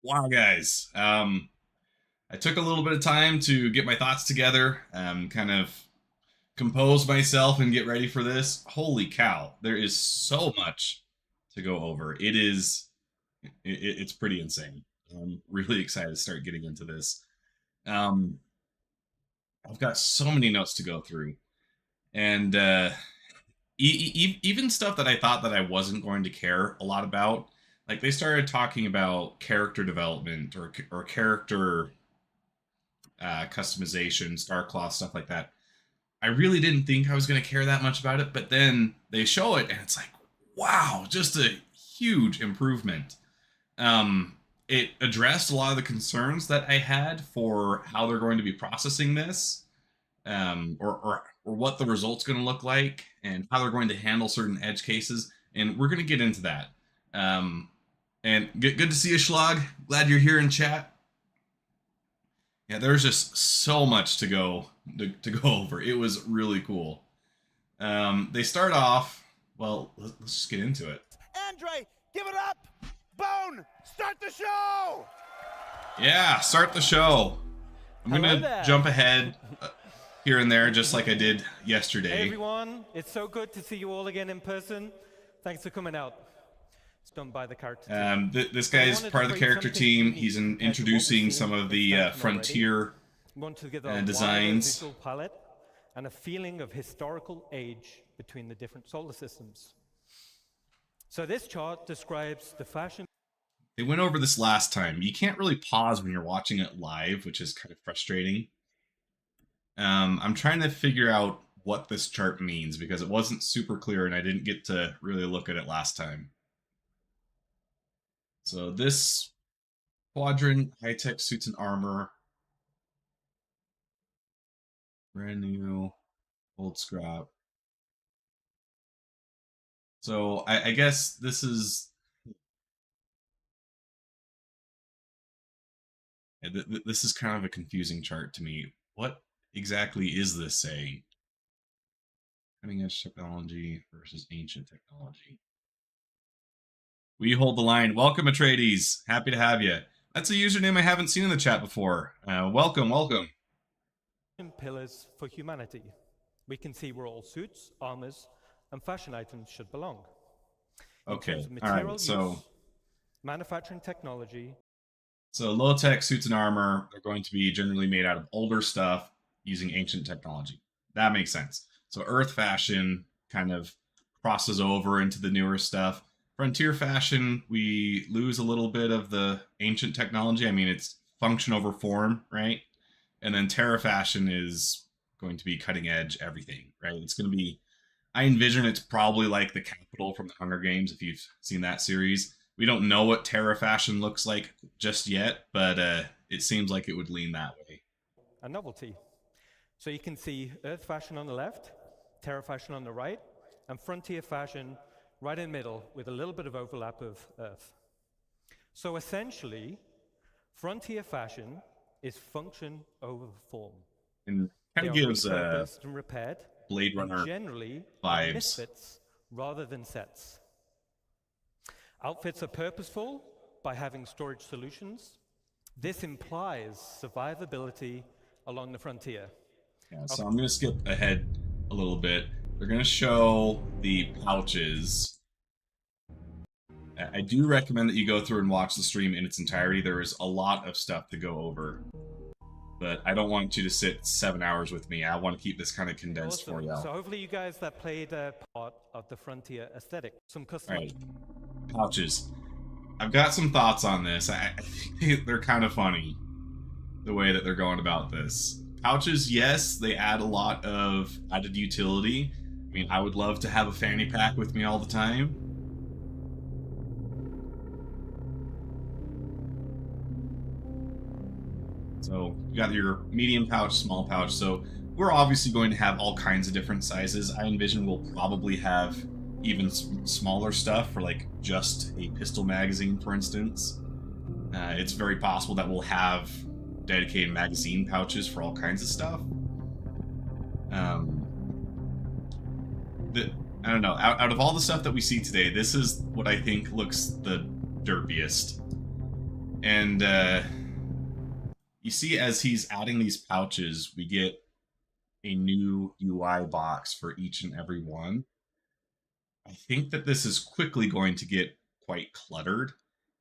Wow, guys. I took a little bit of time to get my thoughts together, kind of compose myself and get ready for this. Holy cow, there is so much to go over. It's pretty insane. I'm really excited to start getting into this. Um, I've got so many notes to go through, and even stuff that I thought that I wasn't going to care a lot about. Like they started talking about character development or character customization, Starcloth, stuff like that. I really didn't think I was going to care that much about it, but then they show it and it's like, wow, just a huge improvement. It addressed a lot of the concerns that I had for how they're going to be processing this, or what the result's going to look like, and how they're going to handle certain edge cases. And we're going to get into that. And good to see you, Schlag. Glad you're here in chat. Yeah, there's just so much to go over. It was really cool. They start off. Well, let's just get into it. Andre, give it up! Bone, start the show! Yeah, start the show. I'm gonna jump ahead here and there, just like I did yesterday. Hey everyone, it's so good to see you all again in person. Thanks for coming out. It's done by the character team. This guy is part of the character team. He's introducing some of the Frontier designs. Visual palette and a feeling of historical age between the different solar systems. So this chart describes the fashion. They went over this last time. You can't really pause when you're watching it live, which is kind of frustrating. I'm trying to figure out what this chart means because it wasn't super clear and I didn't get to really look at it last time. So this quadrant, high-tech suits and armor, brand new, old scrap. So I guess this is this is kind of a confusing chart to me. What exactly is this saying? Cutting edge technology versus ancient technology. We hold the line. Welcome, Atreides. Happy to have you. That's a username I haven't seen in the chat before. Welcome. Pillars for humanity. We can see where all suits, armors, and fashion items should belong. Okay. All right. So, manufacturing technology. So low-tech suits and armor are going to be generally made out of older stuff using ancient technology. That makes sense. So Earth fashion kind of crosses over into the newer stuff. Frontier fashion, we lose a little bit of the ancient technology. I mean, it's function over form, right? And then Terra fashion is going to be cutting edge everything, right? It's going to be, I envision it's probably like the Capital from the Hunger Games, if you've seen that series. We don't know what Terra fashion looks like just yet, but it seems like it would lean that way. A novelty. So you can see Earth fashion on the left, Terra fashion on the right, and Frontier fashion right in the middle with a little bit of overlap of Earth. So essentially, Frontier fashion is function over form. And kind of gives and repaired, Blade Runner generally vibes. Misfits rather than sets. Outfits are purposeful by having storage solutions. This implies survivability along the frontier. Yeah, so I'm going to skip ahead a little bit. They're going to show the pouches. I do recommend that you go through and watch the stream in its entirety. There is a lot of stuff to go over. But I don't want you to sit 7 hours with me. I want to keep this kind of condensed for you. So hopefully you guys that played a part of the frontier aesthetic, some custom. Right. Pouches. I've got some thoughts on this. I think they're kind of funny, the way that they're going about this. Pouches, yes, they add a lot of added utility. I mean, I would love to have a fanny pack with me all the time. So you got your medium pouch, small pouch. So we're obviously going to have all kinds of different sizes. I envision we'll probably have even smaller stuff for like just a pistol magazine, for instance. It's very possible that we'll have dedicated magazine pouches for all kinds of stuff. I don't know. Out of all the stuff that we see today, this is what I think looks the derpiest. And you see, as he's adding these pouches, we get a new UI box for each and every one. I think that this is quickly going to get quite cluttered.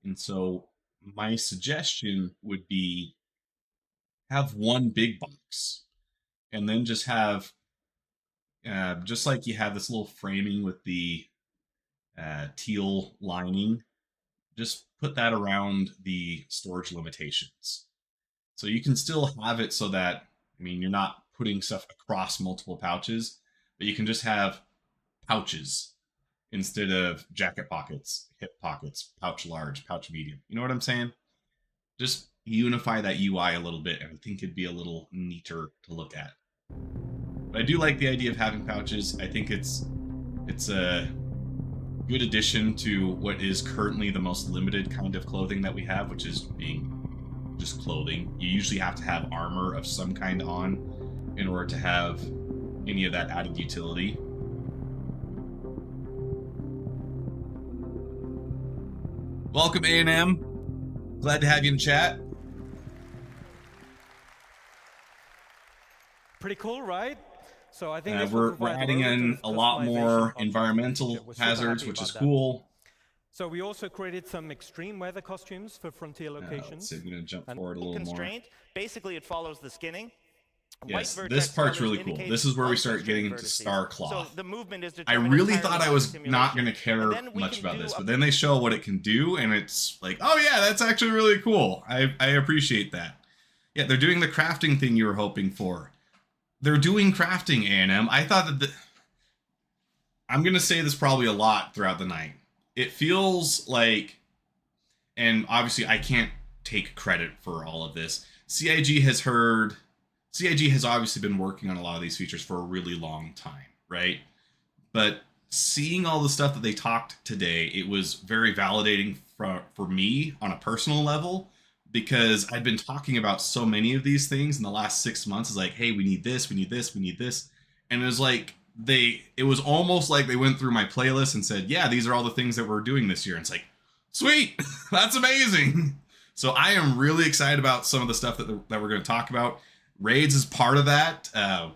And so my suggestion would be have one big box and then just have, just like you have this little framing with the teal lining, just put that around the storage limitations. So you can still have it so that, I mean, you're not putting stuff across multiple pouches, but you can just have pouches instead of jacket pockets, hip pockets, pouch large, pouch medium. You know what I'm saying? Just unify that UI a little bit, and I think it'd be a little neater to look at. But I do like the idea of having pouches. I think it's a good addition to what is currently the most limited kind of clothing that we have, which is being just clothing. You usually have to have armor of some kind on in order to have any of that added utility. Welcome, A&M. Glad to have you in chat. Pretty cool, right? So I think we're adding in a lot more environmental hazards, which is cool. So we also created some extreme weather costumes for frontier locations. I'm going to jump forward a little more. Basically, it follows the skinning. Yes, this part's really cool. This is where we start getting into star cloth. So the movement is I really thought I was not going to care much about this, but then they show what it can do, and it's like, oh yeah, that's actually really cool. I appreciate that. Yeah, they're doing the crafting thing you were hoping for. They're doing crafting, A&M. I thought that I'm going to say this probably a lot throughout the night. It feels like, and obviously I can't take credit for all of this, CIG has obviously been working on a lot of these features for a really long time, right? But seeing all the stuff that they talked today, it was very validating for me on a personal level, because I'd been talking about so many of these things in the last 6 months. It's like, hey, we need this, we need this, we need this. And it was like, it was almost like they went through my playlist and said, yeah, these are all the things that we're doing this year. And it's like, sweet, that's amazing. So I am really excited about some of the stuff that we're going to talk about. Raids is part of that.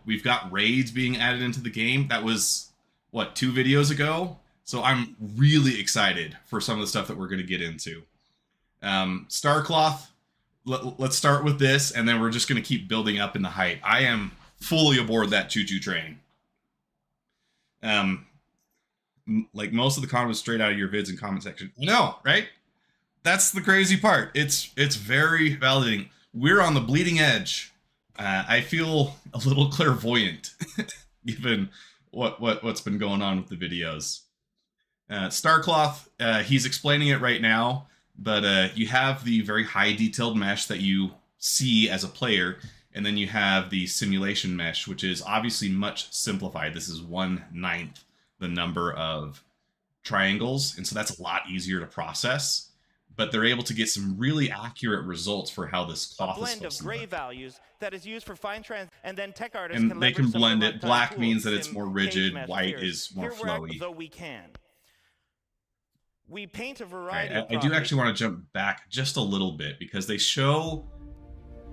We've got raids being added into the game. That was, what, 2 videos ago? So I'm really excited for some of the stuff that we're going to get into. Starcloth, let's start with this, and then we're just going to keep building up in the hype. I am fully aboard that choo-choo train. Like most of the comments straight out of your vids and comment section. I know, right? That's the crazy part. It's very validating. We're on the bleeding edge. I feel a little clairvoyant, given what's been going on with the videos. Starcloth, he's explaining it right now, but you have the very high detailed mesh that you see as a player, and then you have the simulation mesh, which is obviously much simplified. This is 1/9 the number of triangles, and so that's a lot easier to process. But they're able to get some really accurate results for how this cloth is supposed to look. A blend of gray values that is used for fine trans, and then tech artists and can they can leverage some blend of the it. Black tools means that it's in more page rigid. mesh White layers. is more Here we're at, flowy. though we can. We paint a variety of I do actually want to jump back just a little bit, because they show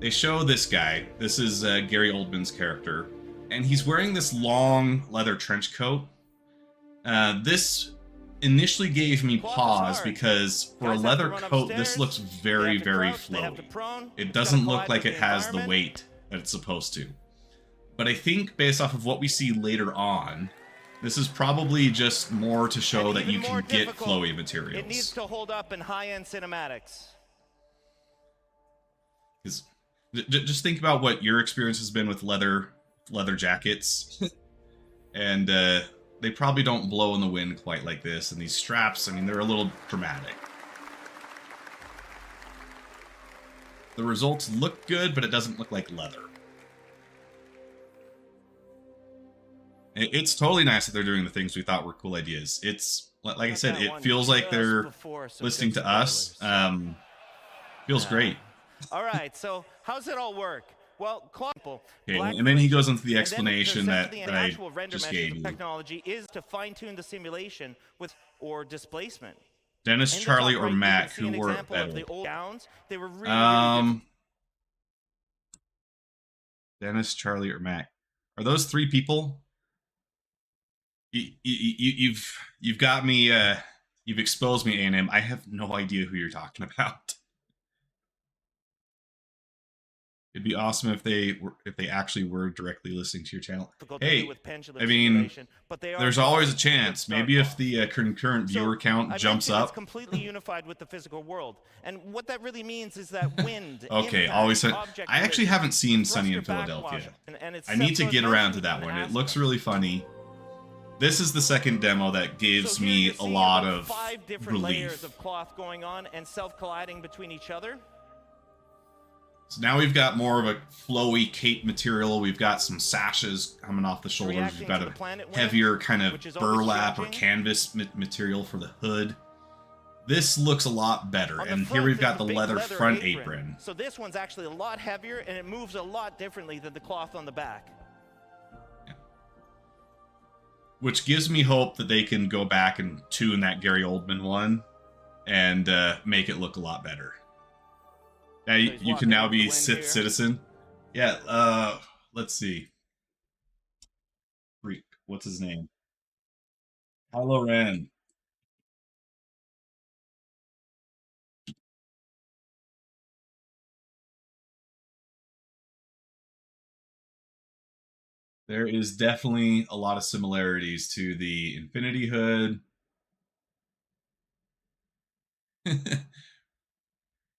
this guy. This is Gary Oldman's character, and he's wearing this long leather trench coat. This initially gave me pause, because for a leather coat, this looks very, very flowy. It doesn't look like it has the weight that it's supposed to. But I think based off of what we see later on, this is probably just more to show that you can get flowy materials. It needs to hold up in high-end cinematics. Because just think about what your experience has been with leather jackets, and they probably don't blow in the wind quite like this. And these straps, I mean, they're a little dramatic. The results look good, but it doesn't look like leather. It's totally nice that they're doing the things we thought were cool ideas. It's, like I said, it feels like they're listening to us. Feels great. All right, so how's it all work? Well, okay, and then he goes into the explanation that I just gave you. Technology is to fine-tune the simulation with or displacement. Dennis, In the Charlie, top or right, you can Mac, see who an were example of better? the old gowns. They were really different. Dennis, Charlie, or Mac? Are those three people? You've got me. You've exposed me, A&M. I have no idea who you're talking about. It'd be awesome if they actually were directly listening to your channel. Difficult to Hey, do with pendulum I mean, simulation, but they are there's always a designed with chance. star Maybe if cloth. the concurrent viewer So, count I jumps mentioned it's up. completely unified with the physical world. And what that really means is that wind, Okay, impact, always. object I actually collision, haven't seen Sunny in thruster Philadelphia. backwash, and it's I need to set get both around to mentioned that in one. It Aspen. looks really funny. This is the second demo that gives So here me you're a seeing lot about of 5 different layers relief. of cloth going on and self-colliding between each other. So now we've got more of a flowy cape material. We've got some sashes coming off the shoulders. Reacting We've got to the a planet wind, heavier kind of which is always burlap or changing. canvas material for the hood. This looks a lot better. On the And front, here we've there's got a the big leather leather front apron. So this one's actually a lot heavier and it moves a lot differently than the cloth on the back. Which gives me hope that they can go back and tune that Gary Oldman one and make it look a lot better. Now So you, he's you walking can now over the be wind Sith here. Citizen. Yeah, let's see. Freak. What's his name? Kylo Ren. There is definitely a lot of similarities to the Infinity Hood.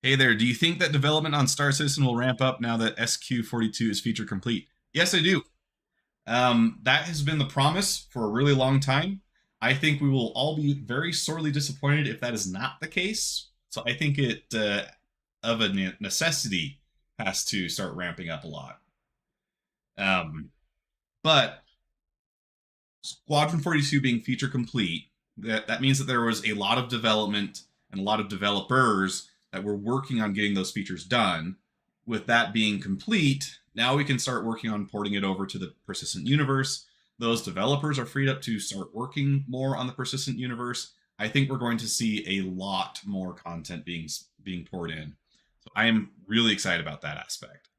Hey there, do you think that development on Star Citizen will ramp up now that SQ-42 is feature complete? Yes, I do. That has been the promise for a really long time. I think we will all be very sorely disappointed if that is not the case. So I think it, of a necessity, has to start ramping up a lot. But Squadron 42 being feature complete, that means that there was a lot of development and a lot of developers that were working on getting those features done. With that being complete, now we can start working on porting it over to the persistent universe. Those developers are freed up to start working more on the persistent universe. I think we're going to see a lot more content being poured in. So I am really excited about that aspect.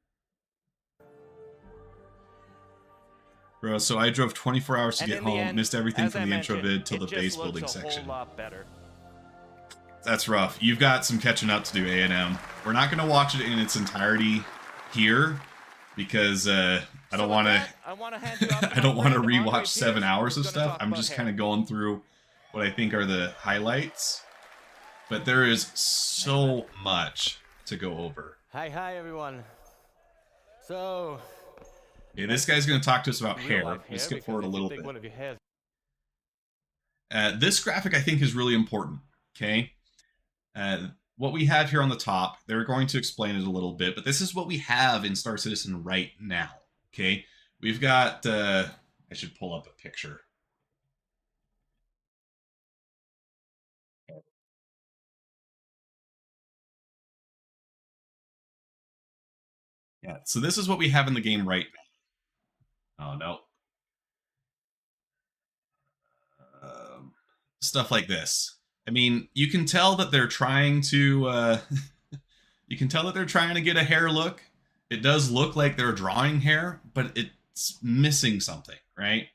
Bro, so I drove 24 hours to And get in the home, end, missed everything as from I the intro mentioned, vid till it the just base looks building a section. whole lot better. That's rough. You've got some catching up to do, A&M. We're not going to watch it in its entirety here because I don't want to. I don't want to rewatch 7 hours of stuff. I'm just kind of going through what I think are the highlights. But there is so much to go over. Hi everyone. So, Okay, this guy's going to talk to us about real hair. life Let's hair, skip because forward a if you little think bit. one of your hairs This graphic, I think, is really important. Okay. What we have here on the top, they're going to explain it a little bit, but this is what we have in Star Citizen right now. Okay. We've got, I should pull up a picture. Yeah, so this is what we have in the game right now. Oh, no. Stuff like this. I mean, you can tell that they're trying to, you can tell that they're trying to get a hair look. It does look like they're drawing hair, but it's missing something, right?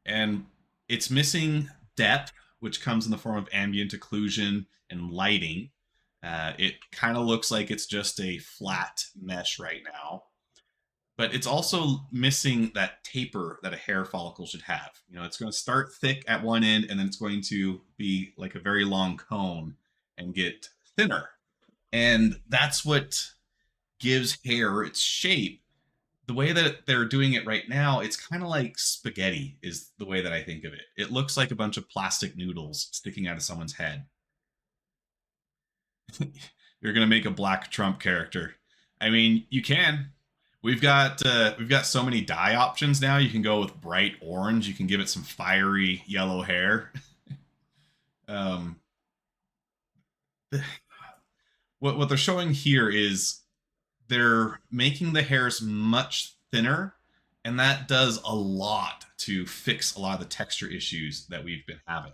And it's missing depth, which comes in the form of ambient occlusion and lighting. It kind of looks like it's just a flat mesh right now. But it's also missing that taper that a hair follicle should have. You know, it's going to start thick at one end, and then it's going to be like a very long cone and get thinner. And that's what gives hair its shape. The way that they're doing it right now, it's kind of like spaghetti is the way that I think of it. It looks like a bunch of plastic noodles sticking out of someone's head. You're going to make a Black Trump character. I mean, you can. We've got so many dye options now. You can go with bright orange. You can give it some fiery yellow hair. What they're showing here is they're making the hairs much thinner, and that does a lot to fix a lot of the texture issues that we've been having.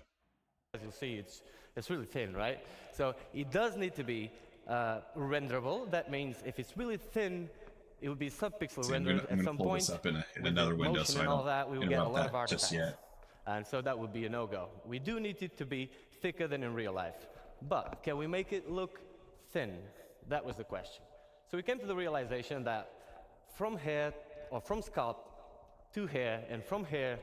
As you'll see, It's really thin, right? So it does need to be renderable. That means if it's really thin, it would be subpixel See, I'm rendered gonna at some pull point. this up in with another the window motion so I and all don't that, we will get a interrupt lot of that just artifacts. yet. And so that would be a no-go. We do need it to be thicker than in real life. But can we make it look thin? That was the question. So we came to the realization that from hair, or from scalp to hair, and from hair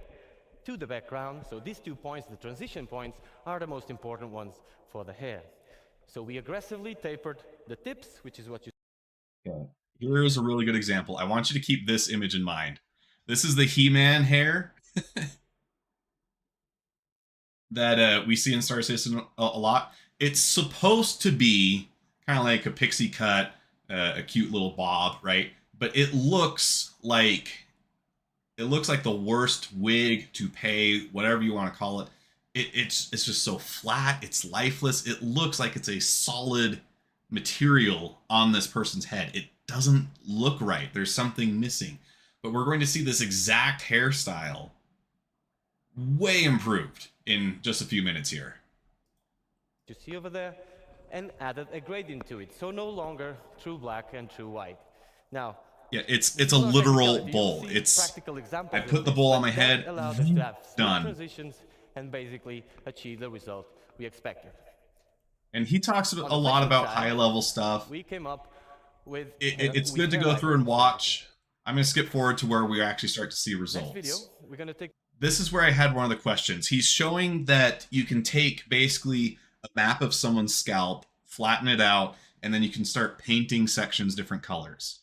to the background, so these 2 points, the transition points, are the most important ones for the hair. So we aggressively tapered the tips, which is what you Okay. Here's a really good example. I want you to keep this image in mind. This is the He-Man hair that we see in Star Citizen a lot. It's supposed to be kind of like a pixie cut, a cute little bob, right? But it looks like the worst wig, toupee, whatever you want to call it. It's just so flat. It's lifeless. It looks like it's a solid material on this person's head. It doesn't look right. There's something missing. But we're going to see this exact hairstyle way improved in just a few minutes here. see over there, and added a gradient to it. So no longer true black and true white. Now, yeah, it's a literal bowl. I put the bowl on my head, allowed us to have done. Transitions and basically achieve the result we expected. And he talks a lot about high-level stuff. We came up with it's good to go through and watch. I'm going to skip forward to where we actually start to see results. Next video, we're going to take. This is where I had one of the questions. He's showing that you can take basically a map of someone's scalp, flatten it out, and then you can start painting sections different colors.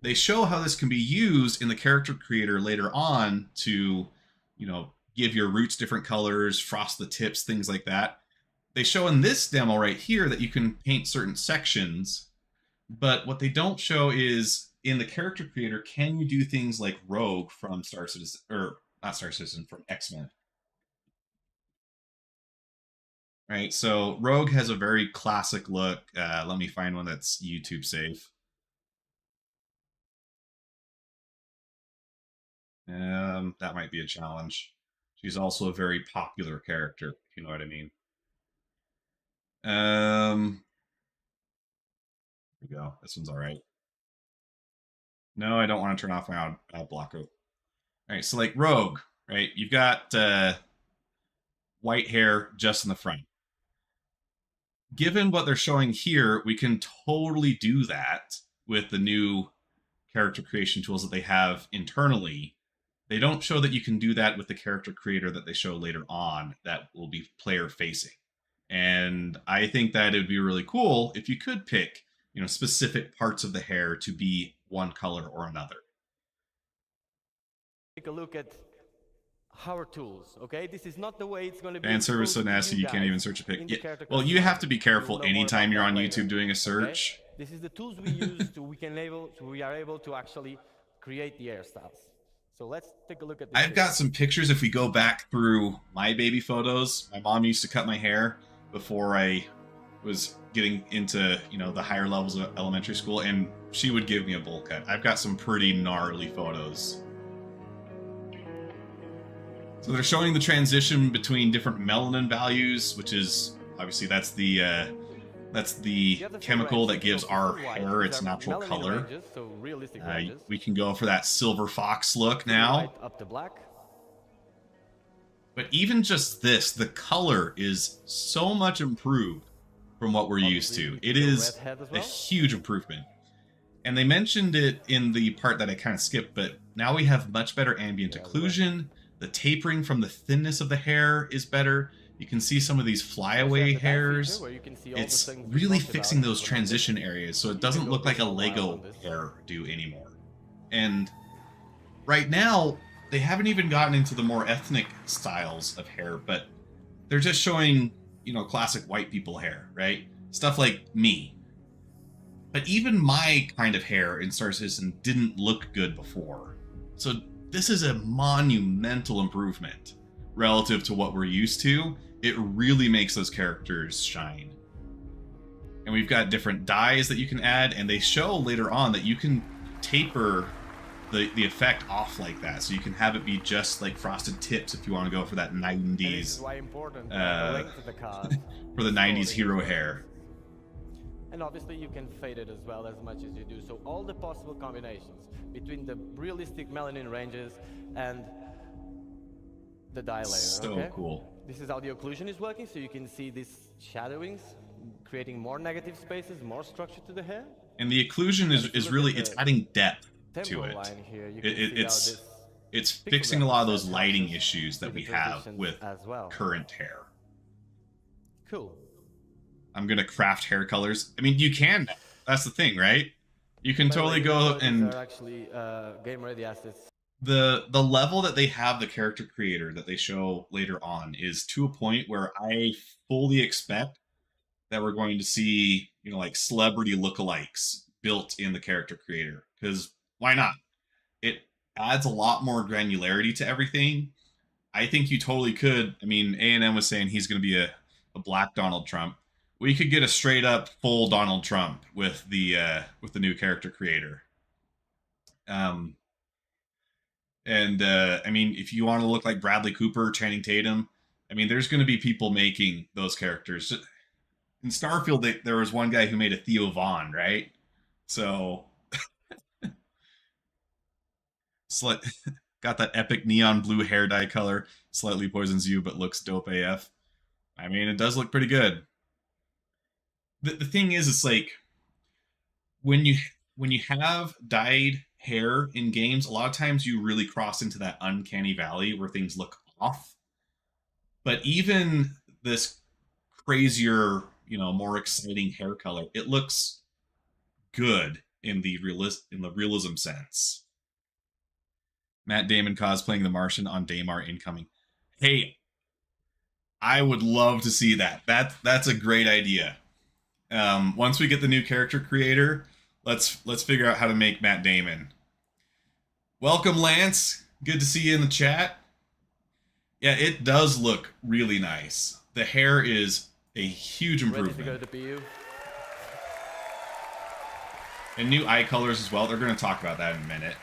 They show how this can be used in the character creator later on to, give your roots different colors, frost the tips, things like that. They show in this demo right here that you can paint certain sections, but what they don't show is in the character creator, can you do things like Rogue from Star Citizen, or not Star Citizen, from X-Men? Right, so Rogue has a very classic look. Let me find one that's YouTube safe. That might be a challenge. She's also a very popular character, if you know what I mean. Here we go. This one's all right. No, I don't want to turn off my ad blocker. All right, so like Rogue, right? You've got white hair just in the front. Given what they're showing here, we can totally do that with the new character creation tools that they have internally. They don't show that you can do that with the character creator that they show later on that will be player facing. And I think that it would be really cool if you could pick, specific parts of the hair to be one color or another. Take a look at our tools, okay? This is not the way it's going to be. Fan service so nasty you can't even search a pic. Yeah. Well, you have to be careful anytime you're on YouTube doing a search. Okay? This is the tools we use we are able to actually create the hairstyles. So let's take a look at this. I've got some pictures. If we go back through my baby photos, my mom used to cut my hair before I was getting into, the higher levels of elementary school, and she would give me a bowl cut. I've got some pretty gnarly photos. So they're showing the transition between different melanin values, which is obviously that's the chemical that gives our hair its natural color. We can go for that silver fox look now. Up to black. But even just this, the color is so much improved from what we're used to. It is a huge improvement. And they mentioned it in the part that I kind of skipped, but now we have much better ambient occlusion. The tapering from the thinness of the hair is better. You can see some of these flyaway hairs. It's really fixing those transition areas so it doesn't look like a Lego hair do anymore. And right now, they haven't even gotten into the more ethnic styles of hair, but they're just showing, classic white people hair, right? Stuff like me. But even my kind of hair in Star Citizen didn't look good before. So this is a monumental improvement relative to what we're used to. It really makes those characters shine. And we've got different dyes that you can add, and they show later on that you can taper the effect off like that, so you can have it be just like frosted tips if you want to go for that And this is 90s why important the length of the card. for the 90s Floating hero as well. hair. And obviously you can fade it as well as much as you do. So all the possible combinations between the realistic melanin ranges and the dye layer. So okay? cool. This is how the occlusion is working, so you can see these shadowings, creating more negative spaces, more structure to the hair. And the occlusion if you is look really, at it's the adding depth to Temporal it. line here, you can It- see how it's this it's pixel fixing a lot of those reference lighting helps us issues that with we the have transitions with as well. current hair. Cool. I'm gonna craft hair colors. I mean, you can. That's the thing, right? You can By the way, totally even go though these and are actually game-ready assets. the level that they have the character creator that they show later on is to a point where I fully expect that we're going to see, you know, like celebrity lookalikes built in the character creator. Because why not? It adds a lot more granularity to everything. I think you totally could. I mean, A&M was saying he's going to be a black Donald Trump. We could get a straight up full Donald Trump with the new character creator. And I mean, if you want to look like Bradley Cooper, Channing Tatum, I mean, there's going to be people making those characters. In Starfield, there was one guy who made a Theo Vaughn, right? So, got that epic neon blue hair dye color. Slightly poisons you, but looks dope AF. I mean, it does look pretty good. The thing is, it's like when you have dyed hair in games, a lot of times you really cross into that uncanny valley where things look off. But even this crazier, you know, more exciting hair color, it looks good in the realism sense. Matt Damon cosplaying the Martian on Daymar incoming. Hey, I would love to see that. That's a great idea. Once we get the new character creator, let's figure out how to make Matt Damon. Welcome, Lance. Good to see you in the chat. Yeah, it does look really nice. The hair is a huge Ready to improvement. go to PU. And new eye colors as well. They're going to talk about that in a minute.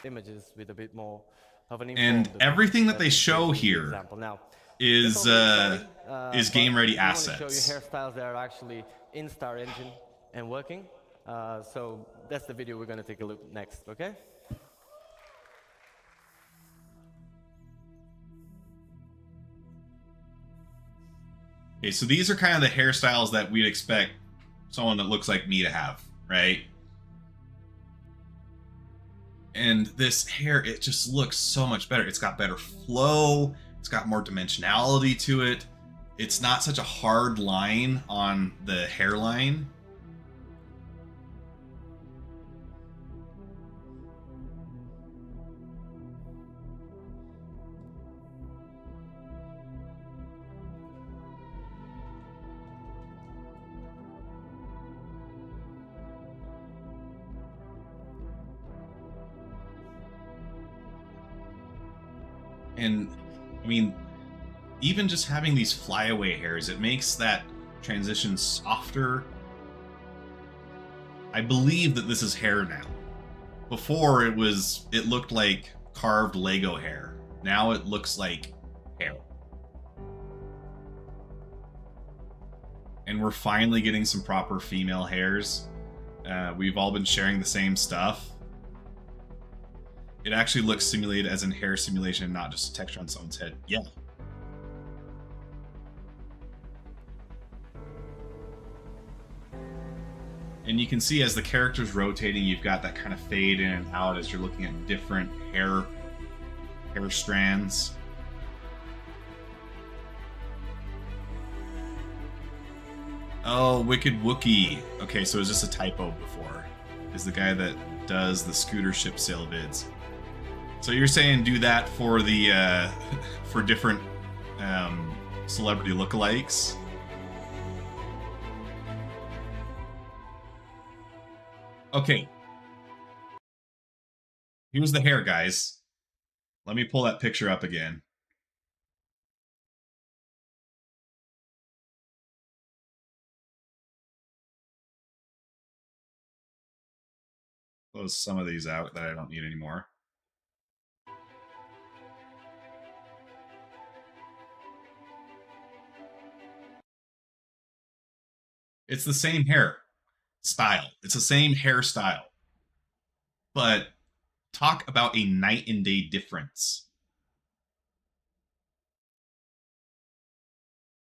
Images with a bit more of an And informed everything that they that's show an here example. Now, is that's all really exciting, is but game ready we wanna assets. show you hairstyles that are actually in Star Engine and working. So that's the video we're going to take a look next, okay? Okay, so these are kind of the hairstyles that we'd expect someone that looks like me to have, right? And this hair, it just looks so much better. It's got better flow. It's got more dimensionality to it. It's not such a hard line on the hairline. And I mean, even just having these flyaway hairs, it makes that transition softer. I believe that this is hair now. Before it looked like carved Lego hair. Now it looks like hair. And we're finally getting some proper female hairs. We've all been sharing the same stuff. It actually looks simulated as in hair simulation and not just a texture on someone's head. Yeah. And you can see as the character's rotating, you've got that kind of fade in and out as you're looking at different hair strands. Oh, Wicked Wookie. Okay, so it was just a typo before. Is the guy that does the scooter ship sale vids. So you're saying do that for the for different celebrity lookalikes? Okay. Here's the hair, guys. Let me pull that picture up again. close some of these out that I don't need anymore. It's the same hair style. It's the same hairstyle. But talk about a night and day difference.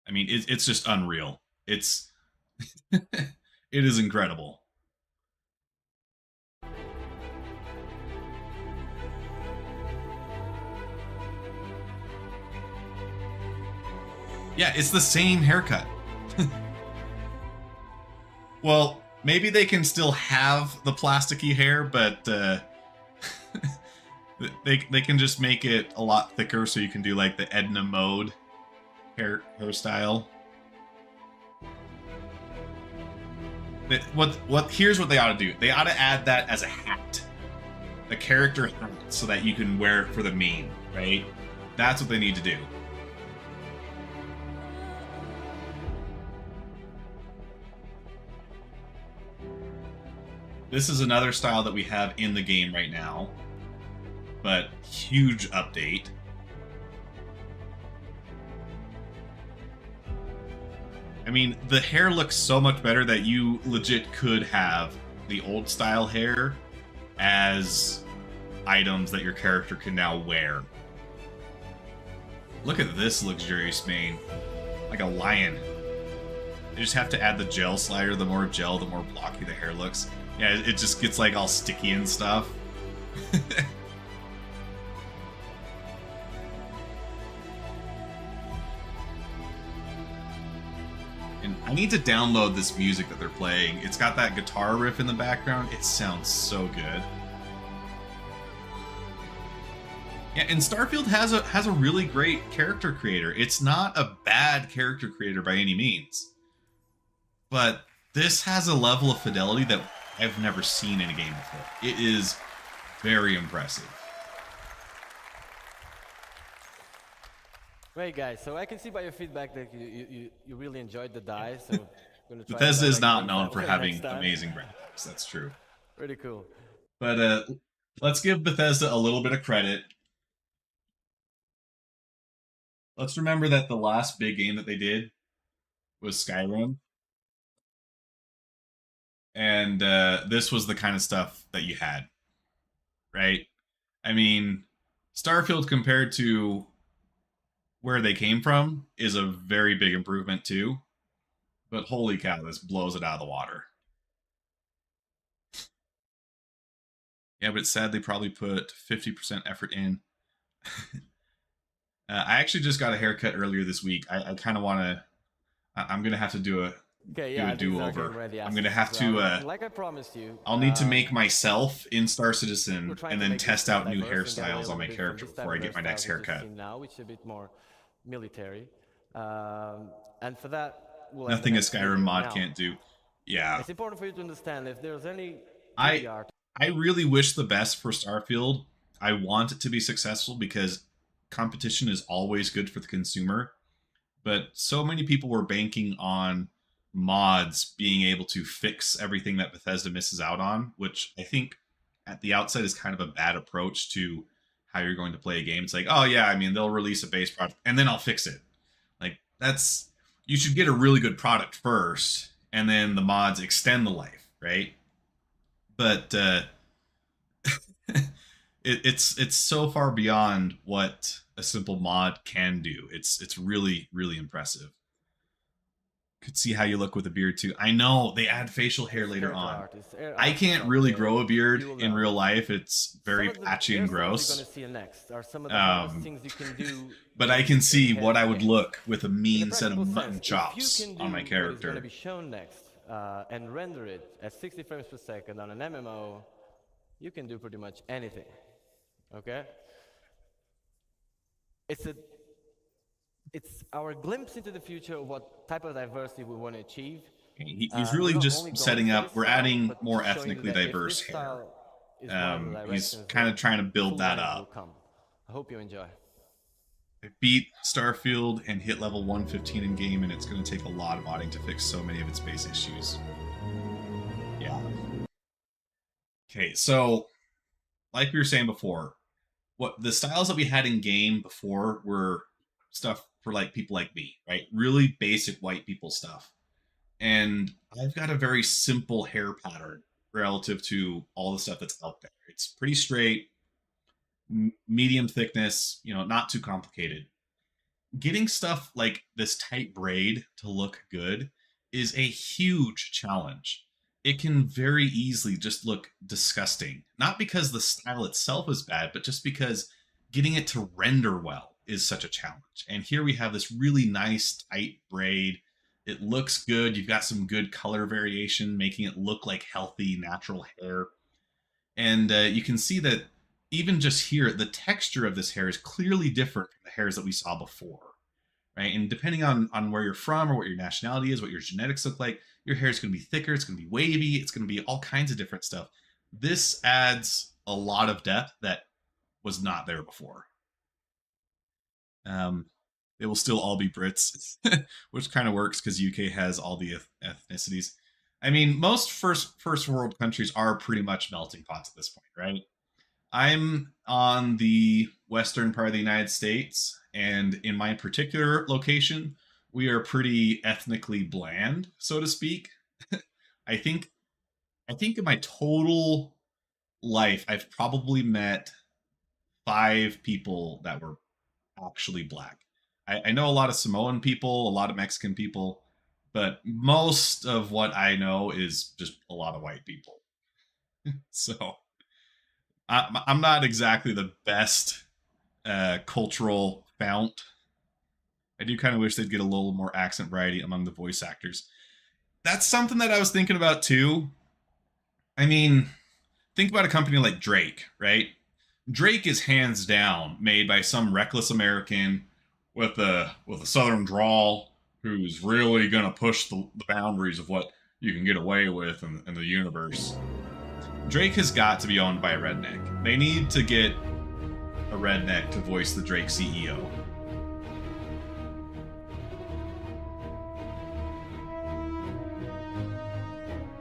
I mean, it's just unreal. It's it is incredible. Yeah, it's the same haircut. Well, maybe they can still have the plasticky hair, but they can just make it a lot thicker so you can do like the Edna Mode hairstyle. Here's what they ought to do. They ought to add that as a hat. A character hat so that you can wear it for the meme, right? That's what they need to do. This is another style that we have in the game right now, but huge update. I mean, the hair looks so much better that you legit could have the old style hair as items that your character can now wear. Look at this luxurious mane, like a lion. You just have to add the gel slider. The more gel, the more blocky the hair looks. Yeah, it just gets like all sticky and stuff. And I need to download this music that they're playing. It's got that guitar riff in the background. It sounds so good. Yeah, and Starfield has a really great character creator. It's not a bad character creator by any means. But this has a level of fidelity that I've never seen in a game before. It is very impressive. Great, guys. So I can see by your feedback that you really enjoyed the dive. So I'm gonna try Bethesda to is not like known that for way having next time. amazing graphics. That's true. Pretty cool. But let's give Bethesda a little bit of credit. Let's remember that the last big game that they did was Skyrim. And this was the kind of stuff that you had, right? I mean, Starfield compared to where they came from is a very big improvement too. But holy cow, this blows it out of the water. Yeah, but it's sad they probably put 50% effort in. I actually just got a haircut earlier this week. I kind of want to... I'm going to have to do a do-over. I'm going to have to... like I promised you, I'll need to make myself in Star Citizen we're trying and to then make test this out new diverse and get away hairstyles a on my little bit from character this type before I of get my next hairstyle that we've haircut. seen now, which is a bit more military. And for that, we'll have Nothing the a next video. Skyrim mod Now, can't do. Yeah. It's important for you to understand if there's any I 3D art really wish the best for Starfield. I want it to be successful because competition is always good for the consumer. But so many people were banking on mods being able to fix everything that Bethesda misses out on, which I think at the outset is kind of a bad approach to how you're going to play a game. It's like, oh yeah, I mean, they'll release a base product and then I'll fix it. Like, that's... You should get a really good product first, and then the mods extend the life, right? But it's so far beyond what a simple mod can do. It's really, really impressive. Could see how you look with a beard too. I know they add facial hair later on. I can't really grow a beard in real life. It's very patchy and gross. But I can see what I would look with a mean set of mutton chops on my character. What is going to be shown next and render it at 60 frames per second on an MMO, you can do pretty much anything. Okay? It's our glimpse into the future of what type of diversity we want to achieve. He's really just setting up. We're adding more ethnically diverse hair. He's kind of trying to build that up. I hope you enjoy. I beat Starfield and hit level 115 in game, and it's going to take a lot of modding to fix so many of its base issues. Yeah. Okay, so like we were saying before, what the styles that we had in game before were stuff for like people like me, right? Really basic white people stuff. And I've got a very simple hair pattern relative to all the stuff that's out there. It's pretty straight, medium thickness, not too complicated. Getting stuff like this tight braid to look good is a huge challenge. It can very easily just look disgusting. Not because the style itself is bad, but just because getting it to render well is such a challenge. And here we have this really nice tight braid. It looks good. You've got some good color variation, making it look like healthy, natural hair. And you can see that even just here, the texture of this hair is clearly different from the hairs that we saw before, right? And depending on where you're from or what your nationality is, what your genetics look like, your hair is going to be thicker, it's going to be wavy, it's going to be all kinds of different stuff. This adds a lot of depth that was not there before. It will still all be Brits, which kind of works because UK has all the ethnicities. I mean, most first world countries are pretty much melting pots at this point, right? I'm on the western part of the United States, and in my particular location, we are pretty ethnically bland, so to speak. I think in my total life, I've probably met 5 people that were actually black. I know a lot of Samoan people, a lot of Mexican people, but most of what I know is just a lot of white people. So I'm not exactly the best cultural fount. I do kind of wish they'd get a little more accent variety among the voice actors. That's something that I was thinking about too. I mean, think about a company like Drake, right? Drake is hands down made by some reckless American with a southern drawl who's really gonna push the boundaries of what you can get away with in the universe. Drake has got to be owned by a redneck. They need to get a redneck to voice the Drake CEO.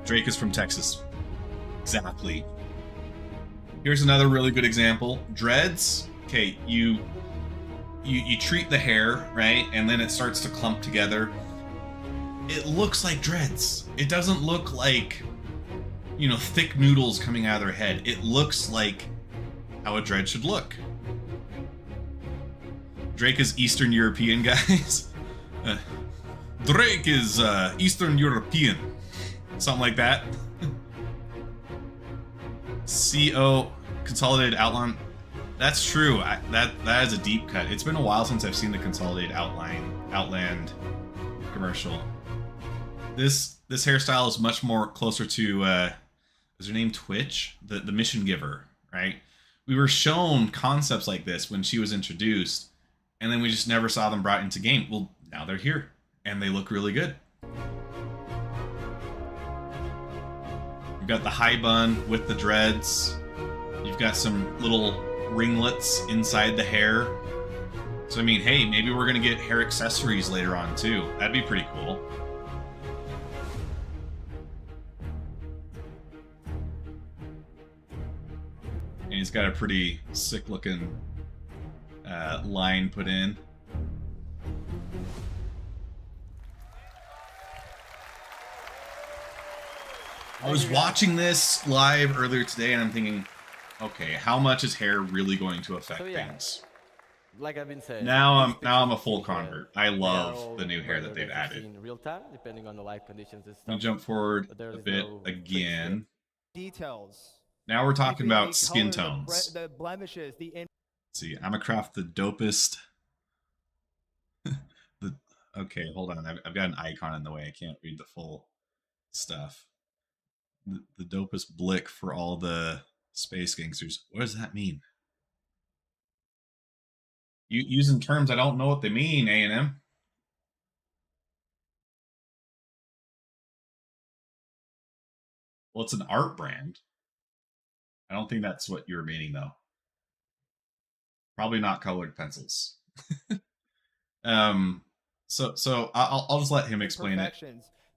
Drake is from Texas. Exactly. Here's another really good example. Dreads. Okay, you treat the hair, right? And then it starts to clump together. It looks like dreads. It doesn't look like, thick noodles coming out of their head. It looks like how a dread should look. Drake is Eastern European, guys. Drake is Eastern European. Something like that. CO, Consolidated Outline. That's true. That is a deep cut. It's been a while since I've seen the Consolidated Outland commercial. This hairstyle is much more closer to is her name Twitch? The Mission Giver, right? We were shown concepts like this when she was introduced, and then we just never saw them brought into game. Well, now they're here, and they look really good. You've got the high bun with the dreads. You've got some little ringlets inside the hair. So, I mean, hey, maybe we're going to get hair accessories later on, too. That'd be pretty cool. And he's got a pretty sick-looking line put in. I was watching this live earlier today, and I'm thinking, okay, how much is hair really going to affect things? Like I've been saying. Now I'm a full convert. I love the new hair that they've added. In real time, depending on the light conditions and stuff. Let me jump forward a bit again. Details. Now we're talking The about skin color, tones. the blemishes, the Let's see, I'm gonna craft the dopest. Okay, hold on. I've got an icon in the way. I can't read the full stuff. The dopest blick for all the space gangsters. What does that mean? You using terms I don't know what they mean, A&M. Well, it's an art brand. I don't think that's what you're meaning, though. Probably not colored pencils. So I'll just let him explain it.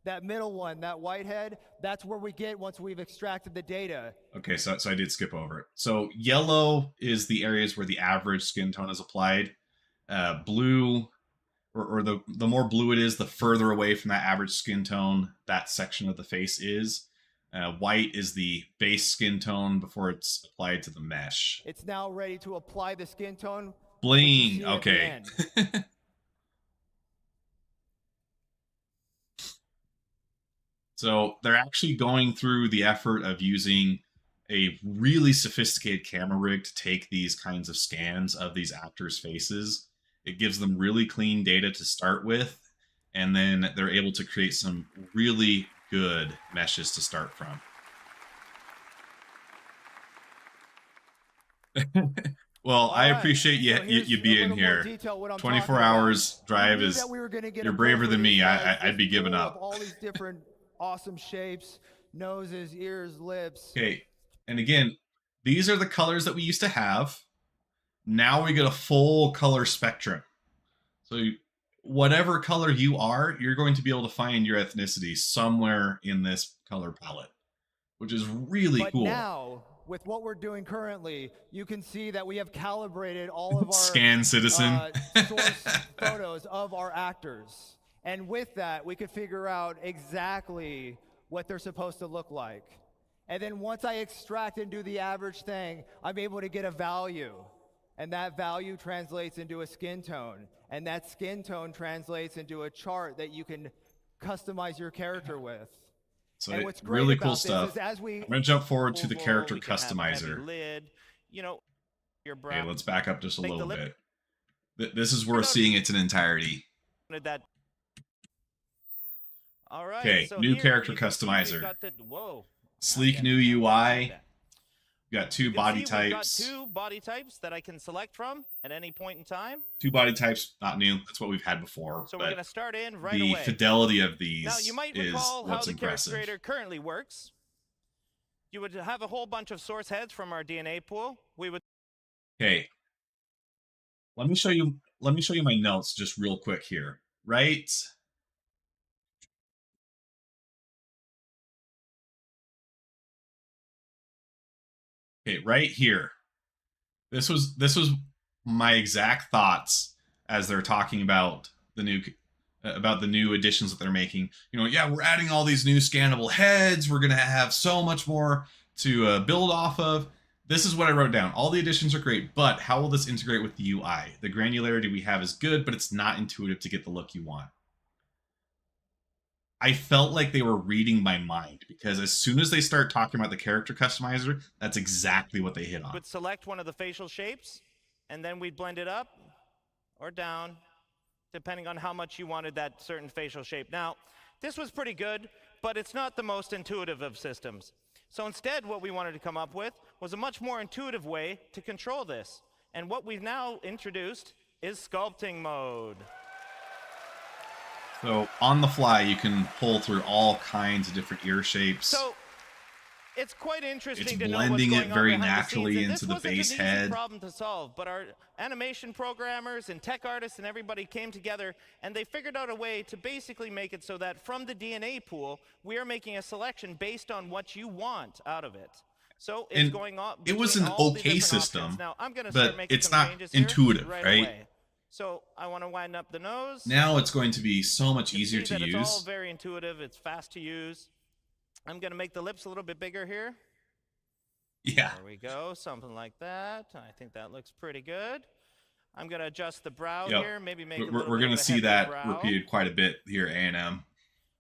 That middle one, that whitehead, that's where we get once we've extracted the data. Okay, so I did skip over it. So yellow is the areas where the average skin tone is applied. Blue, or the more blue it is, the further away from that average skin tone that section of the face is. White is the base skin tone before it's applied to the mesh. It's now ready to apply the skin tone. Bling. See at the Okay. end. So they're actually going through the effort of using a really sophisticated camera rig to take these kinds of scans of these actors' faces. It gives them really clean data to start with, and then they're able to create some really good meshes to start from. Well, I Alright, appreciate so you here's a being little more here. detail what I'm 24 talking about. hours drive We knew is that we were gonna get you're a braver feel for than me. these guys, I'd be this giving pool up. of all these different awesome shapes, noses, ears, lips. Okay, and again, these are the colors that we used to have. Now we get a full color spectrum. So whatever color you are, you're going to be able to find your ethnicity somewhere in this color palette, which is really But cool. now, with what we're doing currently, you can see that we have calibrated all of our Scan citizen. source photos of our actors. And with that, we could figure out exactly what they're supposed to look like. And then once I extract and do the average thing, I'm able to get a value. And that value translates into a skin tone. And that skin tone translates into a chart that you can customize your character with. So And what's great really about cool this stuff. is as we I'm going to jump forward to the Oval, character we can have a heavy customizer. lid, you know, your brow. Okay, let's back up just a Make the little lip- bit. This is worth seeing its in entirety. That. All right. Okay, so new here character you can see we've customizer. got the- whoa. Sleek Okay, new I like UI. that. We got two You can body see we've got types. two body types that I can select from at any point in time. Two body types, not new. That's what we've had before. So we're but going to start in right the away. fidelity of these Now, you might is recall how what's the impressive. character creator currently works. You would have a whole bunch of source heads from our DNA pool. We would Okay. Let me show you my notes just real quick here. Right? Okay, right here. This was my exact thoughts as they're talking about the new additions that they're making. You know, yeah, we're adding all these new scannable heads. We're gonna have so much more to build off of. This is what I wrote down. All the additions are great, but how will this integrate with the UI? The granularity we have is good, but it's not intuitive to get the look you want. I felt like they were reading my mind, because as soon as they start talking about the character customizer, that's exactly what they hit on. would select one of the facial shapes, and then we'd blend it up or down, depending on how much you wanted that certain facial shape. Now, this was pretty good, but it's not the most intuitive of systems. So instead, what we wanted to come up with was a much more intuitive way to control this. And what we've now introduced is sculpting mode. So on the fly, you can pull through all kinds of different ear shapes. So it's quite interesting It's to know what's blending going it on very behind the naturally scenes. And into this the wasn't base an easy head. problem to solve, but our animation programmers and tech artists and everybody came together, and they figured out a way to basically make it so that from the DNA pool, we are making a selection based on what you want out of it. So it's And going on. it was between an all the okay different system, options. Now I'm going to but start making it's some not changes here intuitive, right right? away. So I want to wind up the nose. Now it's going to be so much You can easier see to that use. It's all very intuitive. It's fast to use. I'm going to make the lips a little bit bigger here. Yeah. There we go, something like that. I think that looks pretty good. I'm going to adjust the brow Yep. here, maybe make it a We're little going bit to of a see heavier that brow. repeated quite a bit here at A&M.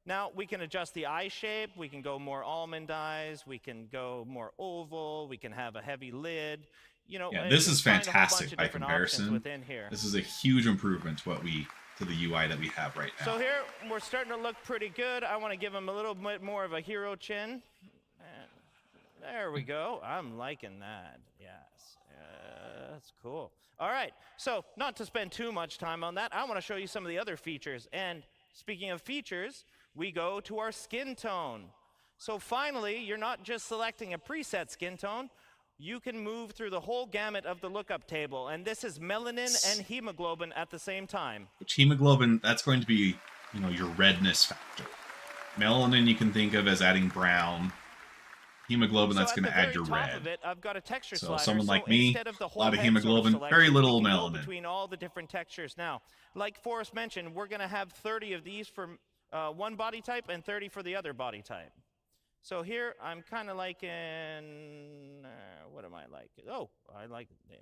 Now we can adjust the eye shape. We can go more almond eyes. We can go more oval. We can have a heavy lid. You know, Yeah, and this you is can find a whole bunch fantastic of by different options comparison. within here. This is a huge improvement to the UI that we have right now. So here we're starting to look pretty good. I want to give him a little bit more of a hero chin. And there we go. I'm liking that. Yes. That's cool. All right. So not to spend too much time on that, I want to show you some of the other features. And speaking of features, we go to our skin tone. So finally, you're not just selecting a preset skin tone. You can move through the whole gamut of the lookup table. And this is melanin and hemoglobin at the same time. Which hemoglobin, that's going to be, you know, your redness factor. Melanin you can think of as adding brown. Hemoglobin, So that's at going the to add very your top red. of it, I've got a texture So slider. someone so like me, instead of the a whole lot of head sort hemoglobin, selection, very little we can go melanin. between all the different textures. Now, like Forrest mentioned, we're going to have 30 of these for one body type and 30 for the other body type. So here I'm kind of liking, what am I like? Oh, I like, yeah,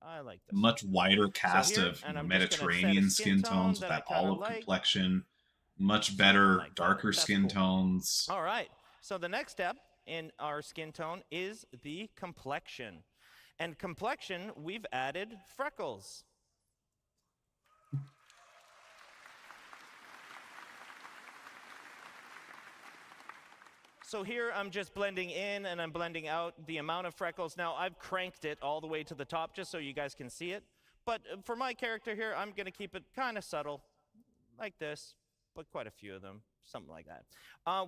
I like this. Much wider cast here, of and I'm just gonna set a Mediterranean skin skin tone tones with that I that kinda olive like. complexion. Much better, like that. darker That's skin cool. tones. All right. So the next step in our skin tone is the complexion. And complexion, we've added freckles. So here I'm just blending in and I'm blending out the amount of freckles. Now I've cranked it all the way to the top just so you guys can see it. But for my character here, I'm going to keep it kind of subtle, like this, but quite a few of them, something like that.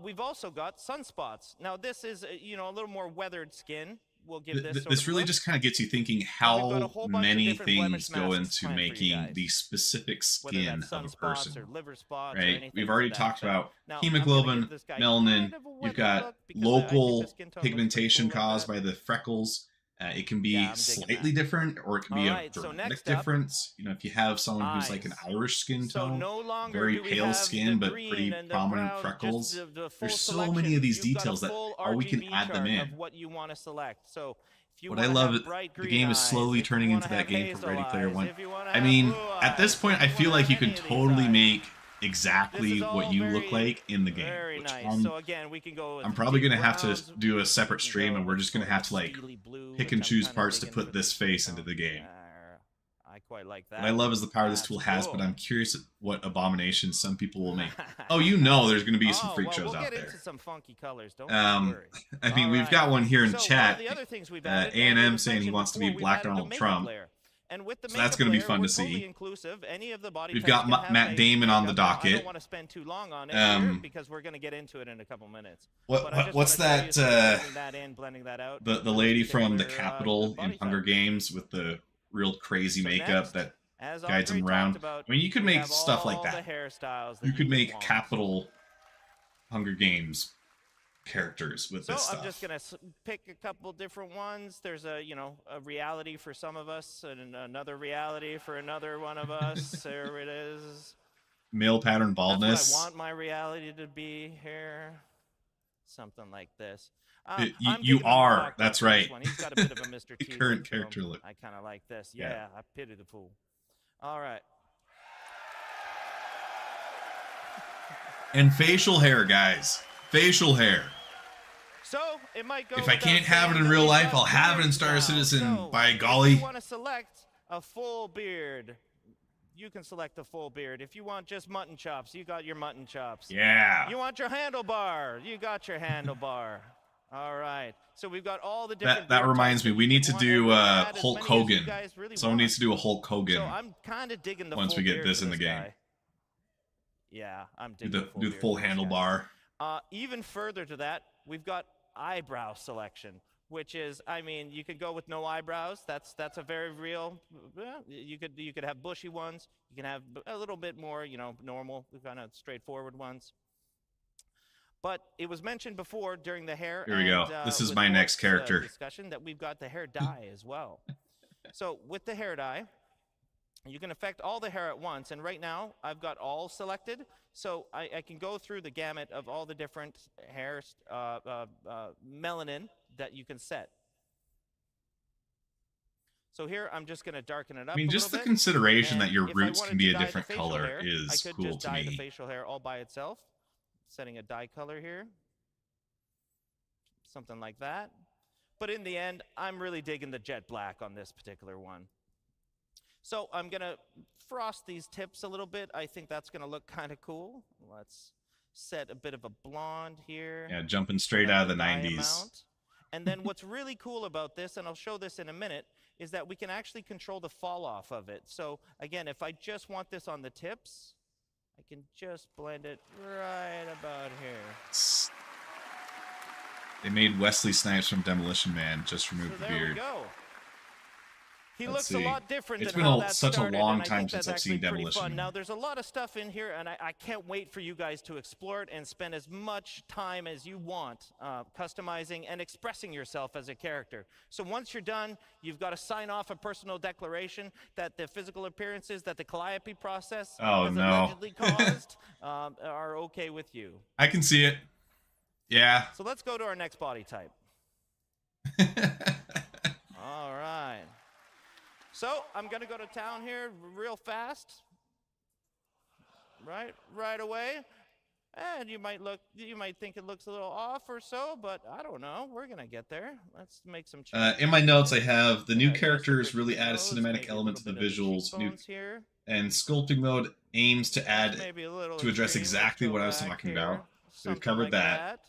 We've also got sunspots. Now this is, you know, a little more weathered skin. We'll give this sort This of really look. just kind of gets you thinking got a how whole bunch of many different blemish things go masks into planned for you making guys. the specific Whether skin that's of a sunspots person. or liver spots or Right? anything We've to already that talked effect. about Now, I'm gonna hemoglobin, give this guy melanin. kind of a You've weathered got look because I think the local skin tone looks pretty pigmentation cool like caused that. by the freckles. It can be Yeah, I'm digging slightly that. different, or it can be All a right, so dramatic next up, difference. You know, if you have someone who's like an eyes. Irish skin So tone, no longer very do we pale have skin, the but green pretty and the prominent brown, freckles. just the full There's so selection. many of these You've details got that a full we can RGB add them chart in. of what you want to select. So if you What I wanna love have is bright the green game is eyes, slowly if you turning wanna into that have game for hazel Ready Player eyes, One. if you wanna I have mean, blue at this eyes, point, I if you feel wanna like you have can any of these totally eyes. make This exactly is what all you look very, like in the game. very Which nice. So again, we can go with I'm probably deep gonna have to browns, do a separate we can stream, go and we're with just gonna sort have of to like steely blue, pick which and I'm choose kinda parts to digging put for this skin face into tone. the game. I quite like that. What I love is the power this That's tool has, but cool. I'm curious what abominations some people will make. Oh, you know, there's going to be some Oh, freak well, shows we'll out get there. into some funky colors. Don't you worry. I mean, All we've right. got one here in So one chat. of the other things we've added, A&M it was saying he mentioned wants to be before, we've Black added a Donald makeup Trump. layer. And with the So that's makeup gonna be layer, fun we're to totally see. inclusive. Any of the body We've types got can have Matt a Damon on the makeup. Now, I docket. don't want to spend too long on it here because we're going to get into it in a couple minutes. But I just What's wanna show you that? sort of blending that in, blending that out. The for this lady from the particular, Capitol in body Hunger type. Games with the real crazy So makeup next, that as guides Andre him around. talked about, I mean, you could we make have stuff like all that. the hairstyles that You could make want. Capitol Hunger Games characters with So this stuff. I'm just gonna pick a couple different ones. There's a a reality for some of us, and another reality for another one of us. There it is. Male pattern That's baldness. what I want my reality to be here. Something like this. You I'm digging the are, Black that's Doctor, this right. one. He's got a bit of a Mr. T Current look to him. character look. I kind of like this. Yeah. Yeah, I pity the fool. All right. And facial hair, guys. Facial hair. So it might go. If I without can't have it saying in that real we've life, got I'll have it in beards Star now. Citizen, So by if golly. you want to select a full beard, you can select a full beard. If you want just mutton chops, you got your mutton chops. Yeah. You want your handlebar, you got your handlebar. All right. So we've got all the different. That beard reminds types me, that we you need can to want, and do we'll add as Hulk many as you Hogan. guys really Someone want. needs to do a Hulk Hogan. So I'm kind of digging the once full we get beard this for in the game. guy. Yeah, I'm do digging the full beard for this guy. handlebar. Even further to that, we've got eyebrow selection, which is, I mean, you could go with no eyebrows. That's a very real. You could have bushy ones. You can have a little bit more, normal, kind of straightforward ones. But it was mentioned before during the hair. Here we go. This is with my next Forrest's, character. discussion that we've got the hair dye as well. So with the hair dye, you can affect all the hair at once, and right now I've got all selected, so I can go through the gamut of all the different hair melanin that you can set. So here I'm just going to darken it up. I mean, a just the little bit, consideration that and your if I roots wanted can be to a dye the different facial color hair, I is could cool just to dye the me. facial hair all by itself, setting a dye color here, something like that. But in the end, I'm really digging the jet black on this particular one. So I'm going to frost these tips a little bit. I think that's going to look kind of cool. Let's set a bit of a blonde here. Yeah, jumping straight out of the 90s. Amount. And then what's really cool about this, and I'll show this in a minute, is that we can actually control the fall off of it. So again, if I just want this on the tips, I can just blend it right about here. They made Wesley Snipes from Demolition Man just So remove the there we beard. go. He Let's looks see. a lot different It's than been how a- that such a started, long and I time think since that's I've seen actually pretty Demolition fun. Now, Man. there's a lot of stuff in here, and I can't wait for you guys to explore it and spend as much time as you want customizing and expressing yourself as a character. So once you're done, you've got to sign off a personal declaration that the physical appearances that the Calliope process Oh, has no. allegedly caused are okay with you. I can see it. Yeah. So let's go to our next body type. All right. So I'm gonna go to town here real fast. Right away. And you might think it looks a little off or so, but I don't know. We're gonna get there. Let's make some changes. In my notes, I have the new Yeah, characters just a really bit add a nose, cinematic maybe a element to the little bit of visuals. New cheekbones here. and sculpting mode aims to add Maybe a little to address extreme. Let's exactly go what I was back talking here. about. So we've Something covered like that.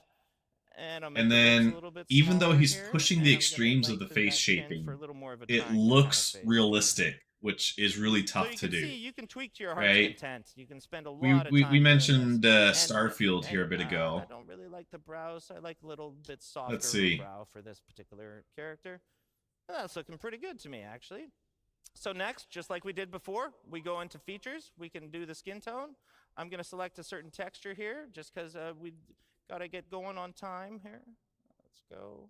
And, I'll make And the lips then, a little bit even though smaller he's here, pushing and the I'm gonna extremes of the lengthen face that chin shaping, for a little more of a it triangle kind of looks face. realistic, which is really So tough you to can do. see, you can tweak to your heart's right? content. You can spend a lot We, of time we doing mentioned this. Starfield here a bit I ago. don't really like the brows. I like a little bit softer see. brow for this particular character. And that's looking pretty good to me, actually. So next, just like we did before, we go into features. We can do the skin tone. I'm going to select a certain texture here, just because we got to get going on time here. Let's go.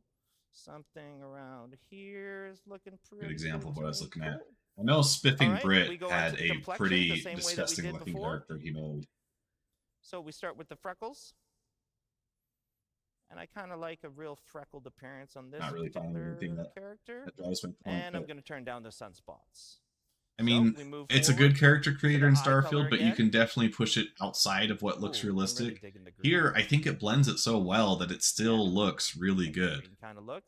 Something around here is looking pretty Good example of good what I was to me. looking at. Cool. I know Spiffing Alright, we Brit go had into the a complexion the pretty same way that we disgusting did looking before. character he made. So we start with the freckles. And I kind of like a real freckled appearance on this Not really finding particular anything that character. drives my point. And I'm but- going to turn down the sunspots. I mean, we move it's a forward good character creator in eye color Starfield, but you again. can definitely push it outside of what looks Ooh, I'm really realistic. digging the green. Here, I think it blends it so well that it still looks really good. Kind of look.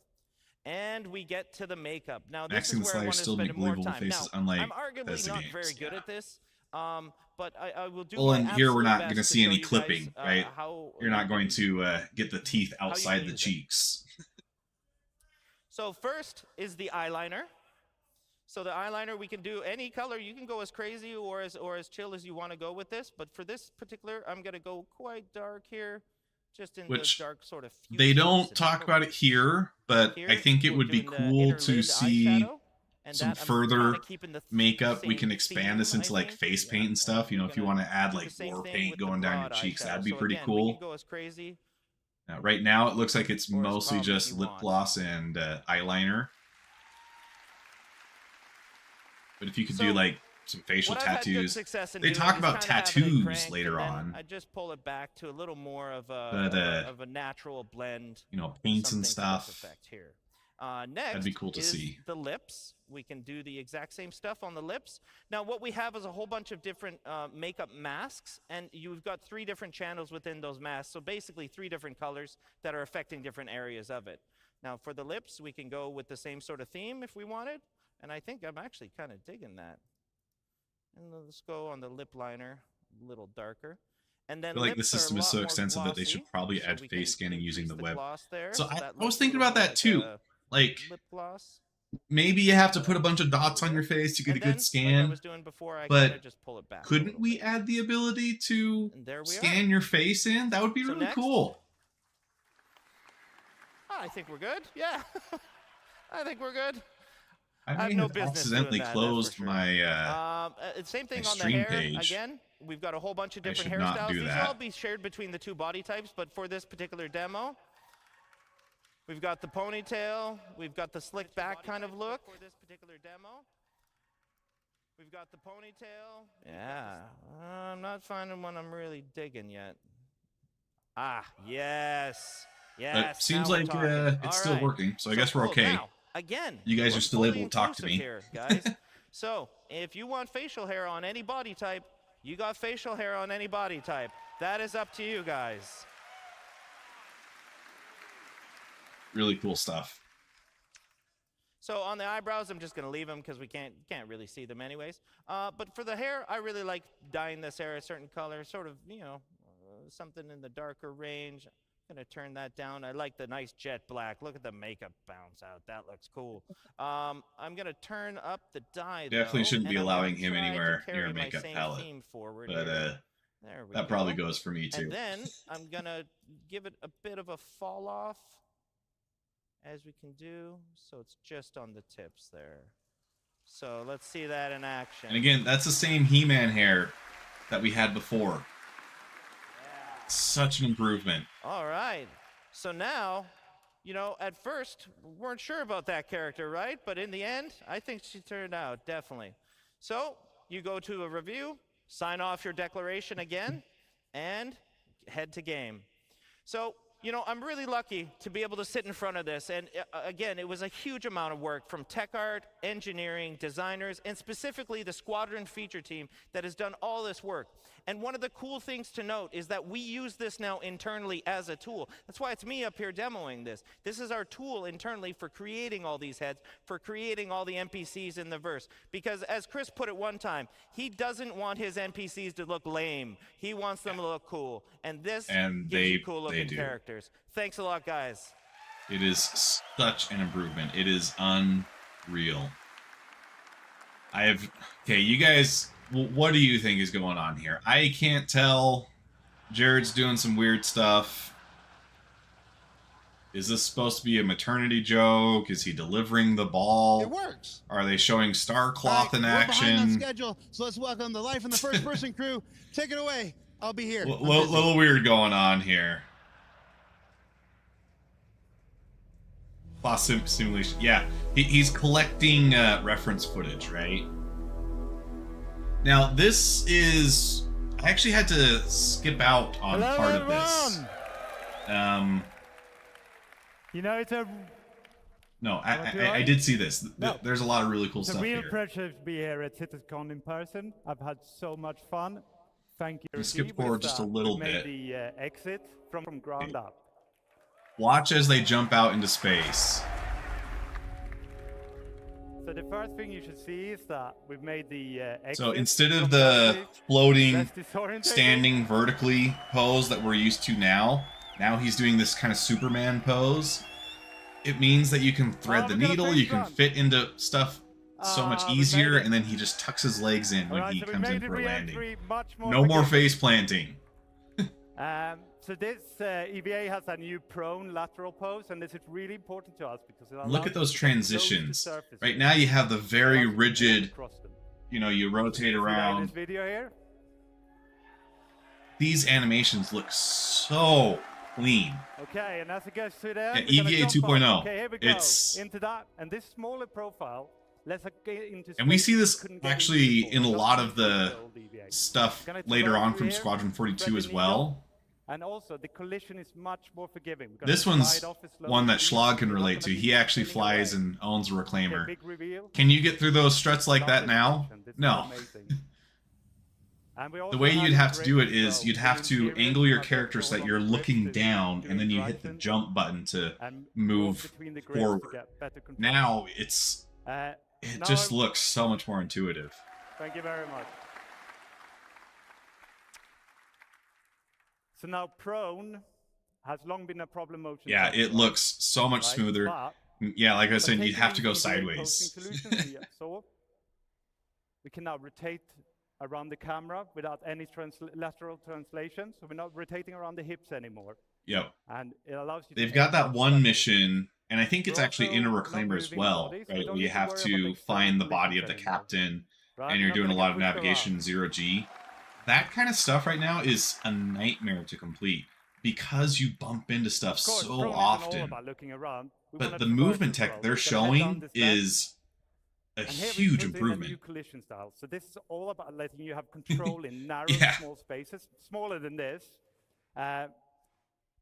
And we get to the makeup. Now, this Mexican is where I Slayer want to still spend make more believable time. faces, Now, unlike I'm arguably Bethesda not games, very good yeah. at this, but I will do Well, my and here we're absolute not best going to to see show any you guys, clipping, right? how You're not going to get the teeth you outside the use it. cheeks. So first is the eyeliner. So the eyeliner, we can do any color. You can go as crazy or as chill as you want to go with this. But for this particular, I'm going to go quite dark here, just in Which the dark sort of. They don't fuchsia. talk about it here, but Here, I think it we're would be doing the cool inner to lid see eyeshadow, and some that I'm further kinda keeping the makeup. We same can expand this theme, into I like think. face Yeah, paint and stuff. You know, we're if you gonna want to add do like the same war thing paint with the going down your broad cheeks, eyeshadow. that'd be So pretty again, cool. We can go as crazy. Right now, it looks like it's Or as mostly calm as just you lip want. gloss and eyeliner. But if you could do So, like some facial What I've had good tattoos, success in they doing talk is about kinda having it tattoos cranked, later and then on. I just pull it back to a little more of But, of a natural blend. you know, paints and something to this stuff. effect here. Next be cool to is see. the lips. We can do the exact same stuff on the lips. Now, what we have is a whole bunch of different makeup masks, and you've got 3 different channels within those masks. So basically 3 different colors that are affecting different areas of it. Now, for the lips, we can go with the same sort of theme if we wanted, and I think I'm actually kind of digging that. And let's go on the lip liner, a little darker. And then I feel like the lips are a system is lot so more extensive that they should glossy, probably so add we face can scanning using increase the web. gloss there, So so I that was looks a thinking little about more that too. a Like, lip gloss. maybe you have to put a bunch of dots on your face to get And a then, good like I scan. was doing before, I but kinda just pull it back a Couldn't little we bit. add the ability to And there we scan your face in? That would be So really next- cool. I think we're good. Yeah. I think we're good. I have may no have business doing accidentally that, that's for closed sure. my. Same thing my on the stream hair. page. Again, we've got a whole bunch of I different should not hairstyles. do These will that. all be shared between the 2 body types, but for this particular demo, we've got the ponytail, we've got the slick back kind of look. For this particular demo, we've got the ponytail. Yeah, I'm not finding one I'm really digging yet. Ah, yes. Yes. But seems now we're like talking. it's All still right. working, so I guess we're cool. okay. Now, again, You guys we're are still fully able to talk to inclusive me. here, guys. So, if you want facial hair on any body type, you got facial hair on any body type. That is up to you guys. Really cool stuff. So on the eyebrows, I'm just going to leave them because we can't really see them anyways. But for the hair, I really like dyeing this hair a certain color, sort of, something in the darker range. I'm going to turn that down. I like the nice jet black. Look at the makeup bounce out. That looks cool. I'm going to turn up the dye, Definitely though, shouldn't be and I'm gonna allowing him try to anywhere near carry a my makeup same palette. theme forward But here. There we that probably go. goes for me too. And then I'm going to give it a bit of a fall off, as we can do, so it's just on the tips there. So let's see that in action. And again, that's the same He-Man hair that we had before. Such an improvement. All right. So now, you know, at first, we weren't sure about that character, right? But in the end, I think she turned out, definitely. So you go to a review, sign off your declaration again, and head to game. So, you know, I'm really lucky to be able to sit in front of this. And again, it was a huge amount of work from tech art, engineering, designers, and specifically the Squadron feature team that has done all this work. And one of the cool things to note is that we use this now internally as a tool. That's why it's me up here demoing this. This is our tool internally for creating all these heads, for creating all the NPCs in the verse. Because as Chris put it one time, he doesn't want his NPCs to look lame. He wants them to look cool. And this gives you cool looking characters. Thanks a lot, guys. It is such an improvement. It is unreal. Okay, you guys, what do you think is going on here? I can't tell. Jared's doing some weird stuff. Is this supposed to be a maternity joke? Is he delivering the ball? It works. Are they showing Starcloth in We're behind on action? schedule, so let's welcome the Life in the First Person crew. Take it away. I'll be here. Little weird going on here. Class simulation. Yeah, he's collecting reference footage, right? Now this is. I actually had to skip out on part of this. You know, it's a No, I did see this. No. There's a lot of really cool It's stuff a real here. pleasure to be here at CitizenCon in person. I've had so much fun. Thank you. Skip Ricky, forward with, just a little we made bit. the exit from ground up. Watch as they jump out into space. So the first thing you should see is that we've made the exit. So instead of from the traffic, floating, less disorientating. standing vertically pose that we're used to now he's doing this kind of Superman pose. It means that you can thread the we've got a needle, face you can plant. fit into stuff so much we made easier, it. and then he just tucks his legs in when Alright, he so we comes in made the for a landing. re-entry much more No more forgiving. face planting. So this EVA has a new prone lateral pose, and this is really important to us because it allows Look at those you to get close to transitions. surfaces. Right now you have the very Allows you to walk rigid, across them. you rotate See that in around. this video here? These animations look so clean. Okay, and as it goes to there, Yeah, we're gonna EVA jump on. 2.0. Okay, here we go. It's- Into that, and this smaller profile lets us get into And we spaces see you this couldn't get actually into in a before. lot That's of the old EVA. stuff Gonna later go on through from here, Squadron 42 thread as the well. needle, and also the collision is much more forgiving. We're gonna This one's slide off it slowly. one that Schlag can We're not relate to. gonna He be actually spinning flies away. and owns a Okay, reclaimer. big reveal. Can you get through those struts like that Love now? this action. This is No. amazing. And we The also way have you'd have to great do it control. is you'd The have to interior angle your has character so that control you're of the looking grips to down, do and then you hit the interactions jump button to and walk move between the grips to forward. get better control. Now it now just looks so much more intuitive. Thank you very much. So now prone has long been a problem motion. Yeah, sensor, it looks so much right? smoother. But Yeah, like I by said, you'd taking have to go these EVA sideways. posting solutions we absorb, we can now rotate around the camera without any lateral translation. So we're not rotating around the hips anymore. Yep. And it allows you They've to got that aim one at mission, and I think it's We're actually also in a not reclaimer as moving well, bodies, we right? don't Where you need to have worry about to external find the body of the collisions anymore. captain, right? and you're Not doing a gonna lot get of pushed navigation around. 0G. That kind of stuff right now is a nightmare to complete because you bump into stuff Of course, so prone isn't all often. about looking around. We But wanna the traverse movement as tech well. they're We're gonna head showing down this is a and here we huge put in a improvement. new collision style. So this is all about letting you have control in narrow, Yeah. small spaces, smaller than this.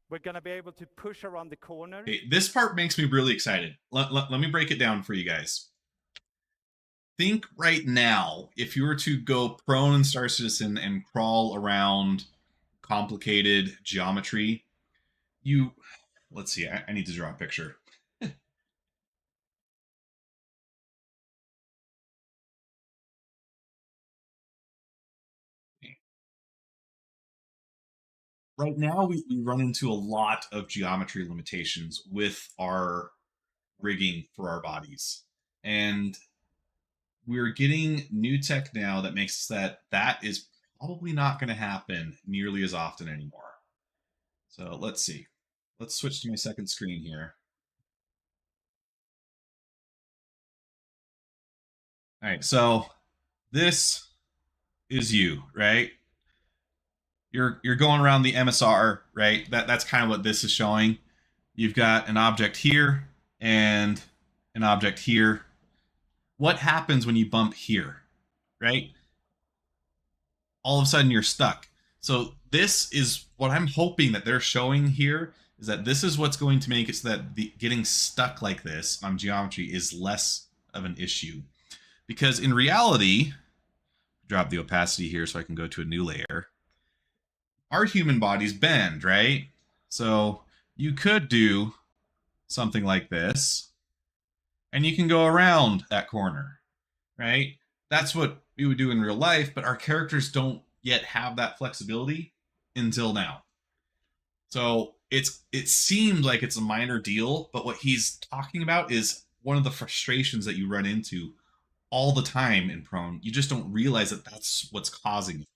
We're going to be able to push around the corner. Okay, this part makes me really excited. Let me break it down for you guys. Think right now, if you were to go prone in Star Citizen and crawl around complicated geometry, let's see, I need to draw a picture. Right now, we run into a lot of geometry limitations with our rigging for our bodies. And we're getting new tech now that makes that is probably not going to happen nearly as often anymore. So let's see. Let's switch to my second screen here. All right, so this is you, right? You're going around the MSR, right? That's kind of what this is showing. You've got an object here and an object here. What happens when you bump here, right? All of a sudden you're stuck. So this is what I'm hoping that they're showing here, is that this is what's going to make it so that getting stuck like this on geometry is less of an issue. Because in reality, drop the opacity here so I can go to a new layer. Our human bodies bend, right? So you could do something like this, and you can go around that corner, right? That's what we would do in real life, but our characters don't yet have that flexibility until now. So it seemed like it's a minor deal, but what he's talking about is one of the frustrations that you run into all the time in Prone. You just don't realize that that's what's causing it.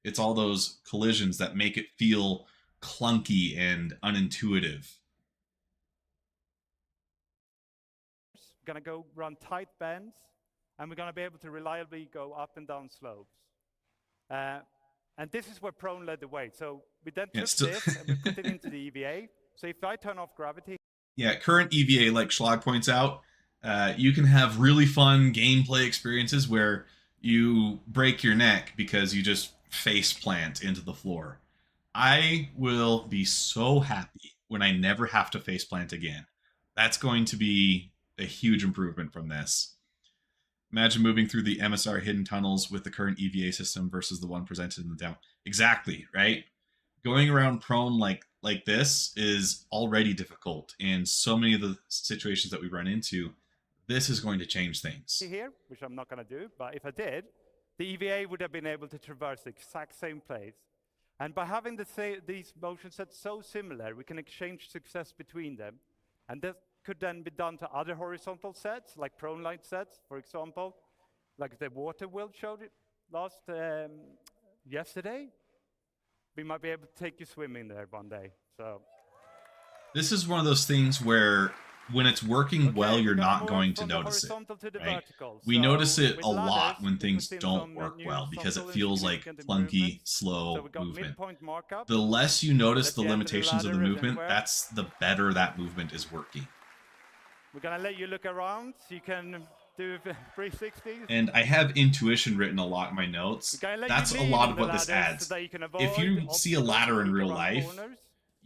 It's all those collisions that make it feel clunky and unintuitive. We're going to go run tight bends, and we're going to be able to reliably go up and down slopes. And this is where Prone led the way. So we then took this and we put it into the EVA. So if I turn off gravity... Yeah, current EVA, like Schlag points out, you can have really fun gameplay experiences where you break your neck because you just face plant into the floor. I will be so happy when I never have to face plant again. That's going to be a huge improvement from this. Imagine moving through the MSR hidden tunnels with the current EVA system versus the one presented in the demo. Exactly, right? Going around Prone like this is already difficult, and so many of the situations that we run into, this is going to change things. Here, which I'm not going to do, but if I did, the EVA would have been able to traverse the exact same place. And by having these motion sets so similar, we can exchange success between them. And that could then be done to other horizontal sets, like prone line sets, for example, like the water wheel showed it yesterday. We might be able to take you swimming there one day. So this is one of those things where when it's working well, you're not going to notice it, right? We notice it a lot when things don't work well because it feels like clunky, slow movement. The less you notice the limitations of the movement, that's the better that movement is working. We're going to let you look around so you can do 360s. And I have intuition written a lot in my notes. That's a lot of what this adds. If you see a ladder in real life,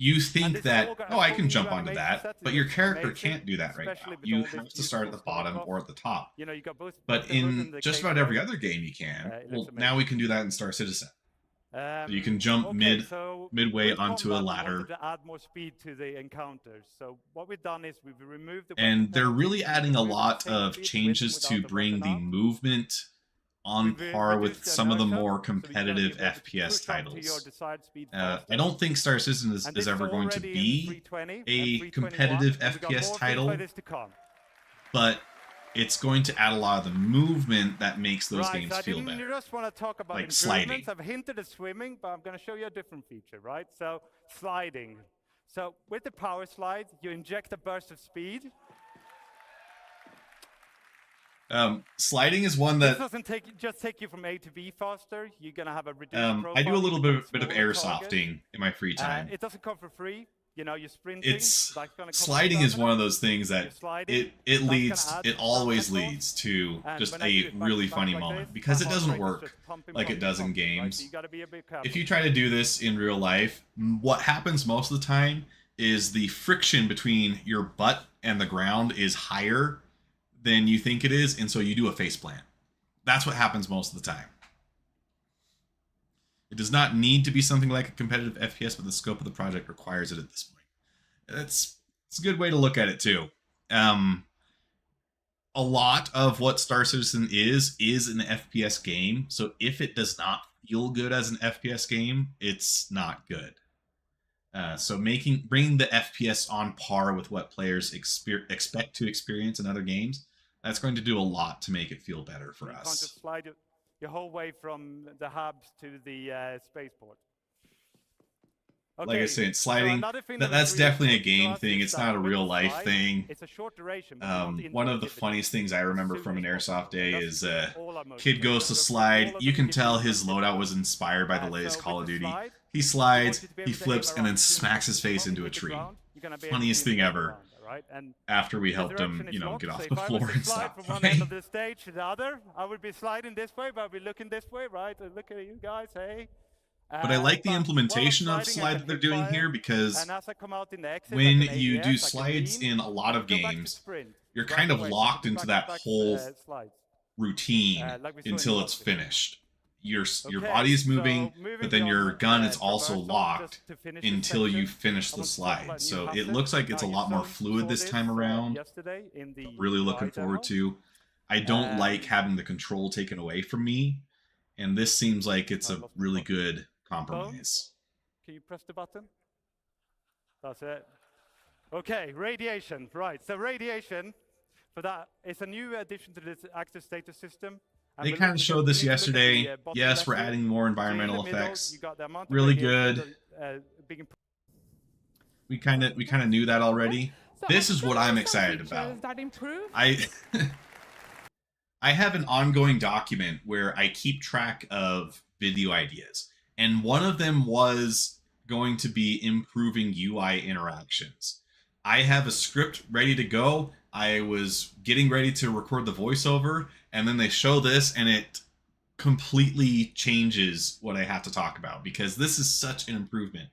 you think that, oh, I can jump onto that, but your character can't do that right now. You have to start at the bottom or at the top. But in just about every other game you can. Well, now we can do that in Star Citizen. So you can jump midway onto a ladder. To add more speed to the encounters. So what we've done is we've removed the and they're really adding a lot of changes to bring the movement on par with some of the more competitive FPS titles. I don't think Star Citizen is ever going to be a competitive FPS title, but it's going to add a lot of the movement that makes those games feel better. You just want to talk about like sliding. I've hinted at swimming, but I'm going to show you a different feature, right? So sliding. So with the power slide, you inject a burst of speed. Sliding is one that this doesn't just take you from A to B faster. You're gonna have a reduced profile. I do a little bit of airsofting in my free time. It doesn't come for free. You know, you're sprinting. Sliding is one of those things that it always leads to just a really funny moment because it doesn't work like it does in games. If you try to do this in real life, what happens most of the time is the friction between your butt and the ground is higher than you think it is, and so you do a face plant. That's what happens most of the time. It does not need to be something like a competitive FPS, but the scope of the project requires it at this point. It's a good way to look at it too. A lot of what Star Citizen is an FPS game, so if it does not feel good as an FPS game, it's not good. So bringing the FPS on par with what players expect to experience in other games, that's going to do a lot to make it feel better for us. You can't just slide your whole way from the hubs to the spaceport. like I Okay, said, so sliding, another thing that was that's really definitely a important to game us thing. is It's that not a when real you life slide, thing. It's a short duration, but not One of the interactivity. funniest things I remember As from an soon as Airsoft possible. day That's is all our motion kid goes to control. slide. All of You them can give tell you his something loadout like was inspired by the that. latest So Call with of the Duty. slide, He we slides, want you to be he able to aim flips, and then around as soon as smacks his possible. face The into a moment you hit the tree. ground, you're gonna be Funniest able to thing aim ever. around, right? And After we the helped him, direction is you know, not. get So off if the I floor was to and slide stop from one fighting. end of the stage to the other, I would be sliding this way, but I'd be looking this way, right? And look at you guys, hey. But I like the But while I'm implementation of sliding, I slide can that they're hip doing fire, here, because and as I come out in the exit, when I can you ADS, do I can slides lean, in a lot I of can go back to games, sprint you're right kind of away. So locked do into back- that back, whole slides. routine Like we saw in until the it's last video. finished. Your Okay, body is moving, so moving but then your beyond, gun is also traversal, locked just to finish this until you section, finish I the want to talk about slide. new So it assets. looks like it's a Now, lot more you fluid saw this time around. yesterday in the Really looking UI forward demo. to. I don't like Um, having the control taken away from me, and this seems like it's I a lost my really button. good compromise. Can you press the button? That's it. Okay, radiation. Right. So radiation, for that, it's a new addition to this active status system. And They we're kind of looking- showed we this need to look at the, yesterday. bottom Yes, left we're here. adding more So in environmental the middle, effects. you got the amount of Really radiation, good. big We kind of knew that already. So This I've is what shown I'm some excited features about. That improve. I I have an ongoing document where I keep track of video ideas, and one of them was going to be improving UI interactions. I have a script ready to go. I was getting ready to record the voiceover, and then they show this, and it completely changes what I have to talk about, because this is such an improvement.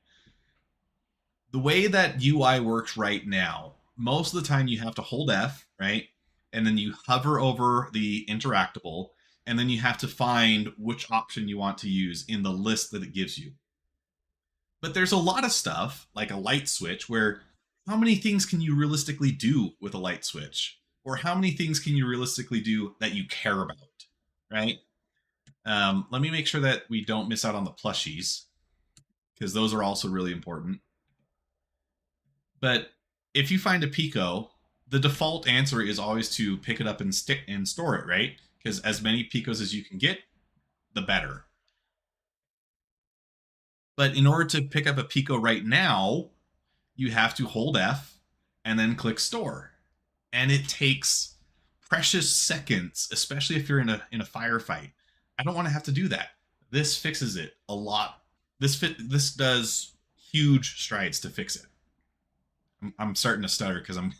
The way that UI works right now, most of the time you have to hold F, right? And then you hover over the interactable, and then you have to find which option you want to use in the list that it gives you. But there's a lot of stuff, like a light switch, where how many things can you realistically do with a light switch? Or how many things can you realistically do that you care about, right? Let me make sure that we don't miss out on the plushies, because those are also really important. But if you find a Pico, the default answer is always to pick it up and stick and store it, right? Because as many Picos as you can get, the better. But in order to pick up a Pico right now, you have to hold F and then click store. And it takes precious seconds, especially if you're in a firefight. I don't want to have to do that. This fixes it a lot. This does huge strides to fix it. I'm starting to stutter because I'm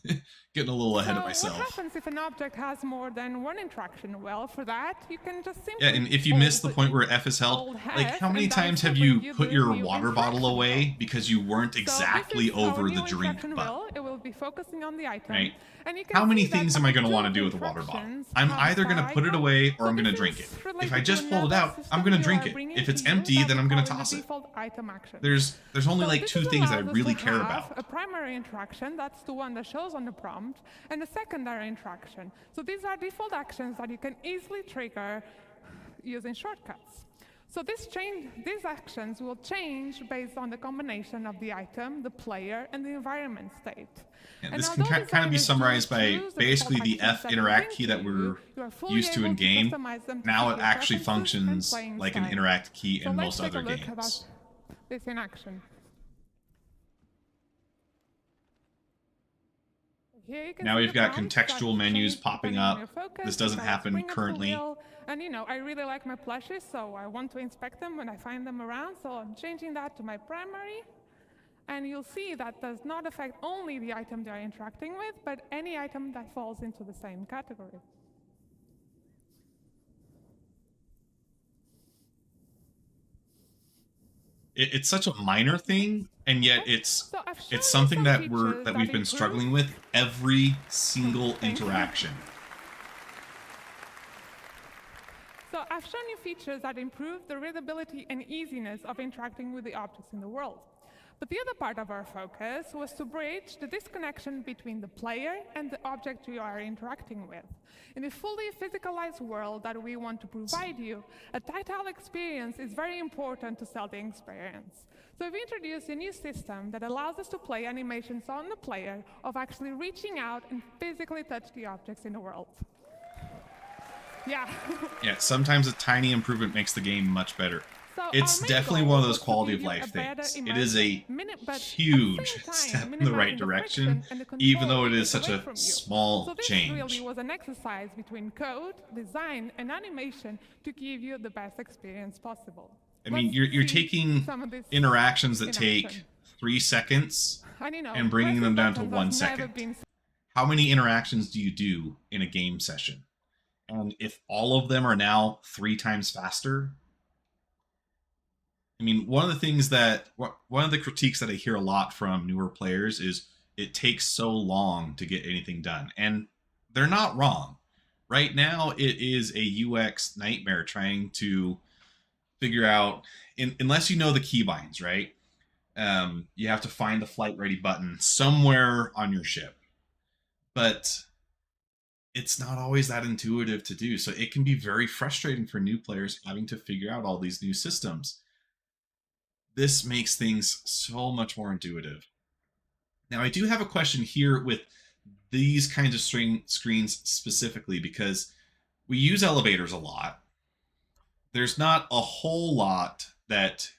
getting a little ahead of myself. What happens if an object has more than one interaction? Well, for that, you can just simply Yeah, and if you miss the point where F is held, hold like F, how many and that times will have you bring put the your new water bottle interaction away wheel. because you weren't So exactly this is our over new the drink interaction button? wheel. It will be focusing on the item. Right. And you can How many see that things am I going to two want to of do the with a water bottle? interactions I'm have either going to put it icon. away or So I'm going to this drink is it. related If I to just pull it another out, I'm going to system drink we are it. bringing If it's to you empty, that then we I'm going to call toss the it. default item action. There's only So like this two is things I allows us really to care have about. A primary interaction, that's the one that shows on the prompt, and a secondary interaction. So these are default actions that you can easily trigger using shortcuts. So these actions will change based on the combination of the item, the player, and the environment state. And And this can although kind of be designers do summarized by choose the basically default the actions F that we interact bring key to that you, we're you are fully used to able in game. customize them to Now suit it your actually preferences and functions playing like an style. interact key So in let's most take a other look games. about this in action. Here you can Now see we've the got prompt contextual that menus change popping depending on up. your focus. This doesn't So happen bring up the currently. wheel, and I really like my plushies, so I want to inspect them when I find them around. So I'm changing that to my primary. And you'll see that does not affect only the item they're interacting with, but any item that falls into the same category. It's such a minor thing, and yet it's So I've shown you something some that features we've been improve. struggling with every single Thank you. interaction. So I've shown you features that improve the readability and easiness of interacting with the objects in the world. But the other part of our focus was to bridge the disconnection between the player and the object you are interacting with. In a fully physicalized world that we want to provide you, a tactile experience is very important to sell the experience. So we've introduced a new system that allows us to play animations on the player of actually reaching out and physically touch the objects in the world. Yeah. Yeah, sometimes a tiny improvement makes the game much better. So it's our main definitely goal one of was those to quality give of you life better things. It is a immersion, but at the huge same time, step in the minimizing right the direction, friction and the even control though it you is take such away a from you. small So this change. really was an exercise between code, design, and animation to give you the best experience possible. I mean, Let's you're see taking some of this interactions that in take action. 3 seconds And, and bringing them down to pressing 1 buttons has never second. been How many interactions do you do in a game session? And if all of them are now 3 times faster, I mean, one of the critiques that I hear a lot from newer players is it takes so long to get anything done. And they're not wrong. Right now, it is a UX nightmare trying to figure out, unless you know the keybinds, right? You have to find the flight ready button somewhere on your ship. But it's not always that intuitive to do. So it can be very frustrating for new players having to figure out all these new systems. This makes things so much more intuitive. Now, I do have a question here with these kinds of screens specifically, because we use elevators a lot. There's not a whole lot that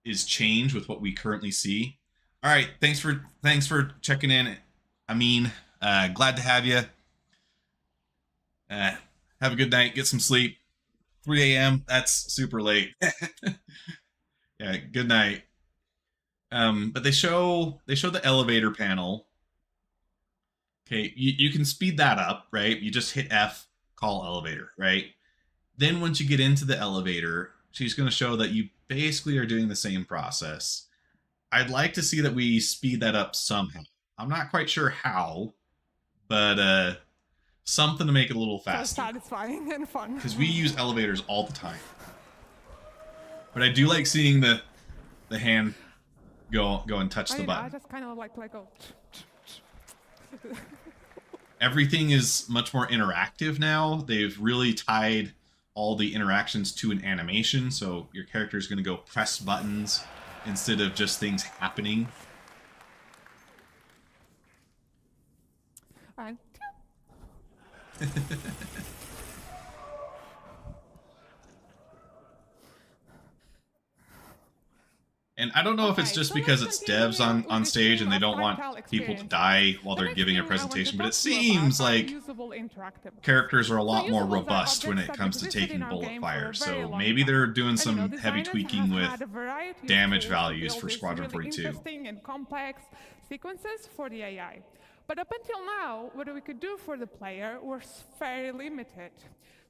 is changed with what we currently see. All right, thanks for checking in. I mean, glad to have you. Have a good night. Get some sleep. 3 a.m. That's super late. Yeah, good night. But they show the elevator panel. Okay, you can speed that up, right? You just hit F, call elevator, right? Then once you get into the elevator, she's going to show that you basically are doing the same process. I'd like to see that we speed that up somehow. I'm not quite sure how, but something to make it a little so faster. satisfying and fun. Because we use elevators all the time. But I do like seeing the hand go and touch the button. I just kind of like go. Everything is much more interactive now. They've really tied all the interactions to an animation, so your character is going to go press buttons instead of just things happening. And And I don't know if it's Okay, just so because let's it's devs continue on with stage and they the don't want tactile people to experience. die while The they're next giving a thing I want to presentation, but it talk to you seems about are like usable interactive. characters are a lot So more usables are robust when it objects comes to that existed taking in our bullet game for a fire. very So long maybe time. they're doing And, some heavy designers tweaking have with had a variety of damage tools to values build for these Squadron really 42. interesting and complex sequences for the AI. But up until now, what we could do for the player was very limited.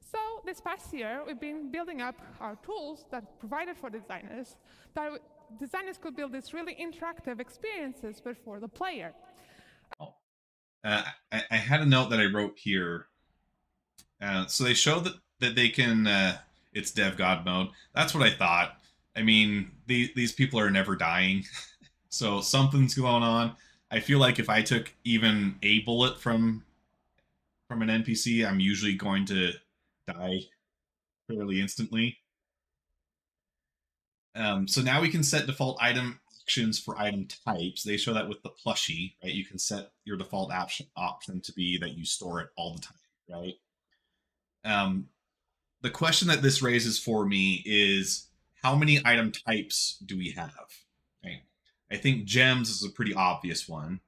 So this past year, we've been building up our tools that provided for designers, that designers could build these really interactive experiences, but for the player. I had a note that I wrote here. So they show that they can. It's Dev God mode. That's what I thought. I mean, these people are never dying, so something's going on. I feel like if I took even a bullet from an NPC, I'm usually going to die fairly instantly. So now we can set default item actions for item types. They show that with the plushie, right? You can set your default option to be that you store it all the time, right? The question that this raises for me is, how many item types do we have? Right? I think gems is a pretty obvious one.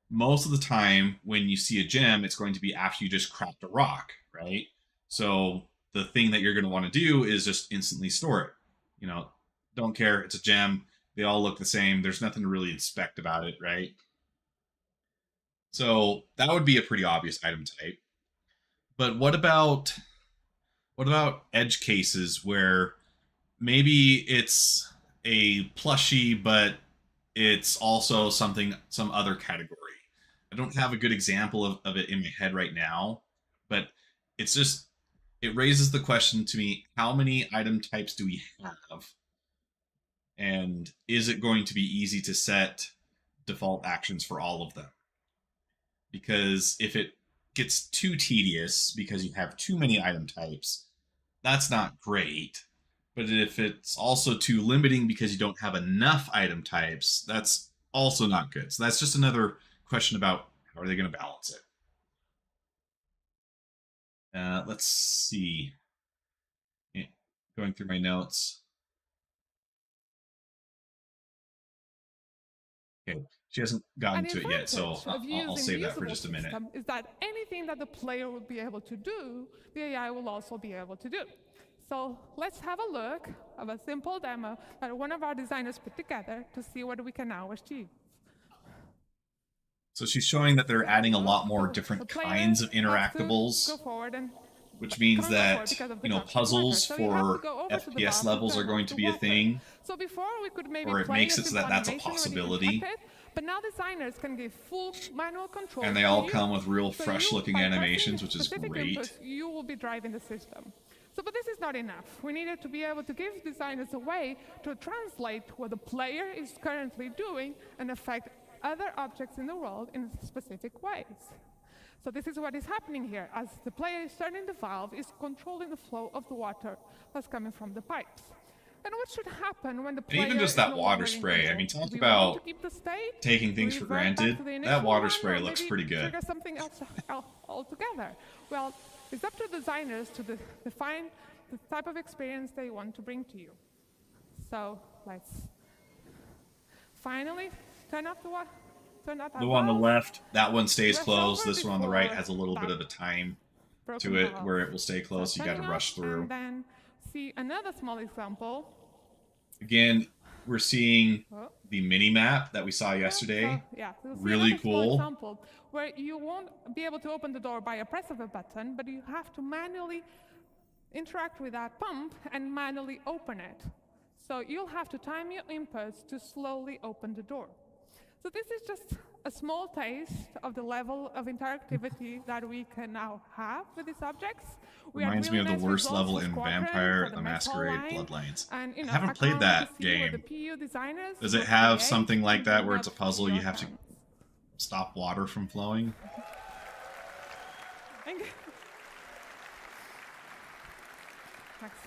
Most of the time when you see a gem, it's going to be after you just cracked a rock, right? So the thing that you're going to want to do is just instantly store it. You know, don't care, it's a gem. They all look the same. There's nothing to really inspect about it, right? So that would be a pretty obvious item type. But what about edge cases where maybe it's a plushie, but it's also some other category? I don't have a good example of it in my head right now, but it raises the question to me, how many item types do we have? And is it going to be easy to set default actions for all of them? Because if it gets too tedious because you have too many item types, that's not great. But if it's also too limiting because you don't have enough item types, that's also not good. So that's just another question about how are they going to balance it. Let's see. Going through my notes. Okay, she hasn't gotten An to it yet, so advantage of I'll using save the that for usable just a minute. system is that anything that the player will be able to do, the AI will also be able to do. So let's have a look of a simple demo that one of our designers put together to see what we can now achieve. So she's showing that they're adding a lot more So different the player kinds of has to interactables, go forward and which means come forward that, because of the you know, construction puzzles marker. So you have for to go over to the FPS bottom, levels are turn going off to the be a wallpaper. thing, So before we could maybe or it play makes a it so simple that that's a animation when you possibility. interact it, but now designers can give full manual control. and they to all you. come with real So fresh-looking by pressing animations, which is specific great. inputs, you will be driving the system. So, but this is not enough. We needed to be able to give designers a way to translate what the player is currently doing and affect other objects in the world in specific ways. So this is what is happening here. As the player is turning the valve, is controlling the flow of the water that's coming from the pipes. And what should happen when the And player even just is that no water longer in spray, I control? mean, talk Do we want about to keep the state, taking things for revert back granted. to the That initial water one, spray or looks maybe pretty good. trigger something else altogether? Well, it's up to designers to define the type of experience they want to bring to you. So let's finally turn off the water. Turn off The one on the left, that one stays Left closed. over This one on the right before has a little bit that of a time broken to it valve. where it will stay closed, so you got to turning rush off, through. And then see another small example. Again, we're seeing Oh. the mini map that we saw yesterday. So, yeah, so Really another small cool. example where you won't be able to open the door by a press of a button, but you have to manually interact with that pump and manually open it. So you'll have to time your inputs to slowly open the door. So this is just a small taste of the level of interactivity that we can now have with these objects. We had Reminds really me of nice the worst results level for in Squadron, Vampire for the the Mess Hall Masquerade line, Bloodlines. and, you I know, haven't I played can't that wait to see what game. the PU designers Does it will have create something like that and where it's a not puzzle your you have to hands. stop water from flowing? Thank you. Thanks.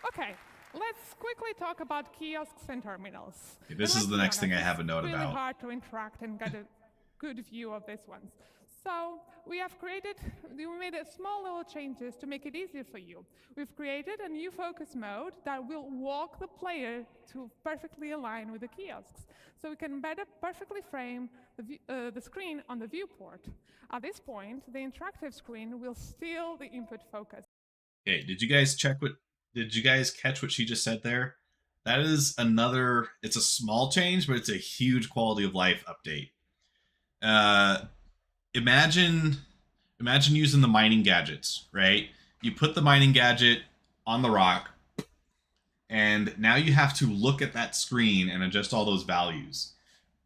Okay, let's quickly talk about kiosks and terminals. Okay, this And is let's the be next thing I honest, have a note it's about. really hard to interact and get a good view of these ones. So we made a small little changes to make it easier for you. We've created a new focus mode that will walk the player to perfectly align with the kiosks. So we can better perfectly frame the screen on the viewport. At this point, the interactive screen will steal the input focus. Okay, did you guys catch what she just said there? That is another, it's a small change, but it's a huge quality of life update. Imagine using the mining gadgets, right? You put the mining gadget on the rock, and now you have to look at that screen and adjust all those values.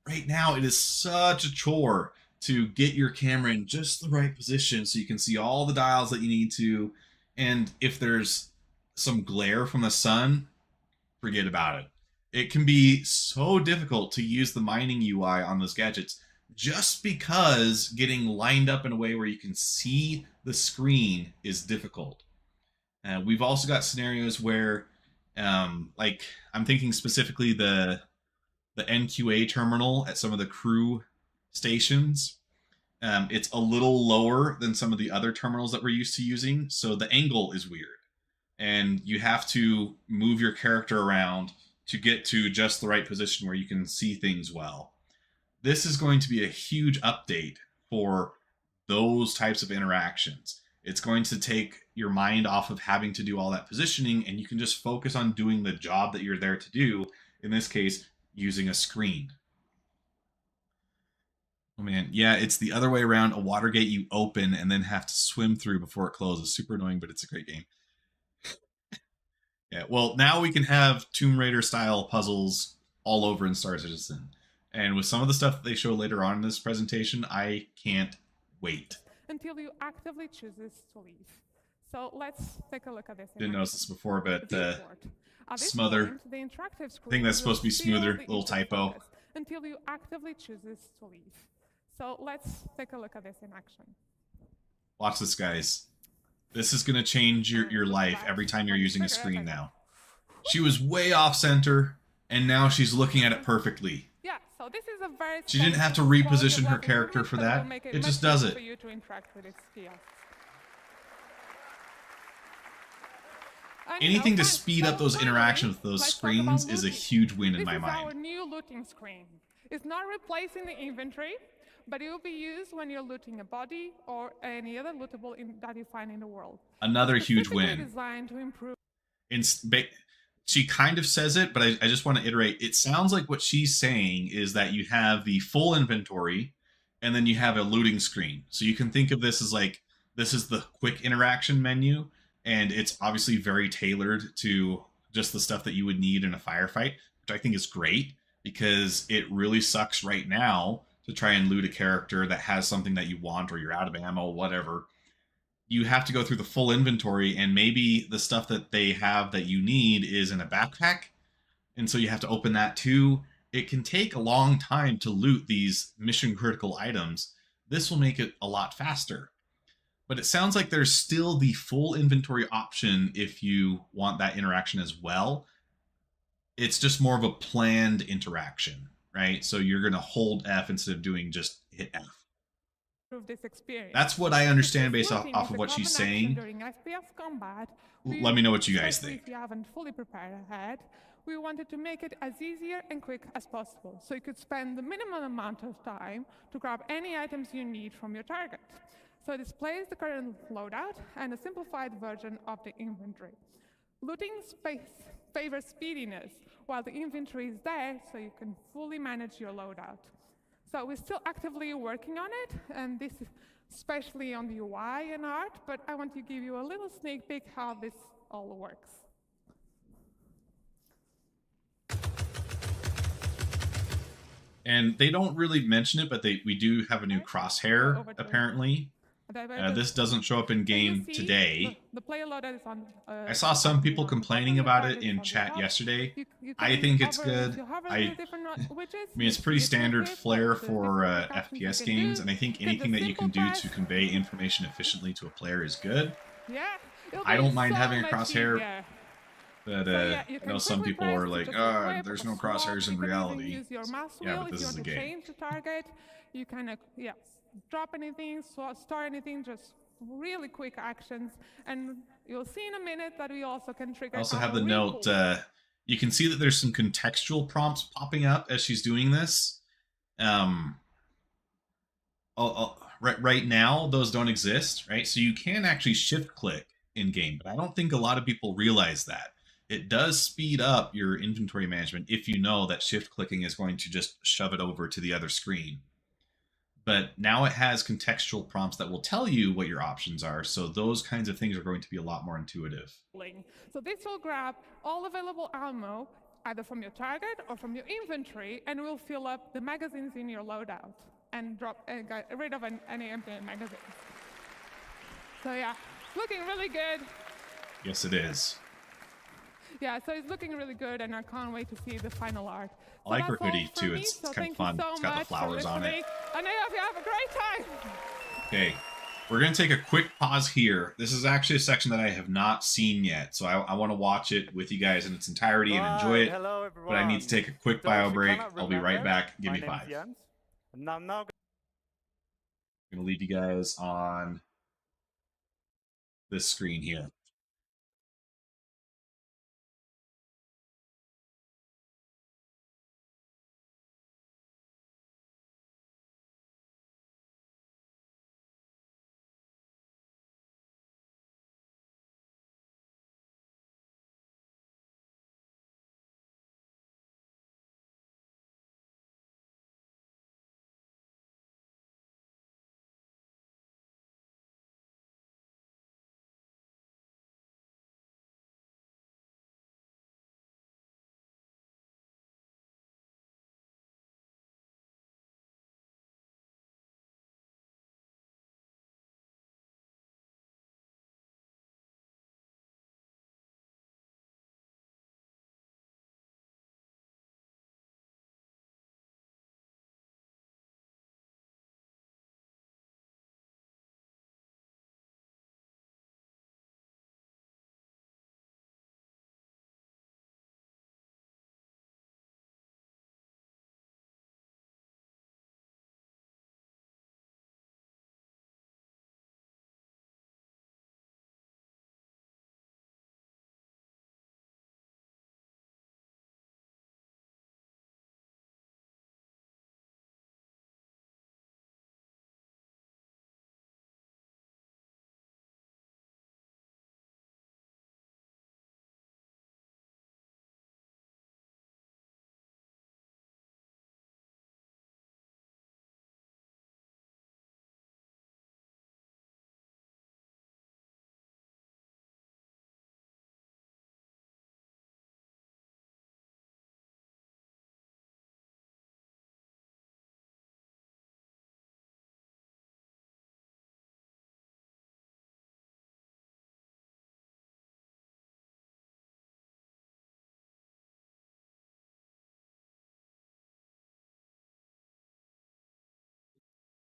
Right now, it is such a chore to get your camera in just the right position so you can see all the dials that you need to. And if there's some glare from the sun, forget about it. It can be so difficult to use the mining UI on those gadgets just because getting lined up in a way where you can see the screen is difficult. We've also got scenarios where, like, I'm thinking specifically the NQA terminal at some of the crew stations. It's a little lower than some of the other terminals that we're used to using, so the angle is weird. And you have to move your character around to get to just the right position where you can see things well. This is going to be a huge update for those types of interactions. It's going to take your mind off of having to do all that positioning, and you can just focus on doing the job that you're there to do, in this case, using a screen. Oh man, yeah, it's the other way around. A water gate you open and then have to swim through before it closes. Super annoying, but it's a great game. Yeah, well, now we can have Tomb Raider style puzzles all over in Star Citizen. And with some of the stuff that they show later on in this presentation, I can't wait. Until you actively chooses to leave. So let's take a look at this. Didn't notice this before, but Viewport. At this smother. point, the interactive screen I think that's will supposed to be steal smoother. the Little input typo. focus until you actively chooses to leave. So let's take a look at this in action. Watch this, guys. This is going to change your life every time you're using a screen now. She was way off center, and now she's looking at it perfectly. Yeah, so this is a very She didn't have to quality reposition of her life character improvement for that will that. make It much just does easier it. for you to interact with its kiosks. And, Anything to fine. speed up So those finally, interactions with those let's talk about screens is a looting. huge win in This my is our mind. new looting screen. It's not replacing the inventory, but it will be used when you're looting a body or any other lootable that you find in the world. Another It's huge specifically win. designed to improve. She kind of says it, but I just want to iterate. It sounds like what she's saying is that you have the full inventory and then you have a looting screen. So you can think of this as like, this is the quick interaction menu, and it's obviously very tailored to just the stuff that you would need in a firefight, which I think is great because it really sucks right now to try and loot a character that has something that you want or you're out of ammo, whatever. You have to go through the full inventory, and maybe the stuff that they have that you need is in a backpack, and so you have to open that too. It can take a long time to loot these mission critical items. This will make it a lot faster. But it sounds like there's still the full inventory option if you want that interaction as well. It's just more of a planned interaction, right? So you're going to hold F instead of doing just hit F. This experience. That's what I understand based Looting off is of a what she's common action saying. During FPS combat, Let me know what you guys especially think. If you haven't fully prepared ahead, we wanted to make it as easier and quick as possible, so you could spend the minimum amount of time to grab any items you need from your target. So it displays the current loadout and a simplified version of the inventory. Looting space favors speediness, while the inventory is there so you can fully manage your loadout. So we're still actively working on it, and this is especially on the UI and art, but I want to give you a little sneak peek how this all works. And they don't really mention it, but we do have a new crosshair, apparently. This doesn't show up in game today. The player loadout is on, I saw some people complaining about it in chat yesterday. I think it's good. I mean, it's pretty standard flair for FPS games, and I think anything that you can do to convey information efficiently to a player is good. Yeah, I don't mind having a crosshair, but I know some people are like, there's no crosshairs in reality. Use your mouse Yeah, wheel but this if you is want a to game. change the target. You kind of, drop anything, store anything, just really quick actions. And you'll see in a minute that we also can trigger. I also have our the note, recall. you can see that there's some contextual prompts popping up as she's doing this. Right now, those don't exist, right? So you can actually shift click in game, but I don't think a lot of people realize that. It does speed up your inventory management if you know that shift clicking is going to just shove it over to the other screen. But now it has contextual prompts that will tell you what your options are, so those kinds of things are going to be a lot more intuitive. So this will grab all available ammo, either from your target or from your inventory, and will fill up the magazines in your loadout and get rid of any empty magazines. So yeah, it's looking really good. Yes, it is. Yeah, so it's looking really good, and I can't wait to see the final art. I like her that's all hoodie for too. me, It's so kind of thank fun. you so It's got the much for flowers on it. listening, and I hope you have a great time. Okay, we're going to take a quick pause here. This is actually a section that I have not seen yet, so I want to watch it with you guys in its entirety and enjoy it. Hello, everyone. But I need to take a quick Those bio who break. cannot I'll be right remember, back. Give my me name is 5. Jens, and I'm now I'm going to leave you guys on this screen here.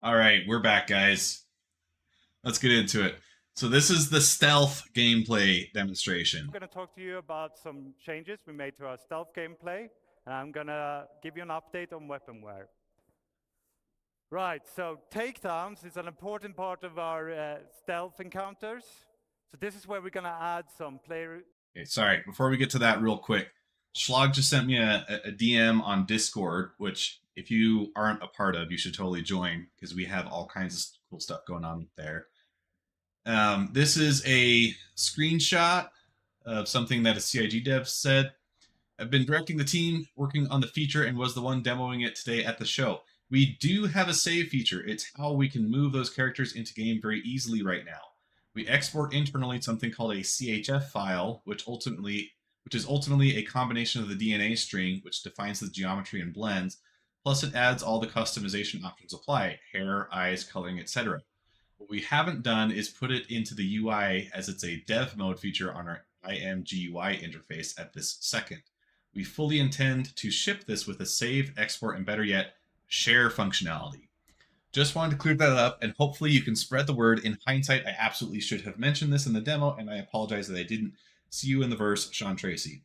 All right, we're back, guys. Let's get into it. So this is the stealth gameplay demonstration. I'm going to talk to you about some changes we made to our stealth gameplay, and I'm going to give you an update on weaponware. Right, so takedowns is an important part of our stealth encounters. So this is where we're going to add some player... Okay, sorry, before we get to that real quick, Schlag just sent me a DM on Discord, which if you aren't a part of, you should totally join, because we have all kinds of cool stuff going on there. This is a screenshot of something that a CIG dev said. I've been directing the team working on the feature and was the one demoing it today at the show. We do have a save feature. It's how we can move those characters into game very easily right now. We export internally something called a CHF file, which is ultimately a combination of the DNA string, which defines the geometry and blends, plus it adds all the customization options apply, hair, eyes, coloring, etc. What we haven't done is put it into the UI as it's a dev mode feature on our IMGUI interface at this second. We fully intend to ship this with a save, export, and better yet, share functionality. Just wanted to clear that up, and hopefully you can spread the word. In hindsight, I absolutely should have mentioned this in the demo, and I apologize that I didn't. See you in the verse, Sean Tracy.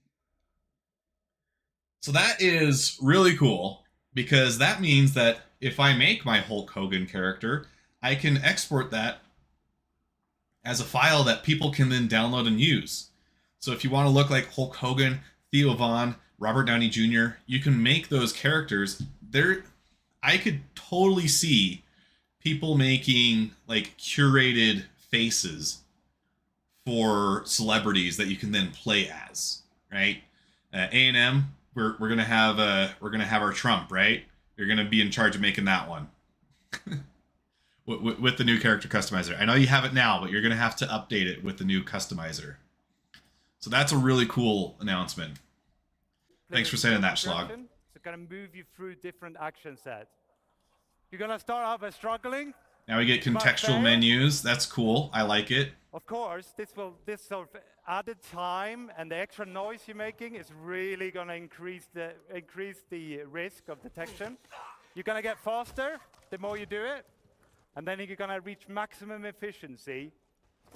So that is really cool, because that means that if I make my Hulk Hogan character, I can export that as a file that people can then download and use. So if you want to look like Hulk Hogan, Theo Von, Robert Downey Jr., you can make those characters. I could totally see people making like curated faces for celebrities that you can then play as, right? A&M, we're gonna have our Trump, right? You're gonna be in charge of making that one with the new character customizer. I know you have it now, but you're gonna have to update it with the new customizer. So that's a really cool announcement. Thanks for saying that, Schlag. It's gonna move you through different action sets. You're gonna start out by struggling. Now we get contextual menus. That's cool. I like it. Of course, this sort of added time and the extra noise you're making is really gonna increase the risk of detection. You're gonna get faster the more you do it, and then you're gonna reach maximum efficiency.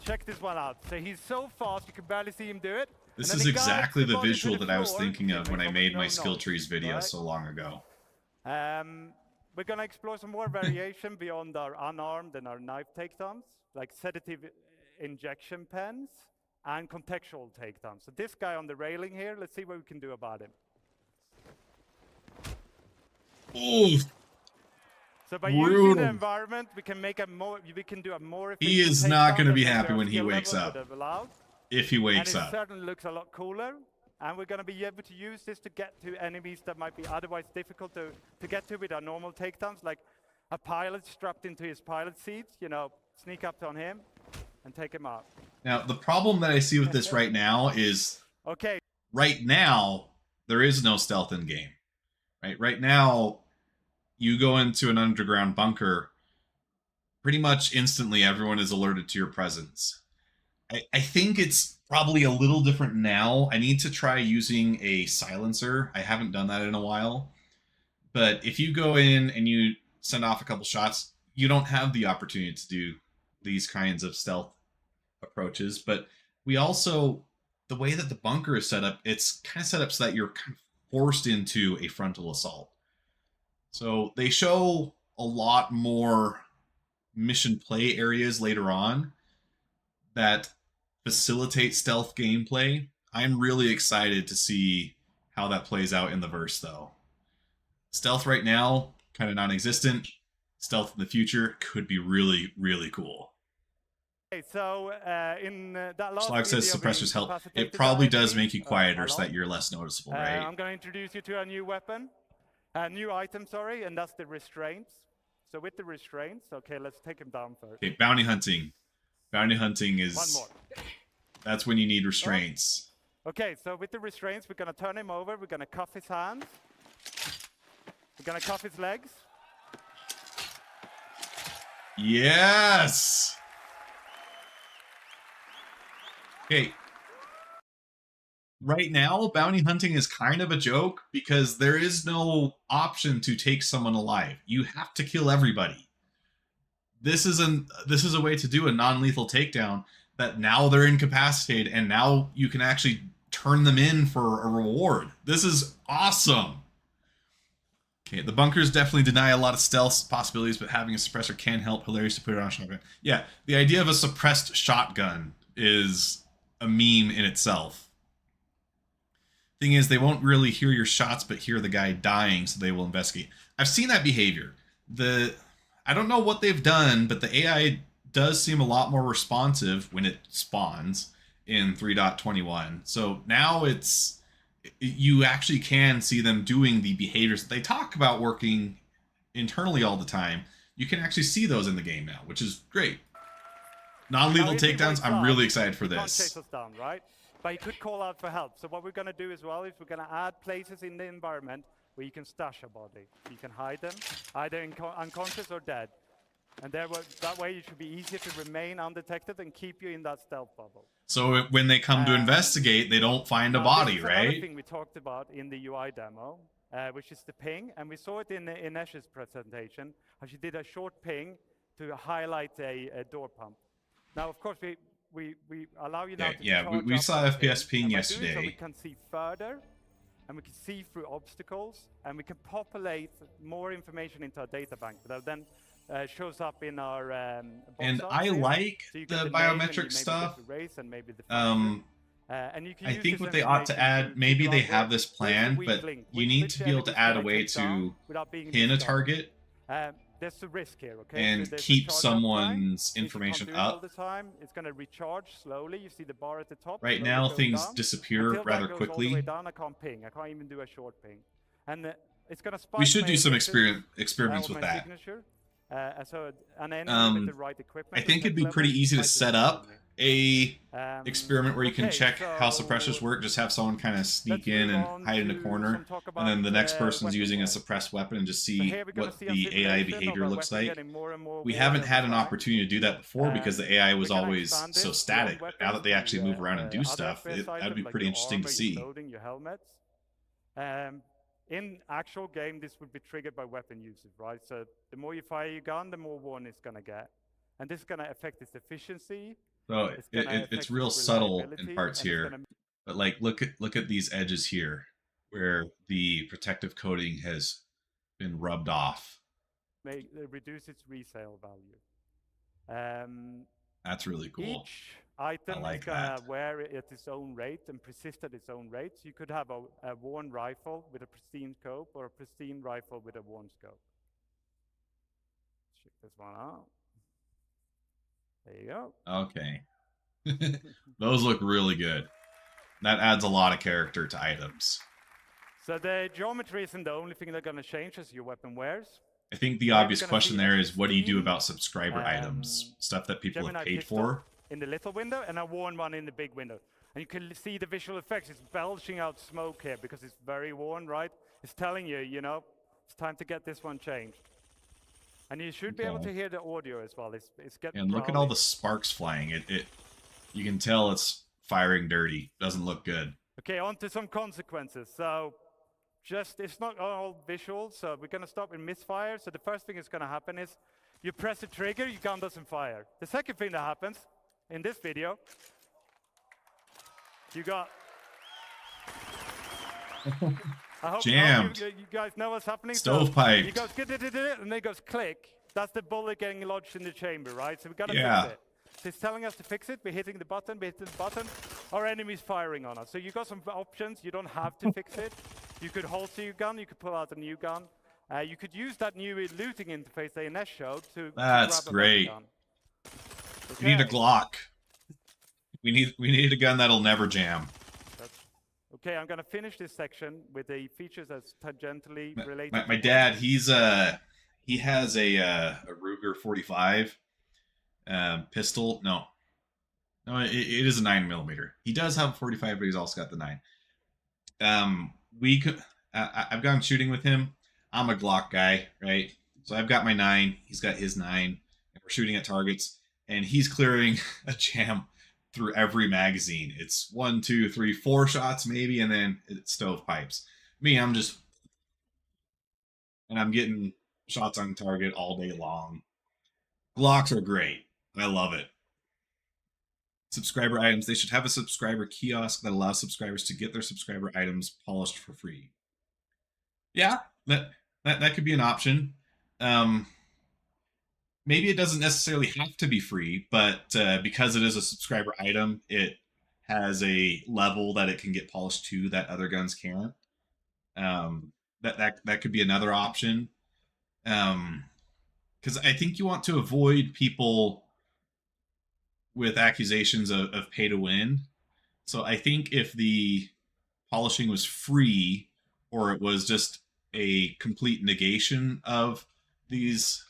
Check this one out. So he's so fast you can barely see him do it. This is exactly the visual that I was thinking of when I made my skill trees video so long ago. We're going to explore some more variation beyond our unarmed and our knife takedowns, like sedative injection pens and contextual takedowns. So this guy on the railing here, let's see what we can do about him. Ooh. So by using the environment, we can make we can do a more efficient. He is not going to be happy when he wakes up. If he wakes up. And it certainly looks a lot cooler. And we're going to be able to use this to get to enemies that might be otherwise difficult to get to with our normal takedowns, like a pilot strapped into his pilot seat, you know, sneak up on him and take him out. Now, the problem that I see with this right now is, right now, there is no stealth in game. Right now, you go into an underground bunker, pretty much instantly everyone is alerted to your presence. I think it's probably a little different now. I need to try using a silencer. I haven't done that in a while. But if you go in and you send off a couple shots, you don't have the opportunity to do these kinds of stealth approaches. But we also, the way that the bunker is set up, it's kind of set up so that you're kind of forced into a frontal assault. So they show a lot more mission play areas later on that facilitate stealth gameplay. I'm really excited to see how that plays out in the verse, though. Stealth right now, kind of non-existent. Stealth in the future could be really, really cool. Okay, so in that last Schlag says suppressors help. It probably does make you quieter so that you're less noticeable, right? I'm going to introduce you to a new weapon, a new item, sorry, and that's the restraints. So with the restraints, okay, let's take him down first. Okay, bounty hunting. Bounty hunting is... One more. That's when you need restraints. Okay, so with the restraints, we're going to turn him over. We're going to cuff his hands. We're going to cuff his legs. Yes! Okay. Right now, bounty hunting is kind of a joke because there is no option to take someone alive. You have to kill everybody. this is a way to do a non-lethal takedown that now they're incapacitated and now you can actually turn them in for a reward. This is awesome. Okay, the bunkers definitely deny a lot of stealth possibilities, but having a suppressor can help. Hilarious to put it on a shotgun. Yeah, the idea of a suppressed shotgun is a meme in itself. Thing is, they won't really hear your shots, but hear the guy dying, so they will investigate. I've seen that behavior. I don't know what they've done, but the AI does seem a lot more responsive when it spawns in 3.21. So now you actually can see them doing the behaviors that they talk about working internally all the time. You can actually see those in the game now, which is great. Non-lethal takedowns, I'm really excited for He can't this. chase us down, right? But he could call out for help. So what we're going to do as well is we're going to add places in the environment where you can stash a body. You can hide them, either unconscious or dead. And that way it should be easier to remain undetected and keep you in that stealth bubble. So when they come to investigate, they don't find a body, this is another right? thing we talked about in the UI demo, which is the ping. And we saw it in Inesh's presentation, how she did a short ping to highlight a door pump. Now, of course, we allow you now to we saw FPS ping and yesterday. so we can see further, and we can see through obstacles, and we can populate more information into our data bank that then shows up in our box And art I here. like So you the get the name, and you biometric maybe stuff. get the race and maybe the and you can I use think this what they ought to information add, maybe figure they out have where- this where's the planned, weak but link, you need which to be able to enemy's add a gonna way take down to without being pin a discovered. target There's a risk here, okay? and So there's a keep charge up time. someone's If you can't information do it all up. the time, it's going to recharge slowly. You see the bar at the top. Right slowly now, goes things down. disappear Until that rather goes all the quickly. way down, I can't ping. I can't even do a short ping. And it's going to spike We should my do some addresses, experiments or with my that. signature. So an enemy with the right I equipment think at it'd be next pretty level easy to might set destroy up me. a experiment where you can Okay, check how so suppressors work. Just have someone kind of sneak let's in move and on hide in a to corner, some talk and then the about, next person's weapon using a wars. suppressed weapon and just So see here we're gonna what see a the AI simulation of behavior our looks weapon like. getting more and more We warm haven't over had an time. opportunity to do that before because the AI was we're gonna always expand so this static. beyond But now that they weapons actually to, move around and do other stuff, FPS that'd items be like pretty your interesting armor, to your see. clothing, your helmets. In actual game, this would be triggered by weapon usage, right? So the more you fire your gun, the more worn it's going to get. And this is going to affect its efficiency. So It's gonna affect it's its real subtle reliability, in parts and it's here, gonna- but like look at these edges here, where the protective coating has been rubbed off. reduce its resale value. That's really cool. Each item like is going to that. wear at its own rate and persist at its own rate. So you could have a worn rifle with a pristine scope or a pristine rifle with a worn scope. Check this one out. There you go. Okay. Those look really good. That adds a lot of character to items. So the geometry isn't the only thing they're going to change as your weapon wears. I think the Here we're obvious gonna question see there a is, what do you do pristine, about subscriber items? Stuff that people have Gemini paid pistol for? in the little window and a worn one in the big window. And you can see the visual effects. It's belching out smoke here because it's very worn, right? It's telling you, you know, it's time to get this one changed. And you should be able Okay. to hear the audio as well. It's getting And look at all growly. the sparks flying. You can tell it's firing dirty. Doesn't look good. Okay, on to some consequences. So it's not all visual, so we're going to start with misfire. So the first thing that's going to happen is you press the trigger, your gun doesn't fire. The second thing that happens in this video, you got... I hope Jammed. you guys know what's happening. Stovepiped. So you goes, and then it goes click. That's the bullet getting lodged in the chamber, right? So we got to Yeah. fix it. So it's telling us to fix it. We're hitting the button. Our enemy's firing on us. So you got some options. You don't have to fix it. You could holster your gun. You could pull out a new gun. You could use that new looting interface that Ines showed to That's grab a better great. gun. We need a Okay. Glock. We need a gun that'll never jam. Okay, I'm gonna finish this section with the features that's tangentially related. My to dad, he has a Ruger 45 pistol. No, it is a 9mm. He does have a 45, but he's also got the 9. I've gone shooting with him. I'm a Glock guy, right? So I've got my 9. He's got his 9, and we're shooting at targets, and he's clearing a jam through every magazine. It's 1, 2, 3, 4 shots maybe, and then it's stovepipes. Me, I'm getting shots on target all day long. Glocks are great. I love it. Subscriber items. They should have a subscriber kiosk that allows subscribers to get their subscriber items polished for free. Yeah, that could be an option. Maybe it doesn't necessarily have to be free, but because it is a subscriber item, it has a level that it can get polished to that other guns can't. That could be another option. Because I think you want to avoid people with accusations of pay to win. So I think if the polishing was free, or it was just a complete negation of these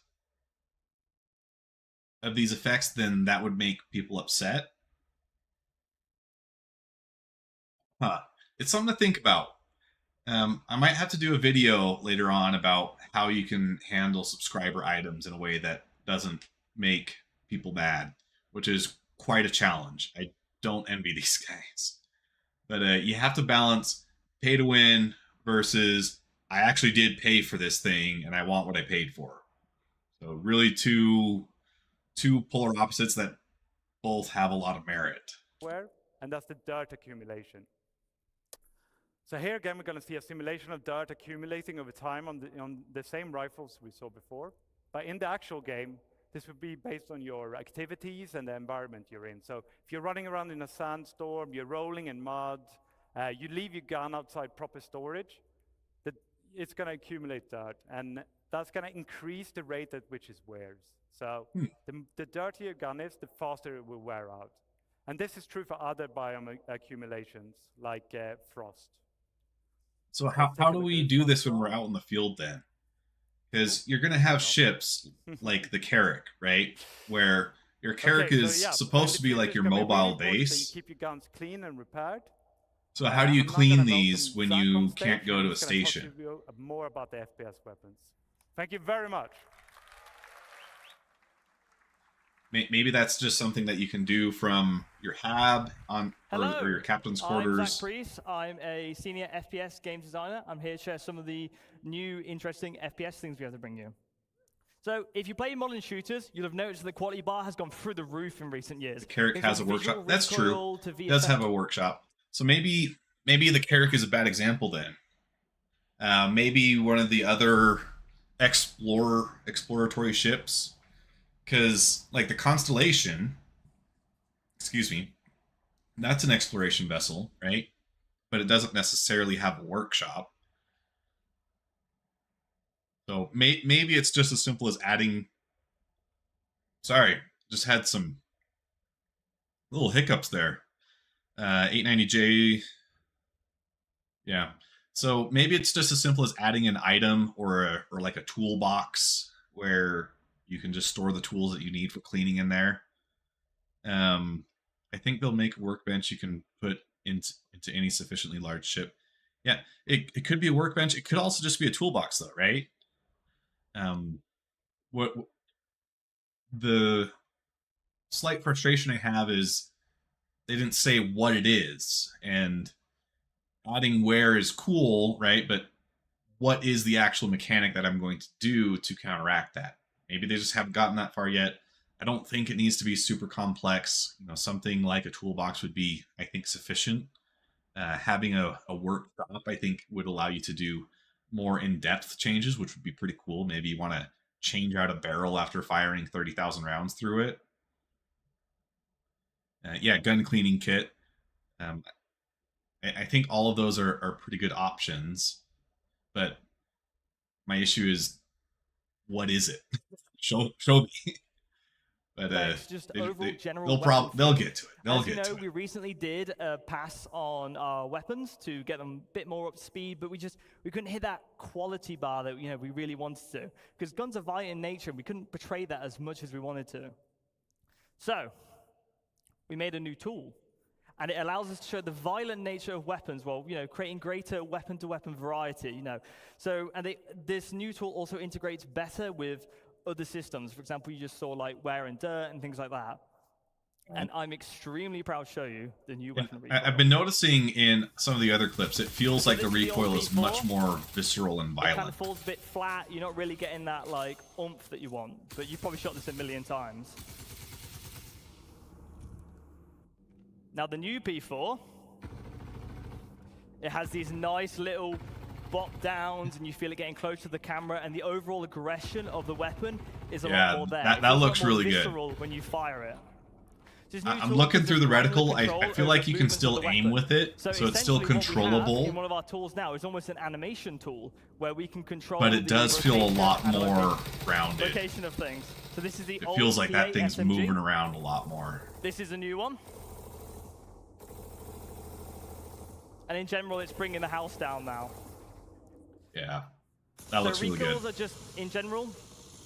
effects, then that would make people upset. It's something to think about. I might have to do a video later on about how you can handle subscriber items in a way that doesn't make people mad, which is quite a challenge. I don't envy these guys. But you have to balance pay to win versus I actually did pay for this thing and I want what I paid for. So really two polar opposites that both have a lot of merit. And that's the dirt accumulation. So here again, we're going to see a simulation of dirt accumulating over time on the same rifles we saw before. But in the actual game, this would be based on your activities and the environment you're in. So if you're running around in a sandstorm, you're rolling in mud, you leave your gun outside proper storage, it's going to accumulate dirt. And that's going to increase the rate at which it wears. So the dirtier your gun is, the faster it will wear out. And this is true for other biome accumulations, like frost. So how do we do this when we're out in the field then? Because you're going to have ships like the Carrack, right? Where your Carrack is supposed to be like your mobile base. So you keep your guns clean and repaired. So how do you clean these when you can't go to a station? More about the FPS weapons. Thank you very much. Maybe that's just something that you can do from your hab or your captain's quarters. I'm Zach Priest. I'm a senior FPS game designer. I'm here to share some of the new, interesting FPS things we have to bring you. So, if you play modern shooters, you'll have noticed the quality bar has gone through the roof in recent years. The Carrack has a workshop. That's true. It does have a workshop. So maybe the Carrack is a bad example then. Maybe one of the other exploratory ships. Because, like, the Constellation, that's an exploration vessel, right? But it doesn't necessarily have a workshop. So maybe it's just as simple as adding... Sorry, just had some little hiccups there. 890J... Yeah. So maybe it's just as simple as adding an item or like a toolbox where... you can just store the tools that you need for cleaning in there. I think they'll make a workbench you can put into any sufficiently large ship. Yeah, it could be a workbench. It could also just be a toolbox, though, right? What the slight frustration I have is they didn't say what it is, and adding where is cool, right? But what is the actual mechanic that I'm going to do to counteract that? Maybe they just haven't gotten that far yet. I don't think it needs to be super complex. Something like a toolbox would be, I think, sufficient. Having a workshop, I think, would allow you to do more in-depth changes, which would be pretty cool. Maybe you want to change out a barrel after firing 30,000 rounds through it. Yeah, gun cleaning kit. I think all of those are pretty good options. But my issue is, what is it? show me. But just overall general they'll get to it. As you know, we recently did a pass on our weapons to get them a bit more up to speed, but we couldn't hit that quality bar that we really wanted to, because guns are violent in nature and we couldn't portray that as much as we wanted to. So we made a new tool, and it allows us to show the violent nature of weapons while creating greater weapon-to-weapon variety. So this new tool also integrates better with other systems. For example, you just saw like wear and dirt and things like that. And I'm extremely proud to show you the new weapon recoil. I've been noticing in some of the other clips, it feels like the this is the recoil is old much V4. more visceral and It kind violent. of falls a bit flat. You're not really getting that like oomph that you want. But you've probably shot this a million times. Now the new P4, it has these nice little bop downs, and you feel it getting close to the camera, and the overall aggression of the weapon is a lot more there. that It feels a lot looks more really good. visceral when you fire it. This new I'm tool looking gives through us the granular reticle. control I feel over like the you can movements of still the aim weapon. with it, so it's still essentially what we have controllable. in one of our tools now is almost an animation tool where we can control. But it the does feel a rotation lot and more rounded. location of things. So this is the It old feels like that P8 thing's SMG. moving around a lot more. This is a new one. And in general, it's bringing the house down now. Yeah, that looks really good. recoils are just, in general,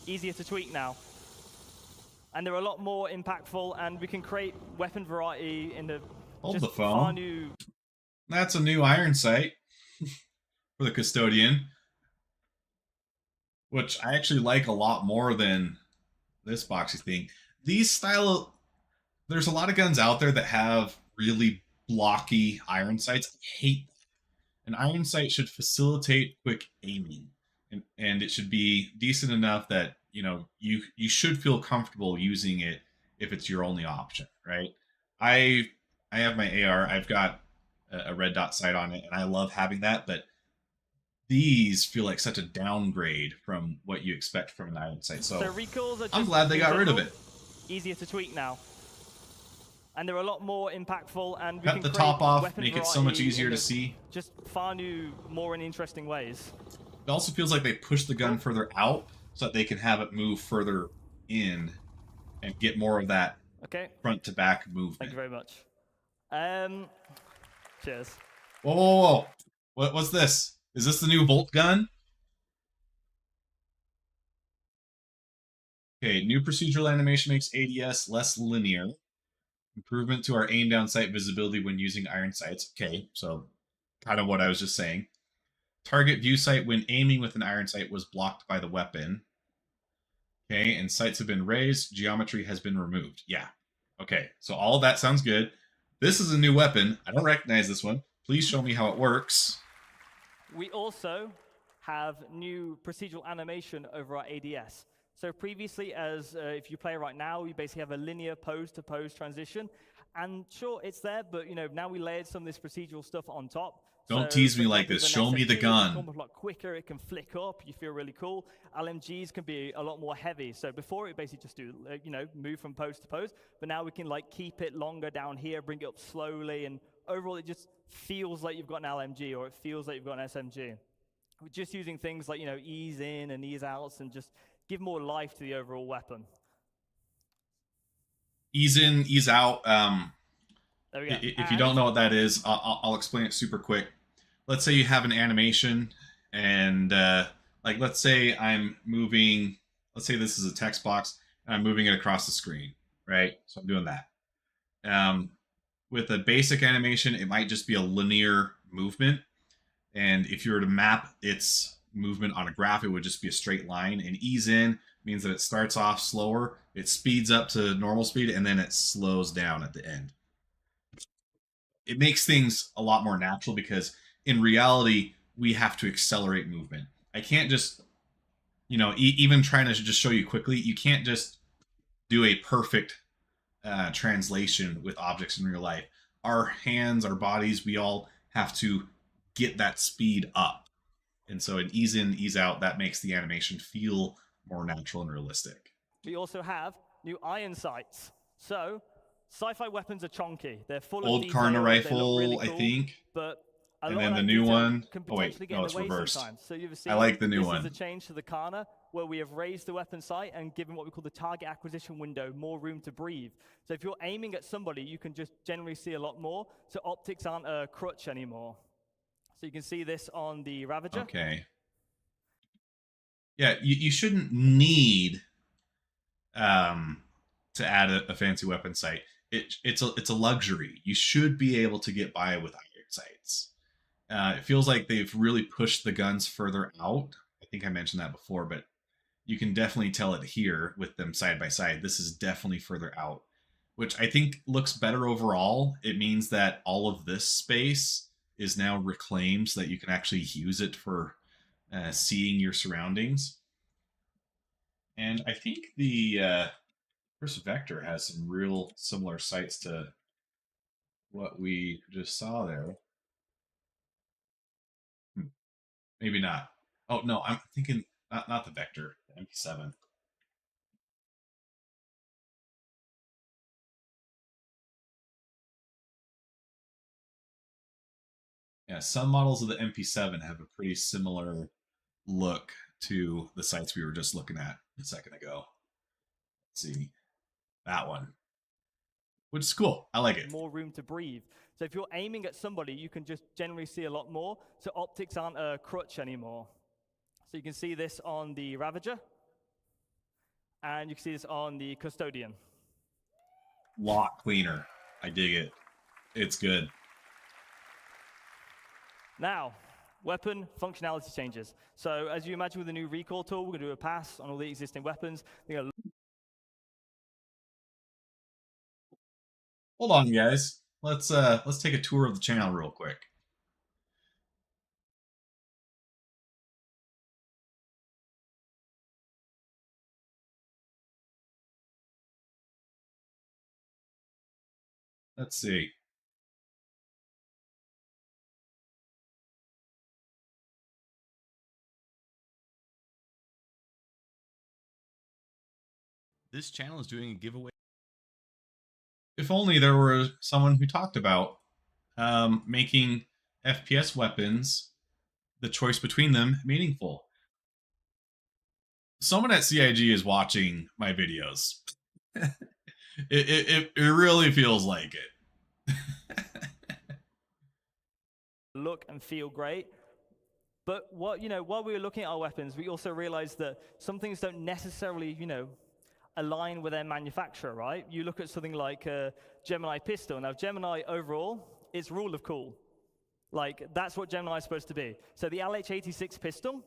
easier to tweak now. And they're a lot more impactful, and we can create weapon variety in the Hold just the phone. far new. That's a new iron sight for the Custodian, which I actually like a lot more than this boxy thing. These style, there's a lot of guns out there that have really blocky iron sights. I hate that. An iron sight should facilitate quick aiming, and it should be decent enough that you should feel comfortable using it if it's your only option, right? I have my AR. I've got a red dot sight on it, and I love having that, but these feel like such a downgrade from what you expect from an iron sight. So recoils are just, I'm glad they in got rid of general, it. Easier to tweak now. And they're a lot more impactful, and we Cut can the create top off, weapon make it so much variety easier in to the see. Just far new, more and interesting ways. It also feels like they push the gun further out so that they can have it move further in and get more of that front to back movement. Thank you very much. Cheers. Whoa, whoa, whoa. What's this? Is this the new Volt gun? Okay, new procedural animation makes ADS less linear. Improvement to our aim down sight visibility when using iron sights. Okay, so kind of what I was just saying. Target view sight when aiming with an iron sight was blocked by the weapon. Okay, and sights have been raised. Geometry has been removed. Yeah. Okay, so all of that sounds good. This is a new weapon. I don't recognize this one. Please show me how it works. We also have new procedural animation over our ADS. So previously, as if you play right now, we basically have a linear pose-to-pose transition. And sure, it's there, but now we layered some of this procedural stuff on top. Don't tease me like this. Show me the gun. It's almost a lot quicker. It can flick up. You feel really cool. LMGs can be a lot more heavy. So before it basically just do, move from pose to pose. But now we can keep it longer down here, bring it up slowly, and overall it just feels like you've got an LMG or it feels like you've got an SMG. We're just using things like ease in and ease outs and just give more life to the overall weapon. Ease in, ease out. There we go. If you don't know what that is, I'll explain it super quick. Let's say you have an animation, and let's say I'm moving. Let's say this is a text box, and I'm moving it across the screen, right? So I'm doing that. With a basic animation, it might just be a linear movement, and if you were to map its movement on a graph, it would just be a straight line. And ease in means that it starts off slower, it speeds up to normal speed, and then it slows down at the end. It makes things a lot more natural because in reality, we have to accelerate movement. I can't just, even trying to just show you quickly, you can't just do a perfect translation with objects in real life. Our hands, our bodies, we all have to get that speed up. And so an ease in, ease out, that makes the animation feel more natural and realistic. We also have new iron sights. So sci-fi weapons are chonky. They're full Old of detail. Karna They look rifle, really I cool, think. But a And lot then of the that new detail one. can Oh, wait. potentially get No, in it's the way reversed. sometimes. So you've I like the new this one. is a change to the Karna where we have raised the weapon sight and given what we call the target acquisition window more room to breathe. So if you're aiming at somebody, you can just generally see a lot more. So optics aren't a crutch anymore. So you can see this on the Ravager. Okay. Yeah, you shouldn't need to add a fancy weapon sight. It's a luxury. You should be able to get by with iron sights. It feels like they've really pushed the guns further out. I think I mentioned that before, but you can definitely tell it here with them side by side. This is definitely further out. which I think looks better overall. It means that all of this space is now reclaimed so that you can actually use it for seeing your surroundings. And I think the first vector has some real similar sights to what we just saw there. Maybe not. Oh, no, I'm thinking not the vector, the MP7. Yeah, some models of the MP7 have a pretty similar look to the sites we were just looking at a second ago. Let's see. That one. Which is cool. I like it. More room to breathe. So if you're aiming at somebody, you can just generally see a lot more. So optics aren't a crutch anymore. So you can see this on the Ravager, and you can see this on the Custodian. Lot cleaner. I dig it. It's good. Now, weapon functionality changes. So as you imagine with the new recoil tool, we're going to do a pass on all the existing weapons. Hold on, guys. Let's take a tour of the channel real quick. Let's see. This channel is doing a giveaway. If only there were someone who talked about making FPS weapons, the choice between them, meaningful. Someone at CIG is watching my videos. it really feels like it. Look and feel great. But while we were looking at our weapons, we also realized that some things don't necessarily, align with their manufacturer, right? You look at something like a Gemini pistol. Now, Gemini overall, it's rule of cool. Like, that's what Gemini is supposed to be. So the LH86 pistol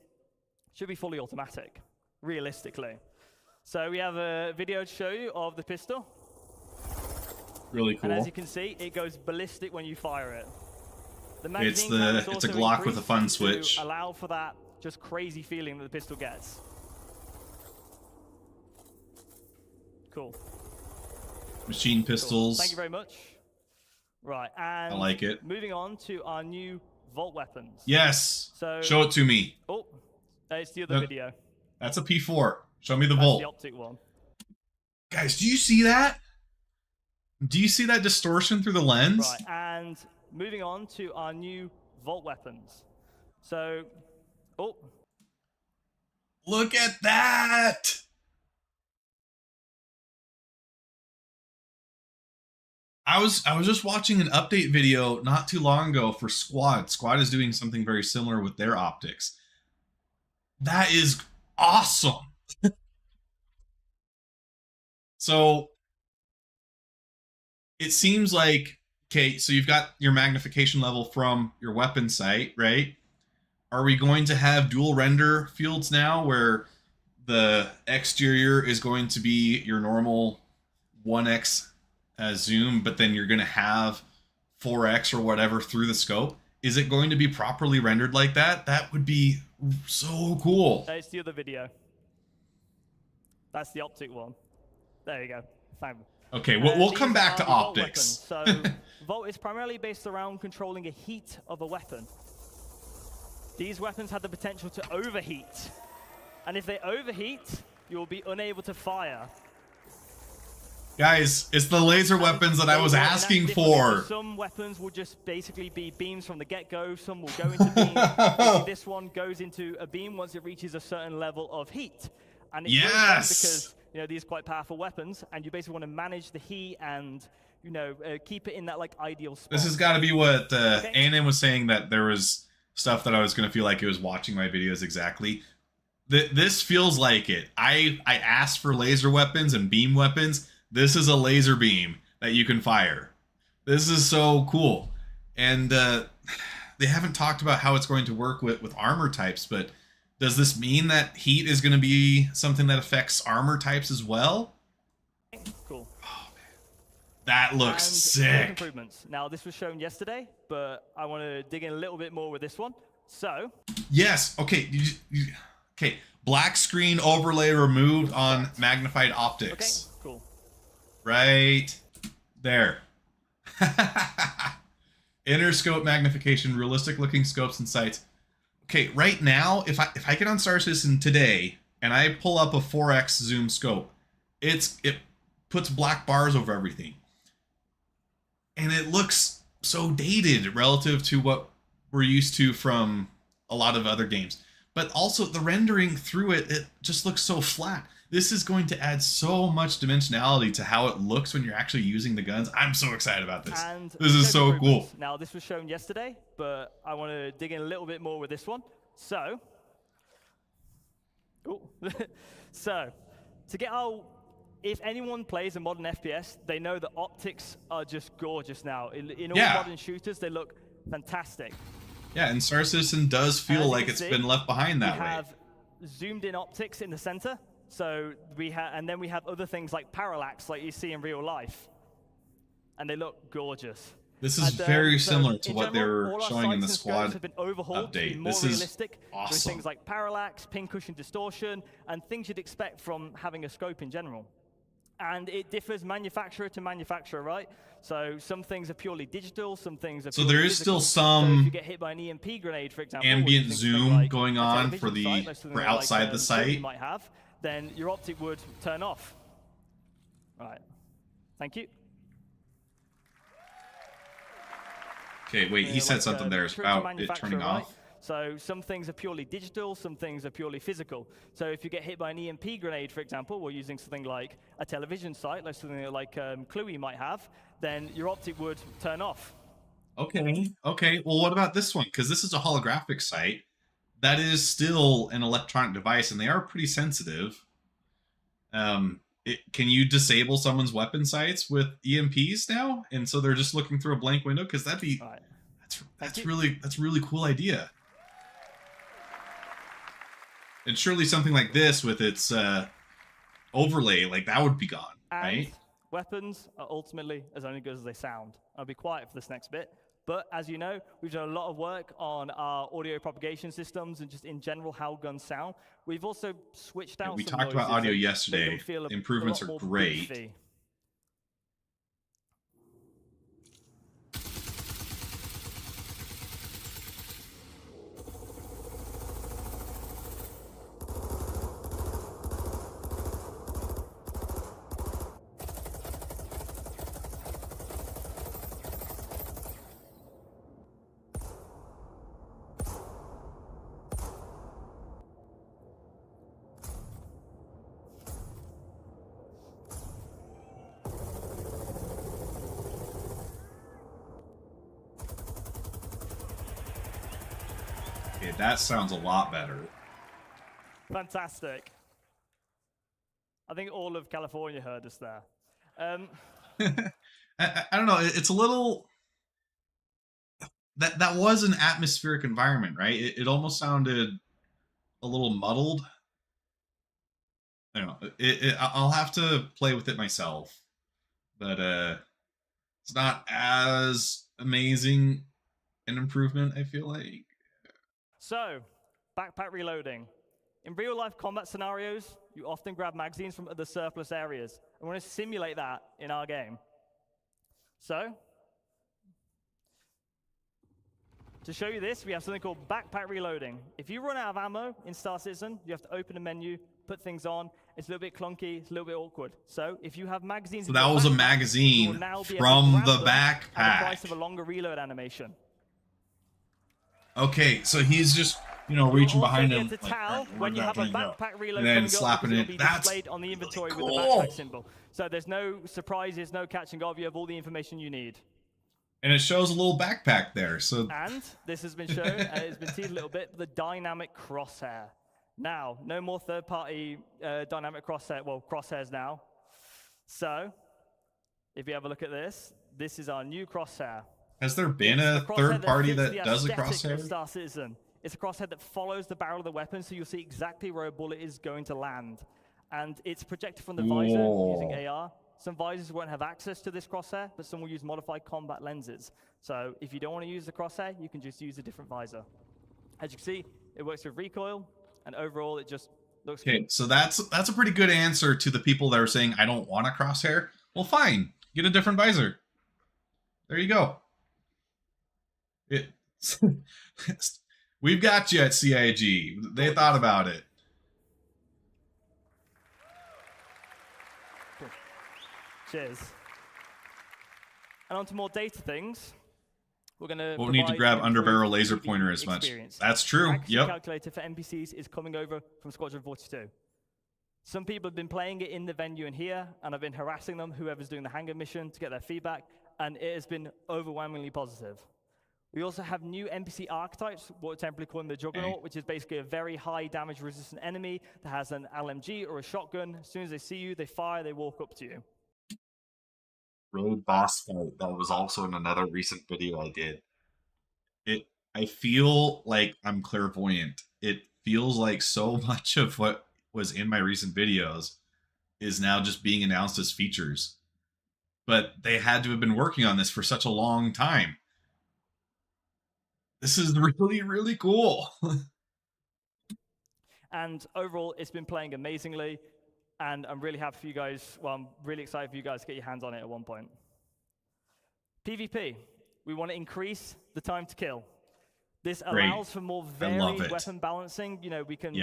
should be fully automatic, realistically. So we have a video to show you of the pistol. Really cool. And as you can see, it goes ballistic when you fire it. The It's magazine count is it's a also Glock with a fun increased switch. to allow for that just crazy feeling that the pistol gets. Cool. Machine pistols. Cool. Thank you very much. Right, and I like it. Moving on to our new Vault weapons. Yes. So show it to me. Oh, it's the other video. That's a P4. Show me the That's Volt. the optic one. Guys, do you see that? Do you see that distortion through the lens? Right, and moving on to our new Vault weapons. So, look at that! I was just watching an update video not too long ago for Squad. Squad is doing something very similar with their optics. That is awesome. So it seems like, okay, so you've got your magnification level from your weapon sight, right? Are we going to have dual render fields now where the exterior is going to be your normal 1x zoom, but then you're going to have 4x or whatever through the scope? Is it going to be properly rendered like that? That would be so cool. it's the other video. That's the optic one. There you go. Fine. Okay, we'll come These back are to the Vault optics. weapons. So Vault is primarily based around controlling a heat of a weapon. These weapons have the potential to overheat. And if they overheat, you'll be unable to fire. Guys, it's the laser weapons that I was asking for. Some weapons will just basically be beams from the get-go. Some will go into beams. This one goes into a beam once it reaches a certain level of heat. And it's really fun because these are quite powerful weapons, and you basically want to manage the heat and keep it in that ideal spot. This has got to be what A&M was saying, that there was stuff that I was going to feel like it was watching my videos exactly. This feels like it. I asked for laser weapons and beam weapons. This is a laser beam that you can fire. This is so cool. And they haven't talked about how it's going to work with armor types, but does this mean that heat is going to be something that affects armor types as well? Cool. Oh, man. That looks and sick. improvements. Now, this was shown yesterday, but I want to dig in a little bit more with this one. So, Yes. Okay. Okay. Black screen overlay removed on magnified okay, optics. cool. Right there. Inner scope magnification, realistic looking scopes and sights. Okay, right now, if I get on Star Citizen today and I pull up a 4x zoom scope, it puts black bars over everything. And it looks so dated relative to what we're used to from a lot of other games. But also the rendering through it just looks so flat. This is going to add so much dimensionality to how it looks when you're actually using the guns. I'm so excited about this. And This is so cool. improvements. Now, this was shown yesterday, but I want to dig in a little bit more with this one. So, so to get our, if anyone plays a modern FPS, they know the optics are just gorgeous now. In all Yeah. modern shooters, they look fantastic. Yeah, and Star Citizen does As feel you like can it's see, been left behind that we way. have zoomed in optics in the center. So and then we have other things like parallax, like you see in real life, and they look gorgeous. This is And, very so similar to in what they general, were all our showing in the sights and squad scopes have been overhauled to be update. more This is realistic with awesome. things like parallax, pincushion distortion, and things you'd expect from having a scope in general. And it differs manufacturer to manufacturer, right? So some things are purely digital, some things are So purely there is physical. still So if some you get hit by an EMP grenade, for example, or ambient using something zoom like going a on television for the sight, like something for like, outside the Sony site. might have, then your optic would turn off. Right. Thank you. Okay, wait, he Yeah, said like, something there true to about it manufacturer, turning right? off. So some things are purely digital, some things are purely physical. So if you get hit by an EMP grenade, for example, or using something like a television sight, like something like Cluey might have, then your optic would turn off. Okay, okay. Well, what about this one? Because this is a holographic sight. That is still an electronic device, and they are pretty sensitive. Can you disable someone's weapon sights with EMPs now? And so they're just looking through a blank window? Because that'd be Right. that's really cool idea. And surely something like this with its overlay, like that would be gone, And right? weapons are ultimately as only good as they sound. I'll be quiet for this next bit. But as you know, we've done a lot of work on our audio propagation systems and just in general how guns sound. We've also switched out we some talked about noises audio and made yesterday. them feel The improvements lot are more great. beefy. Okay, that sounds a lot better. Fantastic. I think all of California heard us there. I don't know. It's a little. That was an atmospheric environment, right? It almost sounded a little muddled. I don't know. I'll have to play with it myself, but it's not as amazing an improvement. I feel like. So, backpack reloading. In real-life combat scenarios, you often grab magazines from other surplus areas. I want to simulate that in our game. So, to show you this, we have something called backpack reloading. If you run out of ammo in Star Citizen, you have to open a menu, put things on. It's a little bit clunky, it's a little bit awkward. So, if you have magazines, So in that your was a backpack, you magazine will now be able to from grab the them at the backpack. price of a longer reload animation. Okay, so he's just reaching You'll also behind be him, able to like, tell where'd when you that have a thing go? backpack reload And then coming up slapping because it. it'll be That's displayed on the inventory with the cool. backpack symbol. So there's no surprises, no catching off. You have all the information you need. And it shows a little backpack there. So And this has been shown, and it's been teased a little bit, the dynamic crosshair. Now, no more third-party dynamic crosshairs now. So, if you have a look at this, this is our new crosshair. has there been a Crosshair third party fits that the does a aesthetic of crosshair? Star Citizen. It's a crosshair that follows the barrel of the weapon, so you'll see exactly where a bullet is going to land. And it's projected from the visor Whoa. using AR. some visors won't have access to this crosshair, but some will use modified combat lenses. So if you don't want to use the crosshair, you can just use a different visor. As you can see, it works with recoil, and overall it just looks Okay, good. so that's a pretty good answer to the people that are saying, I don't want a crosshair. Well, fine. Get a different visor. There you go. We've got you at CIG. They thought about it. Cheers. And on to more data things. We're going to We'll need to grab underbarrel laser pointer as much. That's true. Accuracy Yep. calculator for NPCs is coming over from Squadron 42. Some people have been playing it in the venue and here, and I've been harassing them, whoever's doing the hangar mission, to get their feedback, and it has been overwhelmingly positive. We also have new NPC archetypes, what we're temporarily calling the Juggernaut, which is basically a very high damage resistant enemy that has an LMG or a shotgun. As soon as they see you, they fire, they walk up to you. Road boss fight. That was also in another recent video I did. I feel like I'm clairvoyant. It feels like so much of what was in my recent videos is now just being announced as features. But they had to have been working on this for such a long time. This is really, really cool. And overall, it's been playing amazingly. And I'm really happy for you guys. Well, I'm really excited for you guys to get your hands on it at one point. PvP. We want to increase the time to kill. This allows for more varied weapon balancing. You know, we can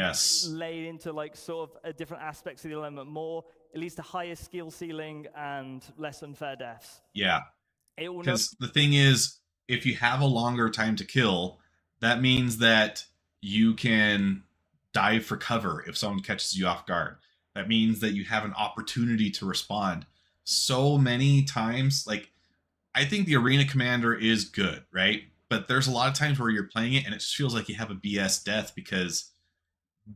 lay into like sort of different aspects of the element more. It leads to higher skill ceiling and less unfair deaths. Yeah. Because the thing is, if you have a longer time to kill, that means that you can dive for cover if someone catches you off guard. That means that you have an opportunity to respond. So many times, like, I think the Arena Commander is good, right? But there's a lot of times where you're playing it and it just feels like you have a BS death because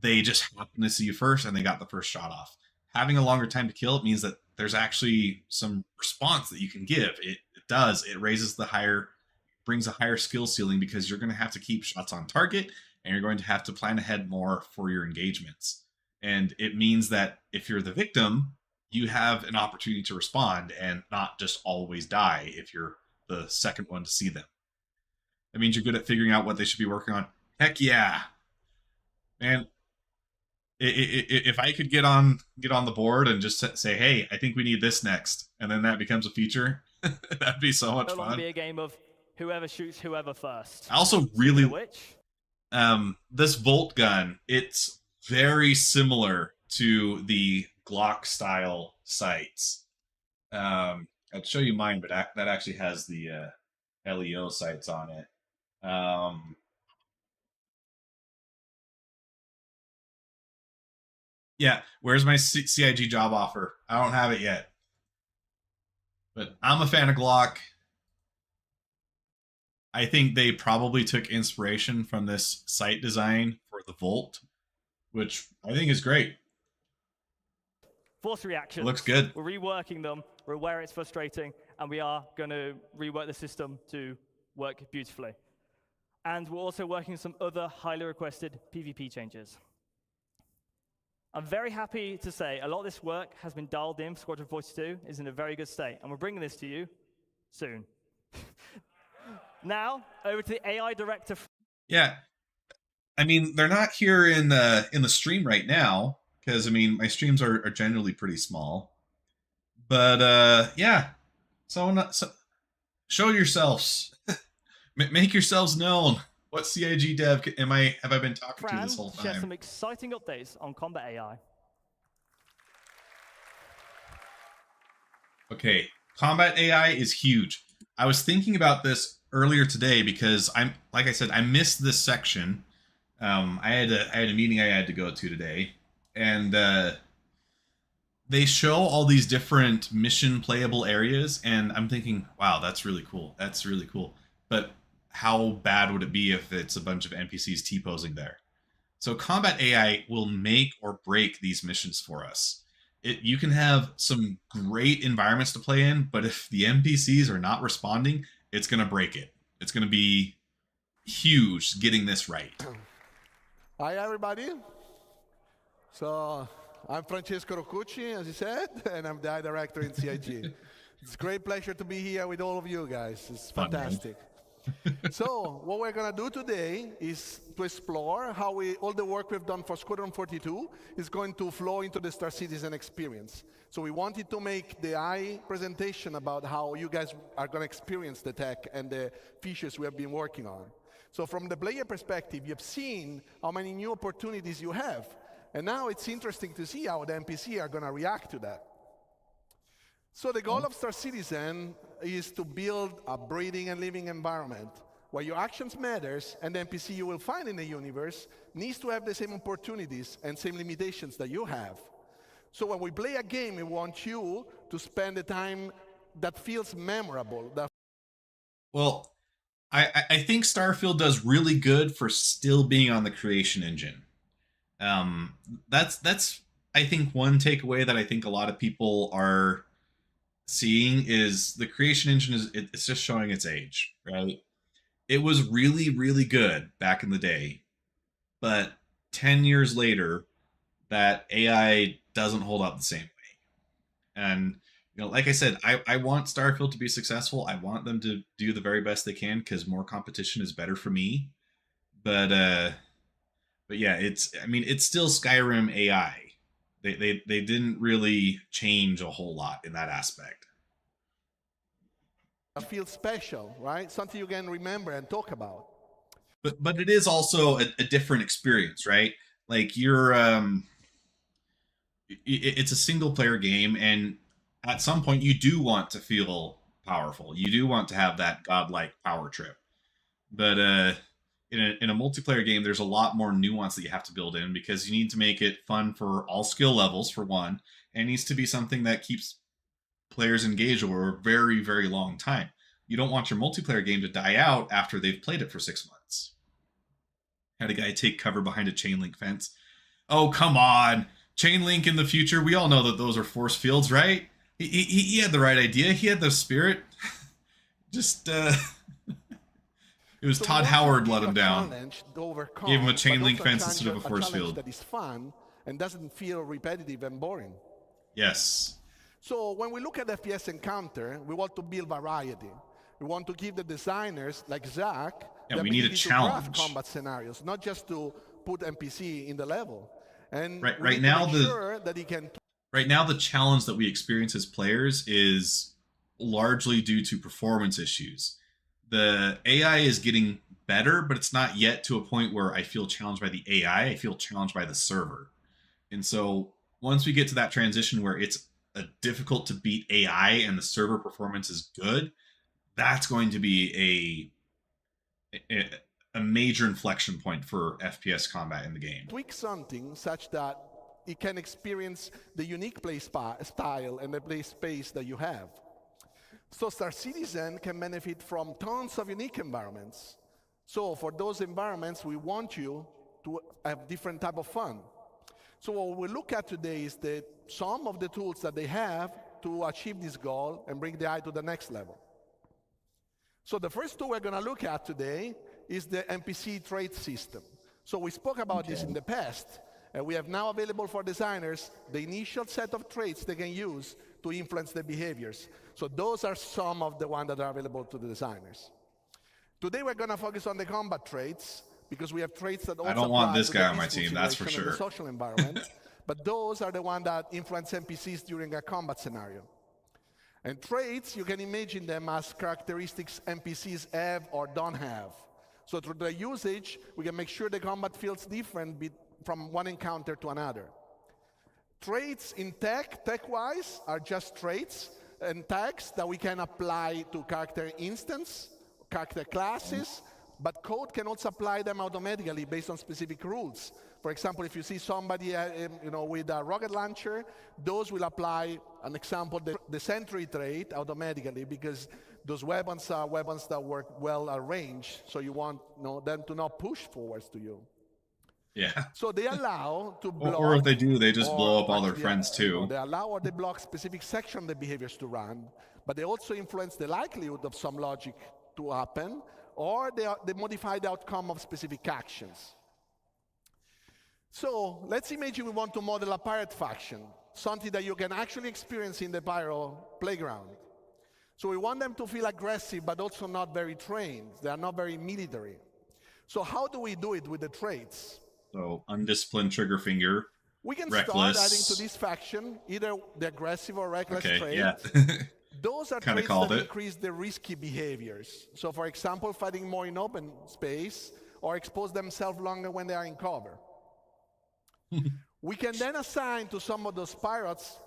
they just happen to see you first and they got the first shot off. Having a longer time to kill, it means that there's actually some response that you can give. It does. It raises the higher, brings a higher skill ceiling because you're going to have to keep shots on target and you're going to have to plan ahead more for your engagements. And it means that if you're the victim, you have an opportunity to respond and not just always die if you're the second one to see them. That means you're good at figuring out what they should be working on. Heck yeah. Man, if I could get on the board and just say, hey, I think we need this next, and then that becomes a feature, that'd be so much fun. It'll be a game of whoever shoots whoever first. I also really this Volt gun. It's very similar to the Glock style sights. I'd show you mine, but that actually has the LEO sights on it. Yeah, where's my CIG job offer? I don't have it yet. But I'm a fan of Glock. I think they probably took inspiration from this sight design for the Volt, which I think is great. Force reactions. Looks good. We're reworking them. We're aware it's frustrating, and we are going to rework the system to work beautifully. And we're also working on some other highly requested PvP changes. I'm very happy to say a lot of this work has been dialed in. Squadron 42 is in a very good state, and we're bringing this to you soon. Now, over to the AI director. Yeah. I mean, they're not here in the stream right now, because, I mean, my streams are generally pretty small. But, yeah. So show yourselves. Make yourselves known. What CIG dev have I been talking to this whole time? Share some exciting updates on combat AI. Okay, combat AI is huge. I was thinking about this earlier today because like I said, I missed this section. I had a meeting I had to go to today, and they show all these different mission playable areas, and I'm thinking, wow, that's really cool. That's really cool. But how bad would it be if it's a bunch of NPCs T-posing there? So combat AI will make or break these missions for us. You can have some great environments to play in, but if the NPCs are not responding, it's going to break it. It's going to be huge getting this right. Hi, everybody. So I'm Francesco Roccucci, as you said, and I'm the eye director in CIG. It's a great pleasure to be here with all of you guys. It's Fun, man. fantastic. So what we're going to do today is to explore how all the work we've done for Squadron 42 is going to flow into the Star Citizen experience. So we wanted to make the eye presentation about how you guys are going to experience the tech and the features we have been working on. So from the player perspective, you've seen how many new opportunities you have. And now it's interesting to see how the NPC are going to react to that. So the goal of Star Citizen is to build a breathing and living environment where your actions matters, and the NPC you will find in the universe needs to have the same opportunities and same limitations that you have. So when we play a game, we want you to spend the time that feels memorable. Well, I think Starfield does really good for still being on the Creation Engine. That's I think one takeaway that I think a lot of people are seeing is the Creation Engine it's just showing its age, right? It was really, really good back in the day, but 10 years later, that AI doesn't hold up the same way. And like I said, I want Starfield to be successful. I want them to do the very best they can because more competition is better for me. But yeah, it's still Skyrim AI. They didn't really change a whole lot in that aspect. Feels special, right? Something you can remember and talk about. But it is also a different experience, right? Like it's a single player game, and at some point you do want to feel powerful. You do want to have that godlike power trip. But in a multiplayer game, there's a lot more nuance that you have to build in because you need to make it fun for all skill levels, for one, and it needs to be something that keeps players engaged over a very, very long time. You don't want your multiplayer game to die out after they've played it for 6 months. Had a guy take cover behind a chain link fence. Oh, come on. Chain link in the future, we all know that those are force fields, right? He had the right idea. He had the spirit. Just, it was Todd Howard let him down. Gave him a chain link fence instead of a force field. That is fun and doesn't feel repetitive and boring. Yes. So when we look at FPS Encounter, we want to build variety. We want to give the designers, like Zach, yeah, we need a challenge. To craft combat scenarios, not just to put NPC in the level. And right now, right now, the challenge that we experience as players is largely due to performance issues. The AI is getting better, but it's not yet to a point where I feel challenged by the AI. I feel challenged by the server. And so once we get to that transition where it's difficult to beat AI and the server performance is good, that's going to be a major inflection point for FPS combat in the game. Tweak something such that it can experience the unique play style and the play space that you have. So Star Citizen can benefit from tons of unique environments. So for those environments, we want you to have different type of fun. So what we look at today is some of the tools that they have to achieve this goal and bring the eye to the next level. So the first tool we're going to look at today is the NPC trait system. So we spoke about this in the past, and we have now available for designers the initial set of traits they can use to influence their behaviors. So those are some of the ones that are available to the designers. Today we're going to focus on the combat traits, because we have traits that also I don't want this guy on my team, that's for sure. The social environment, but those are the ones that influence NPCs during a combat scenario. And traits, you can imagine them as characteristics NPCs have or don't have. So through the usage, we can make sure the combat feels different from one encounter to another. Traits in tech-wise, are just traits and tags that we can apply to character instance, character classes, but code can also apply them automatically based on specific rules. For example, if you see somebody with a rocket launcher, those will apply, an example, the sentry trait automatically, because those weapons are weapons that work well at range, so you want them to not push forwards to you. Yeah. So they allow to block. Or if they do, they just blow up all their friends too. They allow or they block specific section of the behaviors to run, but they also influence the likelihood of some logic to happen, or they modify the outcome of specific actions. So let's imagine we want to model a pirate faction, something that you can actually experience in the Pyro playground. So we want them to feel aggressive, but also not very trained. They are not very military. So how do we do it with the traits? So undisciplined trigger finger. We can Reckless. start adding to this faction either the aggressive or reckless Okay, trait. yeah. Those are Kinda traits called that it. increase the risky behaviors. So for example, fighting more in open space or expose themselves longer when they are in cover. We can then assign to some of those pirates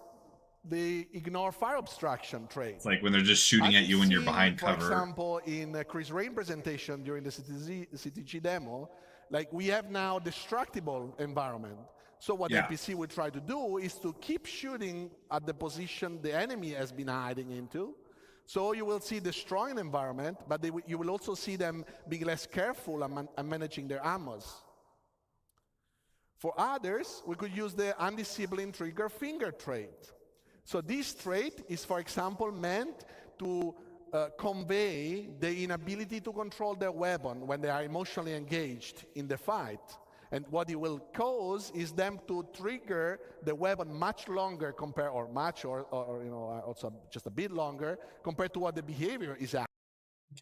the ignore fire obstruction trait. It's like when they're just shooting at you when you're behind For cover. example, in Chris Rain presentation during the CTG demo, like we have now destructible environment. So what Yeah. NPC will try to do is to keep shooting at the position the enemy has been hiding into. So you will see destroying environment, but you will also see them being less careful and managing their ammos. For others, we could use the undisciplined trigger finger trait. So this trait is, for example, meant to convey the inability to control their weapon when they are emotionally engaged in the fight. And what it will cause is them to trigger the weapon much longer compared, or much, or also just a bit longer compared to what the behavior is at.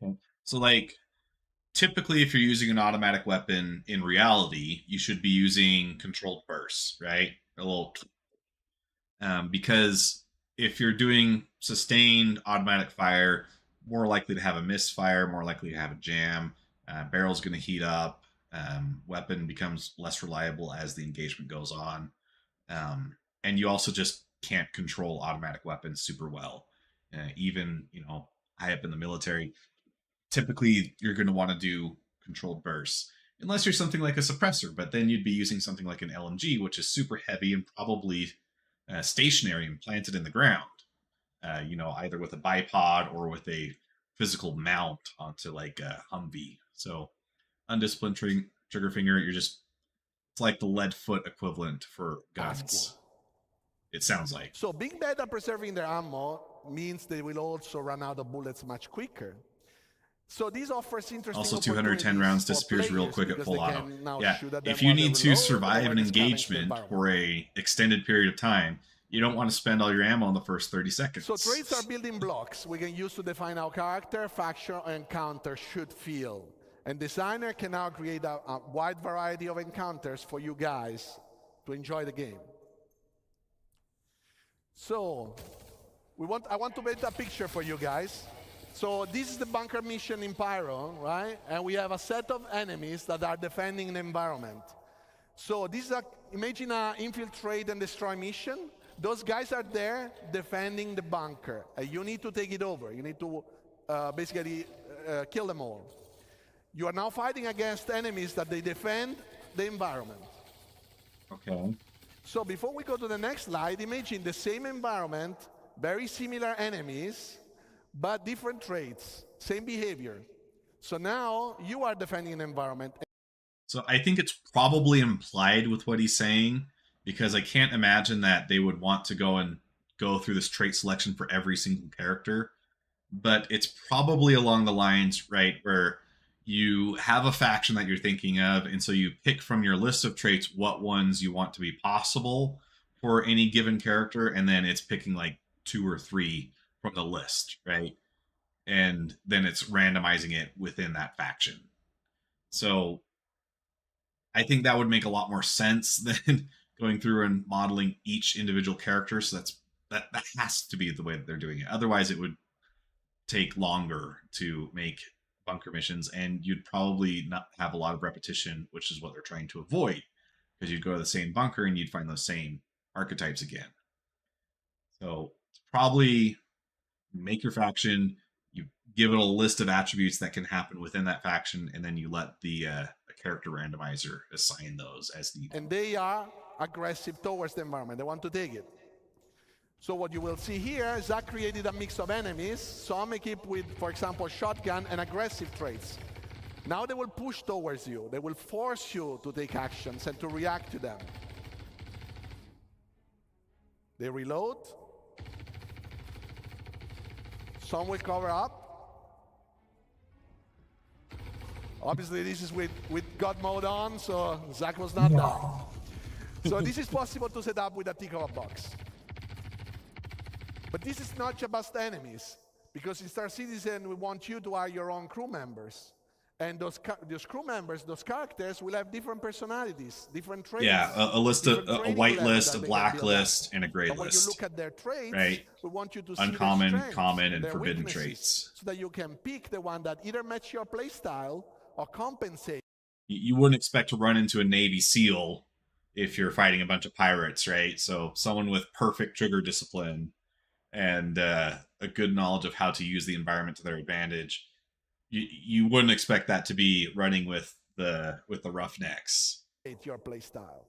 Okay. So like typically if you're using an automatic weapon in reality, you should be using controlled bursts, right? A little because if you're doing sustained automatic fire, more likely to have a misfire, more likely to have a jam, barrel's going to heat up, weapon becomes less reliable as the engagement goes on, and you also just can't control automatic weapons super well. Even high up in the military, typically you're going to want to do controlled bursts unless you're something like a suppressor, but then you'd be using something like an LMG, which is super heavy and probably stationary and planted in the ground, either with a bipod or with a physical mount onto like a Humvee. So undisciplined trigger finger, it's like the lead foot equivalent for guns. It sounds like. So being bad at preserving their ammo means they will also run out of bullets much quicker. So this offers interesting Also 210 rounds disappears real quick at full auto. Yeah, if you while need they to reload survive or an when it's coming to the engagement environment. for a extended period of time, you don't want to spend all your ammo in the first 30 seconds. So traits are building blocks we can use to define how character, faction, or encounter should feel. And designer can now create a wide variety of encounters for you guys to enjoy the game. So I want to paint a picture for you guys. So this is the bunker mission in Pyro, right? And we have a set of enemies that are defending the environment. So this is imagine an infiltrate and destroy mission. Those guys are there defending the bunker. You need to take it over. You need to basically kill them all. You are now fighting against enemies that they defend the environment. Okay. So before we go to the next slide, imagine the same environment, very similar enemies, but different traits, same behavior. So now you are defending an environment. So I think it's probably implied with what he's saying, because I can't imagine that they would want to go through this trait selection for every single character. But it's probably along the lines, right, where you have a faction that you're thinking of, and so you pick from your list of traits what ones you want to be possible for any given character, and then it's picking like 2 or 3 from the list, right? And then it's randomizing it within that faction. So I think that would make a lot more sense than going through and modeling each individual character. So that has to be the way that they're doing it. Otherwise, it would take longer to make bunker missions, and you'd probably not have a lot of repetition, which is what they're trying to avoid, because you'd go to the same bunker and you'd find those same archetypes again. So it's probably make your faction, you give it a list of attributes that can happen within that faction, and then you let the character randomizer assign those as needed. And they are aggressive towards the environment. They want to take it. So what you will see here is that created a mix of enemies, some equipped with, for example, shotgun and aggressive traits. Now they will push towards you. They will force you to take actions and to react to them. They reload. Some will cover up. Obviously, this is with God mode on, so Zach was not done. So this is possible to set up with a tick of a box. But this is not just enemies, because in Star Citizen, we want you to hire your own crew members. And those crew members, those characters, will have different personalities, different traits. Yeah, a list of different a training white levels list, that a they black can build up. list, and a gray But when you list. look at their traits, Right. we want you to see Uncommon, their strengths, common, and their forbidden weaknesses, traits. so that you can pick the one that either match your playstyle or compensate. You wouldn't expect to run into a Navy SEAL if you're fighting a bunch of pirates, right? So someone with perfect trigger discipline and a good knowledge of how to use the environment to their advantage. You wouldn't expect that to be running with the Roughnecks. Your playstyle.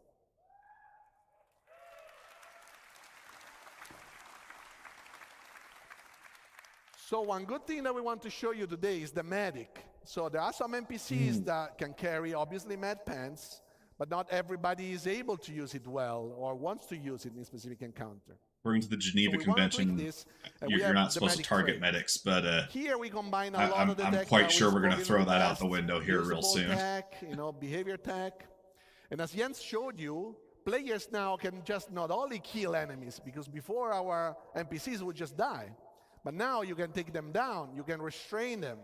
So one good thing that we want to show you today is the medic. So there are some NPCs that can carry obviously med pants, but not everybody is able to use it well or wants to use it in a specific encounter. According to the Geneva So we wanna tweak Convention, this, and we you're have not the supposed to medic target trait. medics, but Here we combine a lot of the I'm tech quite that sure we we're going to spoke throw in the that out past, the window here real usable soon. Tech, behavior tech. And as Jens showed you, players now can just not only kill enemies, because before our NPCs would just die, but now you can take them down, you can restrain them.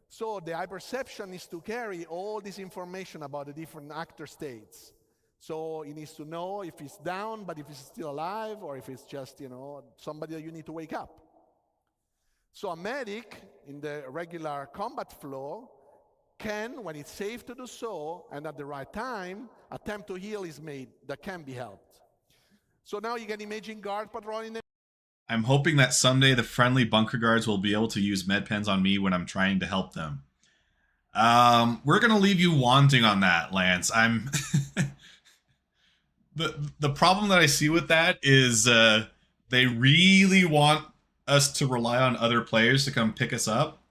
So the hyperception is to carry all this information about the different actor states. So he needs to know if he's down, but if he's still alive, or if it's just, somebody that you need to wake up. So a medic in the regular combat flow can, when it's safe to do so, and at the right time, attempt to heal his mate that can be helped. So now you can imagine guard patrolling them. I'm hoping that someday the friendly bunker guards will be able to use med pens on me when I'm trying to help them. We're going to leave you wanting on that, Lance. I'm... The problem that I see with that is they really want us to rely on other players to come pick us up.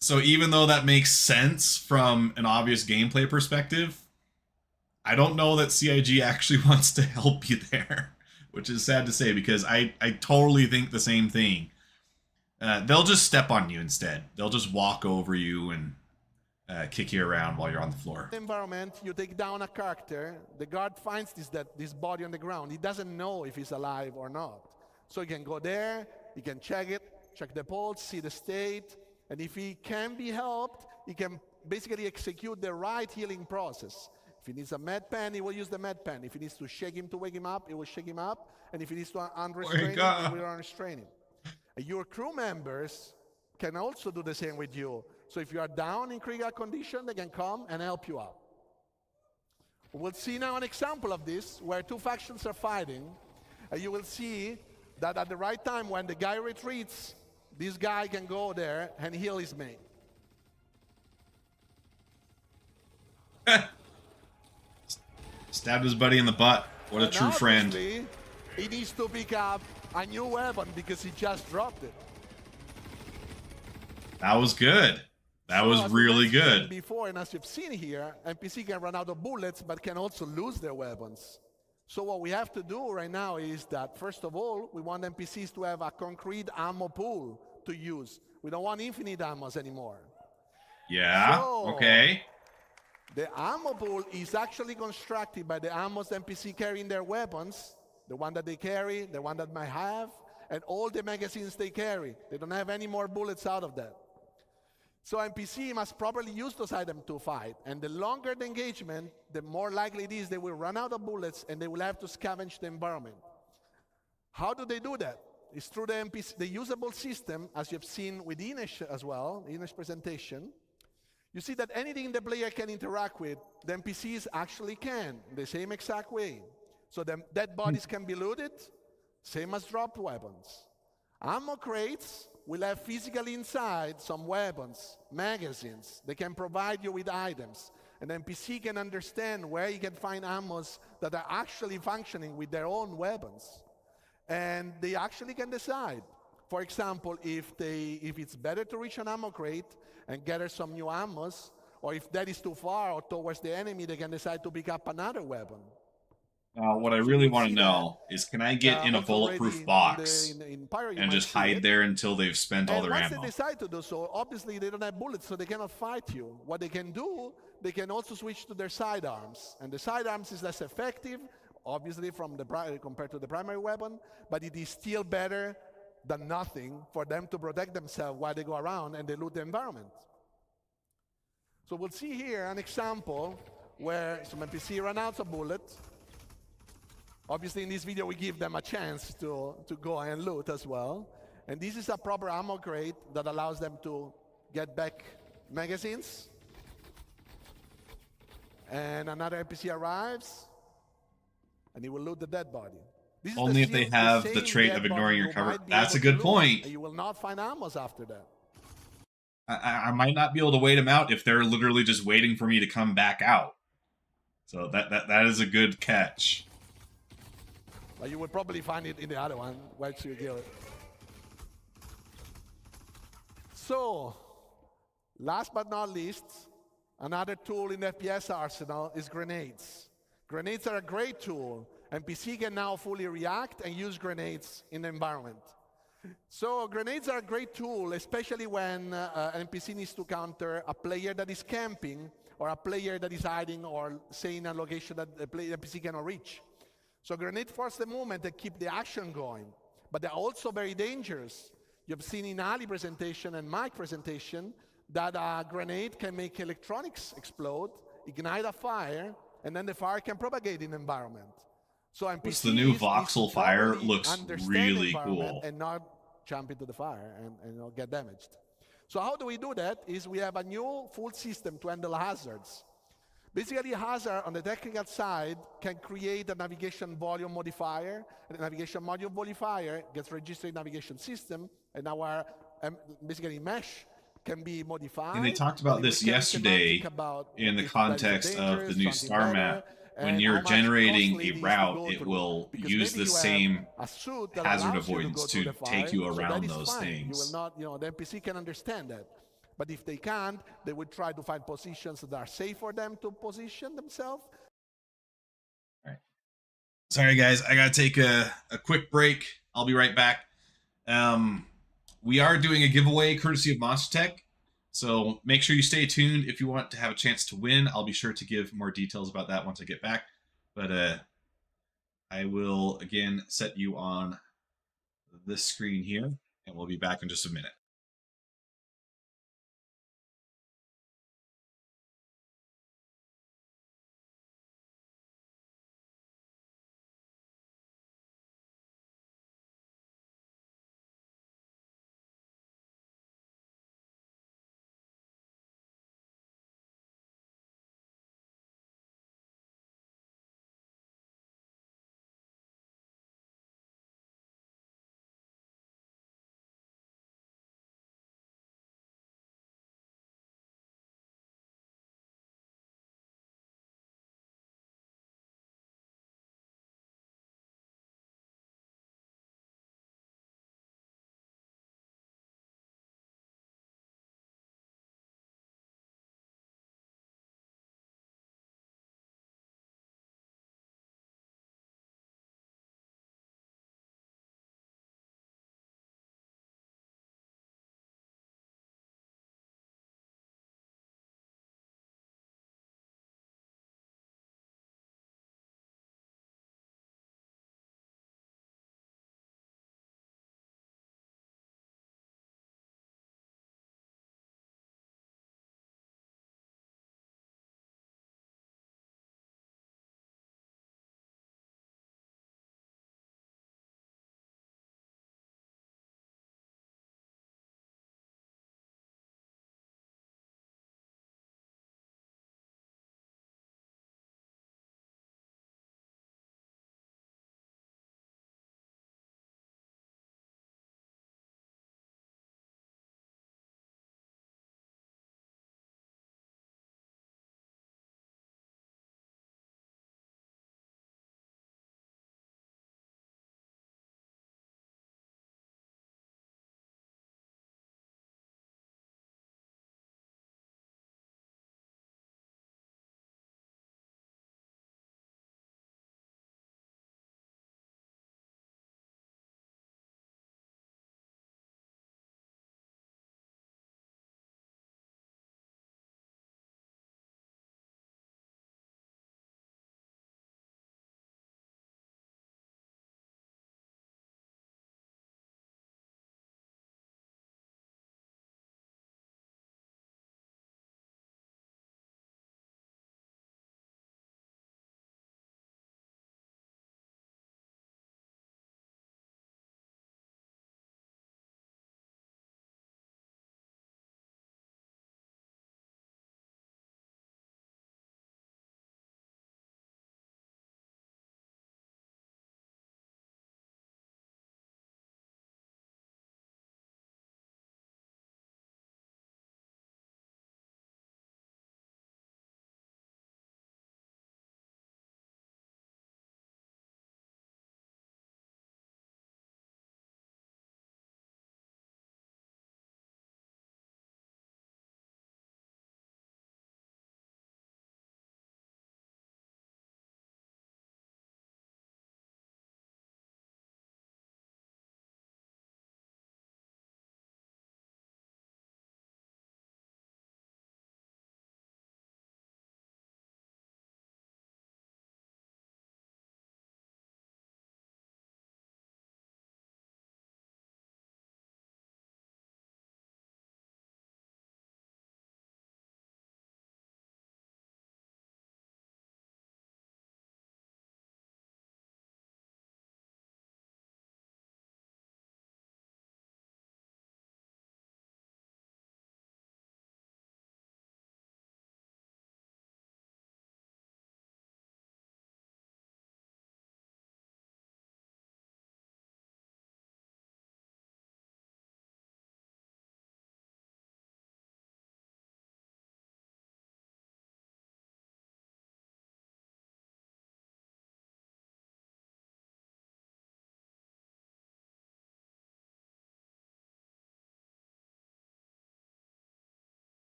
So even though that makes sense from an obvious gameplay perspective, I don't know that CIG actually wants to help you there, which is sad to say because I totally think the same thing. They'll just step on you instead. They'll just walk over you and kick you around while you're on the floor. Environment, you take down a character, the guard finds this body on the ground. He doesn't know if he's alive or not. So he can go there, he can check it, check the pulse, see the state, and if he can be helped, he can basically execute the right healing process. If he needs a med pen, he will use the med pen. If he needs to shake him to wake him up, he will shake him up. And if he needs to unrestrain him, he will unrestrain him. And your crew members can also do the same with you. So if you are down in critical condition, they can come and help you out. We'll see now an example of this where two factions are fighting. And you will see that at the right time when the guy retreats, this guy can go there and heal his mate. Stabbed his buddy in the butt. What a And true friend. obviously, he needs to pick up a new weapon because he just dropped it. That was good. That was as we really mentioned good. Before, and as you've seen here, NPC can run out of bullets, but can also lose their weapons. So what we have to do right now is that, first of all, we want NPCs to have a concrete ammo pool to use. We don't want infinite ammos anymore. Yeah, So, okay. The ammo pool is actually constructed by the ammos the NPC carry in their weapons, the one that they carry, the one that might have, and all the magazines they carry. They don't have any more bullets out of that. So NPC must properly use those items to fight. And the longer the engagement, the more likely it is they will run out of bullets and they will have to scavenge the environment. How do they do that? It's through the NPC, the usable system, as you've seen with Inesh as well, Inesh presentation. You see that anything the player can interact with, the NPCs actually can, the same exact way. So the dead bodies can be looted, same as dropped weapons. Ammo crates will have physically inside some weapons, magazines. They can provide you with items. And the NPC can understand where you can find ammos that are actually functioning with their own weapons. And they actually can decide. For example, if it's better to reach an ammo crate and gather some new ammos, or if that is too far or towards the enemy, they can decide to pick up another weapon. What I really want to know is, can I get in a also already bulletproof box in Pyro, you and might just see hide it. there until they've spent all And their once ammo? they decide to do so, obviously they don't have bullets, so they cannot fight you. What they can do, they can also switch to their sidearms. And the sidearms is less effective, obviously, compared to the primary weapon, but it is still better than nothing for them to protect themselves while they go around and they loot the environment. So we'll see here an example where some NPC run out of bullets. Obviously, in this video, we give them a chance to go and loot as well. And this is a proper ammo crate that allows them to get back magazines. And another NPC arrives, and he will loot the dead body. This is Only if they have the same trait dead of body ignoring your you cover. might be That's a able to good loot, point. and you will not find ammos after that. I might not be able to wait them out if they're literally just waiting for me to come back out. So that is a good catch. But you will probably find it in the other one once you kill it. So, last but not least, another tool in the FPS arsenal is grenades. Grenades are a great tool. NPC can now fully react and use grenades in the environment. So grenades are a great tool, especially when an NPC needs to counter a player that is camping or a player that is hiding or say in a location that the NPC cannot reach. So grenades force the movement and keep the action going, but they're also very dangerous. You've seen in Ali's presentation and my presentation that a grenade can make electronics explode, ignite a fire, and then the fire can propagate in the environment. So NPCs The new needs to voxel fire properly looks understand really the environment cool. and not jump into the fire and get damaged. So how do we do that? Is we have a new full system to handle hazards. Basically, hazard on the technical side can create a navigation volume modifier, and the navigation module modifier gets registered in navigation system, and our basically mesh can be modified. And they talked about this yesterday in the context of the new star map. When you're generating a route, it will use the same hazard avoidance to take you around those things. You will not, the NPC can understand that. But if they can't, they would try to find positions that are safe for them to position themselves. All right. Sorry, guys. I got to take a quick break. I'll be right back. We are doing a giveaway courtesy of Monster Tech. So make sure you stay tuned if you want to have a chance to win. I'll be sure to give more details about that once I get back. But I will, again, set you on this screen here, and we'll be back in just a minute.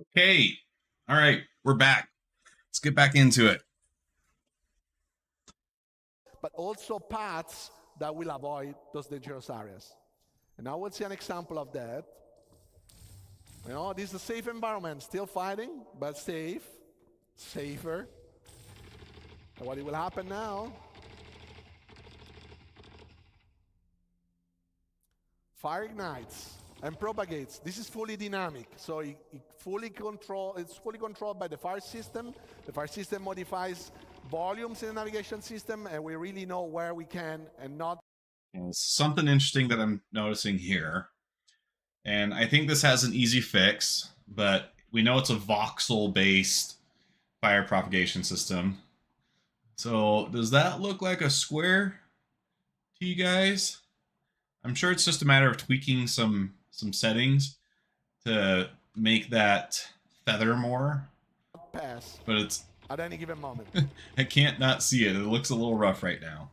Okay. All right. We're back. Let's get back into it. But also paths that will avoid those dangerous areas. And now we'll see an example of that. You know, this is a safe environment, still fighting, but safe, safer. And what will happen now? Fire ignites and propagates. This is fully dynamic, so it's fully controlled by the fire system. The fire system modifies volumes in the navigation system, and we really know where we can and not. And something interesting that I'm noticing here, and I think this has an easy fix, but we know it's a voxel-based fire propagation system. So does that look like a square to you guys? I'm sure it's just a matter of tweaking some settings to make that feather more. Pass. But it's at any given moment. I can't not see it. It looks a little rough right now.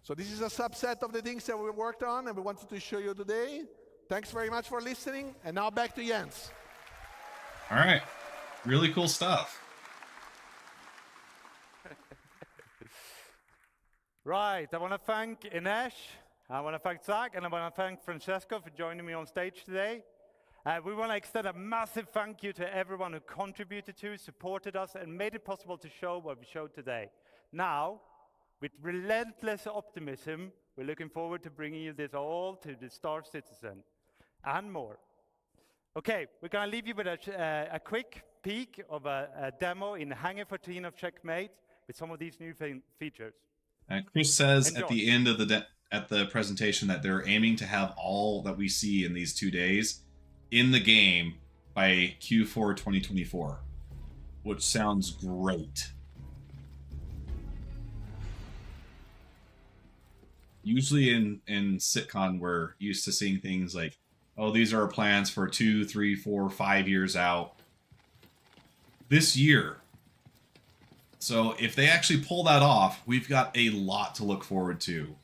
So this is a subset of the things that we worked on and we wanted to show you today. Thanks very much for listening. And now back to Jens. All right. Really cool stuff. Right, I want to thank Inesh, I want to thank Zach, and I want to thank Francesco for joining me on stage today. We want to extend a massive thank you to everyone who contributed to, supported us, and made it possible to show what we showed today. Now, with relentless optimism, we're looking forward to bringing you this all to the Star Citizen and more. Okay, we're going to leave you with a quick peek of a demo in Hangar 14 of Checkmate with some of these new features. Chris says Enjoy. at the end of the presentation that they're aiming to have all that we see in these 2 days in the game by Q4 2024, which sounds great. Usually in SitCon, we're used to seeing things like, oh, these are our plans for 2, 3, 4, 5 years out. This year. So if they actually pull that off, we've got a lot to look forward to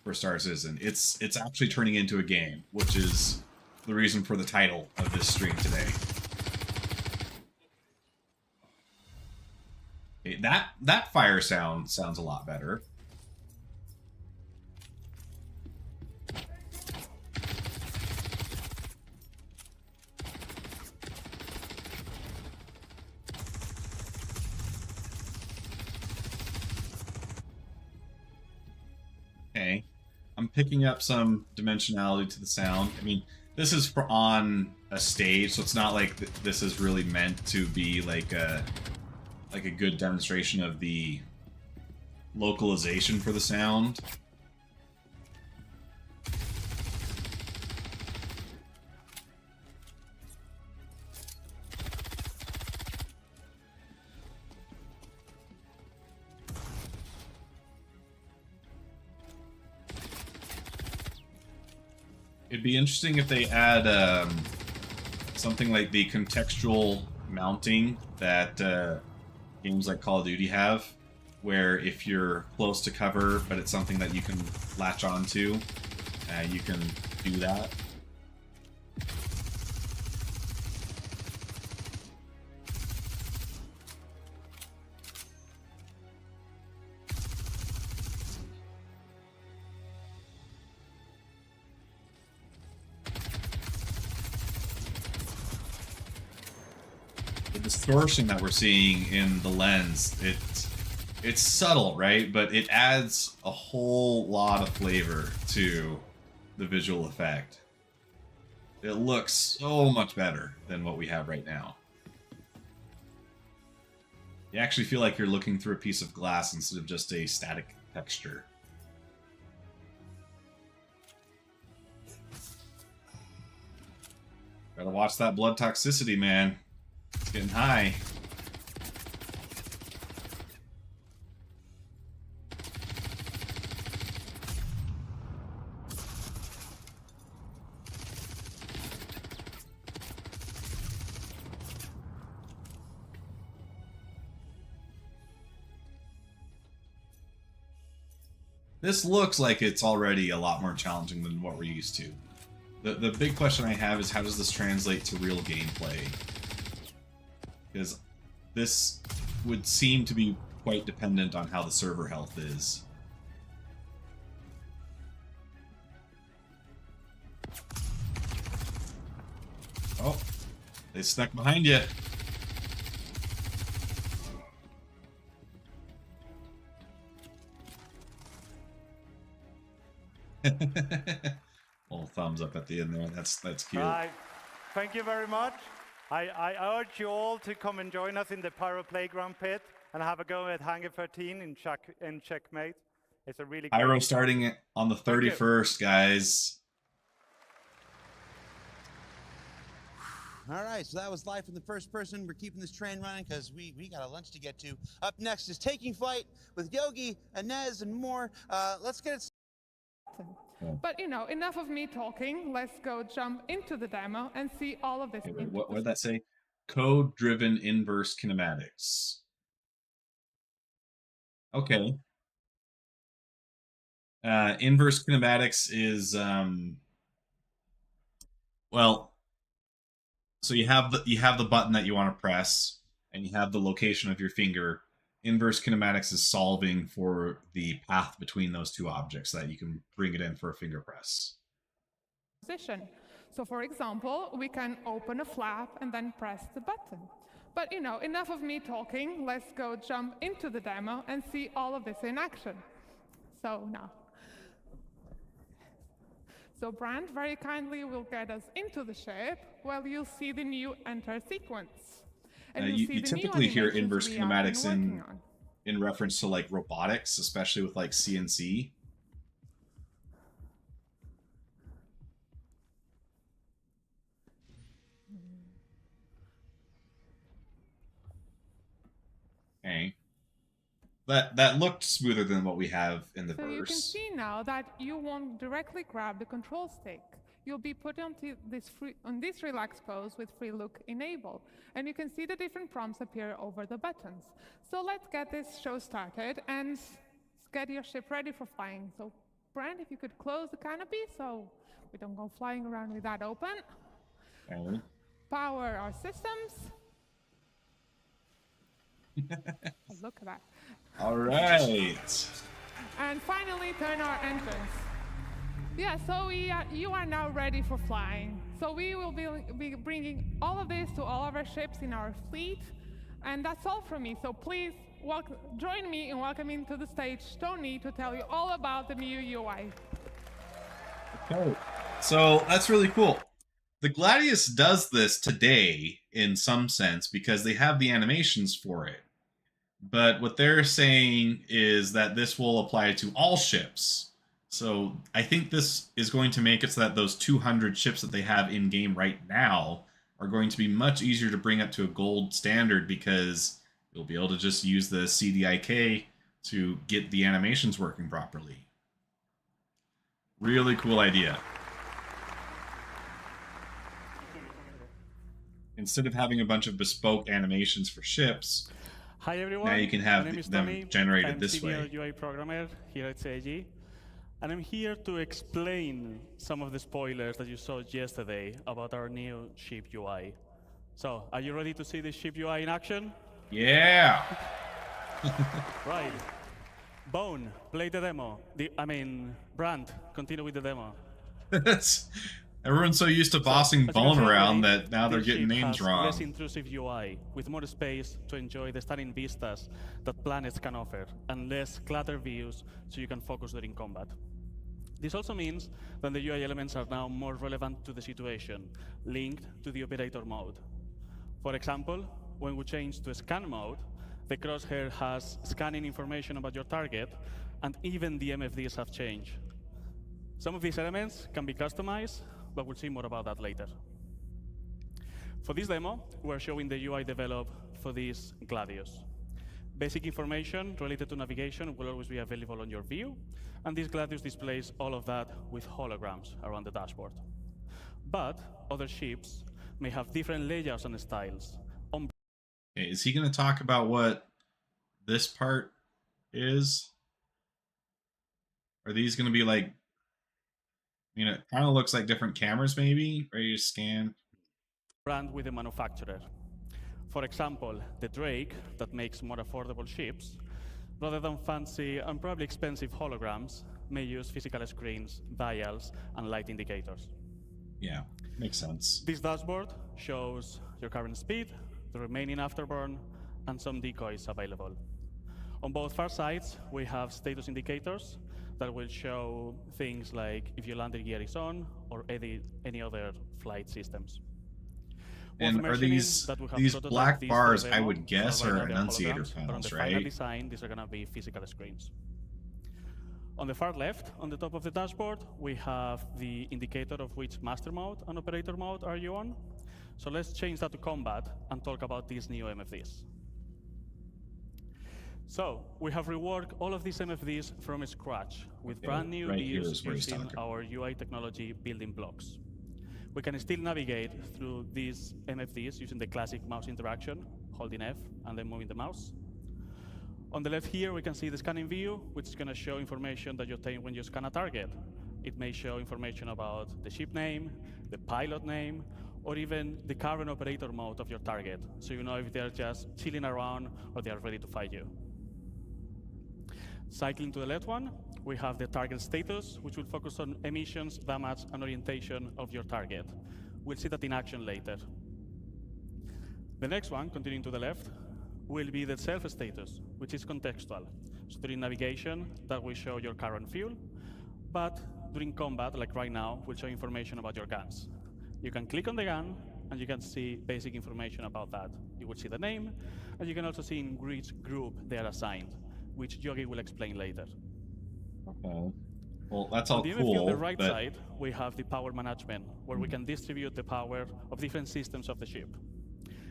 for Star Citizen. It's actually turning into a game, which is the reason for the title of this stream today. Okay, that fire sounds a lot better. Okay, I'm picking up some dimensionality to the sound. I mean, this is for on a stage, so it's not like this is really meant to be like a good demonstration of the localization for the sound. It'd be interesting if they add something like the contextual mounting that games like Call of Duty have, where if you're close to cover, but it's something that you can latch onto, you can do that. The distortion that we're seeing in the lens, it's subtle, right? But it adds a whole lot of flavor to the visual effect. It looks so much better than what we have right now. You actually feel like you're looking through a piece of glass instead of just a static texture. Gotta watch that blood toxicity, man. It's getting high. This looks like it's already a lot more challenging than what we're used to. The big question I have is how does this translate to real gameplay? Because this would seem to be quite dependent on how the server health is. Oh, they snuck behind you. Little thumbs up at the end there. That's cute. Right. Thank you very much. I urge you all to come and join us in the Pyro Playground pit and have a go at Hangar 13 in Checkmate. It's a really Pyro great starting on the 31st, guys. All right, so that was live from the first person. We're keeping this train running because we got a lunch to get to. Up next is Taking Flight with Yogi, Inez, and more. Let's get it. But you know, enough of me talking. Let's go jump into the demo and see all of this. Okay, wait, what did that say? Code-driven inverse kinematics. Okay. Inverse kinematics is well, so you have the button that you want to press, and you have the location of your finger. Inverse kinematics is solving for the path between those two objects so that you can bring it in for a finger press. Position. So for example, we can open a flap and then press the button. But you know, enough of me talking. Let's go jump into the demo and see all of this in action. So now. So Brand very kindly will get us into the ship while you'll see the new enter sequence. And You typically hear inverse kinematics in reference to like robotics, especially with like CNC. Okay. That looked smoother than what we have in the So verse. you can see now that you won't directly grab the control stick. You'll be put on this relaxed pose with free look enabled. And you can see the different prompts appear over the buttons. So let's get this show started and get your ship ready for flying. So Brand, if you could close the canopy so we don't go flying around with that open. Okay. Power our systems. Look at that. All right. And finally turn our entrance. Yeah, so you are now ready for flying. So we will be bringing all of this to all of our ships in our fleet. And that's all from me. So please join me in welcoming to the stage Tony to tell you all about the new UI. Okay. So that's really cool. The Gladius does this today in some sense because they have the animations for it. But what they're saying is that this will apply to all ships. So I think this is going to make it so that those 200 ships that they have in game right now are going to be much easier to bring up to a gold standard because you'll be able to just use the CDIK to get the animations working properly. Really cool idea. Instead of having a bunch of bespoke animations for ships, hi everyone. now you can have them Tony. generated I'm this senior way. UI programmer here at CIG, and I'm here to explain some of the spoilers that you saw yesterday about our new ship UI. So, are you ready to see the ship UI in action? Yeah! Right. Bone, play the demo. Brand, continue with the demo. Everyone's so used to bossing as you Bone can see, around that now they're this getting ship names has wrong. less intrusive UI, with more space to enjoy the stunning vistas that planets can offer, and less cluttered views so you can focus during combat. This also means that the UI elements are now more relevant to the situation, linked to the operator mode. For example, when we change to scan mode, the crosshair has scanning information about your target, and even the MFDs have changed. Some of these elements can be customized, but we'll see more about that later. For this demo, we're showing the UI developed for this Gladius. Basic information related to navigation will always be available on your view, and this Gladius displays all of that with holograms around the dashboard. But other ships may have different layouts and styles. Okay, is he going to talk about what this part is? Are these going to be like mean, it kind of looks like different cameras, maybe, ready to scan. Brand with the manufacturer. For example, the Drake, that makes more affordable ships, rather than fancy and probably expensive holograms, may use physical screens, dials, and light indicators. Yeah, makes sense. This dashboard shows your current speed, the remaining afterburn, and some decoys available. On both far sides, we have status indicators that will show things like if your landing gear is on or any other flight systems. And are these black bars, I would guess, are annunciator but on the panels, final right? design, these are going to be physical screens. On the far left, on the top of the dashboard, we have the indicator of which master mode and operator mode are you on. So let's change that to combat and talk about these new MFDs. So we have reworked all of these MFDs from scratch with brand new views using our UI technology building blocks. We can still navigate through these MFDs using the classic mouse interaction, holding F and then moving the mouse. On the left here, we can see the scanning view, which is going to show information that you obtain when you scan a target. It may show information about the ship name, the pilot name, or even the current operator mode of your target, so you know if they're just chilling around or they are ready to fight you. Cycling to the left one, we have the target status, which will focus on emissions, damage, and orientation of your target. We'll see that in action later. The next one, continuing to the left, will be the self status, which is contextual. So during navigation, that will show your current fuel, but during combat, like right now, will show information about your guns. You can click on the gun, and you can see basic information about that. You will see the name, and you can also see in which group they are assigned, which Yogi will explain later. Okay. Well, that's all cool. On the right side, we have the power management, where we can distribute the power of different systems of the ship.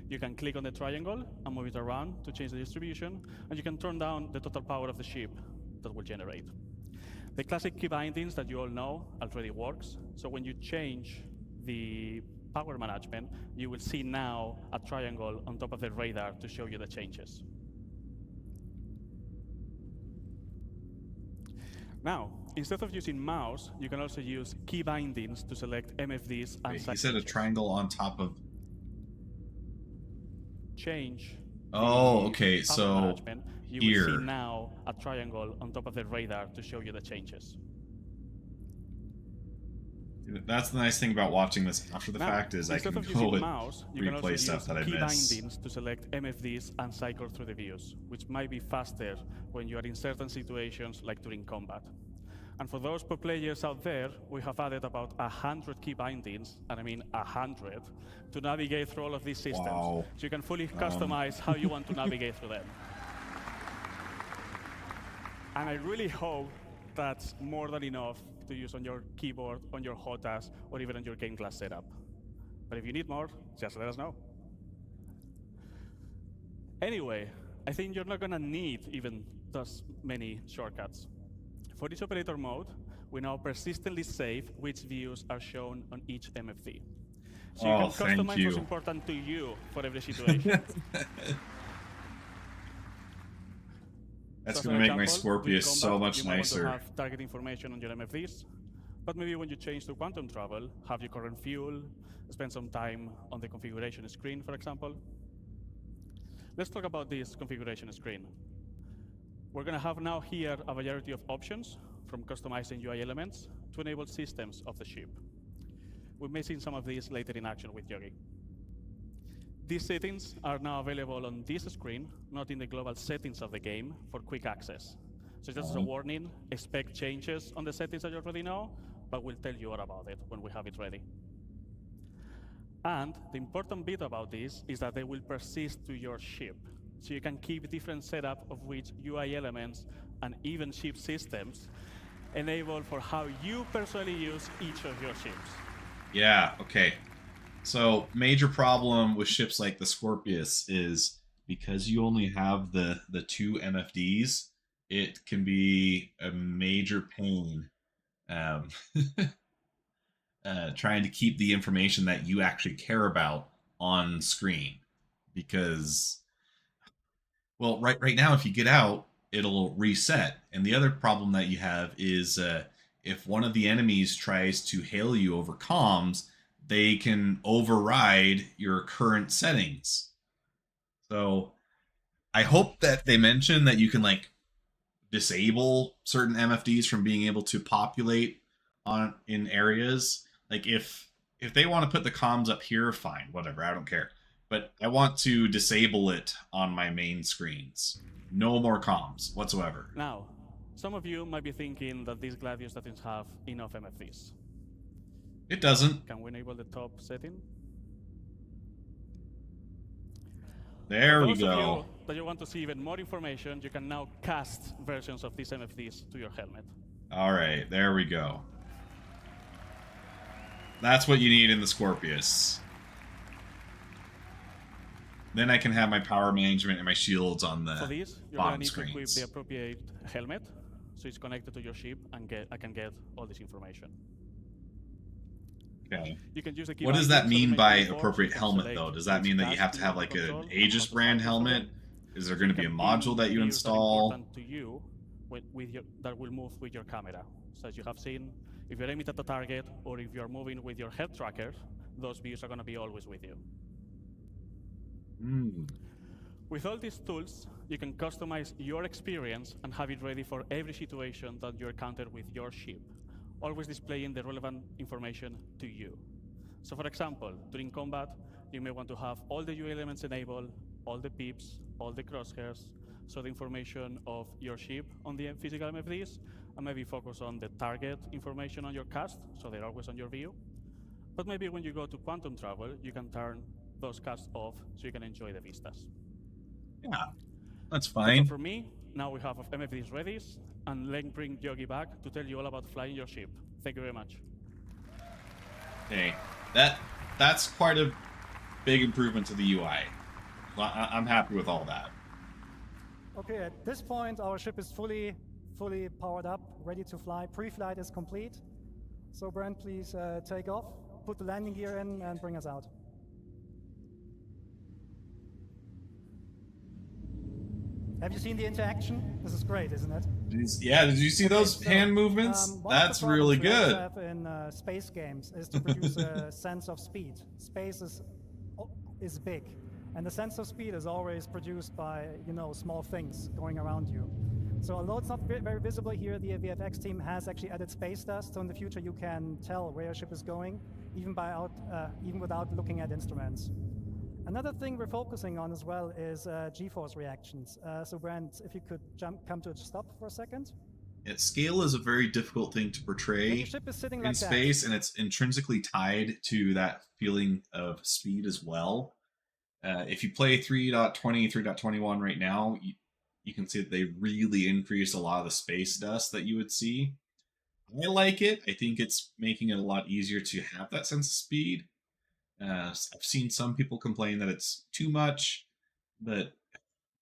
You can click on the triangle and move it around to change the distribution, and you can turn down the total power of the ship that will generate. The classic key bindings that you all know already works, so when you change the power management, you will see now a triangle on top of the radar to show you the changes. Now, instead of using mouse, you can also use key bindings to select MFDs and Wait, you said a triangle on top of... Change. Oh, okay, so you here. will see now a triangle on top of the radar to show you the changes. That's the nice thing about watching this after the fact is I can go and mouse, replay stuff that I key miss. bindings to select MFDs and cycle through the views, which might be faster when you are in certain situations like during combat. And for those pro players out there, we have added about 100 key bindings, and I mean 100, to navigate through all of these systems. Wow. So you can fully customize how you want to navigate through them. And I really hope that's more than enough to use on your keyboard, on your HOTAS, or even on your game class setup. But if you need more, just let us know. Anyway, I think you're not going to need even those many shortcuts. For each operator mode, we now persistently save which views are shown on each MFD. So you can customize what's important to you for every situation. That's going to make my Scorpius so much you might nicer. Want to have target information on your MFDs, but maybe when you change to quantum travel, have your current fuel, spend some time on the configuration screen, for example. Let's talk about this configuration screen. We're going to have now here a variety of options, from customizing UI elements to enable systems of the ship. We may see some of these later in action with Yogi. These settings are now available on this screen, not in the global settings of the game, for quick access. So just as a warning, expect changes on the settings that you already know, but we'll tell you all about it when we have it ready. And the important bit about this is that they will persist to your ship. So you can keep different setup of which UI elements and even ship systems enable for how you personally use each of your ships. Yeah, okay. So major problem with ships like the Scorpius is because you only have the two MFDs, it can be a major pain trying to keep the information that you actually care about on screen. Because, well, right now, if you get out, it'll reset. And the other problem that you have is if one of the enemies tries to hail you over comms, they can override your current settings. So I hope that they mention that you can like disable certain MFDs from being able to populate in areas. Like if they want to put the comms up here, fine, whatever, I don't care. But I want to disable it on my main screens. No more comms whatsoever. Now, some of you might be thinking that this Gladius doesn't have enough MFDs. It doesn't. Can we enable the top setting? There For we those of go. you that you want to see even more information, you can now cast versions of these MFDs to your helmet. All right, there we go. That's what you need in the Scorpius. Then I can have my power management and my shields on the For this, you're going to bottom need to equip screens. the appropriate helmet, so it's connected to your ship, and I can get all this information. Okay. You can use the What does keybind that to mean make by your force appropriate and helmet, select though? Does that which mean that you task have to have want like control, an Aegis how to brand focus on helmet? it. Is there going to be a You can module that you views that are install? important to you that will move with your camera. So as you have seen, if you're aiming at the target or if you're moving with your head tracker, those views are going to be always with you. With all these tools, you can customize your experience and have it ready for every situation that you encounter with your ship, always displaying the relevant information to you. So for example, during combat, you may want to have all the UI elements enabled, all the pips, all the crosshairs, so the information of your ship on the physical MFDs, and maybe focus on the target information on your cast, so they're always on your view. But maybe when you go to quantum travel, you can turn those casts off so you can enjoy the vistas. Yeah, that's So fine. for me, now we have MFDs ready, and let's bring Yogi back to tell you all about flying your ship. Thank you very much. Okay, that's quite a big improvement to the UI. I'm happy with all that. Okay, at this point, our ship is fully powered up, ready to fly. Pre-flight is complete. So Brent, please take off, put the landing gear in, and bring us out. Have you seen the interaction? This is great, isn't it? Yeah, did you see those hand movements? One of the That's really problems we good. have in space games is to produce a sense of speed. Space is big, and the sense of speed is always produced by small things going around you. So although it's not very visible here, the VFX team has actually added space dust. So in the future, you can tell where your ship is going, even without looking at instruments. Another thing we're focusing on as well is G-force reactions. So Brent, if you could come to a stop for a second. Scale is a very difficult thing to portray Your ship is sitting in like that. space, and it's intrinsically tied to that feeling of speed as well. If you play 3.20, 3.21 right now, you can see that they really increased a lot of the space dust that you would see. I like it. I think it's making it a lot easier to have that sense of speed. I've seen some people complain that it's too much, but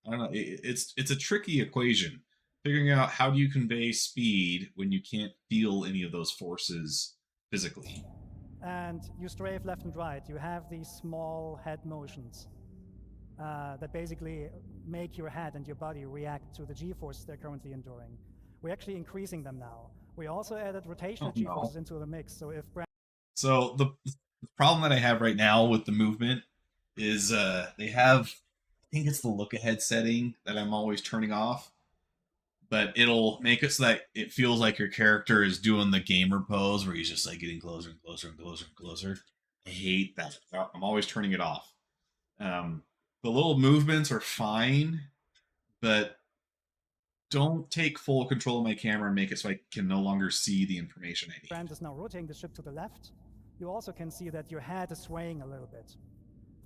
I don't know. It's a tricky equation, figuring out how do you convey speed when you can't feel any of those forces physically. And you strafe left and right. You have these small head motions that basically make your head and your body react to the G-forces they're currently enduring. We're actually increasing them now. We also added rotational G-forces into the mix. So if So the problem that I have right now with the movement is they have, I think it's the look ahead setting that I'm always turning off, but it'll make it so that it feels like your character is doing the gamer pose where he's just like getting closer and closer and closer and closer. I hate that. I'm always turning it off. The little movements are fine, but don't take full control of my camera and make it so I can no longer see the information I need. Brent is now rotating the ship to the left, you also can see that your head is swaying a little bit.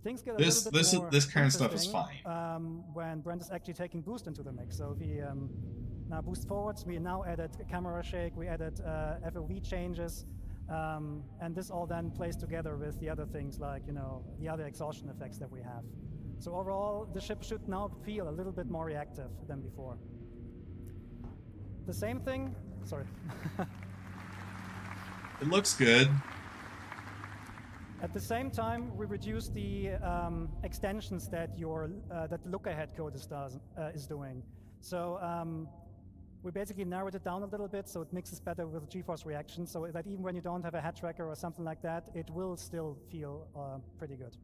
Things get a little bit more this kind of stuff is interesting, fine. when Brent is actually taking boost into the mix. So we now boost forwards. We now added camera shake. We added FOV changes, and this all then plays together with the other things like the other exhaustion effects that we have. So overall, the ship should now feel a little bit more reactive than before. The same thing. Sorry. It looks good. At the same time, we reduce the extensions that that look ahead code is doing. So We basically narrowed it down a little bit so it mixes better with G-force reaction, so that even when you don't have a head tracker or something like that, it will still feel pretty good.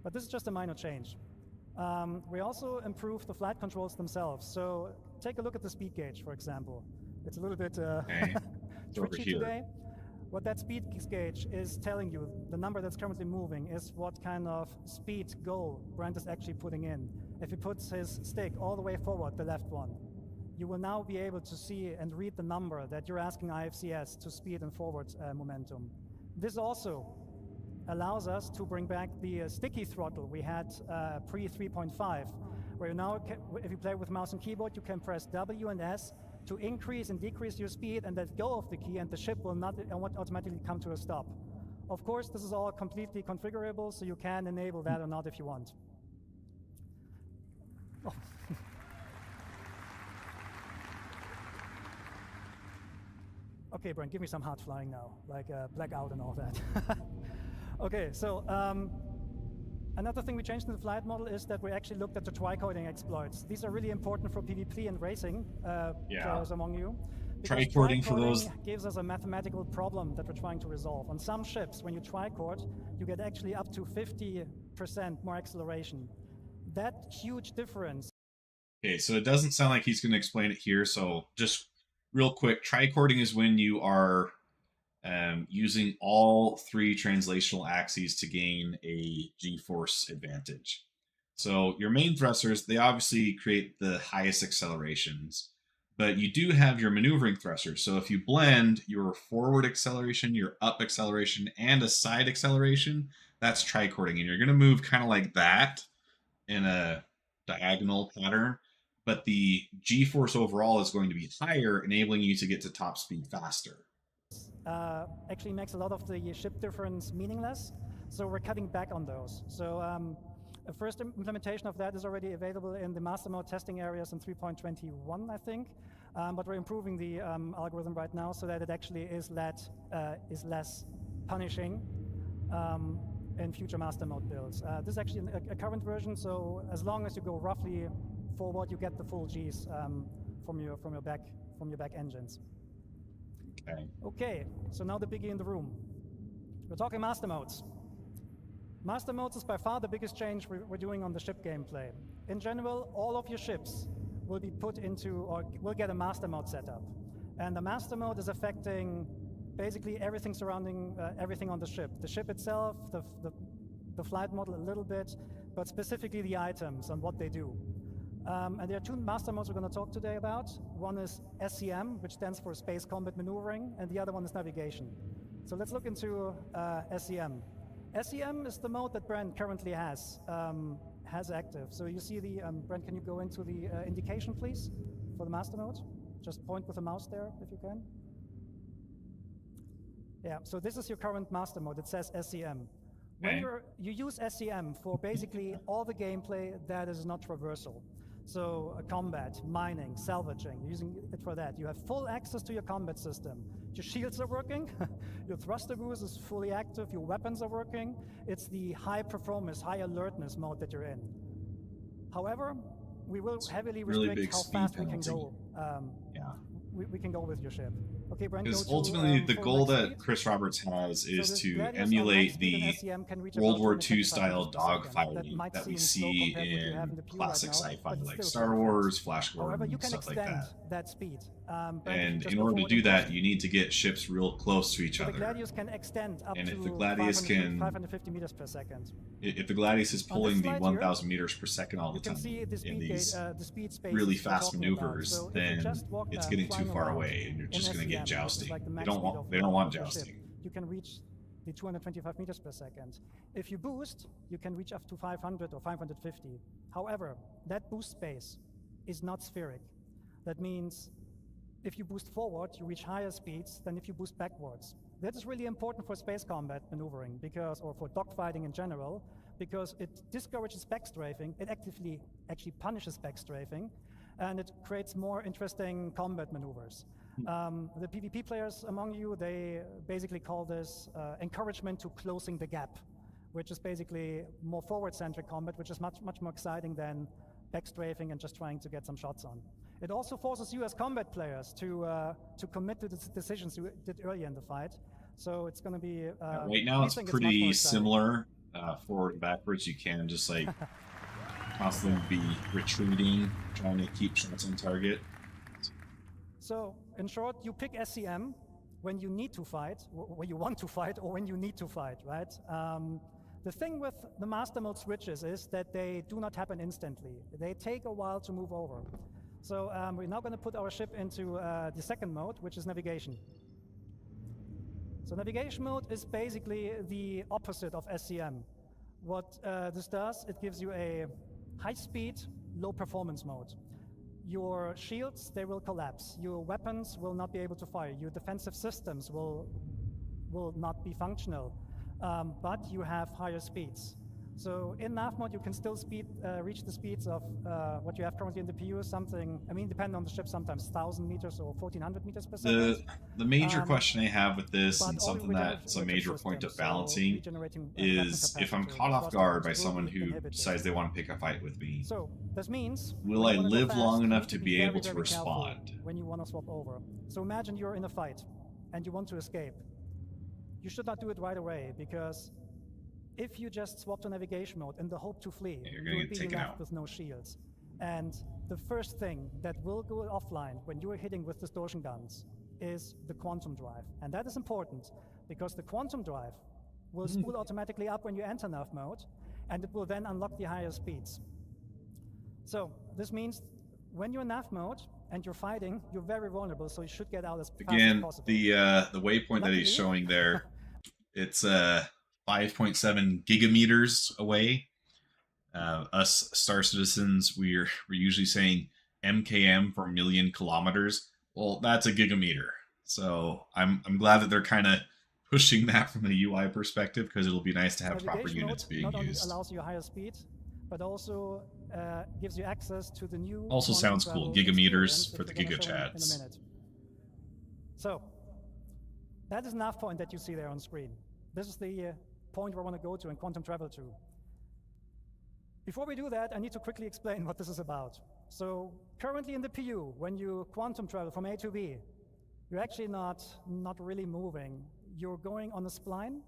But this is just a minor change. We also improved the flight controls themselves. So take a look at the speed gauge, for example. It's a little bit twitchy today. What that speed gauge is telling you, the number that's currently moving, is what kind of speed goal Brent is actually putting in. If he puts his stick all the way forward, the left one, you will now be able to see and read the number that you're asking IFCS to speed and forward momentum. This also allows us to bring back the sticky throttle we had pre 3.5, where now, if you play with mouse and keyboard, you can press W and S to increase and decrease your speed and let go of the key, and the ship will not automatically come to a stop. Of course, this is all completely configurable, so you can enable that or not if you want. Oh. Okay, Brent, give me some hard flying now, like blackout and all that. Okay, so another thing we changed in the flight model is that we actually looked at the tricording exploits. These are really important for PvP and racing players among you. Tricording for those gives us a mathematical problem that we're trying to resolve. On some ships, when you tricord, you get actually up to 50% more acceleration. That huge difference. Okay, so it doesn't sound like he's going to explain it here. So just real quick, tricording is when you are using all three translational axes to gain a G-force advantage. So your main thrusters, they obviously create the highest accelerations, but you do have your maneuvering thrusters. So if you blend your forward acceleration, your up acceleration, and a side acceleration, that's tricording. And you're going to move kind of like that in a diagonal pattern, but the G-force overall is going to be higher, enabling you to get to top speed faster. Actually makes a lot of the ship difference meaningless, so we're cutting back on those. So a first implementation of that is already available in the master mode testing areas in 3.21, I think, but we're improving the algorithm right now so that it actually is less punishing in future master mode builds. This is actually a current version, so as long as you go roughly forward, you get the full Gs from your back engines. Okay, so now the biggie in the room. We're talking master modes. Master modes is by far the biggest change we're doing on the ship gameplay. In general, all of your ships will be put into, or will get a master mode setup. And the master mode is affecting basically everything surrounding everything on the ship. The ship itself, the flight model a little bit, but specifically the items and what they do. And there are two master modes we're going to talk today about. One is SCM, which stands for Space Combat Maneuvering, and the other one is Navigation. So let's look into SCM. SCM is the mode that Brent currently has active. So you see the, Brent, can you go into the indication, please, for the master mode? Just point with the mouse there, if you can. Yeah, so this is your current master mode. It says SCM. When you use SCM for basically all the gameplay that is not traversal. So combat, mining, salvaging, you're using it for that. You have full access to your combat system. Your shields are working, your thruster boost is fully active, your weapons are working. It's the high performance, high alertness mode that you're in. However, we will heavily restrict how fast we can go. We can go with your ship. Okay, Brent, because ultimately the goal that Chris Roberts has is to emulate the World War II style dogfighting that we see in classic sci-fi like Star Wars, Flash Gordon, stuff like that. And in order to do that, you need to get ships real close to each other. The Gladius can extend up and to if the Gladius 550 meters per second. If the Gladius is pulling the 1,000 meters per second all the time in these really fast maneuvers, then it's getting too far away, and you're just going to get jousting. They don't want jousting. You can reach the 225 meters per second. If you boost, you can reach up to 500 or 550. However, that boost space is not spheric. That means if you boost forward, you reach higher speeds than if you boost backwards. That is really important for space combat maneuvering, or for dogfighting in general, because it discourages backstrafing. It actively actually punishes backstrafing, and it creates more interesting combat maneuvers. The PvP players among you, they basically call this encouragement to closing the gap, which is basically more forward-centric combat, which is much more exciting than backstrafing and just trying to get some shots on. It also forces you as combat players to commit to the decisions you did earlier in the fight. So it's going to be... right now it's pretty similar, forward and backwards. You can just like constantly be retreating, trying to keep shots on target. So, in short, you pick SCM when you need to fight, when you want to fight, or when you need to fight, right? The thing with the master mode switches is that they do not happen instantly. They take a while to move over. So we're now going to put our ship into the second mode, which is navigation. So navigation mode is basically the opposite of SCM. What this does, it gives you a high-speed, low-performance mode. Your shields, they will collapse. Your weapons will not be able to fire. Your defensive systems will not be functional. But you have higher speeds. So in nav mode, you can still reach the speeds of what you have currently in the PU, something, I mean, depending on the ship, sometimes 1,000 meters or 1,400 meters per second. The major question I have with this, and something that's a major point of balancing, is if I'm caught off guard by someone who decides they want to pick a fight with me, so this means will I live long enough to be able to respond? When you want to swap over. So imagine you're in a fight and you want to escape. You should not do it right away, because if you just swap to navigation mode in the hope to flee, you're you going will to be get left out with no shields. And the first thing that will go offline when you are hitting with distortion guns is the quantum drive. And that is important, because the quantum drive will spool automatically up when you enter nav mode, and it will then unlock the higher speeds. So this means when you're in nav mode and you're fighting, you're very vulnerable, so you should get out as fast as possible. The waypoint that he's showing there, it's 5.7 gigameters away. Us Star Citizens, we're usually saying MKM for million kilometers. Well, that's a gigameter. So I'm glad that they're kind of pushing that from a UI perspective, because it'll be nice to have proper units being not only used. Allows you higher speed, but also gives you access to the new. Also sounds cool. Gigameters for the Giga Chads. So that is nav point that you see there on screen. This is the point where I want to go to and quantum travel to. Before we do that, I need to quickly explain what this is about. So currently in the PU, when you quantum travel from A to B, you're actually not really moving. You're going on a spline,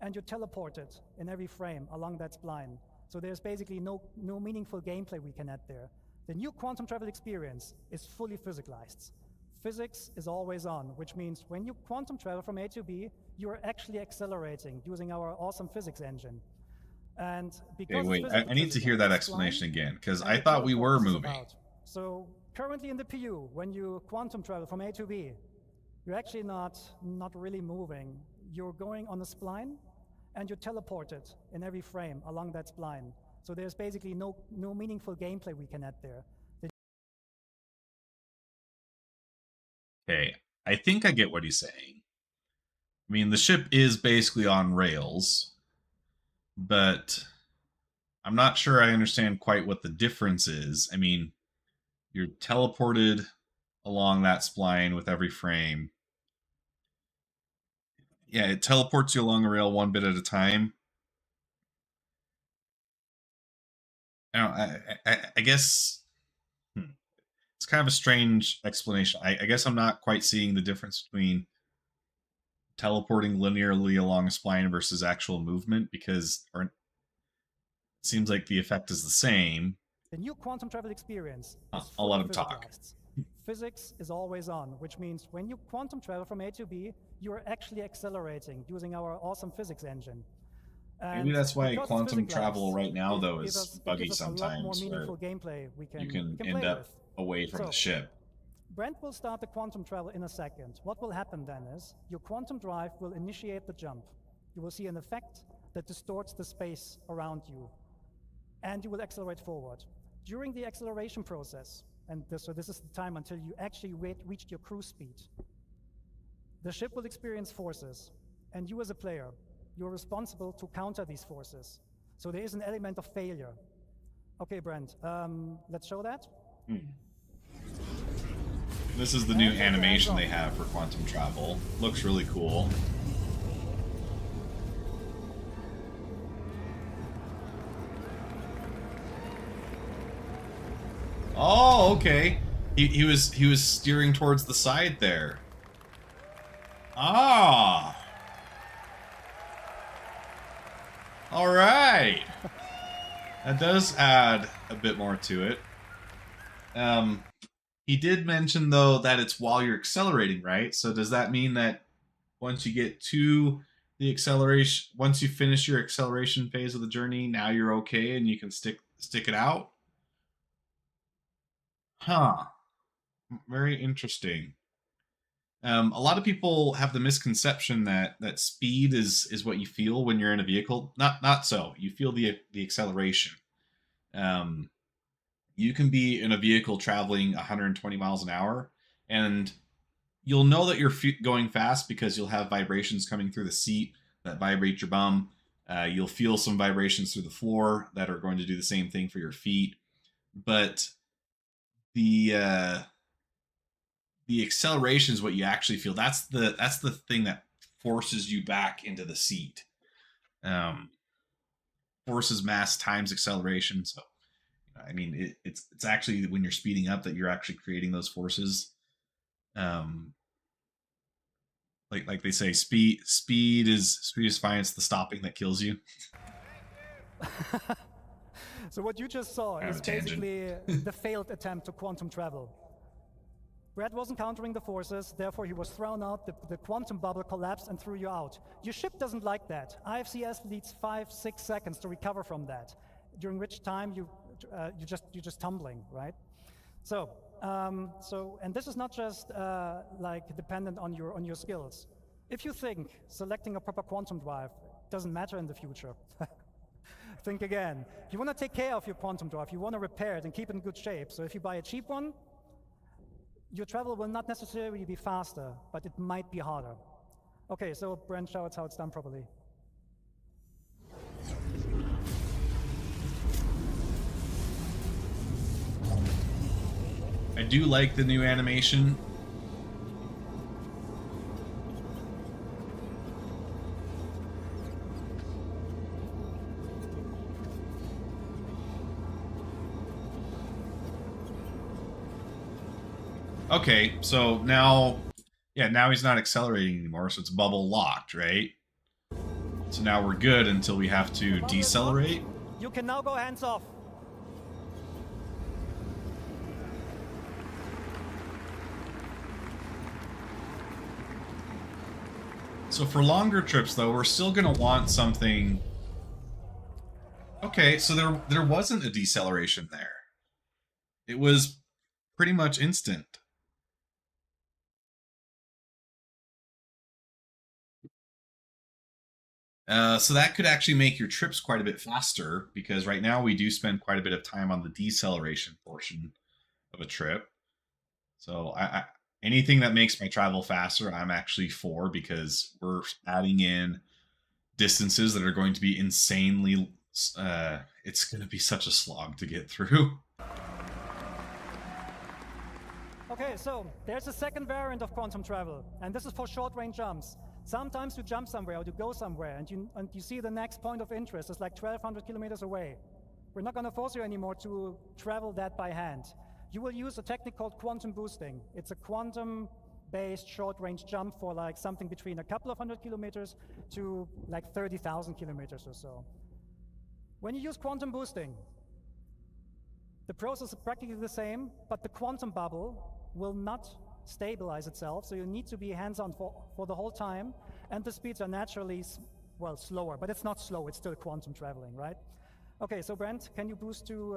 and you're teleported in every frame along that spline. So there's basically no meaningful gameplay we can add there. The new quantum travel experience is fully physicalized. Physics is always on, which means when you quantum travel from A to B, you're actually accelerating using our awesome physics engine. And because wait, I need to hear that explanation again, because I thought we were moving. So currently in the PU, when you quantum travel from A to B, you're actually not really moving. You're going on a spline, and you're teleported in every frame along that spline. So there's basically no meaningful gameplay we can add there. Okay, I think I get what he's saying. I mean, the ship is basically on rails, but I'm not sure I understand quite what the difference is. I mean, you're teleported along that spline with every frame. Yeah, it teleports you along a rail one bit at a time. I guess it's kind of a strange explanation. I guess I'm not quite seeing the difference between teleporting linearly along a spline versus actual movement, because it seems like the effect is the same. The new quantum travel experience is I'll let him talk. Physics is always on, which means when you quantum travel from A to B, you're actually accelerating using our awesome physics engine. And maybe that's why quantum travel right now, though, is buggy sometimes, where you can end up away from the ship. Brent will start the quantum travel in a second. What will happen then is your quantum drive will initiate the jump. You will see an effect that distorts the space around you, and you will accelerate forward. During the acceleration process, and so this is the time until you actually reached your cruise speed, the ship will experience forces, and you as a player, you're responsible to counter these forces. So there is an element of failure. Okay, Brent, let's show that. This is the new animation they have for quantum travel. Looks really cool. Oh, okay. He was steering towards the side there. Ah. All right. That does add a bit more to it. He did mention though that it's while you're accelerating, right? So does that mean that once you get to the acceleration, once you finish your acceleration phase of the journey, now you're okay and you can stick it out? Huh. Very interesting. A lot of people have the misconception that speed is what you feel when you're in a vehicle. Not so. You feel the acceleration. You can be in a vehicle traveling 120 miles an hour, and you'll know that you're going fast because you'll have vibrations coming through the seat that vibrate your bum. You'll feel some vibrations through the floor that are going to do the same thing for your feet. But the acceleration is what you actually feel. That's the thing that forces you back into the seat. Forces mass times acceleration. So, I mean, it's actually when you're speeding up that you're actually creating those forces. Like they say, speed is fine. It's the stopping that kills you. So what you just saw is basically the failed attempt to quantum travel. Brett was encountering the forces, therefore he was thrown out, the quantum bubble collapsed and threw you out. Your ship doesn't like that. IFCS needs 5-6 seconds to recover from that, during which time you're just tumbling, right? So, and this is not just like dependent on your skills. If you think selecting a proper quantum drive doesn't matter in the future, think again. If you want to take care of your quantum drive, you want to repair it and keep it in good shape. So if you buy a cheap one, your travel will not necessarily be faster, but it might be harder. Okay, so Brent shows how it's done properly. I do like the new animation. Okay, so now he's not accelerating anymore, so it's bubble locked, right? So now we're good until we have to decelerate. You can now go hands off. So for longer trips, though, we're still going to want something... Okay, so there wasn't a deceleration there. It was pretty much instant. So that could actually make your trips quite a bit faster, because right now we do spend quite a bit of time on the deceleration portion of a trip. So anything that makes my travel faster, I'm actually for, because we're adding in distances that are going to be insanely... it's going to be such a slog to get through. Okay, so there's a second variant of quantum travel, and this is for short-range jumps. Sometimes you jump somewhere or you go somewhere, and you see the next point of interest is like 1,200 kilometers away. We're not going to force you anymore to travel that by hand. You will use a technique called quantum boosting. It's a quantum-based short-range jump for like something between a couple of 100 kilometers to like 30,000 kilometers or so. When you use quantum boosting, the process is practically the same, but the quantum bubble will not stabilize itself, so you need to be hands-on for the whole time, and the speeds are naturally, well, slower, but it's not slow, it's still quantum traveling, right? Okay, so Brent, can you boost to,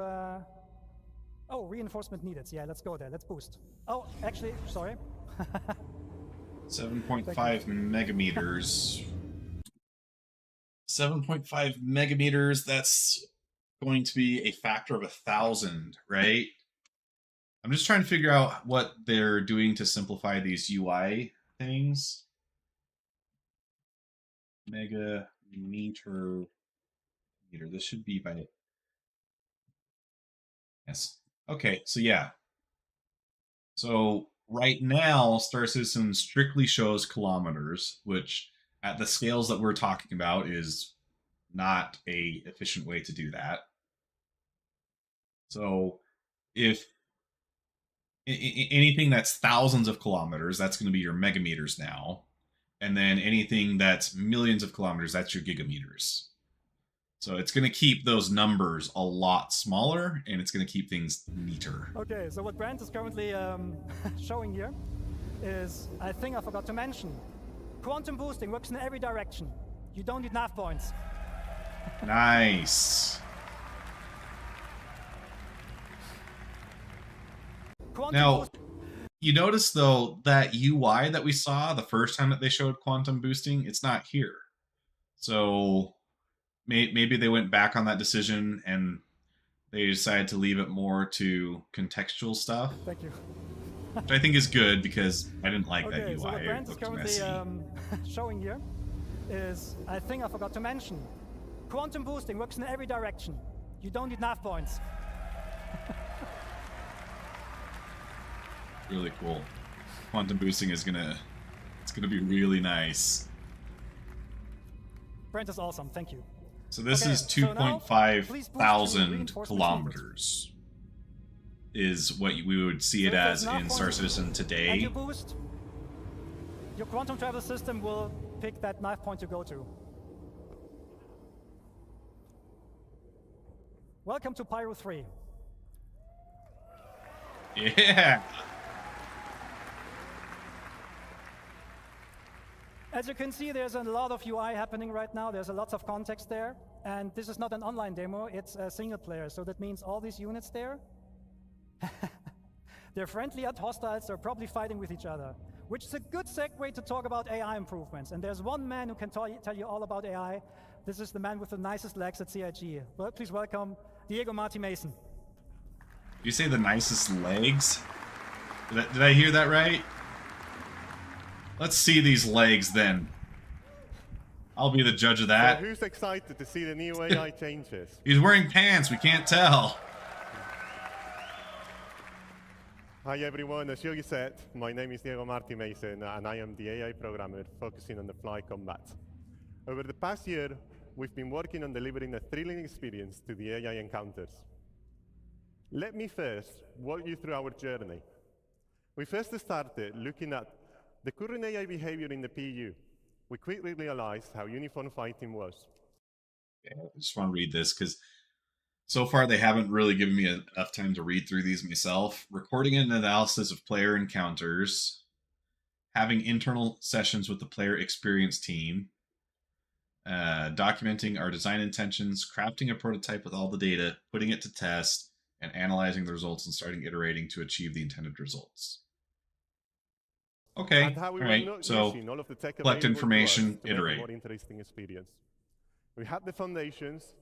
oh, reinforcement needed. Yeah, let's go there, let's boost. Oh, actually, sorry. 7.5 megameters. 7.5 megameters, that's going to be a factor of 1,000, right? I'm just trying to figure out what they're doing to simplify these UI things. Meter. This should be by... Yes. Okay, so yeah. So right now, Star Citizen strictly shows kilometers, which at the scales that we're talking about is not a efficient way to do that. So if anything that's thousands of kilometers, that's going to be your megameters now. And then anything that's millions of kilometers, that's your gigameters. So it's going to keep those numbers a lot smaller, and it's going to keep things neater. Okay, so what Brent is currently showing here is, I think I forgot to mention, quantum boosting works in every direction. You don't need nav points. Nice. Now, you notice, though, that UI that we saw the first time that they showed quantum boosting, it's not here. So maybe they went back on that decision and they decided to leave it more to contextual stuff. Thank you. Which I think is good, because I didn't like that UI. So what Brent is It looked currently messy. showing here is, I think I forgot to mention, quantum boosting works in every direction. You don't need nav points. Really cool. Quantum boosting is gonna be really nice. Brent is awesome, thank you. So this Okay, is so now, 2.5 please boost to thousand reinforcement kilometers is what we would see it So if as there's in nav Star points Citizen and today. you boost, your quantum travel system will pick that nav point to go to. Welcome to Pyro 3. Yeah. As you can see, there's a lot of UI happening right now. There's a lot of context there. And this is not an online demo, it's a single player. So that means all these units there, they're friendly and hostiles, they're probably fighting with each other, which is a good segue to talk about AI improvements. And there's one man who can tell you all about AI. This is the man with the nicest legs at CIG. Well, please welcome Diego Marty Mason. You say the nicest legs? Did I hear that right? Let's see these legs then. I'll be the judge of that. So who's excited to see the new AI changes? He's wearing pants, we can't tell. Hi everyone, as Yogi said, my name is Diego Marty Mason and I am the AI programmer focusing on the fly combat. Over the past year, we've been working on delivering a thrilling experience to the AI encounters. Let me first walk you through our journey. We first started looking at the current AI behavior in the PU. We quickly realized how uniform fighting was. Yeah, I just want to read this because so far they haven't really given me enough time to read through these myself. Recording an analysis of player encounters, having internal sessions with the player experience team, documenting our design intentions, crafting a prototype with all the data, putting it to test, and analyzing the results and starting iterating to achieve the intended results. Okay, And how we all were right, not so using all of the tech collect available to information, us to make a iterate. more interesting experience. We had the foundations,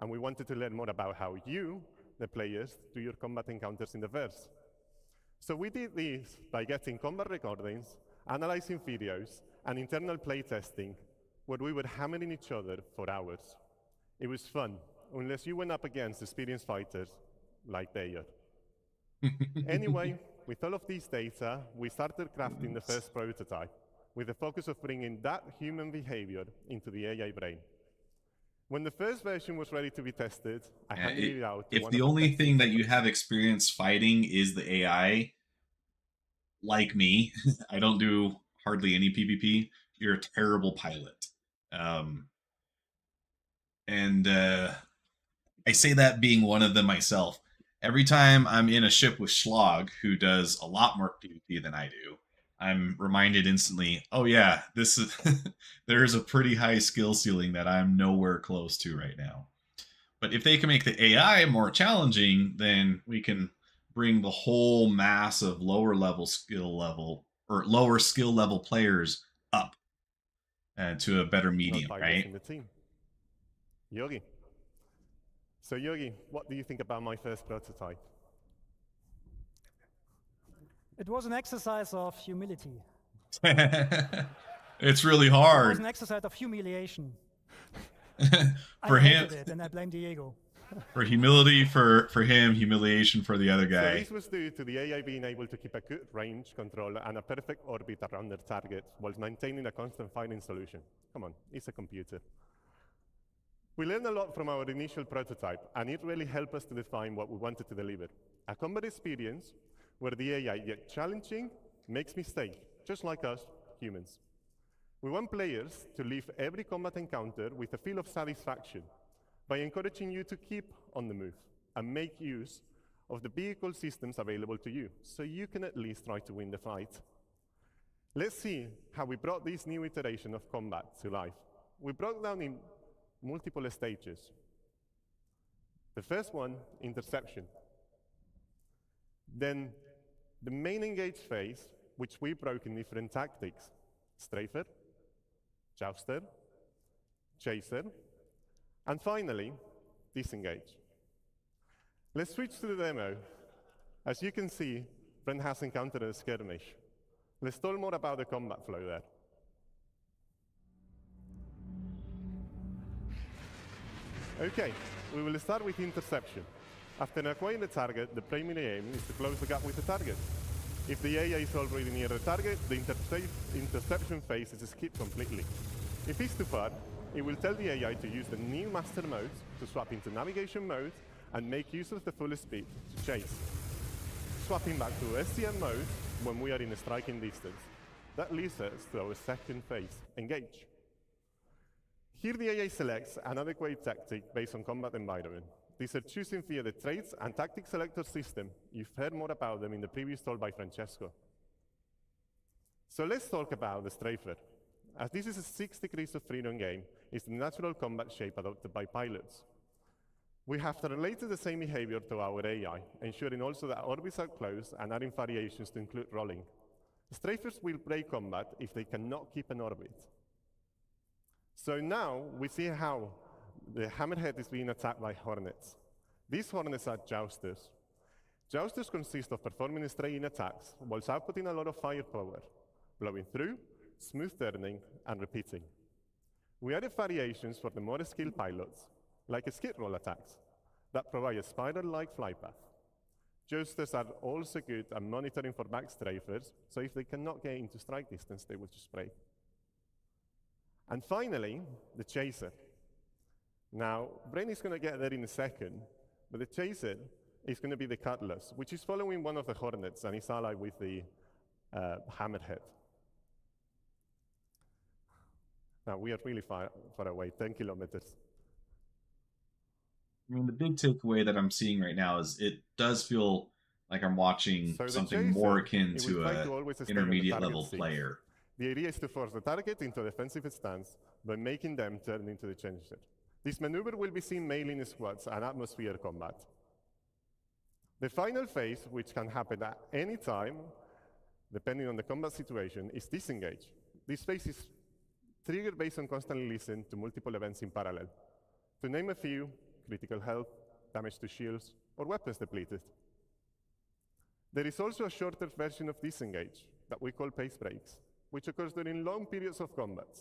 and we wanted to learn more about how you, the players, do your combat encounters in the verse. So we did this by getting combat recordings, analyzing videos, and internal playtesting, where we were hammering each other for hours. It was fun, unless you went up against experienced fighters like they are. Anyway, with all of these data, we started crafting the first prototype, with the focus of bringing that human behavior into the AI brain. When the first version was ready to be tested, I handed it out to If one the of only testing thing that you have experience fighting is the AI, like me, I don't do hardly any PvP, you're a terrible pilot. I say that being one of them myself. Every time I'm in a ship with Schlag, who does a lot more PvP than I do, I'm reminded instantly, oh yeah, this is there's a pretty high skill ceiling that I'm nowhere close to right now. But if they can make the AI more challenging, then we can bring the whole mass of lower skill level players up to a better medium, right? in the team. Yogi. So Yogi, what do you think about my first prototype? It was an exercise of humility. It's really It hard. was an exercise of humiliation. For I him, hated it, and I blame Diego. for humility for him, humiliation for the other So guy. this was due to the AI being able to keep a good range control and a perfect orbit around their target while maintaining a constant fighting solution. Come on, it's a computer. We learned a lot from our initial prototype, and it really helped us to define what we wanted to deliver. A combat experience where the AI gets challenging, makes mistakes, just like us humans. We want players to leave every combat encounter with a feel of satisfaction by encouraging you to keep on the move and make use of the vehicle systems available to you, so you can at least try to win the fight. Let's see how we brought this new iteration of combat to life. We broke down in multiple stages. The first one, interception. Then the main engage phase, which we broke in different tactics: strafer, jouster, chaser, and finally, disengage. Let's switch to the demo. As you can see, Brent has encountered a skirmish. Let's talk more about the combat flow there. Okay, we will start with interception. After acquiring the target, the primary aim is to close the gap with the target. If the AI is already near the target, the interception phase is skipped completely. If it's too far, it will tell the AI to use the new master mode to swap into navigation mode and make use of the full speed to chase. Swapping back to SCM mode when we are in a striking distance. That leads us to our second phase, engage. Here the AI selects an adequate tactic based on combat environment. These are choosing via the traits and tactic selector system. You've heard more about them in the previous talk by Francesco. So let's talk about the strafer. As this is a 6 degrees of freedom game, it's the natural combat shape adopted by pilots. We have related the same behavior to our AI, ensuring also that orbits are closed and adding variations to include rolling. Strafers will break combat if they cannot keep an orbit. So now we see how the Hammerhead is being attacked by Hornets. These Hornets are jousters. Jousters consist of performing straying attacks whilst outputting a lot of firepower, blowing through, smooth turning, and repeating. We added variations for the more skilled pilots, like skid roll attacks, that provide a spiral-like flight path. Jousters are also good at monitoring for back strafers, so if they cannot get into strike distance, they will just break. And finally, the chaser. Now, Brain is going to get there in a second, but the chaser is going to be the Cutlass, which is following one of the Hornets and is allied with the Hammerhead. Now, we are really far away, 10 kilometers. I mean, the big takeaway that I'm seeing right now is it does feel like I'm watching something more akin to an intermediate level player. The idea is to force the target into a defensive stance by making them turn into the chaser. This maneuver will be seen mainly in squads and atmosphere combat. The final phase, which can happen at any time, depending on the combat situation, is disengage. This phase is triggered based on constantly listening to multiple events in parallel. To name a few: critical health, damage to shields, or weapons depleted. There is also a shorter version of disengage that we call pace breaks, which occurs during long periods of combat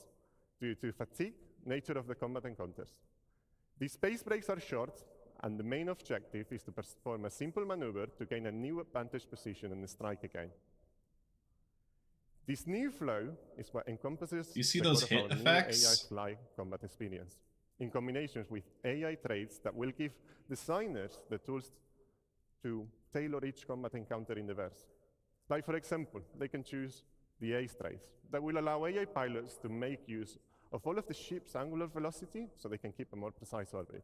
due to fatigue nature of the combat encounters. These pace breaks are short, and the main objective is to perform a simple maneuver to gain a new advantage position and strike again. This new flow is what encompasses you see the those core of hit our new effects? AI fly combat experience, in combinations with AI traits that will give designers the tools to tailor each combat encounter in the verse. Like, for example, they can choose the ace traits that will allow AI pilots to make use of all of the ship's angular velocity so they can keep a more precise orbit.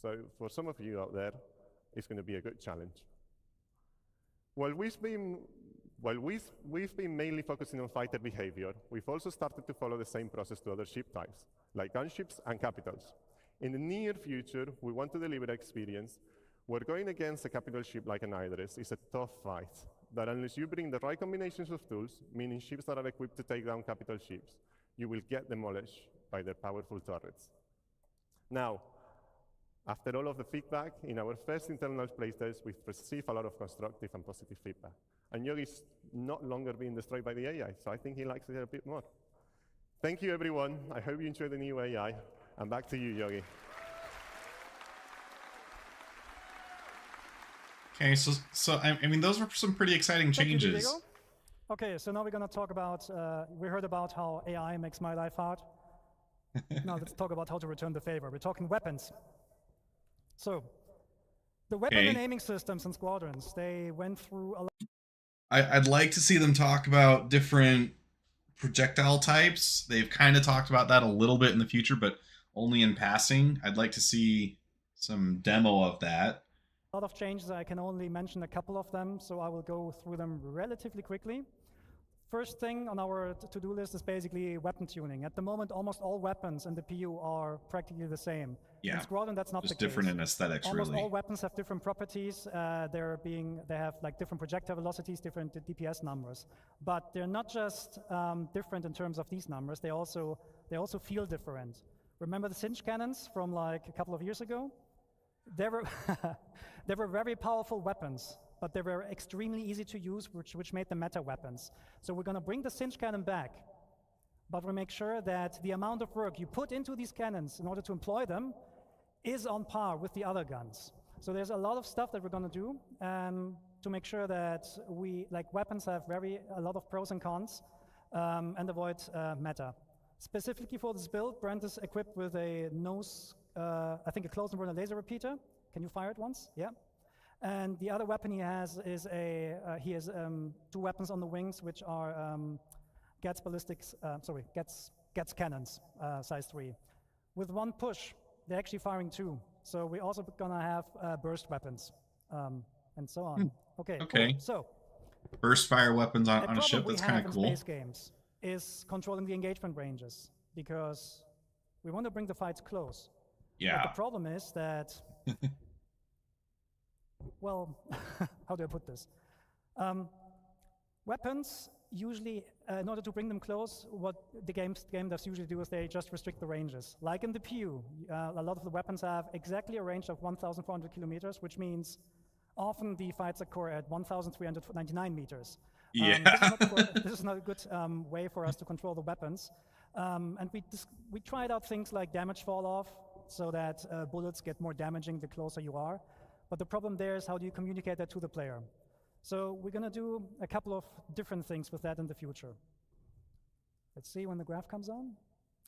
So for some of you out there, it's going to be a good challenge. While we've been mainly focusing on fighter behavior, we've also started to follow the same process to other ship types, like gunships and capitals. In the near future, we want to deliver an experience where going against a capital ship like an Hydrus is a tough fight, that unless you bring the right combinations of tools, meaning ships that are equipped to take down capital ships, you will get demolished by their powerful turrets. Now, after all of the feedback, in our first internal playtest, we've received a lot of constructive and positive feedback. And Yogi's not longer being destroyed by the AI, so I think he likes it a bit more. Thank you, everyone. I hope you enjoy the new AI. And back to you, Yogi. Okay, so I mean, those were some pretty exciting changes. Thank you, Diego. Okay, so now we're going to talk about, we heard about how AI makes my life hard. Now let's talk about how to return the favor. We're talking weapons. So, the weapon and aiming systems and squadrons, they went through a lot I'd like to see them talk about different projectile types. They've kind of talked about that a little bit in the future, but only in passing. I'd like to see some demo of that. A lot of changes. I can only mention a couple of them, so I will go through them relatively quickly. First thing on our to-do list is basically weapon tuning. At the moment, almost all weapons in the PU are practically the same. Yeah, in Squadron, that's not just the different case. in aesthetics, almost really. all weapons have different properties. They have like different projectile velocities, different DPS numbers. But they're not just different in terms of these numbers. They also feel different. Remember the Singe cannons from like a couple of years ago? They were they were very powerful weapons, but they were extremely easy to use, which made them meta weapons. So we're going to bring the Singe cannon back, but we'll make sure that the amount of work you put into these cannons in order to employ them is on par with the other guns. So there's a lot of stuff that we're going to do to make sure that weapons have a lot of pros and cons and avoid meta. Specifically for this build, Brent is equipped with a nose, I think a close and burner laser repeater. Can you fire it once? Yeah. And the other weapon he has is he has 2 weapons on the wings, which are Gats cannons, size 3. With 1 push, they're actually firing 2. So we're also gonna have burst weapons, and so on. Okay. Okay. Cool. So burst fire weapons on a ship. That's kind of cool. Space games is controlling the engagement ranges, because we want to bring the fights close. Yeah. But the problem is that, well, how do I put this? Weapons usually, in order to bring them close, what the game devs usually do is they just restrict the ranges. Like in the PU, a lot of the weapons have exactly a range of 1,400 kilometers, which means often the fights occur at 1,399 meters. Yeah. This is not a good way for us to control the weapons. And we tried out things like damage fall off, so that bullets get more damaging the closer you are. But the problem there is, how do you communicate that to the player? So we're going to do a couple of different things with that in the future. Let's see when the graph comes on.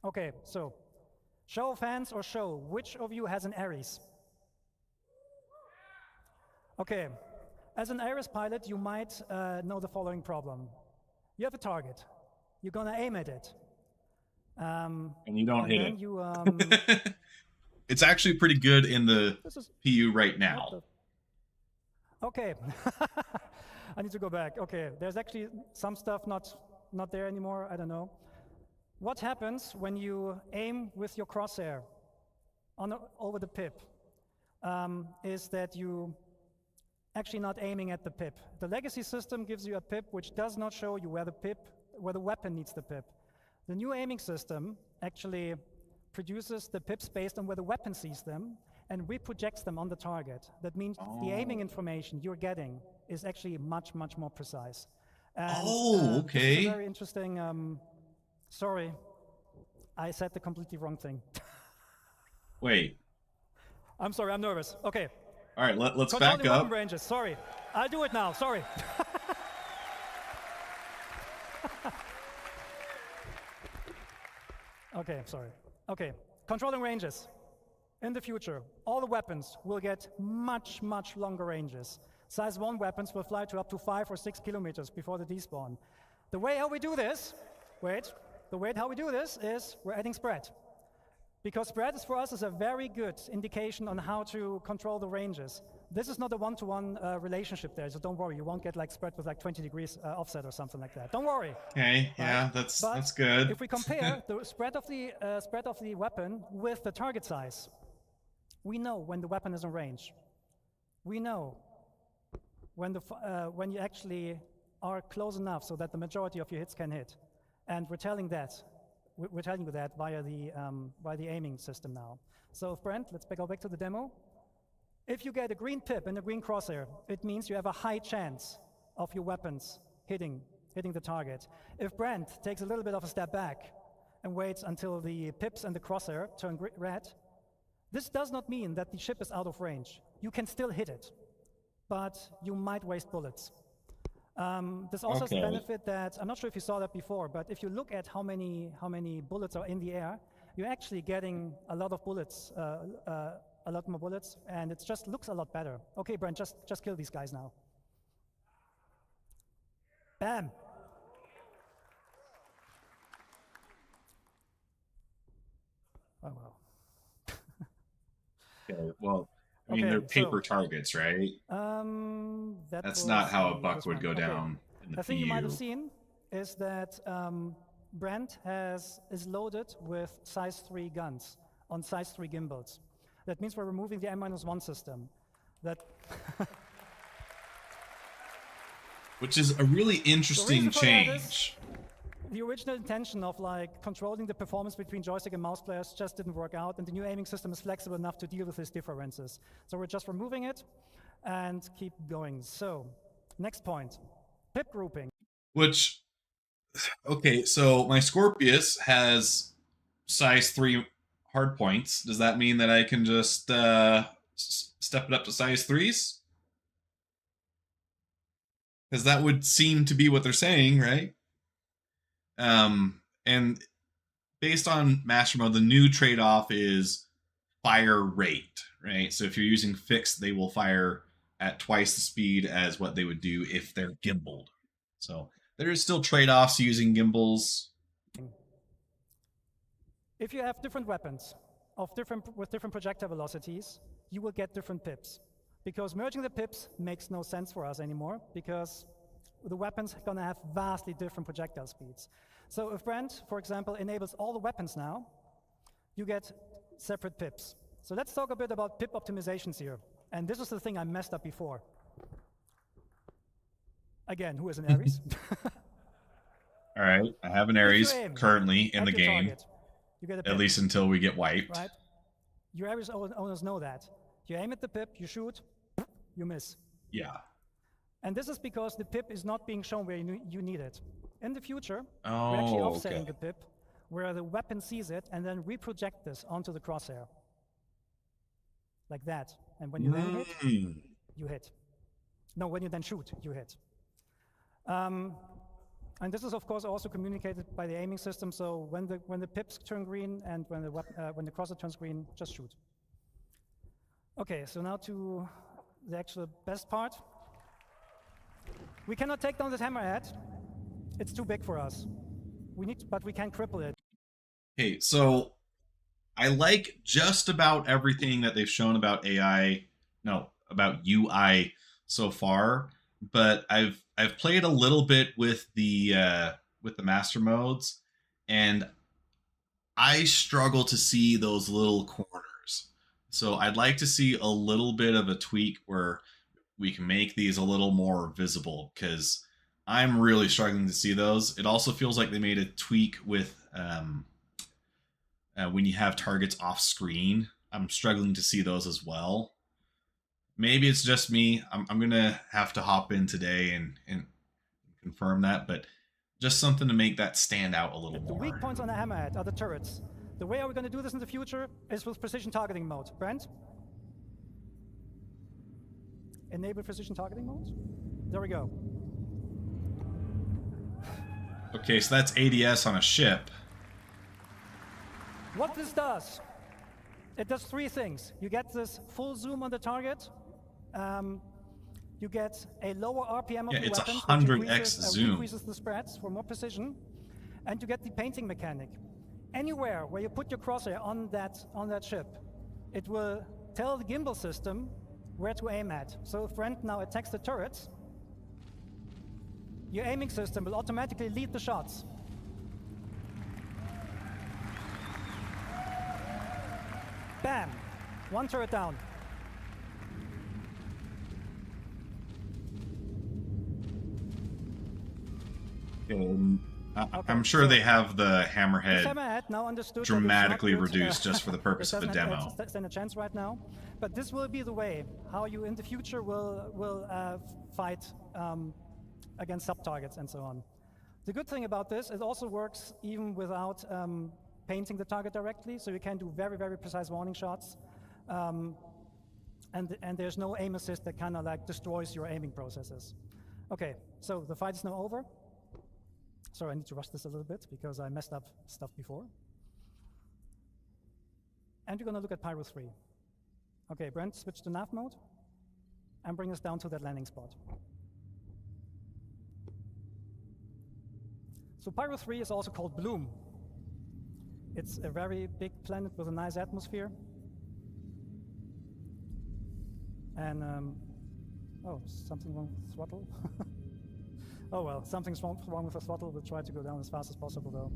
Okay, so show of hands or show. Which of you has an Ares? Okay, as an Ares pilot, you might know the following problem. You have a target. You're going to aim at it. And you don't hit it. You, it's actually pretty good in the PU right now. Okay. I need to go back. Okay, there's actually some stuff not there anymore. I don't know. What happens when you aim with your crosshair over the pip is that you actually not aiming at the pip. The legacy system gives you a pip which does not show you where the weapon needs the pip. The new aiming system actually produces the pips based on where the weapon sees them and reprojects them on the target. That means the aiming information you're getting is actually much, much more precise. And, okay. This is very interesting. Sorry, I said the completely wrong thing. Wait. I'm sorry, I'm nervous. Okay. All right, let's Controlling back up. weapon ranges. Sorry, I'll do it now. Sorry. Okay, sorry. Okay, controlling ranges. In the future, all the weapons will get much, much longer ranges. Size 1 weapons will fly to up to 5 or 6 kilometers before the despawn. The way how we do this, how we do this is we're adding spread. Because spread is for us is a very good indication on how to control the ranges. This is not a one-to-one relationship there, so don't worry, you won't get like spread with like 20 degrees offset or something like that. Don't worry. Okay, yeah, right? that's good. If we compare the spread of the weapon with the target size, we know when the weapon is in range. We know when you actually are close enough so that the majority of your hits can hit, and we're telling you that via the aiming system now. So Brent, let's go back to the demo. If you get a green pip and a green crosshair, it means you have a high chance of your weapons hitting the target. If Brent takes a little bit of a step back and waits until the pips and the crosshair turn red, this does not mean that the ship is out of range. You can still hit it, but you might waste bullets. This also has the benefit that, I'm not sure if you saw that before, but if you look at how many bullets are in the air, you're actually getting a lot of bullets, a lot more bullets, and it just looks a lot better. Okay, Brent, just kill these guys now. Bam. Oh, well. Okay, well, I mean, Okay, they're paper so- targets, right? That's not how a buck would go down in the The thing you might have PU. seen is that Brent is loaded with size 3 guns on size 3 gimbals. That means we're removing the N-1 system. That Which is a really interesting reason for that is- change. the original intention of like controlling the performance between joystick and mouse players just didn't work out, and the new aiming system is flexible enough to deal with these differences. So we're just removing it and keep going. So, next point, pip grouping. Which, okay, so my Scorpius has size 3 hard points. Does that mean that I can just step it up to size 3s? Because that would seem to be what they're saying, right? And based on Master Mode, the new trade-off is fire rate, right? So if you're using fixed, they will fire at twice the speed as what they would do if they're gimbaled. So there is still trade-offs using gimbals. If you have different weapons with different projectile velocities, you will get different pips. Because merging the pips makes no sense for us anymore, because the weapons are going to have vastly different projectile speeds. So if Brent, for example, enables all the weapons now, you get separate pips. So let's talk a bit about pip optimizations here. And this is the thing I messed up before. Again, who is an Ares? All right, I have an If you Ares aim currently in at the your game, target, you get a at pip, least until we get wiped. right? Your Ares owners know that. You aim at the pip, you shoot, you miss. Yeah. And this is because the pip is not being shown where you need it. In the future, we're actually Oh, offsetting okay. the pip where the weapon sees it, and then we project this onto the crosshair. Like that. And when you then hit, you hit. No, when you then shoot, you hit. And this is, of course, also communicated by the aiming system. So when the pips turn green and when the crosshair turns green, just shoot. Okay, so now to the actual best part. We cannot take down this hammerhead. It's too big for us. But we can cripple it. Okay, so I like just about everything that they've shown about about UI so far, but I've played a little bit with the master modes, and I struggle to see those little corners. So I'd like to see a little bit of a tweak where we can make these a little more visible, because I'm really struggling to see those. It also feels like they made a tweak with when you have targets off screen. I'm struggling to see those as well. Maybe it's just me. I'm gonna have to hop in today and confirm that, but just something to make that stand out a little The more. weak points on the hammerhead are the turrets. The way we're going to do this in the future is with precision targeting mode. Brent? Enable precision targeting mode? There we go. Okay, so that's ADS on a ship. What this does, it does 3 things. You get this full zoom on the target. You get a lower RPM of Yeah, the it's weapons, 100x which zoom. increases the spreads for more precision. And you get the painting mechanic. Anywhere where you put your crosshair on that ship, it will tell the gimbal system where to aim at. So if Brent now attacks the turrets, your aiming system will automatically lead the shots. Bam! 1 turret down. I'm sure they have the This hammerhead hammerhead now understood that it's dramatically not good, reduced just for the purpose it of the doesn't demo. stand a chance right now, but this will be the way how you in the future will fight against sub-targets and so on. The good thing about this, it also works even without painting the target directly, so you can do very, very precise warning shots. And there's no aim assist that kind of like destroys your aiming processes. Okay, so the fight is now over. Sorry, I need to rush this a little bit because I messed up stuff before. And we're going to look at Pyro 3. Okay, Brent, switch to nav mode and bring us down to that landing spot. So Pyro 3 is also called Bloom. It's a very big planet with a nice atmosphere. And, oh, something wrong with the throttle? Oh well, something's wrong with the throttle. We'll try to go down as fast as possible though.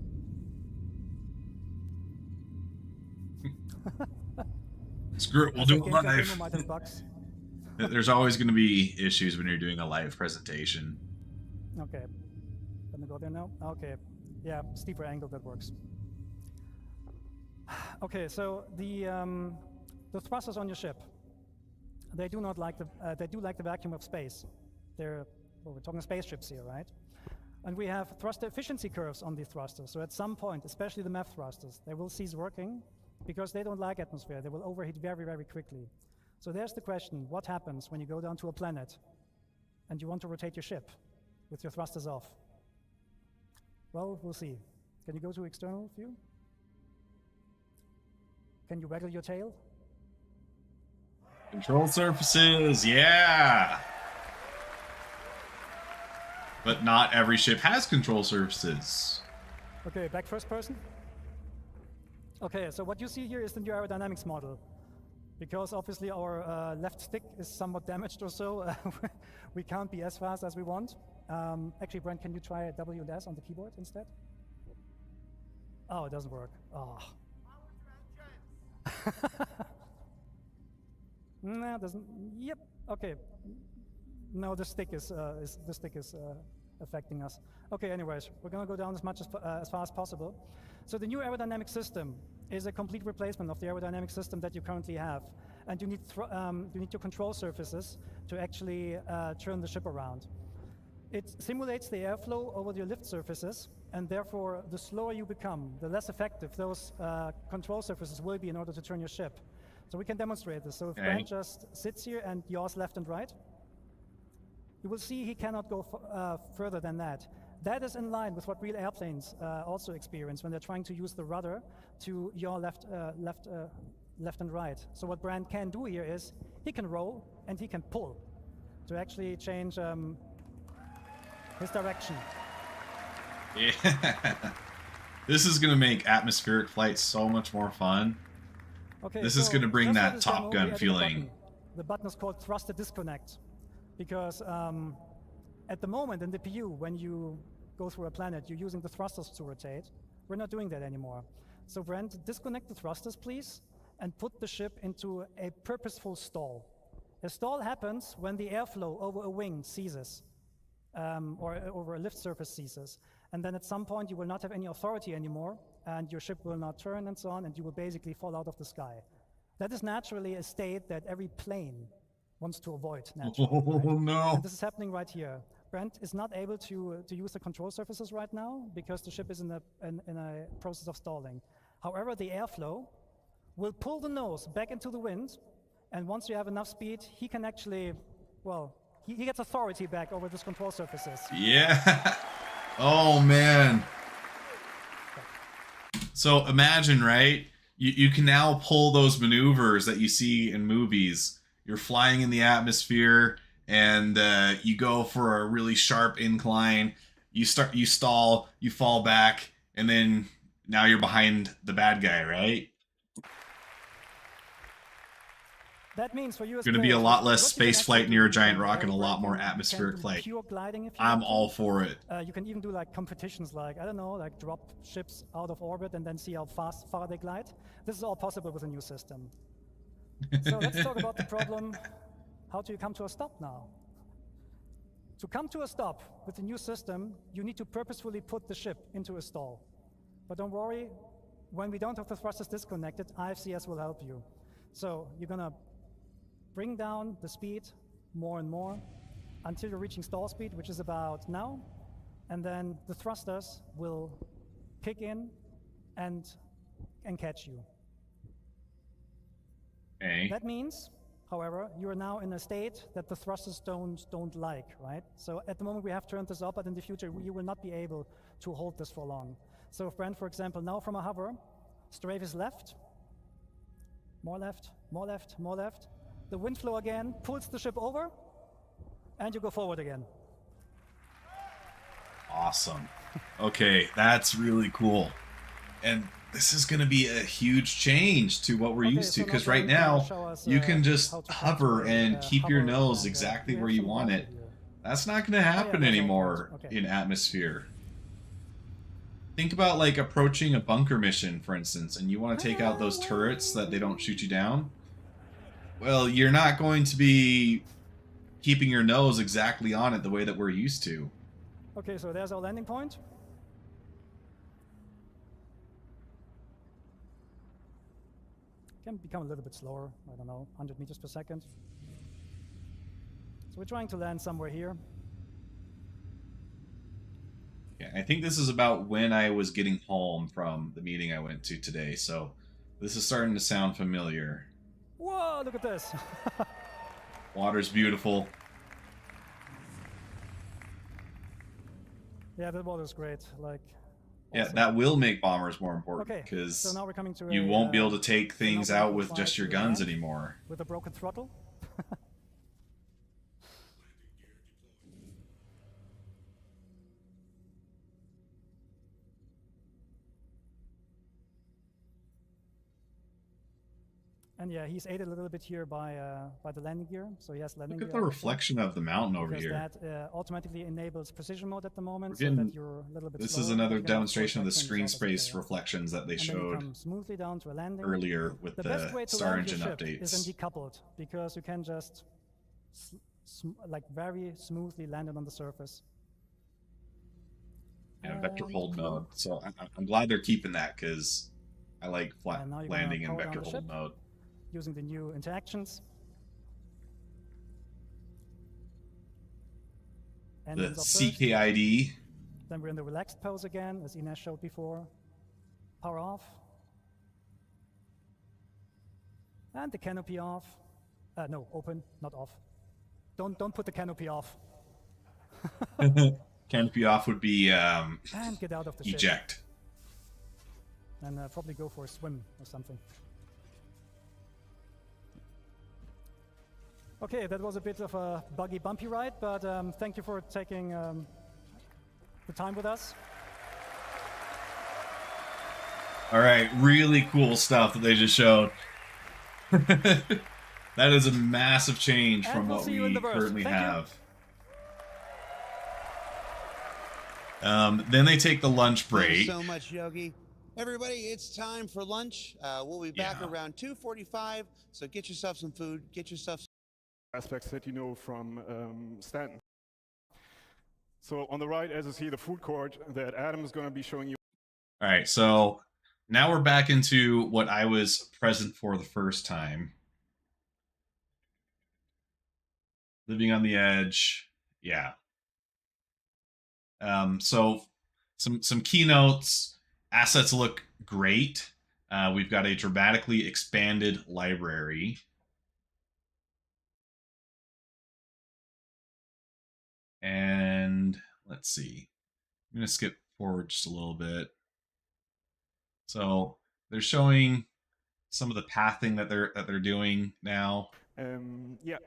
Screw it, we'll do it Game live. demo might have bugs. There's always going to be issues when you're doing a live presentation. Okay, let me go there now. Okay, yeah, steeper angle, that works. Okay, so the thrusters on your ship, they do not like they do like the vacuum of space. Well, we're talking spaceships here, right? And we have thruster efficiency curves on these thrusters. So at some point, especially the MEF thrusters, they will cease working because they don't like atmosphere. They will overheat very, very quickly. So there's the question, what happens when you go down to a planet and you want to rotate your ship with your thrusters off? Well, we'll see. Can you go to external view? Can you waggle your tail? Control surfaces, yeah! But not every ship has control surfaces. Okay, back first person. Okay, so what you see here is the new aerodynamics model. Because obviously our left stick is somewhat damaged or so, we can't be as fast as we want. Actually, Brent, can you try W and S on the keyboard instead? Oh, it doesn't work. Oh. No, it doesn't. Yep. Okay. No, the stick is affecting us. Okay. Anyways, we're gonna go down as far as possible. So the new aerodynamic system is a complete replacement of the aerodynamic system that you currently have, and you need your control surfaces to actually turn the ship around. It simulates the airflow over your lift surfaces, and therefore, the slower you become, the less effective those control surfaces will be in order to turn your ship. So we can demonstrate this. So if Brent just sits here and yaws left and right, you will see he cannot go further than that. That is in line with what real airplanes also experience when they're trying to use the rudder to yaw left and right. So what Brent can do here is he can roll and he can pull to actually change his direction. Yeah. This is going to make atmospheric flight so much more fun. Okay, this is going to bring that Top Gun feeling. The button is called thruster disconnect because at the moment in the PU, when you go through a planet, you're using the thrusters to rotate. We're not doing that anymore. So Brent, disconnect the thrusters, please, and put the ship into a purposeful stall. A stall happens when the airflow over a wing ceases, or over a lift surface ceases. And then at some point, you will not have any authority anymore, and your ship will not turn and so on, and you will basically fall out of the sky. That is naturally a state that every plane wants to avoid naturally. Oh, right? no. And this is happening right here. Brent is not able to use the control surfaces right now because the ship is in a process of stalling. However, the airflow will pull the nose back into the wind, and once you have enough speed, he can actually, well, he gets authority back over these control surfaces. Yeah. Oh, man. So imagine, right? You can now pull those maneuvers that you see in movies. You're flying in the atmosphere, and you go for a really sharp incline. You stall, you fall back, and then now you're behind the bad guy, right? That means for you as going to be a lot less space flight near a giant rock and a lot more atmospheric flight. I'm all for it. You can even do like competitions like, I don't know, like drop ships out of orbit and then see how far they glide. This is all possible with a new system. So let's talk about the problem. How do you come to a stop now? To come to a stop with the new system, you need to purposefully put the ship into a stall. But don't worry, when we don't have the thrusters disconnected, IFCS will help you. So you're going to bring down the speed more and more until you're reaching stall speed, which is about now, and then the thrusters will kick in and catch you. Okay. That means, however, you are now in a state that the thrusters don't like, right? So at the moment we have turned this up, but in the future you will not be able to hold this for long. So if Brent, for example, now from a hover, strafe is left, more left, more left, more left, the wind flow again pulls the ship over, and you go forward again. Awesome. Okay, that's really cool. And this is going to be a huge change to what we're used to, so because now right Gary, can you now show us, you can just how to hover control, and keep your hover nose and, exactly we where have you some want example it. here. That's not going to happen that's all anymore good. Okay. in Atmosphere. Think about like approaching a bunker mission, for instance, and you want to take out those turrets so that they don't shoot you down. Well, you're not going to be keeping your nose exactly on it the way that we're used to. Okay, so there's our landing point. Can become a little bit slower, I don't know, 100 meters per second. So we're trying to land somewhere here. Yeah, I think this is about when I was getting home from the meeting I went to today, so this is starting to sound familiar. Whoa, look at this. Water's beautiful. Yeah, the water's great. Like, Yeah, awesome. that will make bombers more important, Okay, because so now we're coming to you a, won't be able to take so now things we're out gonna with fly just your to guns land anymore. with a broken throttle. And yeah, he's aided a little bit here by the landing gear. So he has landing Look at gear. the also, reflection of the mountain over because here. that automatically enables precision mode at the moment, We're so getting- that you're a little bit This slower, is but another you can, of course, demonstration of the act screen things out as space they are. reflections that they And then you showed come smoothly down to a landing. earlier with the best way the to Star land your Engine ship is updates. in decoupled, because you can just like very smoothly land it on the surface. Yeah, vector And hold cool. mode. So I'm glad they're keeping that, because I like And now you're gonna landing in power down vector the hold ship mode. using the new interactions. The Engines are first. CKID. Then we're in the relaxed pose again, as Ines showed before. Power off. And the canopy off. No, open, not off. Don't put the canopy off. Canopy off would be And get out of the ship. eject. And probably go for a swim or something. Okay, that was a bit of a buggy, bumpy ride, but thank you for taking the time with us. All right, really cool stuff that they just showed. That is a massive change And from we'll what see we you in the verse. currently Thank you. have. Then they take the lunch Thank break. you so much, Yogi. Everybody, it's time for lunch. We'll be back around 2:45, so get yourself some food, get yourself some aspects that you know from Stanton. So on the right, as you see, the food court that Adam is going to be showing you. All right, so now we're back into what I was present for the first time. Living on the Edge, yeah. So some keynotes. Assets look great. We've got a dramatically expanded library. And let's see. I'm going to skip forward just a little bit. So they're showing some of the pathing that they're doing now. Yeah.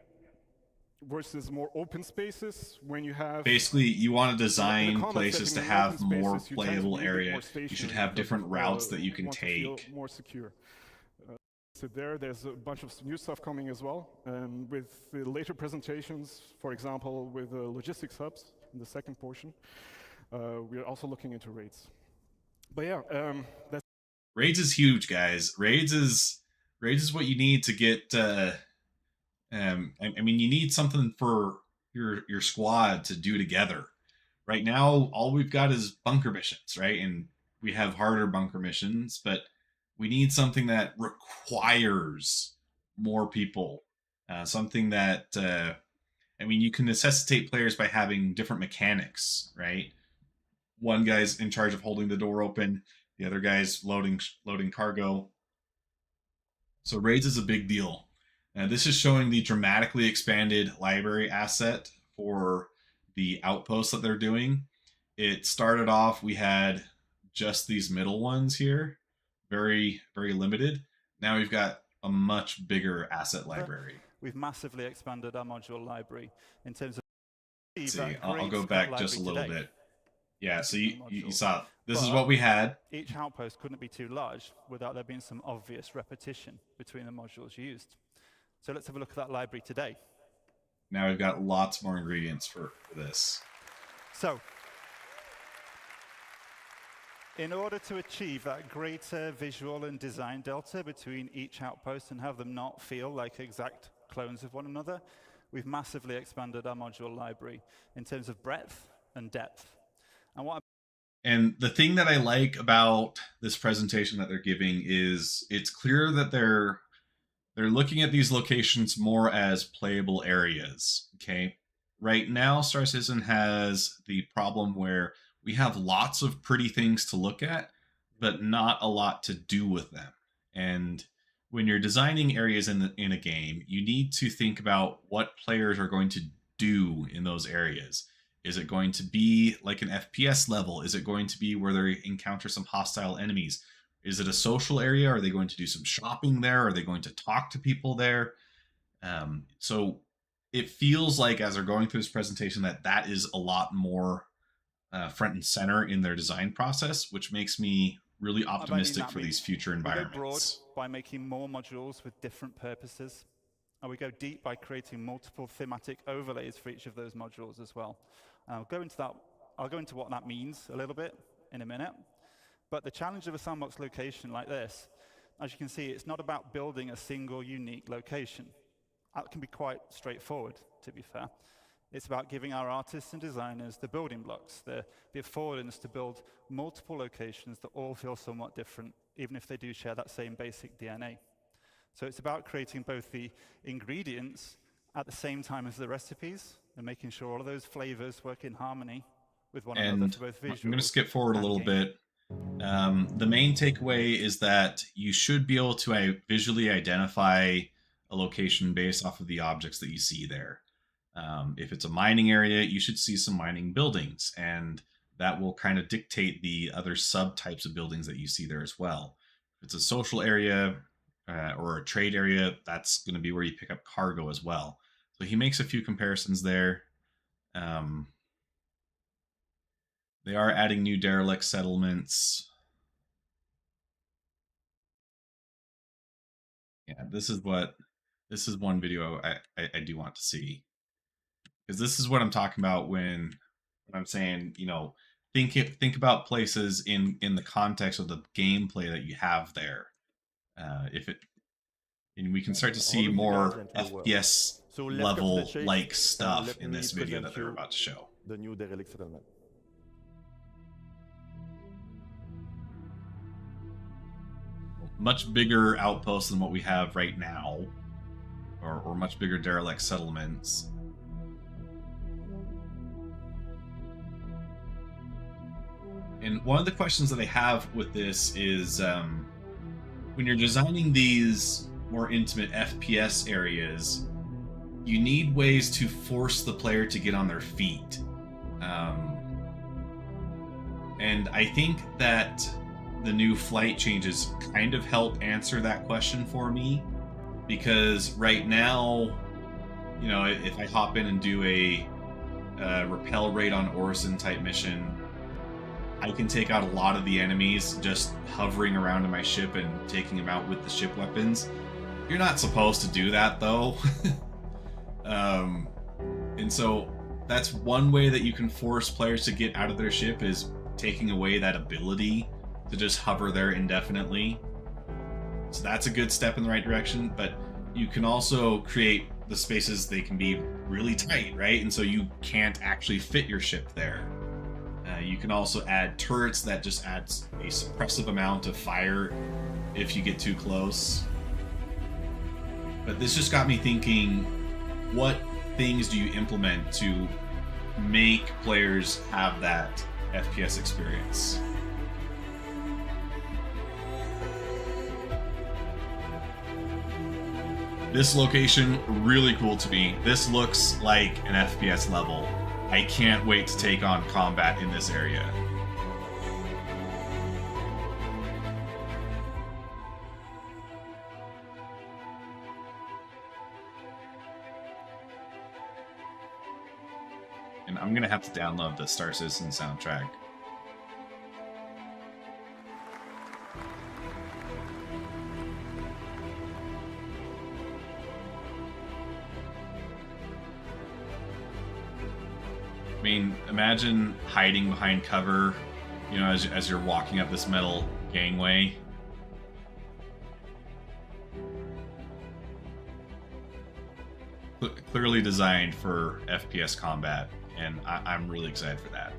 Versus more open spaces when you have. Basically, you want to in design the combat places to setting, in have open more spaces, you tend to playable be a bit area. more You should stationary have because different of, routes that you can want to feel take. more secure. So there's a bunch of new stuff coming as well. With the later presentations, for example, with the logistics hubs in the second portion, we are also looking into raids. But yeah, that's Raids is huge, guys. Raids is what you need to get. I mean, you need something for your squad to do together. Right now, all we've got is bunker missions, right? And we have harder bunker missions, but we need something that requires more people. Something that I mean, you can necessitate players by having different mechanics, right? One guy's in charge of holding the door open. The other guy's loading cargo. So raids is a big deal. This is showing the dramatically expanded library asset for the outposts that they're doing. It started off, we had just these middle ones here, very, very limited. Now we've got a much bigger asset library. We've massively expanded our module library in terms of. Let's see, I'll go back just a little bit. Yeah, so you module. saw this is But what we had. Each outpost couldn't be too large without there being some obvious repetition between the modules used. So let's have a look at that library today. Now we've got lots more ingredients for this. So, in order to achieve that greater visual and design delta between each outpost and have them not feel like exact clones of one another, we've massively expanded our module library in terms of breadth and depth. And the thing that I like about this presentation that they're giving is it's clear that they're looking at these locations more as playable areas. Okay, right now Star Citizen has the problem where we have lots of pretty things to look at, but not a lot to do with them. And when you're designing areas in a game, you need to think about what players are going to do in those areas. Is it going to be like an FPS level? Is it going to be where they encounter some hostile enemies? Is it a social area? Are they going to do some shopping there? Are they going to talk to people there? So it feels like as they're going through this presentation that is a lot more front and center in their design process, which makes me really optimistic for these future environments. We go broad by making more modules with different purposes, and we go deep by creating multiple thematic overlays for each of those modules as well. I'll go into what that means a little bit in a minute. But the challenge of a sandbox location like this, as you can see, it's not about building a single unique location. That can be quite straightforward, to be fair. It's about giving our artists and designers the building blocks, the affordance to build multiple locations that all feel somewhat different, even if they do share that same basic DNA. So it's about creating both the ingredients at the same time as the recipes, and making sure all of those flavors work in harmony with one another for both visuals. I'm going to skip forward a little bit. The main takeaway is that you should be able to visually identify a location based off of the objects that you see there. If it's a mining area, you should see some mining buildings, and that will kind of dictate the other subtypes of buildings that you see there as well. If it's a social area or a trade area, that's going to be where you pick up cargo as well. So he makes a few comparisons there. They are adding new derelict settlements. Yeah, this is one video I do want to see. Because this is what I'm talking about when I'm saying, you know, think about places in the context of the gameplay that you have there. And we can start to see more FPS level like stuff in this video that they're about to show. The new derelict settlement. Much bigger outposts than what we have right now, or much bigger derelict settlements. And one of the questions that I have with this is, when you're designing these more intimate FPS areas, you need ways to force the player to get on their feet. And I think that the new flight changes kind of help answer that question for me, because right now, you know, if I hop in and do a repel raid on Orison type mission, I can take out a lot of the enemies just hovering around in my ship and taking them out with the ship weapons. You're not supposed to do that though. And so that's one way that you can force players to get out of their ship, is taking away that ability to just hover there indefinitely. So that's a good step in the right direction, but you can also create the spaces, they can be really tight, right? And so you can't actually fit your ship there. You can also add turrets that just adds a suppressive amount of fire if you get too close. But this just got me thinking, what things do you implement to make players have that FPS experience? This location, really cool to me. This looks like an FPS level. I can't wait to take on combat in this area. And I'm gonna have to download the Star Citizen soundtrack mean, imagine hiding behind cover, you know, as you're walking up this metal gangway. Clearly designed for FPS combat, and I'm really excited for that.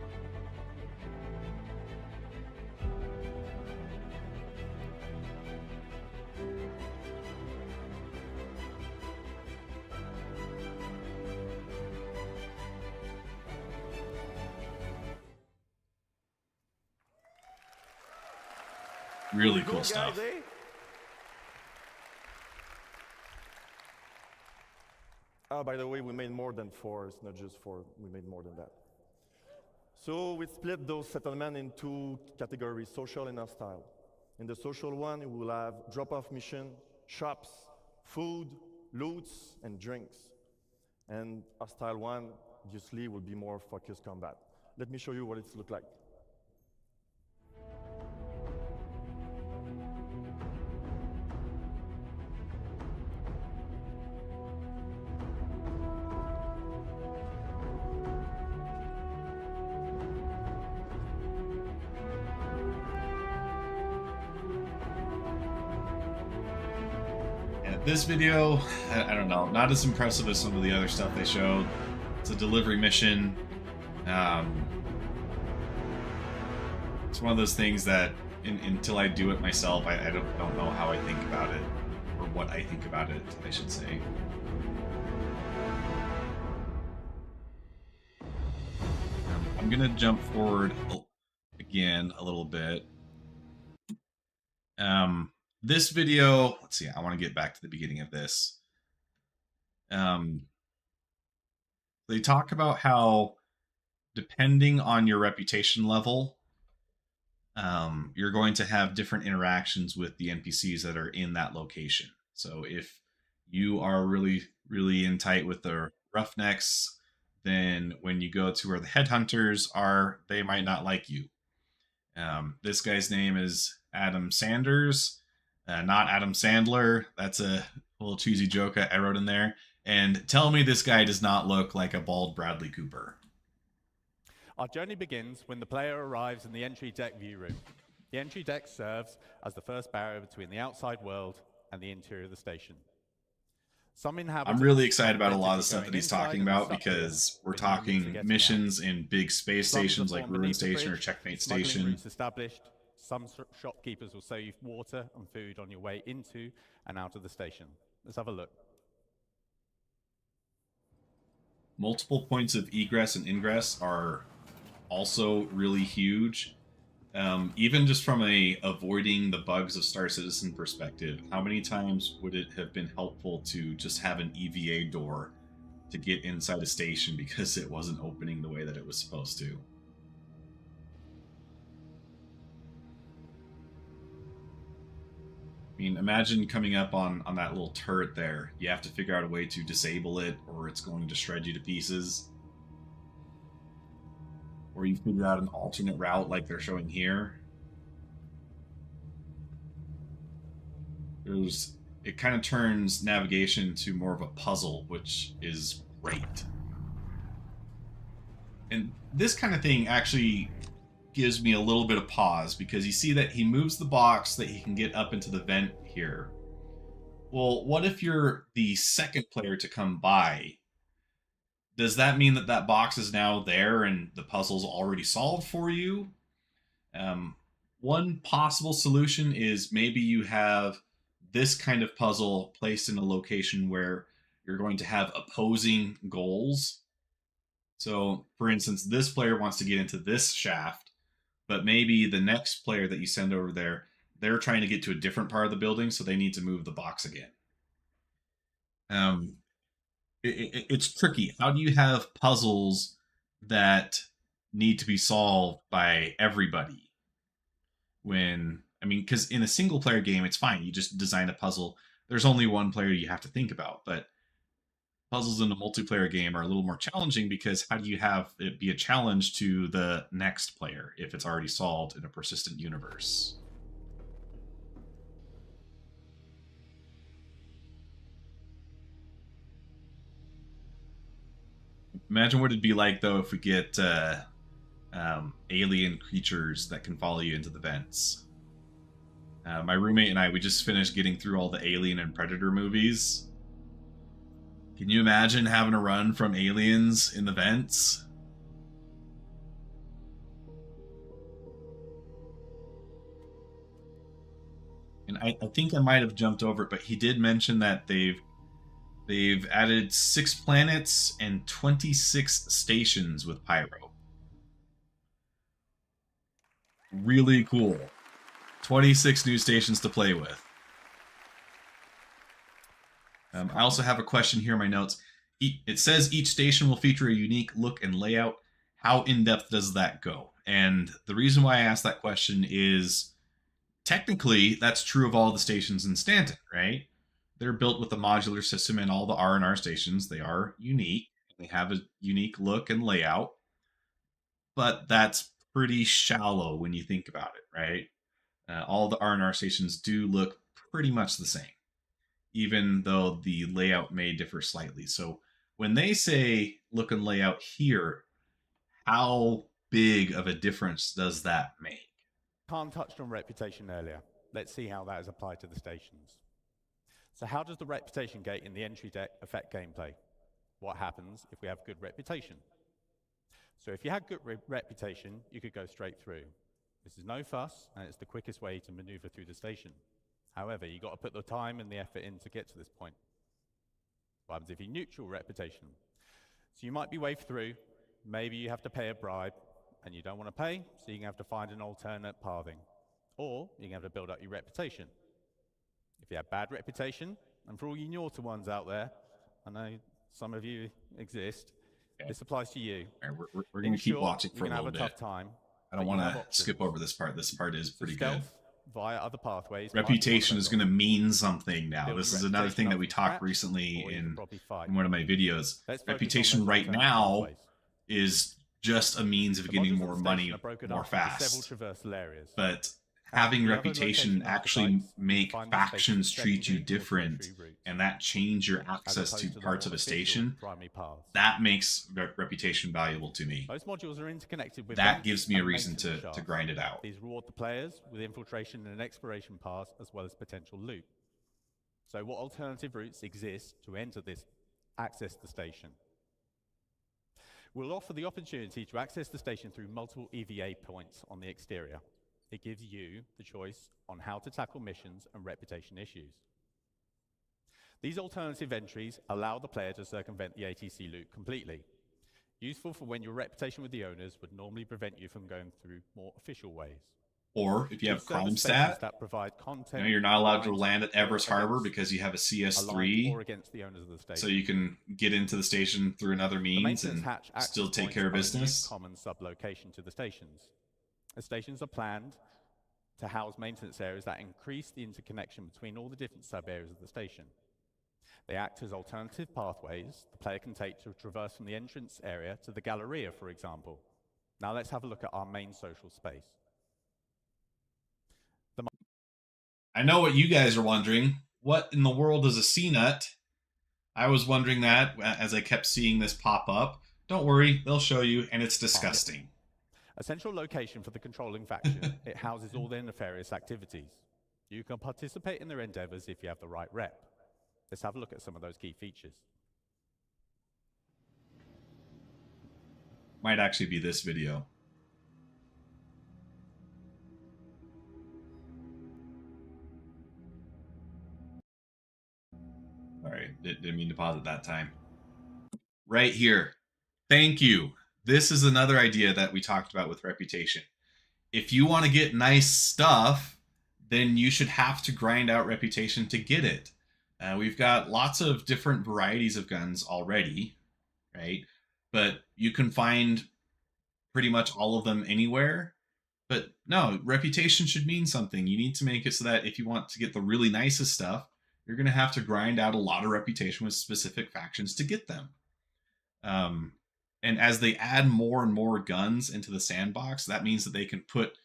Really cool stuff. Oh, by the way, we made more than 4. It's not just 4. We made more than that. So we split those settlements into categories, social and hostile. In the social one, we will have drop-off mission, shops, food, loots, and drinks. And hostile one, obviously, will be more focused combat. Let me show you what it looks like. This video, I don't know, not as impressive as some of the other stuff they showed. It's a delivery mission. It's one of those things that until I do it myself, I don't know how I think about it, or what I think about it, I should say. I'm gonna jump forward again a little bit. This video, let's see, I want to get back to the beginning of this. They talk about how, depending on your reputation level, you're going to have different interactions with the NPCs that are in that location. So if you are really, really in tight with the Roughnecks, then when you go to where the Headhunters are, they might not like you. This guy's name is Adam Sanders. Not Adam Sandler. That's a little cheesy joke I wrote in there. And tell me this guy does not look like a bald Bradley Cooper. Our journey begins when the player arrives in the entry deck view room. The entry deck serves as the first barrier between the outside world and the interior of the station. I'm really excited about a lot of the stuff that he's talking about, because we're talking missions in big space stations like Ruin Station or Checkmate Station. Established. Some shopkeepers will sell you water and food on your way into and out of the station. Let's have a look. Multiple points of egress and ingress are also really huge. Even just from a avoiding the bugs of Star Citizen perspective, how many times would it have been helpful to just have an EVA door to get inside a station because it wasn't opening the way that it was supposed to? I mean, imagine coming up on that little turret there. You have to figure out a way to disable it, or it's going to shred you to pieces. Or you figure out an alternate route like they're showing here. It kind of turns navigation to more of a puzzle, which is great. And this kind of thing actually gives me a little bit of pause, because you see that he moves the box that he can get up into the vent here. Well, what if you're the second player to come by? Does that mean that that box is now there and the puzzle's already solved for you? One possible solution is maybe you have this kind of puzzle placed in a location where you're going to have opposing goals. So, for instance, this player wants to get into this shaft, but maybe the next player that you send over there, they're trying to get to a different part of the building, so they need to move the box again. It's tricky. How do you have puzzles that need to be solved by everybody? Because in a single player game, it's fine. You just design a puzzle. There's only one player you have to think about, but puzzles in a multiplayer game are a little more challenging, because how do you have it be a challenge to the next player if it's already solved in a persistent universe? Imagine what it'd be like, though, if we get alien creatures that can follow you into the vents. My roommate and I, we just finished getting through all the Alien and Predator movies. Can you imagine having to run from aliens in the vents? And I think I might have jumped over it, but he did mention that they've added 6 planets and 26 stations with Pyro. Really cool. 26 new stations to play with. I also have a question here in my notes. It says each station will feature a unique look and layout. How in-depth does that go? And the reason why I asked that question is, technically, that's true of all the stations in Stanton, right? They're built with a modular system, and all the R&R stations, they are unique. They have a unique look and layout. But that's pretty shallow when you think about it, right? All the R&R stations do look pretty much the same, even though the layout may differ slightly. So when they say look and layout here, how big of a difference does that make? Khan touched on reputation earlier. Let's see how that is applied to the stations. So how does the reputation gate in the entry deck affect gameplay? What happens if we have good reputation? So if you had good reputation, you could go straight through. This is no fuss, and it's the quickest way to maneuver through the station. However, you've got to put the time and the effort in to get to this point. What happens if you neutral reputation? So you might be waved through, maybe you have to pay a bribe, and you don't want to pay, so you're going to have to find an alternate pathing. Or you're going to have to build up your reputation. If you have bad reputation, and for all you naughty ones out there, I know some of you exist, this applies to you. Right, we're going to keep watching for a little bit. You're going to have a tough time. I don't want to skip over this part. This part is pretty good. Via other pathways. Reputation is going to mean something now. This is another thing that we talked recently in one of my videos. Reputation right now is just a means of getting more money more fast. But having reputation actually make factions treat you different, and that change your access to parts of a station, that makes reputation valuable to me. Most modules are interconnected with that gives me a reason to grind it out. These reward the players with infiltration and exploration paths as well as potential loot. So what alternative routes exist to enter this access the station? We'll offer the opportunity to access the station through multiple EVA points on the exterior. It gives you the choice on how to tackle missions and reputation issues. These alternative entries allow the player to circumvent the ATC loop completely. Useful for when your reputation with the owners would normally prevent you from going through more official ways. Or if you have crime stat, that provide content, you're not allowed to land at Everest Harbor because you have a CS3, or against the owners of the station. So you can get into the station through another means and still take care of business. Common sublocation to the stations. The stations are planned to house maintenance areas that increase the interconnection between all the different sub-areas of the station. They act as alternative pathways the player can take to traverse from the entrance area to the Galleria, for example. Now let's have a look at our main social space. I know what you guys are wondering. What in the world is a CNUT? I was wondering that as I kept seeing this pop up. Don't worry, they'll show you, and it's disgusting. A central location for the controlling faction, it houses all their nefarious activities. You can participate in their endeavors if you have the right rep. Let's have a look at some of those key features. Might actually be this video. Sorry, didn't mean to pause at that time. Right here. Thank you. This is another idea that we talked about with reputation. If you want to get nice stuff, then you should have to grind out reputation to get it. We've got lots of different varieties of guns already, right? But you can find pretty much all of them anywhere. But no, reputation should mean something. You need to make it so that if you want to get the really nicest stuff, you're going to have to grind out a lot of reputation with specific factions to get them. And as they add more and more guns into the sandbox, that means that they can put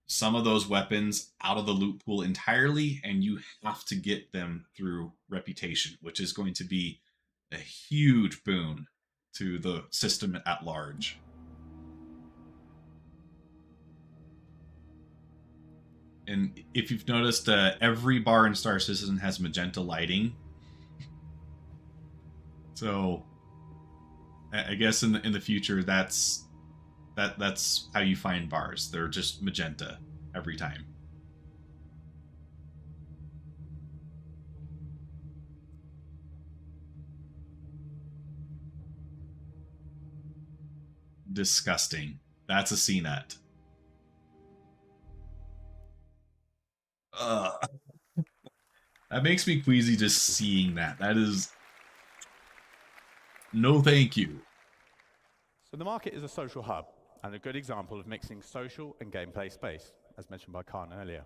some of those weapons out of the loot pool entirely, and you have to get them through reputation, which is going to be a huge boon to the system at large. And if you've noticed, every bar in Star Citizen has magenta lighting. So I guess in the future, that's how you find bars. They're just magenta every time. Disgusting. That's a CNET. That makes me queasy just seeing that. That is... No thank you. So the market is a social hub, and a good example of mixing social and gameplay space, as mentioned by Khan earlier.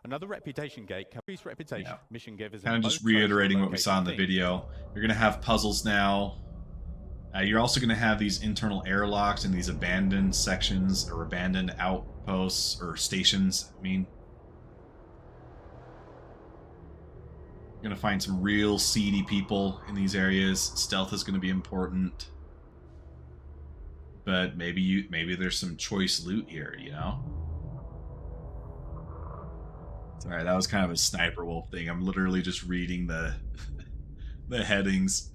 Another reputation gate can increase reputation, mission givers... Kind of just reiterating what we saw in the video. You're going to have puzzles now. You're also going to have these internal airlocks and these abandoned sections, or abandoned outposts, or stations, I mean. You're going to find some real seedy people in these areas. Stealth is going to be important. But maybe there's some choice loot here, you know? Sorry, that was kind of a Sniper Wolf thing. I'm literally just reading the the headings.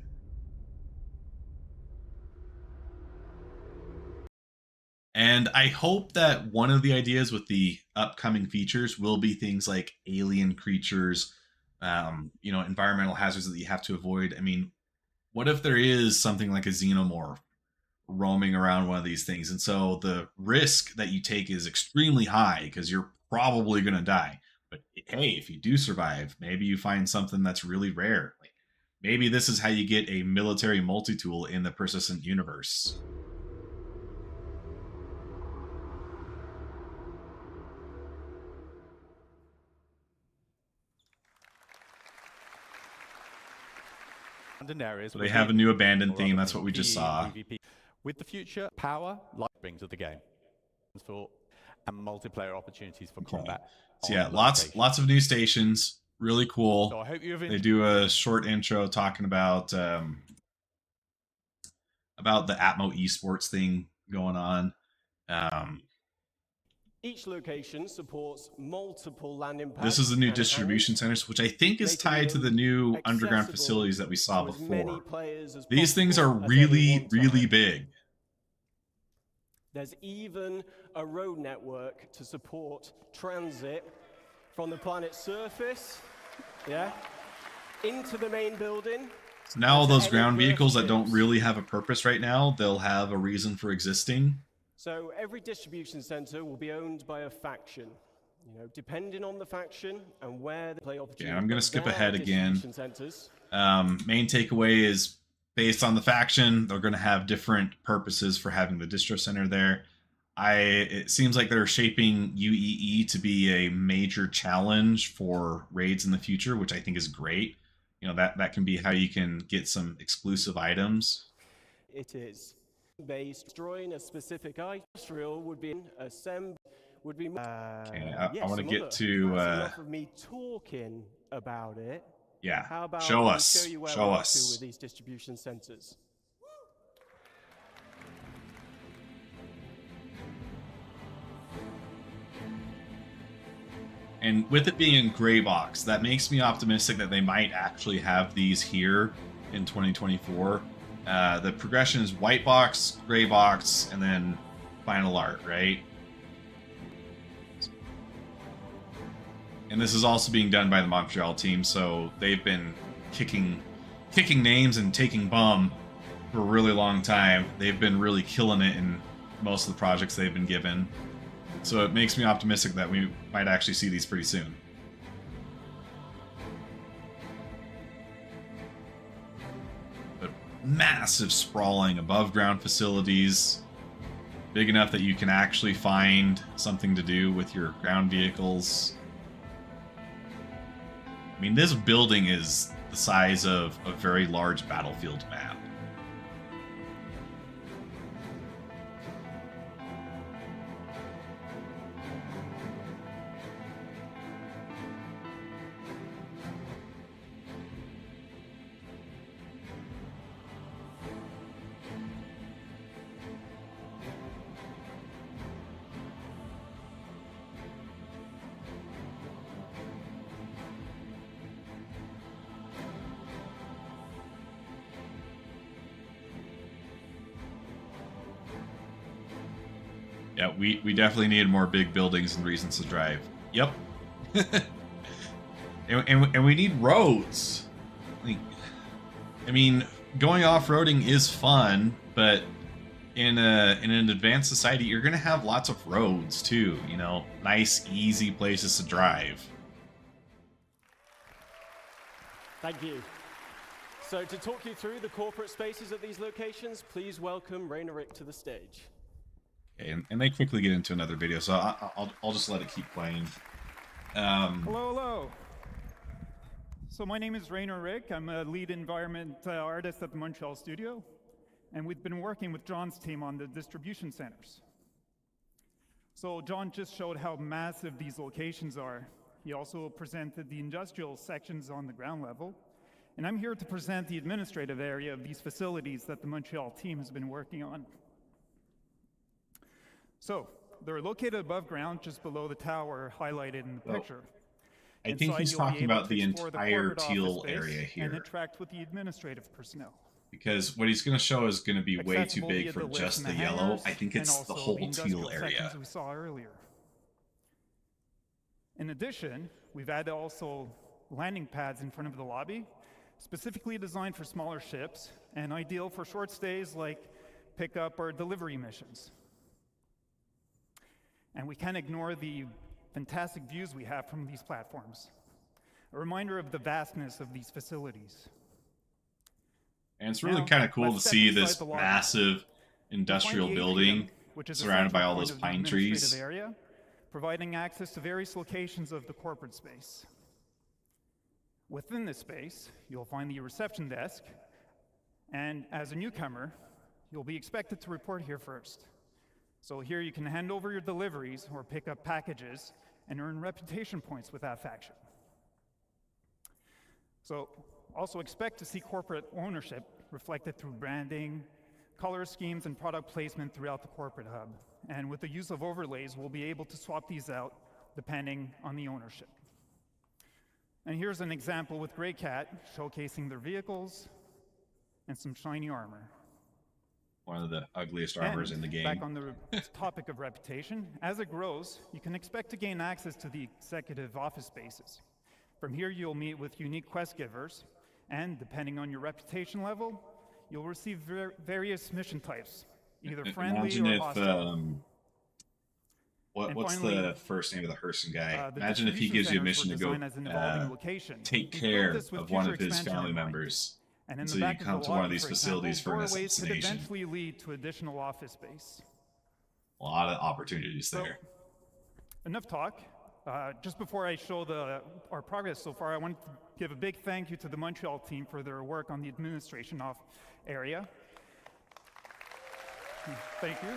And I hope that one of the ideas with the upcoming features will be things like alien creatures, you know, environmental hazards that you have to avoid. I mean, what if there is something like a xenomorph roaming around one of these things? And so the risk that you take is extremely high because you're probably going to die. But hey, if you do survive, maybe you find something that's really rare. Like, maybe this is how you get a military multi-tool in the persistent universe. Areas so they have a new abandoned theme. That's what we just saw. PvP. With the future, power, light brings to the game, and multiplayer opportunities for combat. So yeah, lots of new stations. Really cool. So I hope you've they do a short intro talking about the Atmo esports thing going on. Each location supports multiple landing pads. This is the new distribution centers, which I think is tied to the new underground facilities that we saw before. These things are really, really big. There's even a road network to support transit from the planet's surface, into the main building. So now all those ground vehicles that don't really have a purpose right now, they'll have a reason for existing. So every distribution center will be owned by a faction, you know, depending on the faction and where they play opportunities. Yeah, I'm going to skip ahead again. Main takeaway is based on the faction, they're going to have different purposes for having the distro center there. It seems like they're shaping UEE to be a major challenge for raids in the future, which I think is great. You know, that can be how you can get some exclusive items. It is based destroying a specific industrial would be assembled would be okay, I want to get to enough of me talking about it. Yeah, how about show us show you where show we're us up to with these distribution centers. And with it being in gray box, that makes me optimistic that they might actually have these here in 2024. The progression is white box, gray box, and then final art, right? And this is also being done by the Montreal team, so they've been kicking names and taking bum for a really long time. They've been really killing it in most of the projects they've been given. So it makes me optimistic that we might actually see these pretty soon. But massive sprawling above ground facilities, big enough that you can actually find something to do with your ground vehicles. I mean, this building is the size of a very large battlefield map. Yeah, we definitely need more big buildings and reasons to drive. Yep. and we need roads. Like, I mean, going off-roading is fun, but in an advanced society, you're gonna have lots of roads too. You know, nice, easy places to drive. Thank you. So to talk you through the corporate spaces at these locations, please welcome Rainer Rick to the stage. Okay, and they quickly get into another video, so I'll just let it keep playing. Hello. So my name is Rainer Rick. I'm a lead environment artist at the Montreal studio, and we've been working with John's team on the distribution centers. So John just showed how massive these locations are. He also presented the industrial sections on the ground level, and I'm here to present the administrative area of these facilities that the Montreal team has been working on. So they're located above ground, just below the tower highlighted in the picture. I think he's talking about the entire teal area and here, interact with the administrative personnel. because what he's going to show is going to be way too Accessible big via for the lifts just and the the yellow. hangars, I think and it's the also whole the industrial teal area. sections we saw earlier. In addition, we've added also landing pads in front of the lobby, specifically designed for smaller ships and ideal for short stays like pickup or delivery missions. And we can't ignore the fantastic views we have from these platforms. A reminder of the vastness of these facilities. And it's really Now, kind of cool to let's step see inside this the lobby. massive You'll find industrial the building atrium, which is a surrounded by central all point those of the pine administrative trees. area, providing access to various locations of the corporate space. Within this space, you'll find the reception desk, and as a newcomer, you'll be expected to report here first. So here you can hand over your deliveries or pick up packages and earn reputation points with that faction. So also expect to see corporate ownership reflected through branding, color schemes, and product placement throughout the corporate hub. And with the use of overlays, we'll be able to swap these out depending on the ownership. And here's an example with Grey Cat showcasing their vehicles and some shiny armor. One of the ugliest armors in the game. Back on the topic of reputation, as it grows, you can expect to gain access to the executive office spaces. From here, you'll meet with unique quest givers, and depending on your reputation level, you'll receive various mission types, either friendly Imagine or if hostile. what's finally, the first name of the Herson guy? the Imagine if he distribution gives you a centers mission were to go designed as an evolving location. take We've built care this with of one future of his expansion family in mind. members. And in So the you back of come the to one of lobby, these for facilities example, for an doorways could assassination. eventually lead to additional office space. A lot of opportunities there. Enough talk. Just before I show our progress so far, I want to give a big thank you to the Montreal team for their work on the administration area. Thank you.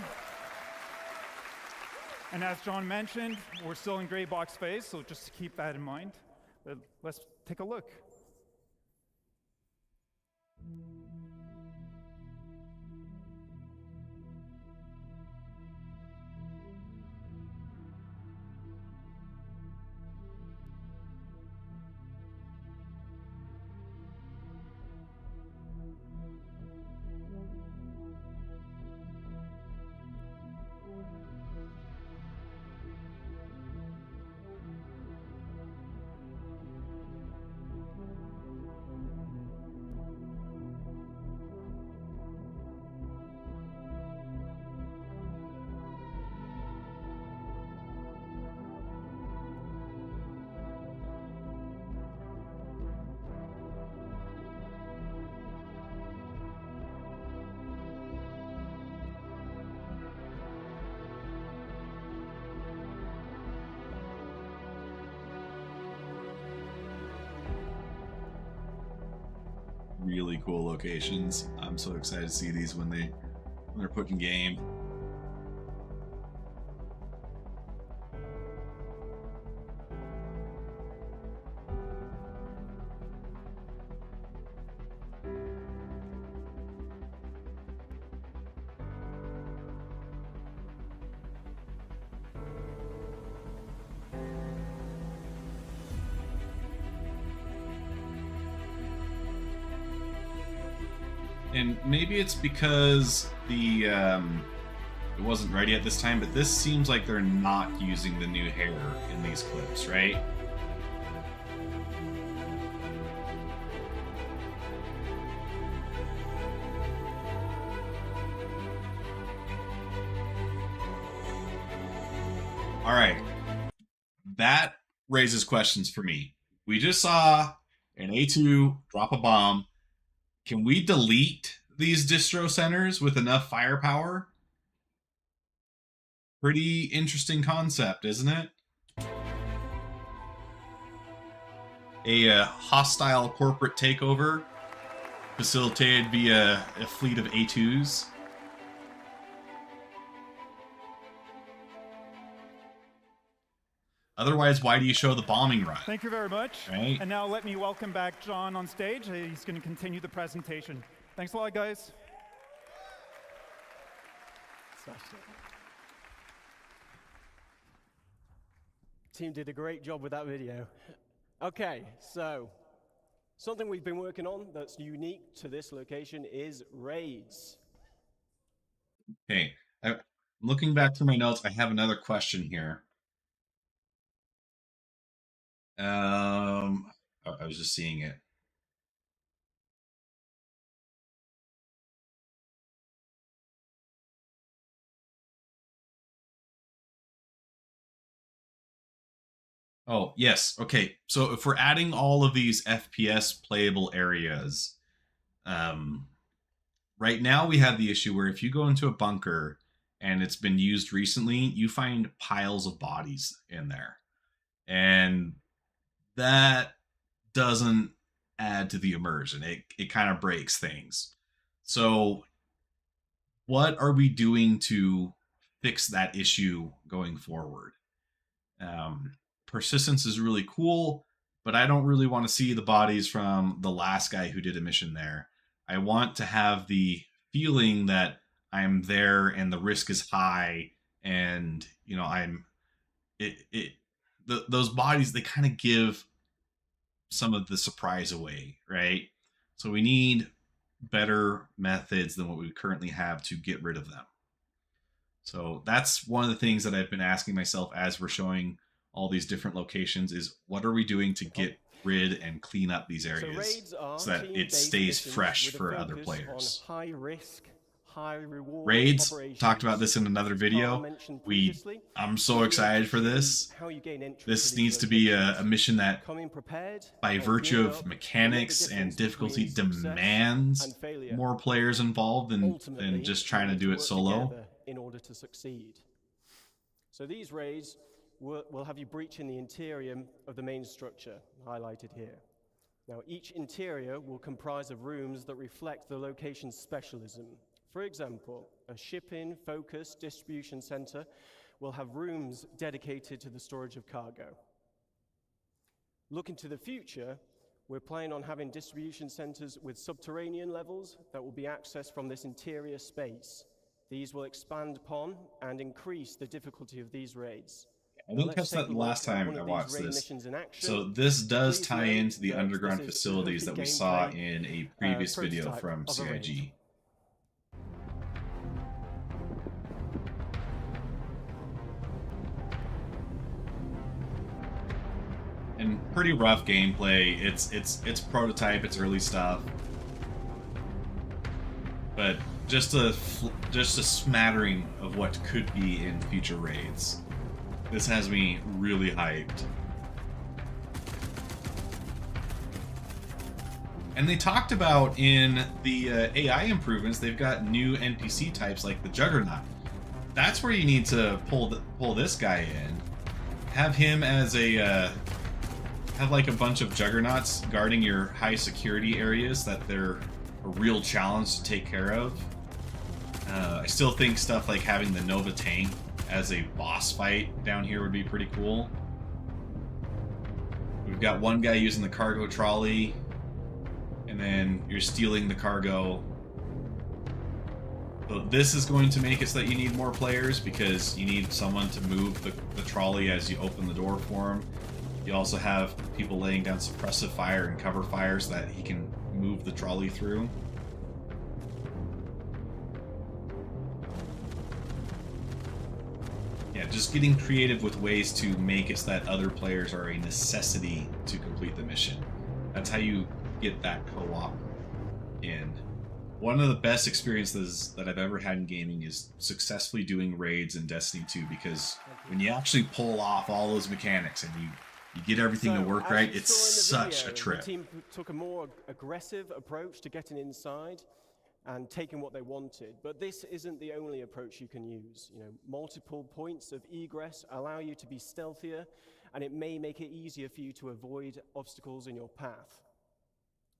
And as John mentioned, we're still in gray box phase, so just keep that in mind. But let's take a look. Really cool locations. I'm so excited to see these when they're put in game. And maybe it's because the it wasn't ready at this time, but this seems like they're not using the new hair in these clips, right? All right. That raises questions for me. We just saw an A2 drop a bomb. Can we delete these distro centers with enough firepower? Pretty interesting concept, isn't it? A hostile corporate takeover facilitated via a fleet of A2s. Otherwise, why do you show the bombing run? Thank you very much. Right. And now let me welcome back John on stage. He's going to continue the presentation. Thanks a lot, guys. Team did a great job with that video. Okay, so something we've been working on that's unique to this location is raids. Okay, looking back through my notes, I have another question here. I was just seeing it. Oh, yes. Okay. So if we're adding all of these FPS playable areas, right now we have the issue where if you go into a bunker and it's been used recently, you find piles of bodies in there. And that doesn't add to the immersion. It kind of breaks things. So what are we doing to fix that issue going forward? Persistence is really cool, but I don't really want to see the bodies from the last guy who did a mission there. I want to have the feeling that I'm there and the risk is high, and you know those bodies, they kind of give some of the surprise away, right? So we need better methods than what we currently have to get rid of them. So that's one of the things that I've been asking myself as we're showing all these different locations is what are we doing to get rid and clean up these areas so that it stays fresh for other players. High risk, high reward Raids, operations. talked about this in another video. I'm so excited for this. This needs to be a mission that, by virtue of mechanics and difficulty, demands more players involved than just trying to do it solo. In order to succeed. So these raids will have you breaching the interior of the main structure, highlighted here. Now, each interior will comprise of rooms that reflect the location's specialism. For example, a shipping focused distribution center will have rooms dedicated to the storage of cargo. Looking to the future, we're planning on having distribution centers with subterranean levels that will be accessed from this interior space. These will expand upon and increase the difficulty of these raids. I didn't catch that the last time I watched this. So this does tie into the underground facilities that we saw in a previous video from CIG. And pretty rough gameplay. It's prototype, it's early stuff. But just a smattering of what could be in future raids. This has me really hyped. And they talked about in the AI improvements, they've got new NPC types like the Juggernaut. That's where you need to pull this guy in. Have him as a have like a bunch of Juggernauts guarding your high security areas that they're a real challenge to take care of. I still think stuff like having the Nova tank as a boss fight down here would be pretty cool. We've got one guy using the cargo trolley, and then you're stealing the cargo. So this is going to make it so that you need more players because you need someone to move the trolley as you open the door for him. You also have people laying down suppressive fire and cover fire so that he can move the trolley through. Yeah, just getting creative with ways to make it so that other players are a necessity to complete the mission. That's how you get that co-op in. One of the best experiences that I've ever had in gaming is successfully doing raids in Destiny 2, because when you actually pull off all those mechanics and you get everything to work right, it's such a trip. The team took a more aggressive approach to getting inside and taking what they wanted. But this isn't the only approach you can use. You know, multiple points of egress allow you to be stealthier, and it may make it easier for you to avoid obstacles in your path.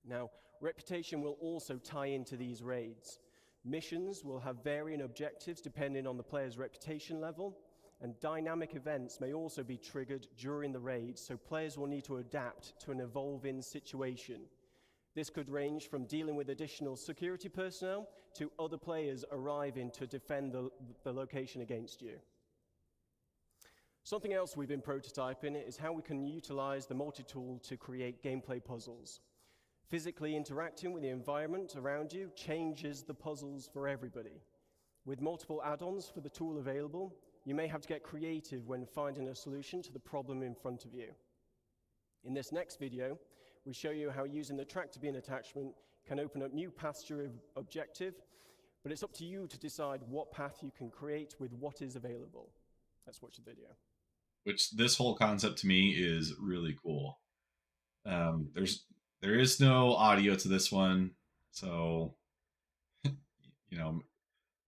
Now, reputation will also tie into these raids. Missions will have varying objectives depending on the player's reputation level, and dynamic events may also be triggered during the raid, so players will need to adapt to an evolving situation. This could range from dealing with additional security personnel to other players arriving to defend the location against you. Something else we've been prototyping is how we can utilize the multi-tool to create gameplay puzzles. Physically interacting with the environment around you changes the puzzles for everybody. With multiple add-ons for the tool available, you may have to get creative when finding a solution to the problem in front of you. In this next video, we show you how using the tractor beam attachment can open up new paths to your objective, but it's up to you to decide what path you can create with what is available. Let's watch the video. Which, this whole concept to me is really cool. There is no audio to this one, so you know,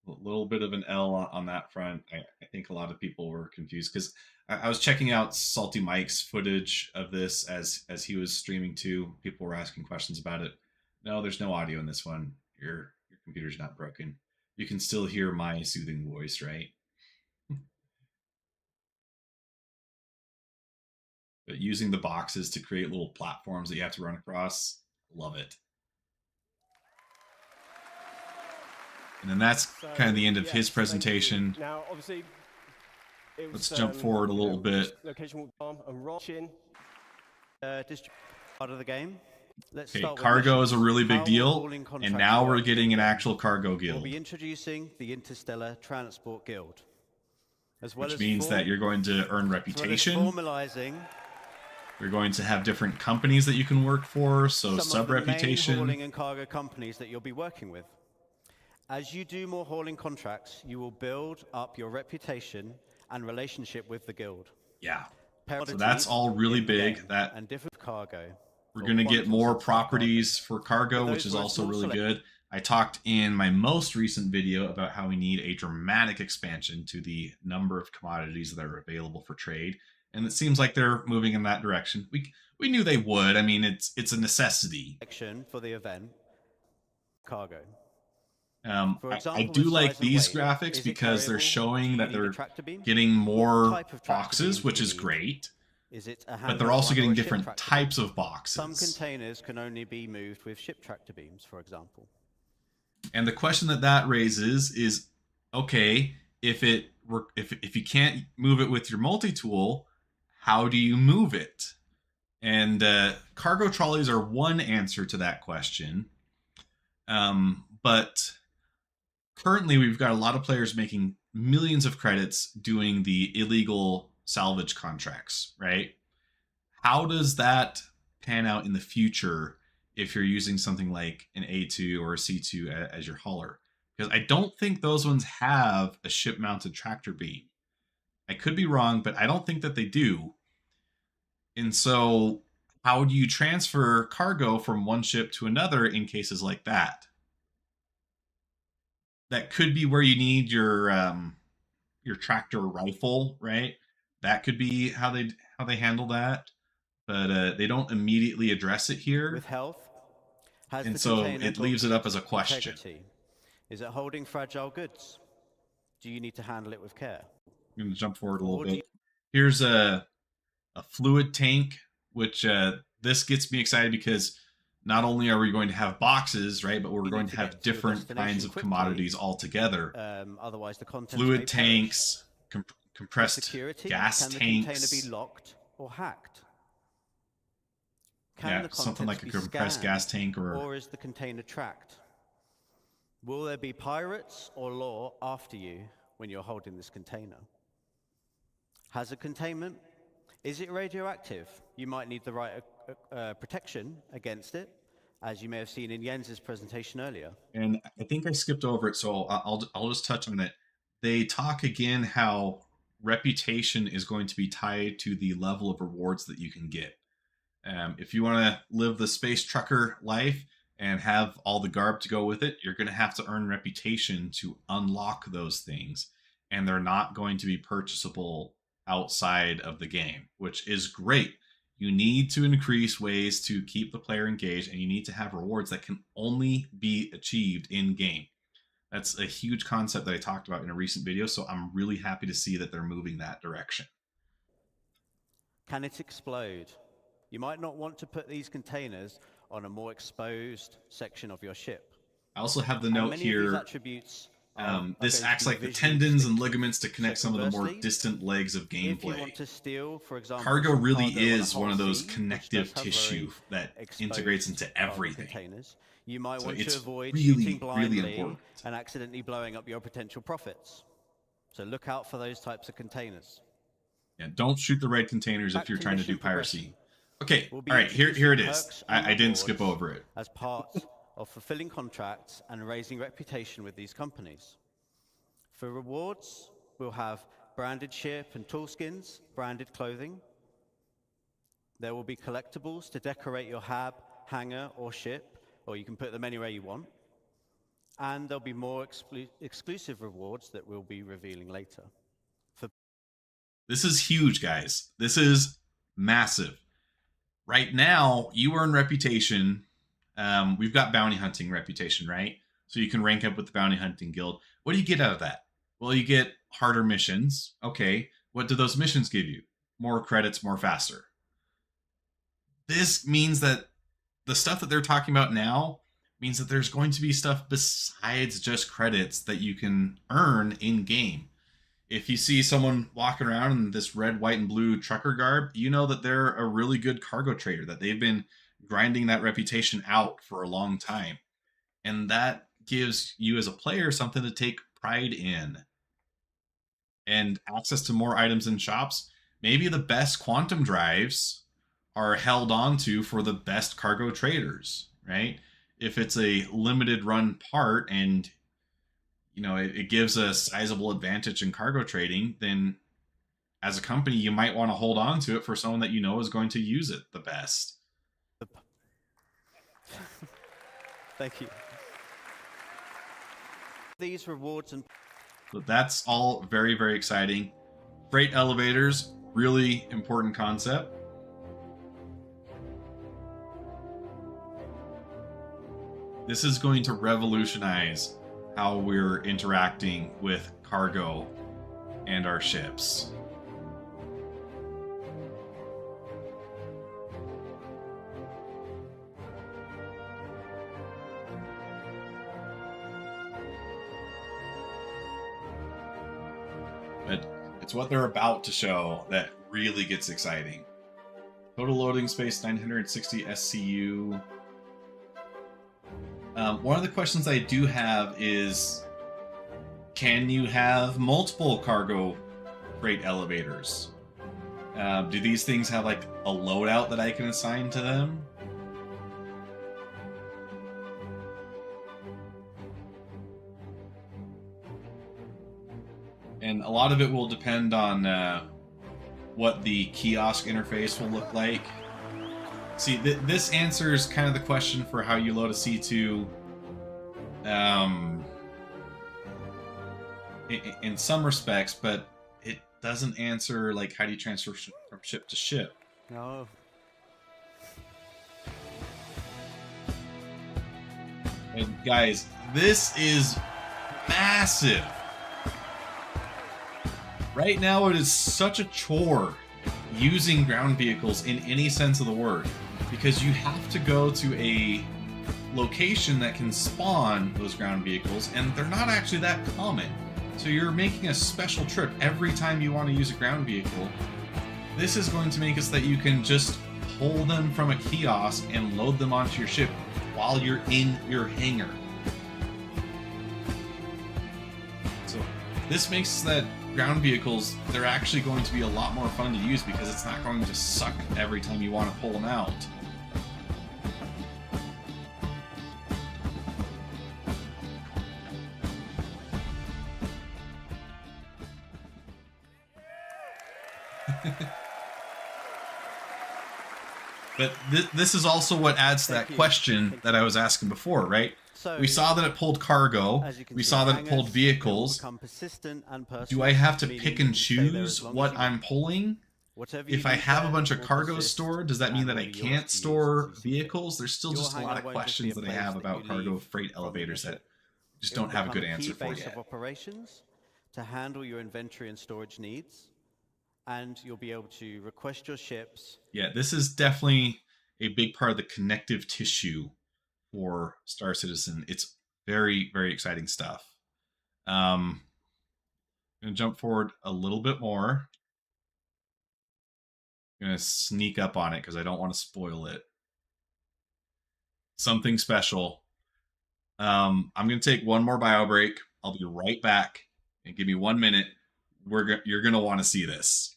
a little bit of an L on that front. I think a lot of people were confused, because I was checking out Salty Mike's footage of this as he was streaming too. People were asking questions about it. No, there's no audio in this one. Your computer's not broken. You can still hear my soothing voice, right? But using the boxes to create little platforms that you have to run across, love it. And then that's kind of the end of his presentation. Now, obviously, let's jump forward a little bit. Location and Rochin. Part of the game. Let's Okay, start with cargo is a really big how deal, hauling and contracts now we're work. getting an actual cargo We'll guild, be introducing the Interstellar Transport Guild, as well which as means that you're going to earn reputation. formalizing You're going to have different companies that you can work for, so some of the main sub-reputation. hauling and cargo companies that you'll be working with. As you do more hauling contracts, you will build up your reputation and relationship with the guild. Yeah. So that's all really big. That and different cargo. we're going to get more properties for cargo, which is also really good. I talked in my most recent video about how we need a dramatic expansion to the number of commodities that are available for trade, and it seems like they're moving in that direction. We knew they would. I mean, it's a necessity. For the event, cargo. For I example, do with like size and these weight, graphics is it because they're carryable? showing Do that you need a they're tractor beam? getting What more type of tractor boxes, beam which do you is need? great. Is it a But they're also handheld getting one or a ship different tractor types beam? of boxes. Some containers can only be moved with ship tractor beams, for example. And the question that raises is, okay, if you can't move it with your multi-tool, how do you move it? And cargo trolleys are one answer to that question. But currently we've got a lot of players making millions of credits doing the illegal salvage contracts, right? How does that pan out in the future if you're using something like an A2 or a C2 as your hauler? Because I don't think those ones have a ship-mounted tractor beam. I could be wrong, but I don't think that they do. And so how do you transfer cargo from one ship to another in cases like that? That could be where you need your tractor rifle, right? That could be how they handle that. But they don't immediately address it here. With health, has And the so container it leaves it up as a got question. integrity? Is it holding fragile goods? Do you need to handle it with care? I'm going to jump forward a little Or do bit. Here's a fluid tank, which this gets me excited because not only are we going to have boxes, right, but we're going to have different kinds of commodities altogether. Otherwise, the contents may Fluid perish. tanks, For compressed security, gas can the tanks. container be locked or hacked? Can Yeah, the something like contents a be compressed scanned, gas tank or is the container tracked? Will there be pirates or law after you when you're holding this container? Hazard containment. Is it radioactive? You might need the right protection against it, as you may have seen in Jens's presentation earlier. And I think I skipped over it, so I'll just touch on it. They talk again how reputation is going to be tied to the level of rewards that you can get. If you want to live the space trucker life and have all the garb to go with it, you're going to have to earn reputation to unlock those things. And they're not going to be purchasable outside of the game, which is great. You need to increase ways to keep the player engaged, and you need to have rewards that can only be achieved in game. That's a huge concept that I talked about in a recent video, so I'm really happy to see that they're moving that direction. Can it explode? You might not want to put these containers on a more exposed section of your ship. I also have the note here. Attributes this acts like the tendons and ligaments to connect some of the more distant legs of If you gameplay. want to steal, for example, Cargo some really cargo on a is one of whole those sea, which connective does have tissue very that exposed integrates into cargo everything. containers, you might So want it's to avoid really, shooting really blindly important. and accidentally blowing up your potential profits. So look out for those types of containers. Yeah, don't shoot the red containers Back if you're to trying to do mission piracy. Okay, We'll be all right, here it introducing is. perks and I didn't skip rewards over it. as part of fulfilling contracts and raising reputation with these companies. For rewards, we'll have branded ship and tool skins, branded clothing. There will be collectibles to decorate your hab, hangar, or ship, or you can put them anywhere you want. And there'll be more exclusive rewards that we'll be revealing later. This is huge, guys. This is massive. Right now, you earn reputation. We've got bounty hunting reputation, right? So you can rank up with the bounty hunting guild. What do you get out of that? Well, you get harder missions. Okay, what do those missions give you? More credits, more faster. This means that the stuff that they're talking about now means that there's going to be stuff besides just credits that you can earn in-game. If you see someone walking around in this red, white, and blue trucker garb, you know that they're a really good cargo trader, that they've been grinding that reputation out for a long time. And that gives you as a player something to take pride in. And access to more items in shops. Maybe the best quantum drives are held on to for the best cargo traders, right? If it's a limited run part and you know it gives a sizable advantage in cargo trading, then as a company you might want to hold on to it for someone that you know is going to use it the best. Thank you. These rewards and So that's all very, very exciting. Freight elevators, really important concept. This is going to revolutionize how we're interacting with cargo and our ships. But it's what they're about to show that really gets exciting. Total loading space 960 SCU. One of the questions I do have is, can you have multiple cargo freight elevators? Do these things have like a loadout that I can assign to them? And a lot of it will depend on what the kiosk interface will look like. See, this answers kind of the question for how you load a C2 in some respects, but it doesn't answer like how do you transfer from ship to ship. No. And guys, this is massive. Right now, it is such a chore using ground vehicles in any sense of the word, because you have to go to a location that can spawn those ground vehicles, and they're not actually that common. So you're making a special trip every time you want to use a ground vehicle. This is going to make it so that you can just pull them from a kiosk and load them onto your ship while you're in your hangar. So this makes that ground vehicles, they're actually going to be a lot more fun to use because it's not going to suck every time you want to pull them out. But this is also what adds to that question that I was asking before, right? So, we saw that it pulled cargo. We saw that it pulled vehicles. Do I have to pick and choose what I'm pulling? If I have a bunch of cargo stored, does that mean that I can't store vehicles? There's still just a lot of questions that I have about cargo freight elevators that just don't have a good answer for yet. Of operations to handle your inventory and storage needs, and you'll be able to request your ships. Yeah, this is definitely a big part of the connective tissue for Star Citizen. It's very, very exciting stuff. I'm going to jump forward a little bit more. I'm going to sneak up on it because I don't want to spoil it. Something special. I'm going to take one more bio break. I'll be right back. And give me 1 minute. You're going to want to see this.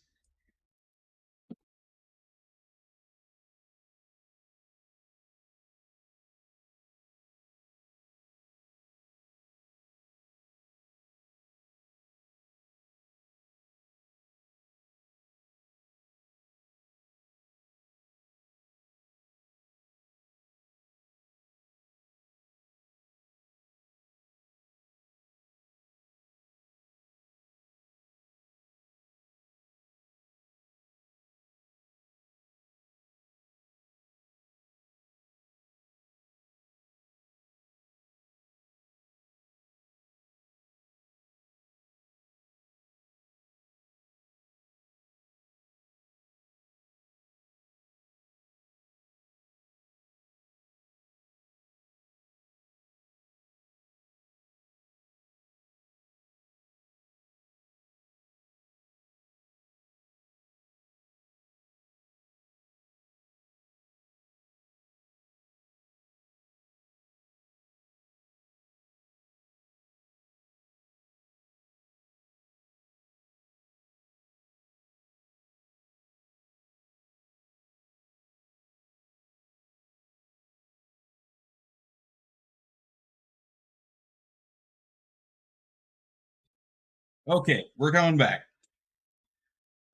Okay, we're coming back.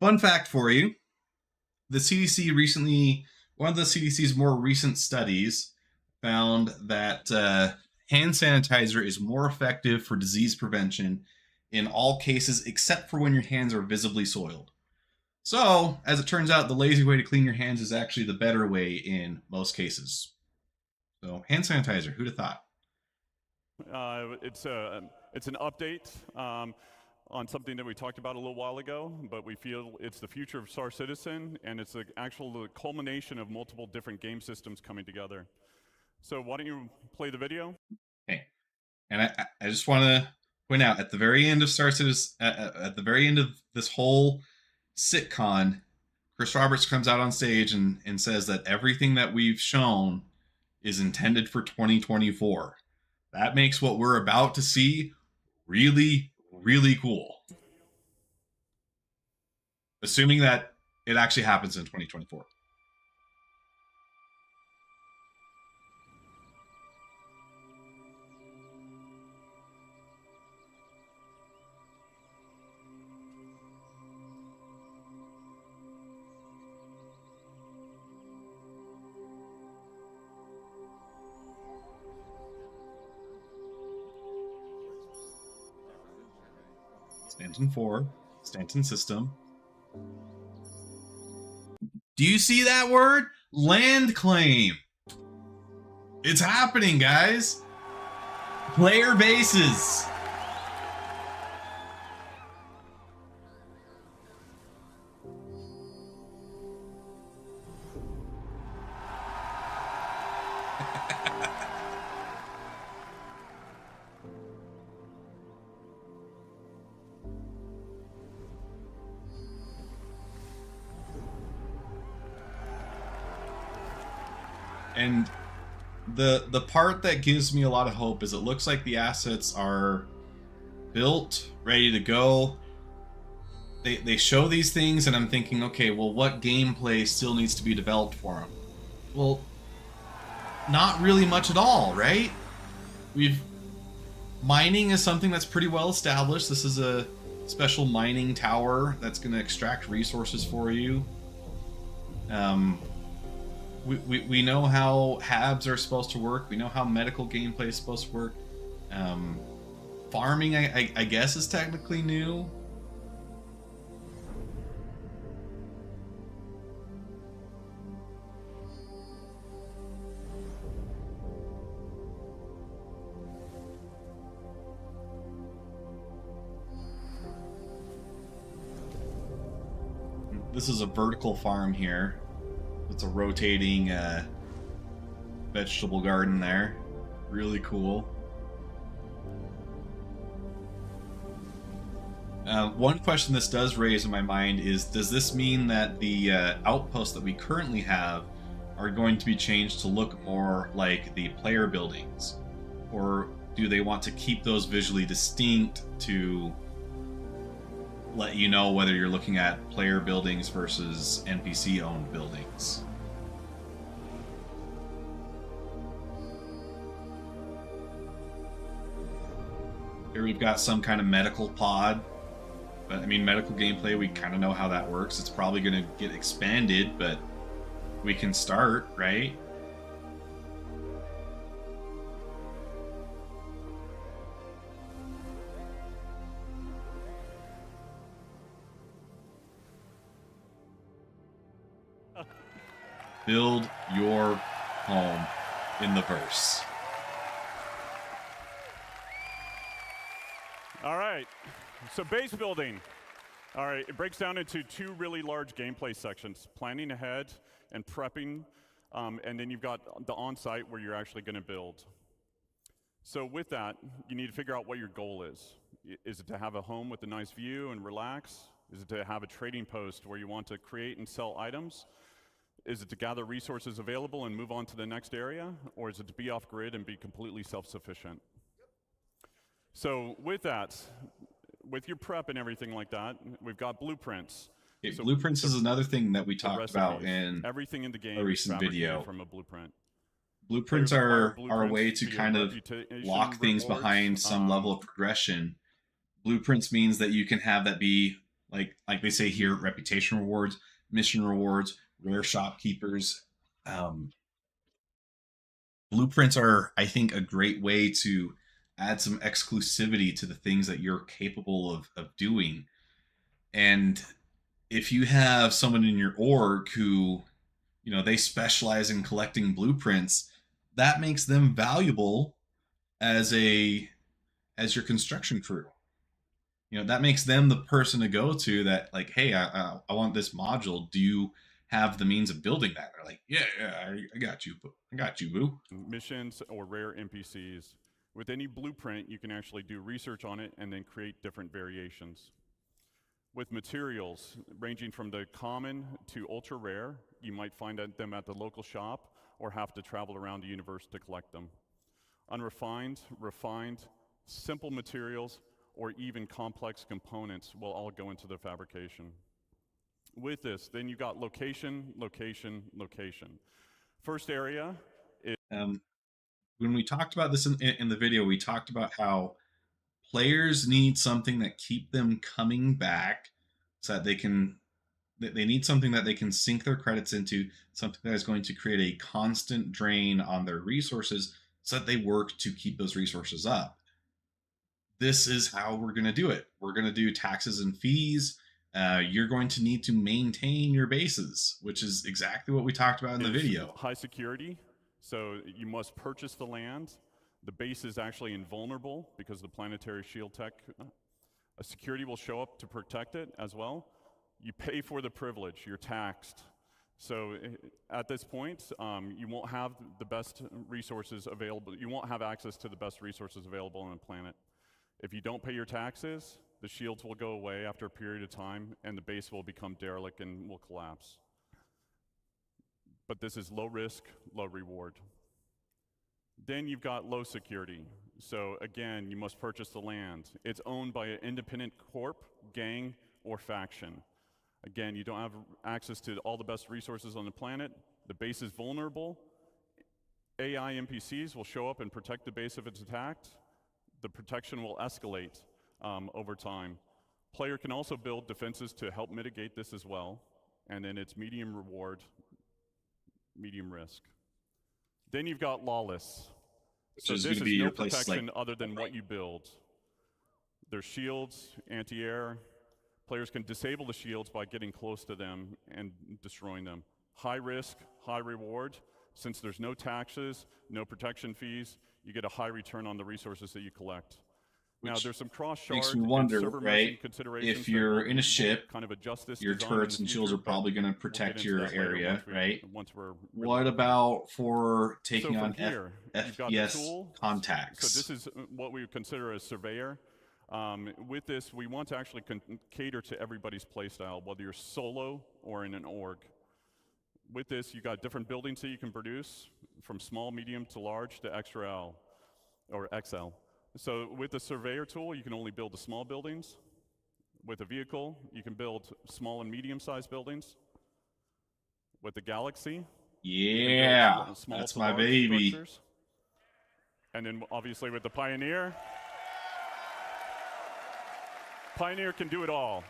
Fun fact for you. The CDC recently, one of the CDC's more recent studies found that hand sanitizer is more effective for disease prevention in all cases except for when your hands are visibly soiled. So, as it turns out, the lazy way to clean your hands is actually the better way in most cases. So, hand sanitizer, who'd have thought? It's an update on something that we talked about a little while ago, but we feel it's the future of Star Citizen, and it's the culmination of multiple different game systems coming together. So why don't you play the video? Okay, and I just want to point out at the very end of Star Citizen, at the very end of this whole sitcon, Chris Roberts comes out on stage and says that everything that we've shown is intended for 2024. That makes what we're about to see really, really cool. Assuming that it actually happens in 2024. Stanton 4, Stanton system. Do you see that word? Land claim. It's happening, guys. Player bases. And the part that gives me a lot of hope is it looks like the assets are built, ready to go. they show these things, and I'm thinking, okay, well, what gameplay still needs to be developed for them? Well, not really much at all, right? Mining is something that's pretty well established. This is a special mining tower that's going to extract resources for you. We know how HABs are supposed to work. We know how medical gameplay is supposed to work. Farming, I guess, is technically new. This is a vertical farm here. It's a rotating vegetable garden there. Really cool. One question this does raise in my mind is, does this mean that the outposts that we currently have are going to be changed to look more like the player buildings? Or do they want to keep those visually distinct to let you know whether you're looking at player buildings versus NPC-owned buildings? Here we've got some kind of medical pod. But, I mean, medical gameplay, we kind of know how that works. It's probably going to get expanded, but we can start, right? Build your home in the verse. All right, so base building. All right, it breaks down into two really large gameplay sections: planning ahead and prepping, and then you've got the on-site where you're actually going to build. So with that, you need to figure out what your goal is. Is it to have a home with a nice view and relax? Is it to have a trading post where you want to create and sell items? Is it to gather resources available and move on to the next area? Or is it to be off-grid and be completely self-sufficient? So with that, with your prep and everything like that, we've got blueprints. Okay, So blueprints is another thing that we the talked about recipes. in Everything in the game a is recent fabricated video. from a blueprint. Blueprints They require are a way blueprints to for your kind of reputation lock things rewards. behind some level of progression. Blueprints means that you can have that be like they say here, reputation rewards, mission rewards, rare shopkeepers. Blueprints are, I think, a great way to add some exclusivity to the things that you're capable of doing. And if you have someone in your org who, you know, they specialize in collecting blueprints, that makes them valuable as your construction crew. You know, that makes them the person to go to that, like, hey, I want this module. Do you have the means of building that? They're like, yeah, I got you. I got you, boo. Missions or rare NPCs. With any blueprint, you can actually do research on it and then create different variations. With materials, ranging from the common to ultra rare, you might find them at the local shop or have to travel around the universe to collect them. Unrefined, refined, simple materials, or even complex components will all go into the fabrication. With this, then you got location, location, location. First area is... When we talked about this in the video, we talked about how players need something that keep them coming back so that they need something that they can sink their credits into, something that is going to create a constant drain on their resources so that they work to keep those resources up. This is how we're going to do it. We're going to do taxes and fees. You're going to need to maintain your bases, which is exactly what we talked about in the video. High security, so you must purchase the land. The base is actually invulnerable because the planetary shield tech. A security will show up to protect it as well. You pay for the privilege, you're taxed. So at this point, you won't have the best resources available. You won't have access to the best resources available on the planet. If you don't pay your taxes, the shields will go away after a period of time and the base will become derelict and will collapse. But this is low risk, low reward. Then you've got low security. So again, you must purchase the land. It's owned by an independent corp, gang, or faction. Again, you don't have access to all the best resources on the planet. The base is vulnerable. AI NPCs will show up and protect the base if it's attacked. The protection will escalate over time. Player can also build defenses to help mitigate this as well. And then it's medium reward, medium risk. Then you've got lawless. So this is is be no your place protection like other than what you build. There's shields, anti-air. Players can disable the shields by getting close to them and destroying them. High risk, high reward. Since there's no taxes, no protection fees, you get a high return on the resources that you collect. Now, Which there's some cross-shard makes me and wonder, server right? meshing considerations If that you're we'll- in a we'll ship, kind of adjust this your design in turrets the and shields future, are probably going to we'll get protect into your that later area, once we- right? once we're What about for taking so on from here, you've got the FPS tool. contacts? So this is what we would consider a surveyor. With this, we want to actually cater to everybody's playstyle, whether you're solo or in an org. With this, you got different buildings that you can produce, from small, medium to large to XL or XL. So with the surveyor tool, you can only build the small buildings. With a vehicle, you can build small and medium-sized buildings. With the Galaxy, Yeah, small that's to my large baby. structures. And then obviously with the Pioneer, Pioneer can do it all.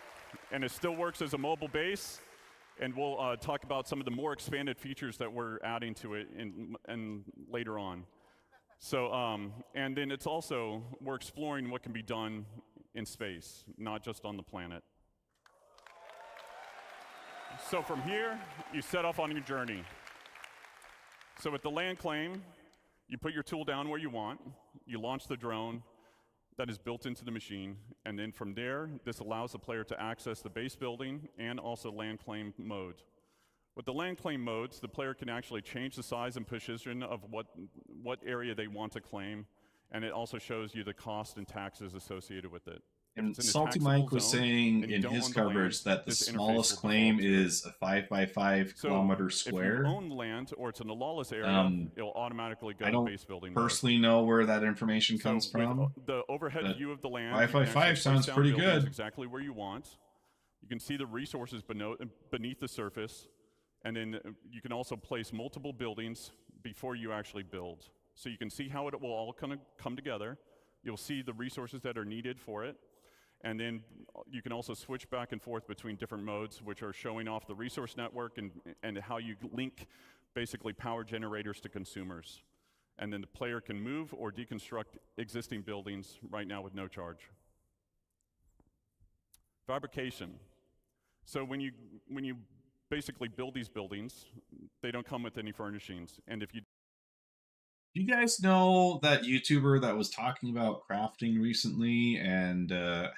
And it still works as a mobile base. And we'll talk about some of the more expanded features that we're adding to it in later on. So, and then it's also, we're exploring what can be done in space, not just on the planet. So from here, you set off on your journey. So with the land claim, you put your tool down where you want, you launch the drone that is built into the machine, and then from there, this allows the player to access the base building and also land claim mode. With the land claim modes, the player can actually change the size and position of what area they want to claim, and it also shows you the cost and taxes associated with it. If And it's in a Salty taxable Mike was zone saying and you in don't his own the land, coverage that the this interface smallest will claim default to it. is a 5 by 5 So kilometer if square. you own land or it's in a lawless area, it'll automatically go I to don't base building mode. personally know where that information So comes with from. the overhead but view of the land, 5 you by can actually 5 place sounds down pretty buildings good. exactly where you want. You can see the resources beneath the surface, and then you can also place multiple buildings before you actually build. So you can see how it will all kind of come together. You'll see the resources that are needed for it. And then you can also switch back and forth between different modes, which are showing off the resource network and how you link basically power generators to consumers. And then the player can move or deconstruct existing buildings right now with no charge. Fabrication. So when you basically build these buildings, they don't come with any furnishings. And if you Do you guys know that YouTuber that was talking about crafting recently and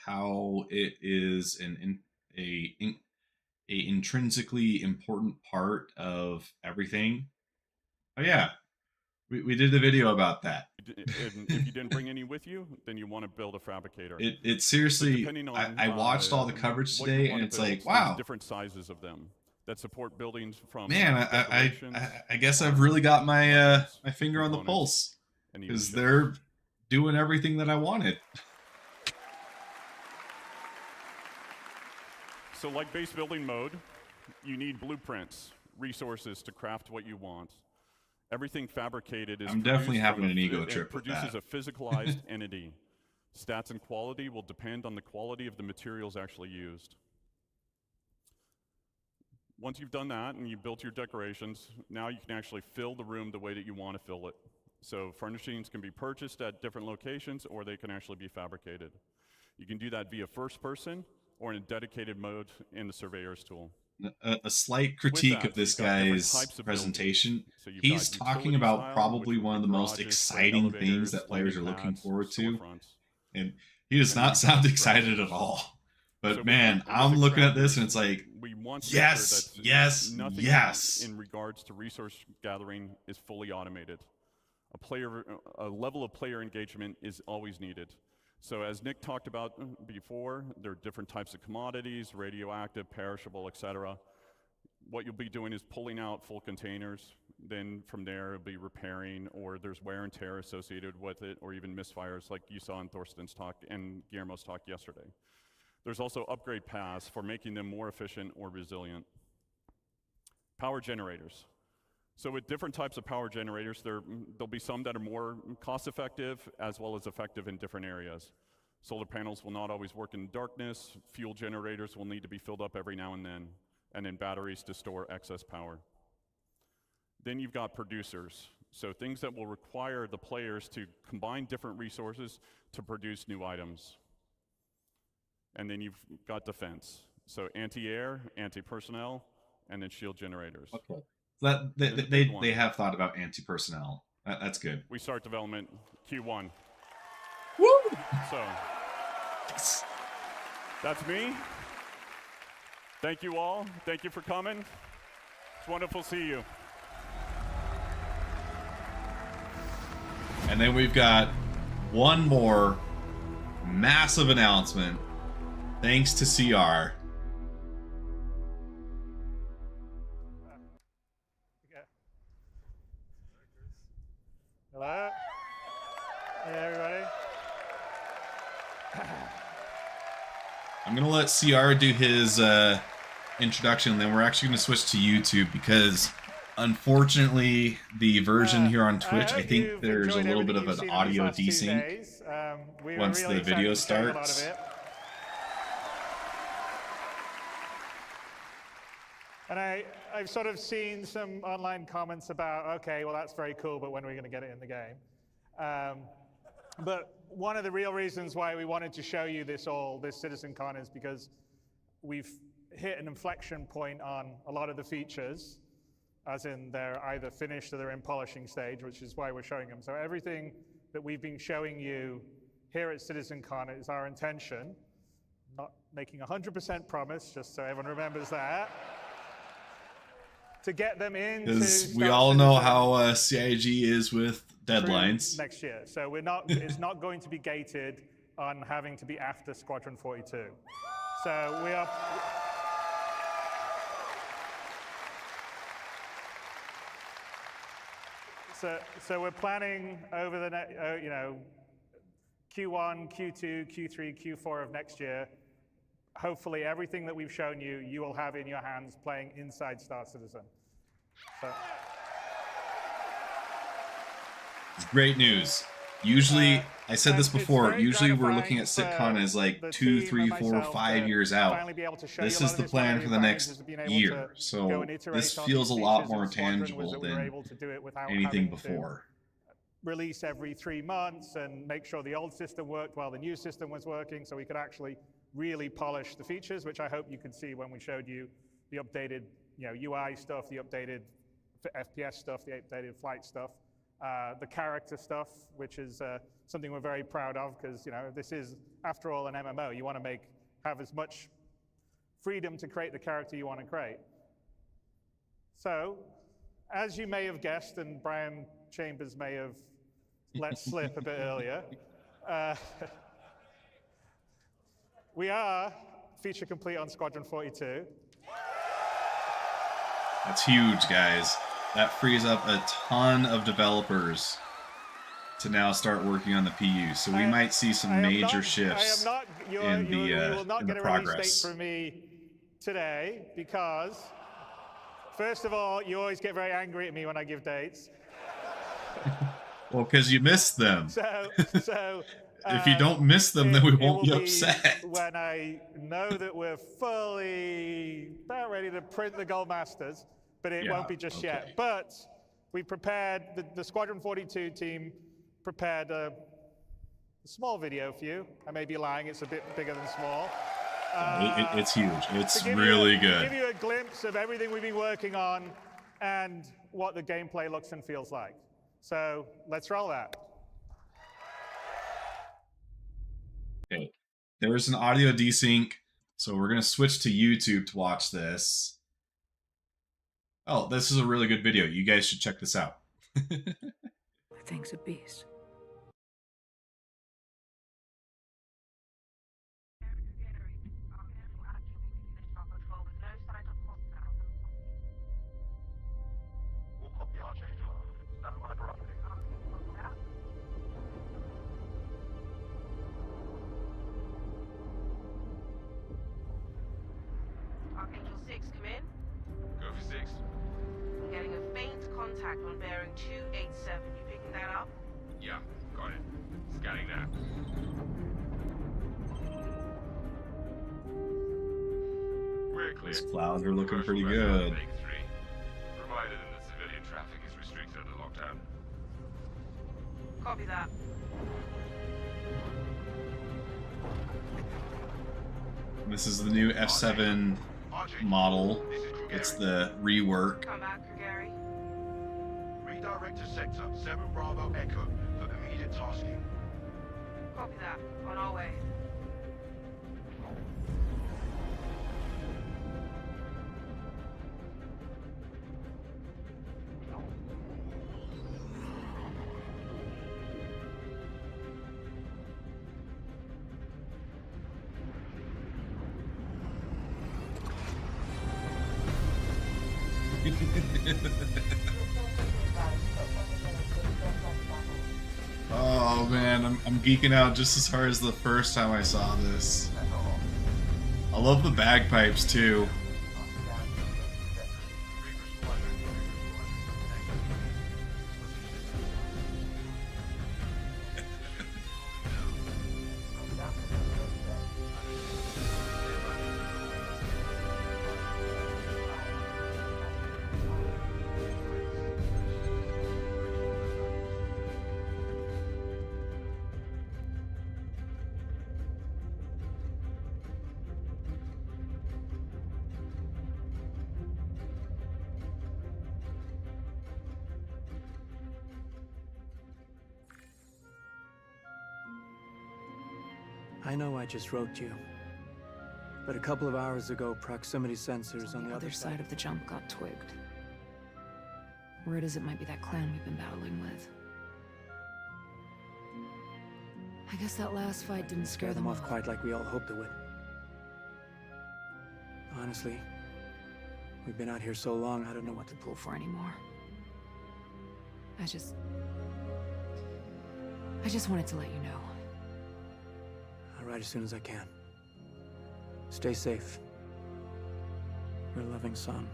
how it is a intrinsically important part of everything? Oh yeah, we did a video about that. and if you didn't bring any with you, then you want to build a fabricator. It seriously, Depending on, I watched all the coverage what you today, wanna and it's build, like, there's wow, different sizes of them that support buildings from man, decorations, I guess I've really got my my components, finger on the pulse and even because ships. they're doing everything that I wanted. So like base building mode, you need blueprints, resources to craft what you want. Everything fabricated is I'm definitely produced having from an ego it trip with produces that. a physicalized entity. Stats and quality will depend on the quality of the materials actually used. Once you've done that and you've built your decorations, now you can actually fill the room the way that you want to fill it. So furnishings can be purchased at different locations, or they can actually be fabricated. You can do that via first person or in a dedicated mode in the surveyor's tool. A slight critique that, of this you've got different guy's types of presentation. buildings. So you've He's got talking utility about style, probably which one of would the be most garages, exciting things elevators, that players are landing looking pads, forward to, storefronts. and he does not sound excited at all. But So man, with I'm looking at this extractors, and it's like, we want to yes, make sure that yes, nothing yes. in regards to resource gathering is fully automated. A level of player engagement is always needed. So as Nick talked about before, there are different types of commodities, radioactive, perishable, etc. What you'll be doing is pulling out full containers. Then from there, it'll be repairing, or there's wear and tear associated with it, or even misfires like you saw in Thorsten's talk and Guillermo's talk yesterday. There's also upgrade paths for making them more efficient or resilient. Power generators. So with different types of power generators, there'll be some that are more cost-effective as well as effective in different areas. Solar panels will not always work in darkness. Fuel generators will need to be filled up every now and then batteries to store excess power. Then you've got producers. So things that will require the players to combine different resources to produce new items. And then you've got defense. So anti-air, anti-personnel, and then shield generators. Okay. So they have thought about anti-personnel. That's good. We start development Q1. Woo! So that's me. Thank you all. Thank you for coming. It's wonderful to see you. And then we've got one more massive announcement. Thanks to CR. Hello? Hey, everybody. I'm going to let CR do his introduction, and then we're actually going to switch to YouTube because, unfortunately, the version here on Twitch, I think there's a little bit of an audio desync once the video starts. And I've sort of seen some online comments about, okay, well, that's very cool, but when are we going to get it in the game? But one of the real reasons why we wanted to show you this CitizenCon is because we've hit an inflection point on a lot of the features, as in they're either finished or they're in polishing stage, which is why we're showing them. So everything that we've been showing you here at CitizenCon is our intention, not making 100% promise, just so everyone remembers that, to get them in. Because we all know how CIG is with deadlines. Next year. So we're not, it's not going to be gated on having to be after Squadron 42. So we are. So we're planning over the next, Q1, Q2, Q3, Q4 of next year. Hopefully everything that we've shown you, you will have in your hands playing inside Star Citizen. So. It's great news. Usually, I said this before, usually we're looking at SitCon as like 2, 3, 4, 5 years out. This is the plan for the next year. So this feels a lot more tangible than anything before. Release every 3 months and make sure the old system worked while the new system was working, so we could actually really polish the features, which I hope you could see when we showed you the updated UI stuff, the updated FPS stuff, the updated flight stuff. The character stuff, which is something we're very proud of, because this is, after all, an MMO. You want to have as much freedom to create the character you want to create. So, as you may have guessed, and Brian Chambers may have let slip a bit earlier, we are feature complete on Squadron 42. That's huge, guys. That frees up a ton of developers to now start working on the PU. So we might see some major shifts in the progress. From me today, because first of all, you always get very angry at me when I give dates. Well, because you missed them. So if you don't miss them, then we won't be upset. When I know that we're fully about ready to print the Gold Masters. But it won't be just yet. But we prepared, the Squadron 42 team prepared a small video for you. I may be lying, it's a bit bigger than small. It's huge. It's really good. To give you a glimpse of everything we've been working on and what the gameplay looks and feels like. So let's roll that. Okay. There was an audio desync, so we're going to switch to YouTube to watch this. Oh, this is a really good video. You guys should check this out. The thing's a beast. 6. I'm getting a faint contact on bearing 287. You picking that up? Yeah, got it. Scanning now. We're clear. These clouds are looking pretty Commercial vessel good. Make 3. Provided that the civilian traffic is restricted under lockdown. Copy that. This is the new F7 model. It's the rework. Come back, Gary. Redirect to sector 7 Bravo Echo for immediate tasking. Copy that. On our way. Oh man, I'm geeking out just as hard as the first time I saw this. I love the bagpipes too. I know I just wrote you, but a couple of hours ago, proximity sensors on the other side of the jump got twigged. Word is it might be that clan we've been battling with. I guess that last fight didn't scare them off off. quite like we all hoped it would. Honestly, we've been out here so long, I don't know what to Pull for anymore. I just wanted to let you know. I'll write as soon as I can. Stay safe. Your loving son.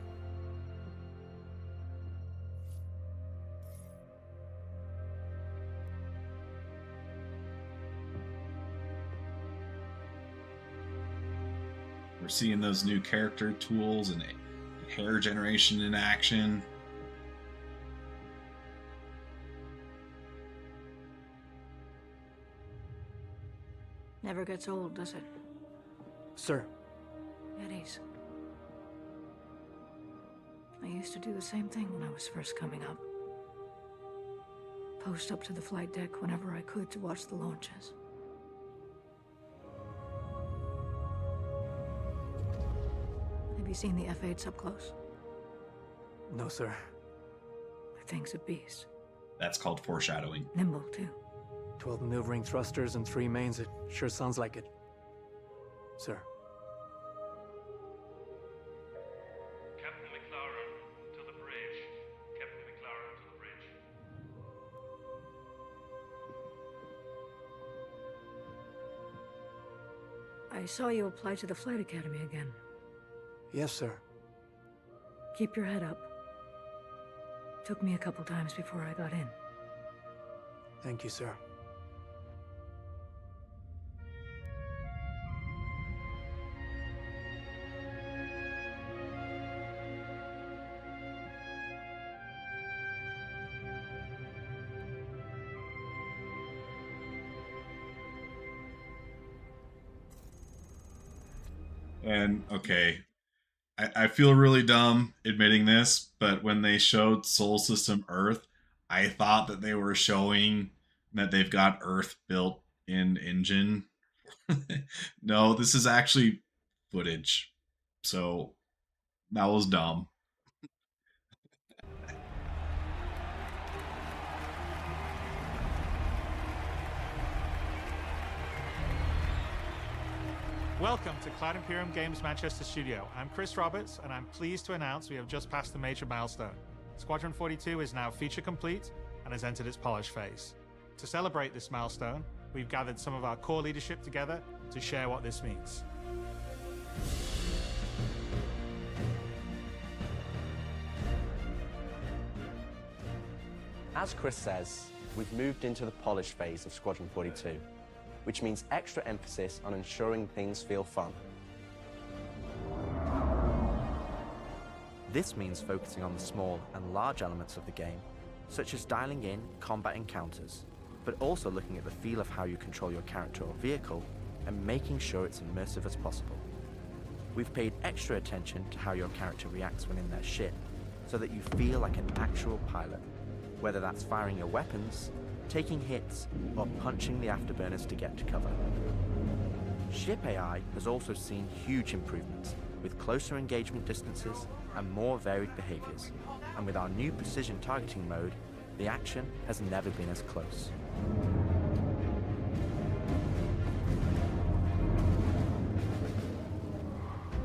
We're seeing those new character tools and hair generation in action. Never gets old, does it? Sir. Eddies. I used to do the same thing when I was first coming up. Post up to the flight deck whenever I could to watch the launches. Have you seen the F-8s up close? No, sir. The thing's a beast. That's called foreshadowing. Nimble, too. 12 maneuvering thrusters and 3 mains. It sure sounds like it. Sir. Captain McLaren to the bridge. Captain McLaren to the bridge. I saw you apply to the Flight Academy again. Yes, sir. Keep your head up. Took me a couple times before I got in. Thank you, sir. And okay, I feel really dumb admitting this, but when they showed Sol System Earth, I thought that they were showing that they've got Earth built in engine. No, this is actually footage. So that was dumb. Welcome to Cloud Imperium Games Manchester Studio. I'm Chris Roberts, and I'm pleased to announce we have just passed a major milestone. Squadron 42 is now feature complete and has entered its polish phase. To celebrate this milestone, we've gathered some of our core leadership together to share what this means. As Chris says, we've moved into the polish phase of Squadron 42, which means extra emphasis on ensuring things feel fun. This means focusing on the small and large elements of the game, such as dialing in combat encounters, but also looking at the feel of how you control your character or vehicle and making sure it's immersive as possible. We've paid extra attention to how your character reacts when in their ship, so that you feel like an actual pilot, whether that's firing your weapons, taking hits, or punching the afterburners to get to cover. Ship AI has also seen huge improvements, with closer engagement distances and more varied behaviors. And with our new precision targeting mode, the action has never been as close.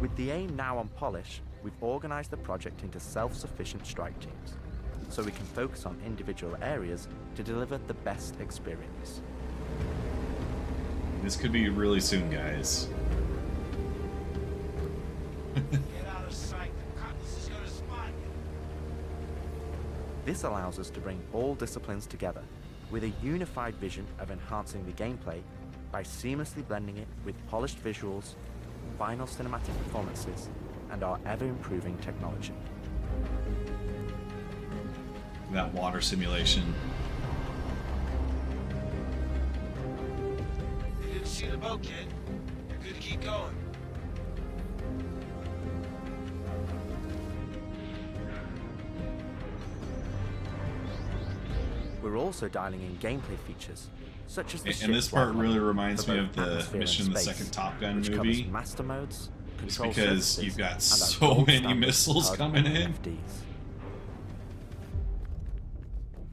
With the aim now on polish, we've organized the project into self-sufficient strike teams, so we can focus on individual areas to deliver the best experience. This could be really soon, guys. This allows us to bring all disciplines together with a unified vision of enhancing the gameplay by seamlessly blending it with polished visuals, final cinematic performances, and our ever-improving technology. That water simulation. You didn't see the boat, kid. You're good to keep going. We're also dialing in gameplay features, such as the And this part really reminds me of the atmosphere mission in and the space, second Top Gun which movie. covers master modes, Just control because surfaces, you've got and so our gold many standard missiles powered coming in. FDs.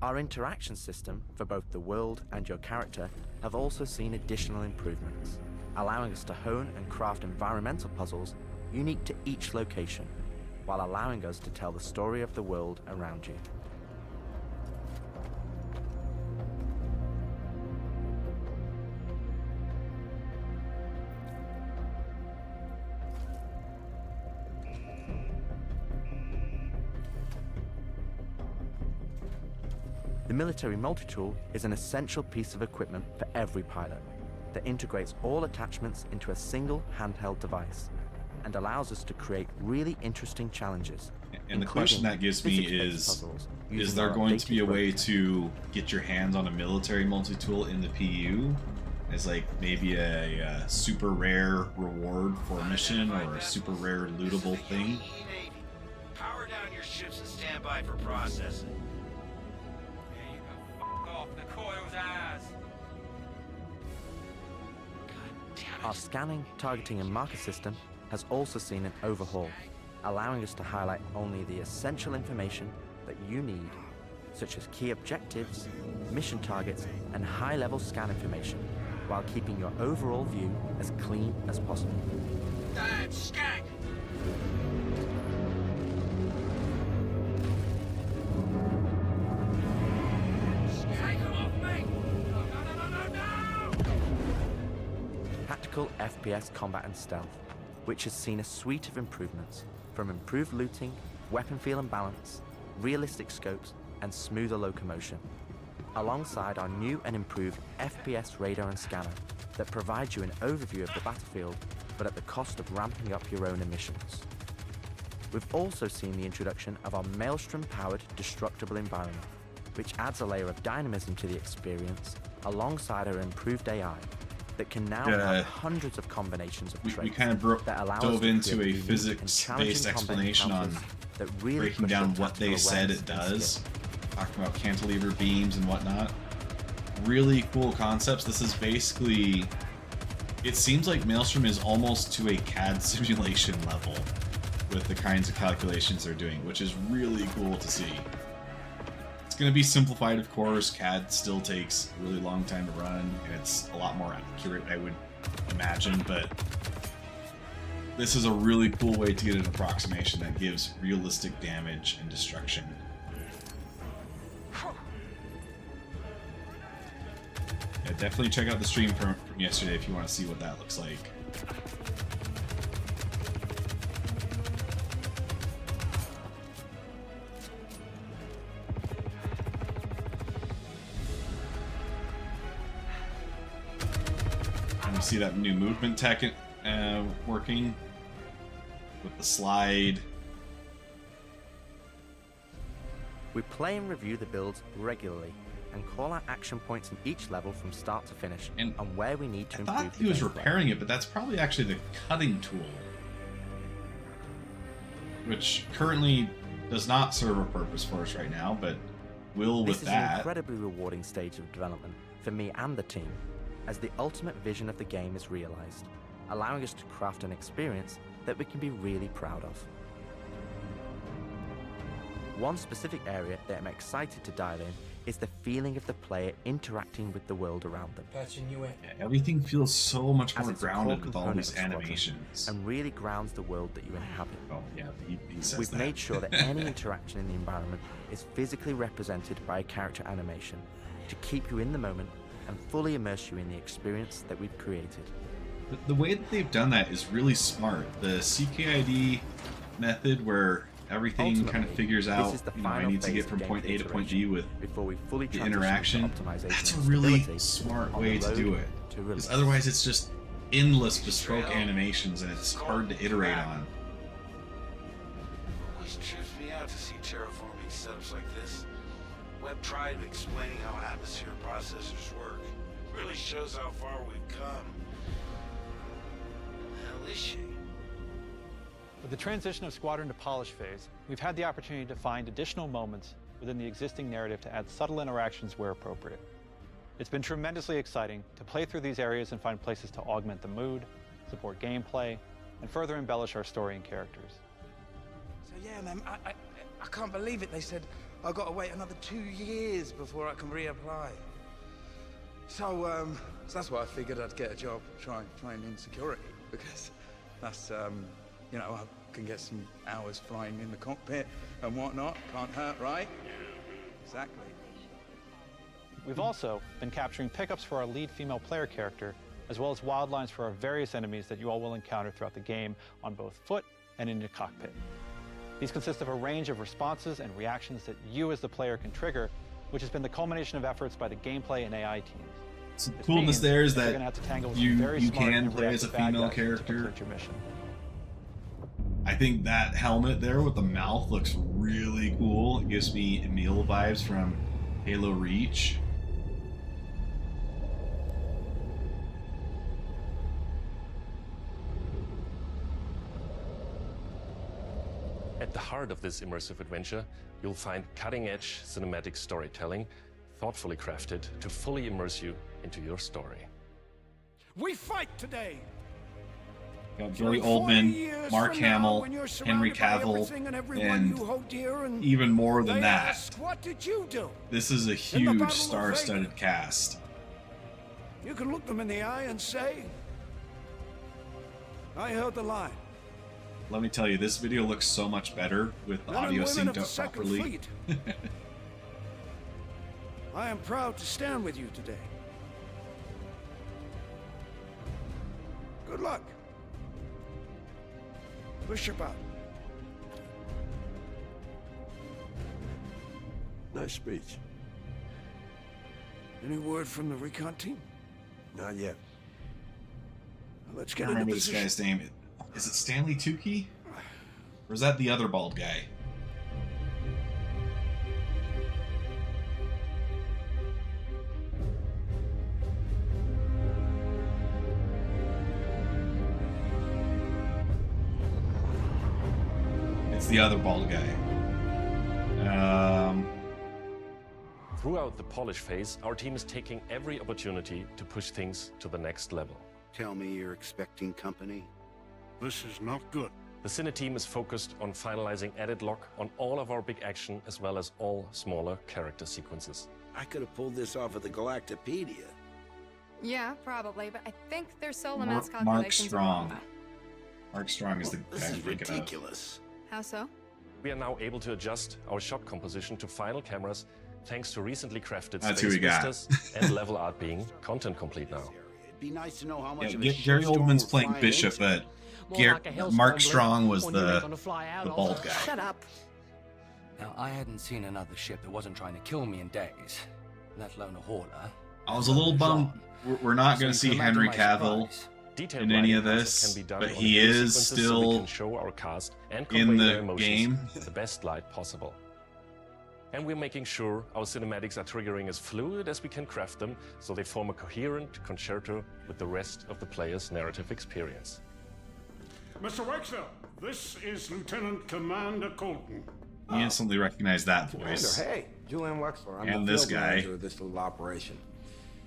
Our interaction system for both the world and your character have also seen additional improvements, allowing us to hone and craft environmental puzzles unique to each location, while allowing us to tell the story of the world around you. The military multi-tool is an essential piece of equipment for every pilot that integrates all attachments into a single handheld device and allows us to create really interesting challenges. And the question that gives me is there going to be a way to get your hands on a military multi-tool in the PU as like maybe a super rare reward for a mission or a super rare lootable thing? Power down your ships and stand by for processing. Our scanning, targeting, and marker system has also seen an overhaul, allowing us to highlight only the essential information that you need, such as key objectives, mission targets, and high-level scan information, while keeping your overall view as clean as possible. Damn, skank! Tactical FPS combat and stealth, which has seen a suite of improvements, from improved looting, weapon feel and balance, realistic scopes, and smoother locomotion, alongside our new and improved FPS radar and scanner that provides you an overview of the battlefield, but at the cost of ramping up your own emissions. We've also seen the introduction of our Maelstrom-powered destructible environment, which adds a layer of dynamism to the experience, alongside our improved AI, that can now have hundreds of combinations of traits. We kind of that allow us dove to into create a unique and physics-based challenging combat explanation on encounters that really breaking push down your what they tactical said awareness it and does, skill. talking about cantilever beams and whatnot. Really cool concepts. This is basically, it seems like Maelstrom is almost to a CAD simulation level with the kinds of calculations they're doing, which is really cool to see. It's going to be simplified, of course. CAD still takes a really long time to run, and it's a lot more accurate, I would imagine, but this is a really cool way to get an approximation that gives realistic damage and destruction. Yeah, definitely check out the stream from yesterday if you want to see what that looks like. see that new movement tech working with the slide. We play and review the builds regularly and call out action points in each level from start to finish and where we need to improve. I thought he was repairing it, but that's probably actually the cutting tool, which currently does not serve a purpose for us right now, but will with This is an that. incredibly rewarding stage of development for me and the team, as the ultimate vision of the game is realized, allowing us to craft an experience that we can be really proud of. One specific area that I'm excited to dial in is the feeling of the player interacting with the world around them. Patching you in. Yeah, everything feels so much As more it's a grounded core with all component these of Squadron animations. and really grounds the world that you inhabit. Oh yeah, he says We've that. made sure that any interaction in the environment is physically represented by a character animation to keep you in the moment and fully immerse you in the experience that we've created. The way that they've done that is really smart. The CKID method where everything kind of Ultimately, figures this out, is the you know, I final need to phase get of from point A gameplay to point iteration B with before we fully the transition to interaction. optimization That's a and really stability smart on way the to do load it. to release. Because otherwise it's just endless bespoke animations and it's hard to iterate on. Always trips me out to see terraforming setups like this. Web tried explaining how atmosphere processors work. Really shows how far we've come. Hell is she? With the transition of Squadron to Polish phase, we've had the opportunity to find additional moments within the existing narrative to add subtle interactions where appropriate. It's been tremendously exciting to play through these areas and find places to augment the mood, support gameplay, and further embellish our story and characters. So yeah, man, I can't believe it. They said I've got to wait another 2 years before I can reapply. So that's why I figured I'd get a job trying in security, because that's you know, I can get some hours flying in the cockpit and whatnot. Can't hurt, right? Exactly. We've also been capturing pickups for our lead female player character, as well as wildlines for our various enemies that you all will encounter throughout the game on both foot and in your cockpit. These consist of a range of responses and reactions that you as the player can trigger, which has been the culmination of efforts by the gameplay and AI teams. So the This coolness means there is you're that gonna have to tangle with you some very smart can and play as a reactive bad female guys to character. complete your mission. I think that helmet there with the mouth looks really cool. It gives me Emil vibes from Halo Reach. At the heart of this immersive adventure, you'll find cutting-edge cinematic storytelling, thoughtfully crafted to fully immerse you into your story. We fight today. Got So Gary in 40 Oldman, years Mark from now, Hamill, when you're Henry surrounded by Cavill, everything and everyone and you hold dear, and even more than they that. ask, what did you do? This is a In the huge Battle of star-studded cast. You can look them in the eye and say, I heard the line. Let me tell you, this video looks so much better with the Men and audio women of synced the up Second properly. Fleet. I am proud to stand with you today. Good luck. Bishop out. Nice speech. Any word from the recon team? Not yet. Let's I get can't into remember this position. guy's name. Is it Stanley Tucci? Or is that the other bald guy? It's the other bald guy. Throughout the polish phase, our team is taking every opportunity to push things to the next level. Tell me you're expecting company. This is not good. The Cine team is focused on finalizing edit lock on all of our big action as well as all smaller character sequences. I could have pulled this off at the Galactopedia. Yeah, probably, but I think their solar Mark mass calculations are wrong. Strong. Mark Strong is the This guy is I'm thinking of. ridiculous. How so? We are now able to adjust our shot composition to final cameras thanks to recently crafted That's who space we got. vistas and level art being content complete now. It'd be nice to know how Yeah, much of a Gary shitstorm Oldman's we're playing flying Bishop, into. but Mark Strong was one you ain't the gonna fly out of. bald guy. Shut up. Now, I hadn't seen another ship that wasn't trying to kill me in days, let alone a hauler. I was a little bummed we're not going to see Henry Cavill Detailed in any lighting of process this, can be done but on he the is sequences so we still can show our cast and in convey the their emotions game. in the best light possible. And we're making sure our cinematics are triggering as fluid as we can craft them, so they form a coherent concerto with the rest of the player's narrative experience. Mr. Wexler, this is Lieutenant Commander Colton. He instantly recognized that voice. Hey, Julian Wexler. I'm And the this field guy. manager of this little operation.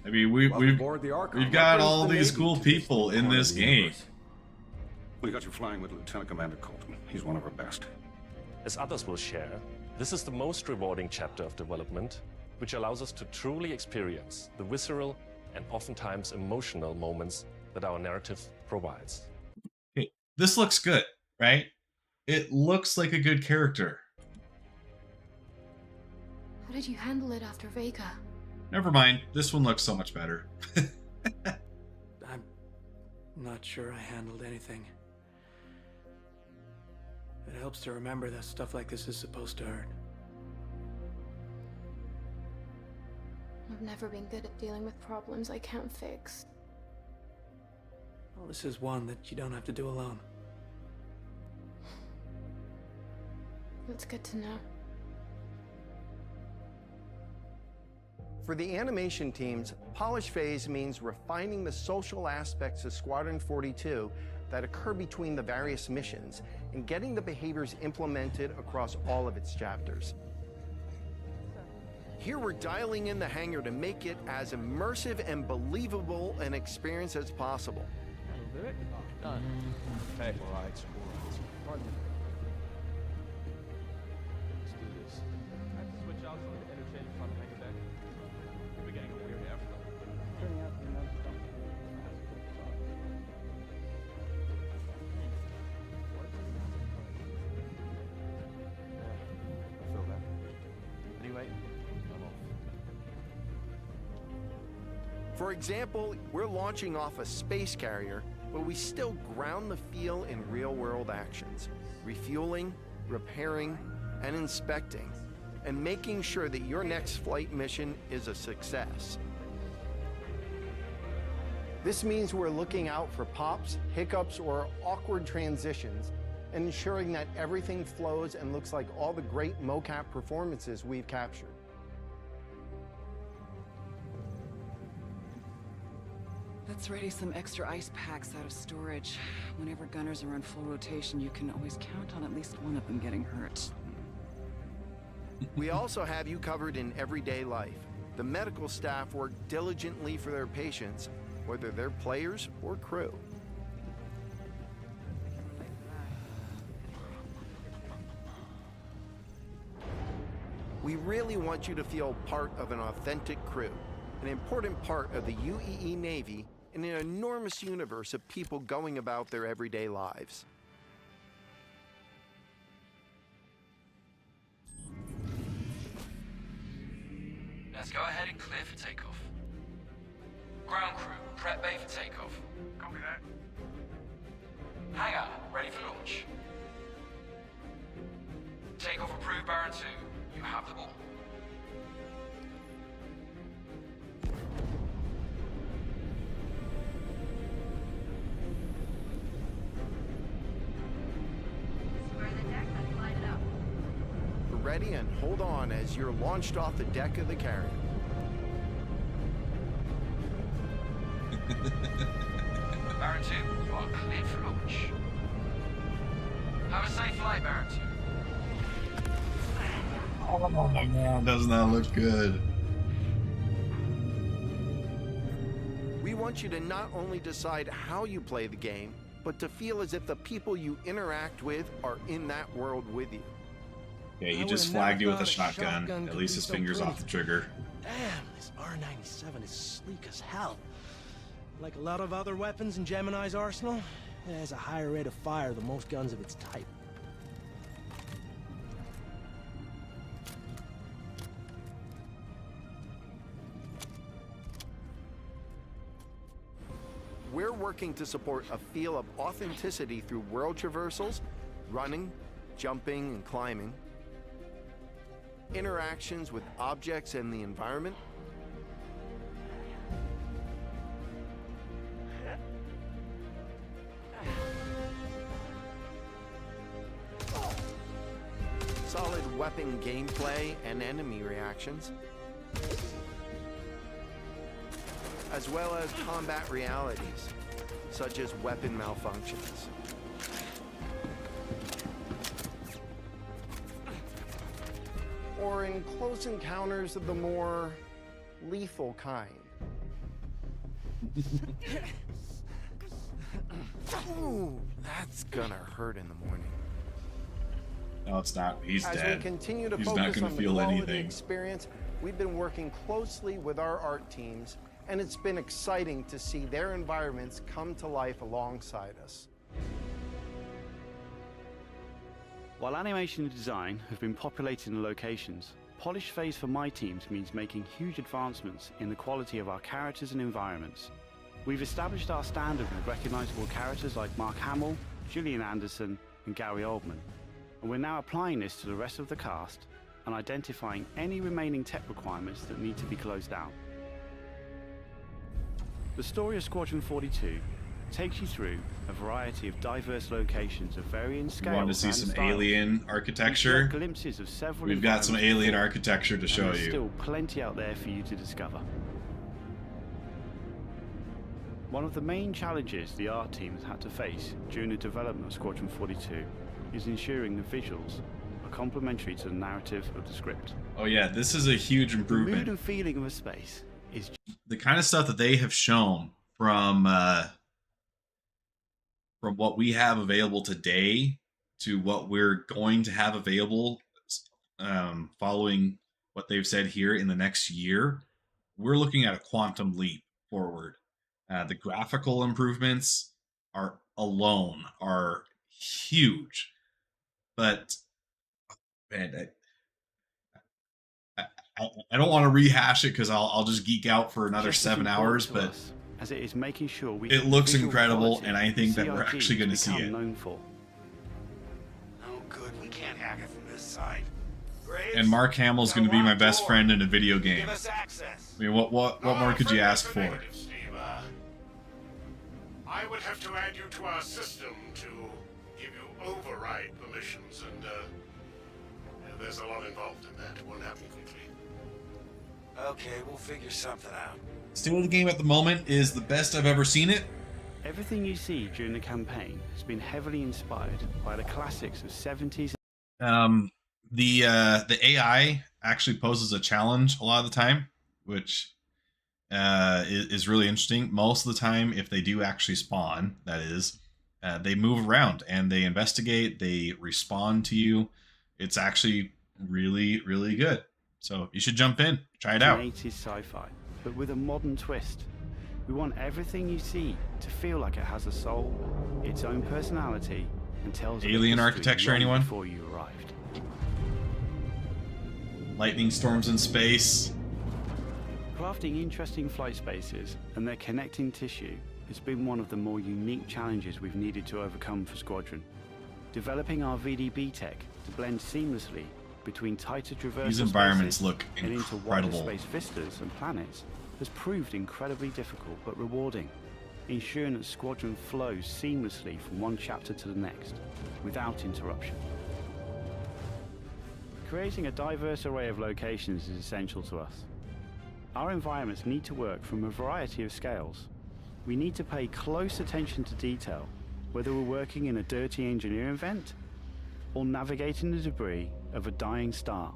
I mean, Welcome aboard the Archon. we've got What all brings the these Navy cool to this people in corner this of the game. universe? We got you flying with Lieutenant Commander Colton. He's one of our best. As others will share, this is the most rewarding chapter of development, which allows us to truly experience the visceral and oftentimes emotional moments that our narrative provides. Okay, this looks good, right? It looks like a good character. How did you handle it after Vega? Never mind, this one looks so much better. I'm not sure I handled anything. It helps to remember that stuff like this is supposed to hurt. I've never been good at dealing with problems I can't fix. Well, this is one that you don't have to do alone. That's good to know. For the animation teams, polish phase means refining the social aspects of Squadron 42 that occur between the various missions and getting the behaviors implemented across all of its chapters. Here we're dialing in the hangar to make it as immersive and believable an experience as possible. That'll do it. Done. Okay. All right. Pardon me. Let's do this. I have to switch out some of the interchange front hangar deck. We're getting a weird airflow. Turning out the amount of stuff. I feel that. Anyway, I'm off. For example, we're launching off a space carrier, but we still ground the feel in real-world actions, refueling, repairing, and inspecting, and making sure that your next flight mission is a success. This means we're looking out for pops, hiccups, or awkward transitions, and ensuring that everything flows and looks like all the great mocap performances we've captured. Let's ready some extra ice packs out of storage. Whenever gunners are on full rotation, you can always count on at least one of them getting hurt. We also have you covered in everyday life. The medical staff work diligently for their patients, whether they're players or crew. We really want you to feel part of an authentic crew, an important part of the UEE Navy in an enormous universe of people going about their everyday lives. Let's go ahead and clear for takeoff. Ground crew, prep bay for takeoff. Copy that. Hangar, ready for launch. Takeoff approved, Baron 2. You have the ball. Ready and hold on as you're launched off the deck of the carrier. Baron 2, you are cleared for launch. Have a safe flight, Baron 2. Oh man, does not look good. We want you to not only decide how you play the game, but to feel as if the people you interact with are in that world with you. Yeah, he just flagged you with a shotgun. At least his finger's off the trigger. Damn, this R97 is sleek as hell. Like a lot of other weapons in Gemini's arsenal, it has a higher rate of fire than most guns of its type. We're working to support a feel of authenticity through world traversals, running, jumping, and climbing, interactions with objects and the environment, weapon gameplay and enemy reactions, as well as combat realities, such as weapon malfunctions. Or in close encounters of the more lethal kind. Ooh, that's gonna hurt in the morning. No, it's not. He's As dead. we continue to He's not focus gonna on the feel quality anything. experience, we've been working closely with our art teams, and it's been exciting to see their environments come to life alongside us. While animation and design have been populating the locations, polish phase for my teams means making huge advancements in the quality of our characters and environments. We've established our standard with recognizable characters like Mark Hamill, Gillian Anderson, and Gary Oldman, and we're now applying this to the rest of the cast and identifying any remaining tech requirements that need to be closed out. The story of Squadron 42 takes you through a variety of diverse locations of varying You scales. want to see and some styles. alien architecture? Glimpses of several We've got some environments alien before, architecture to and show there's you. still plenty out there for you to discover. One of the main challenges the art team has had to face during the development of Squadron 42 is ensuring the visuals are complementary to the narrative of the script. Oh yeah, this is a huge The mood improvement. and feeling of a space is The kind of stuff that they have shown from what we have available today to what we're going to have available following what they've said here in the next year, we're looking at a quantum leap forward. The graphical improvements are huge, but man, I don't want to rehash it because I'll just geek out for another just as 7 important hours, to but us as it is making sure we it have the looks visual incredible, quality and I think that we're CRG actually going to has see become it. known for. Oh, good. We can't hack it from this side. Graves, And Mark Hamill's going to be my best friend in a video game. give us access. I mean, what more could you ask for? Steve, I would have to add you to our system to give you override permissions, and there's a lot involved in that. It won't happen quickly. Okay, we'll figure something out. State of the game at the moment is the best I've ever seen it. Everything you see during the campaign has been heavily inspired by the classics of 70s. The AI actually poses a challenge a lot of the time, which is really interesting. Most of the time, if they do actually spawn, that is, they move around and they investigate, they respond to you. It's actually really, really good. So you should jump in, try it out. 80s sci-fi, but with a modern twist. We want everything you see to feel like it has a soul, its own personality, and tells of a Alien history architecture, long anyone? before you arrived. Lightning storms in space. Crafting interesting flight spaces and their connecting tissue has been one of the more unique challenges we've needed to overcome for Squadron. Developing our VDB tech to blend seamlessly between tighter traversal These environments spaces look and into wider incredible. space vistas and planets has proved incredibly difficult but rewarding, ensuring that Squadron flows seamlessly from one chapter to the next, without interruption. Creating a diverse array of locations is essential to us. Our environments need to work from a variety of scales. We need to pay close attention to detail, whether we're working in a dirty engineering vent or navigating the debris of a dying star,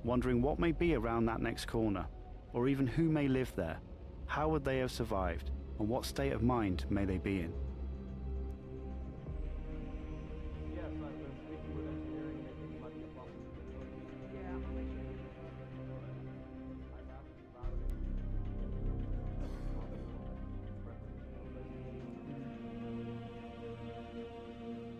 wondering what may be around that next corner, or even who may live there, how would they have survived, and what state of mind may they be in. Yes, I've been speaking with engineering. They think it might be a problem. Yeah, I'll make sure. I've asked them about it.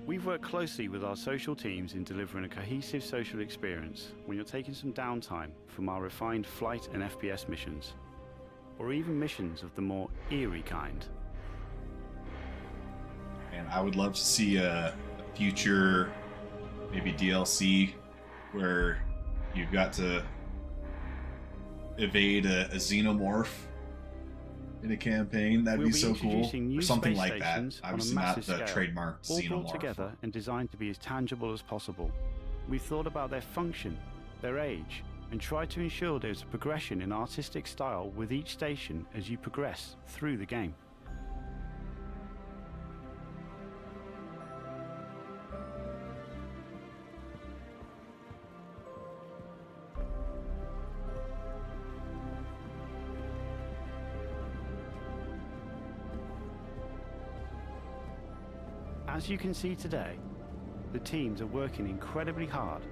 We've worked closely with our social teams in delivering a cohesive social experience when you're taking some downtime from our refined flight and FPS missions, or even missions of the more eerie kind. And I would love to see a future, maybe DLC, where you've got to evade a xenomorph in a campaign. That'd We'll be so cool. introducing new Or something space like that. stations on a Obviously not massive the scale, trademarked all brought xenomorph. together and designed to be as tangible as possible. We've thought about their function, their age, and tried to ensure there's a progression in artistic style with each station as you progress through the game. As you can see today, the teams are working incredibly hard,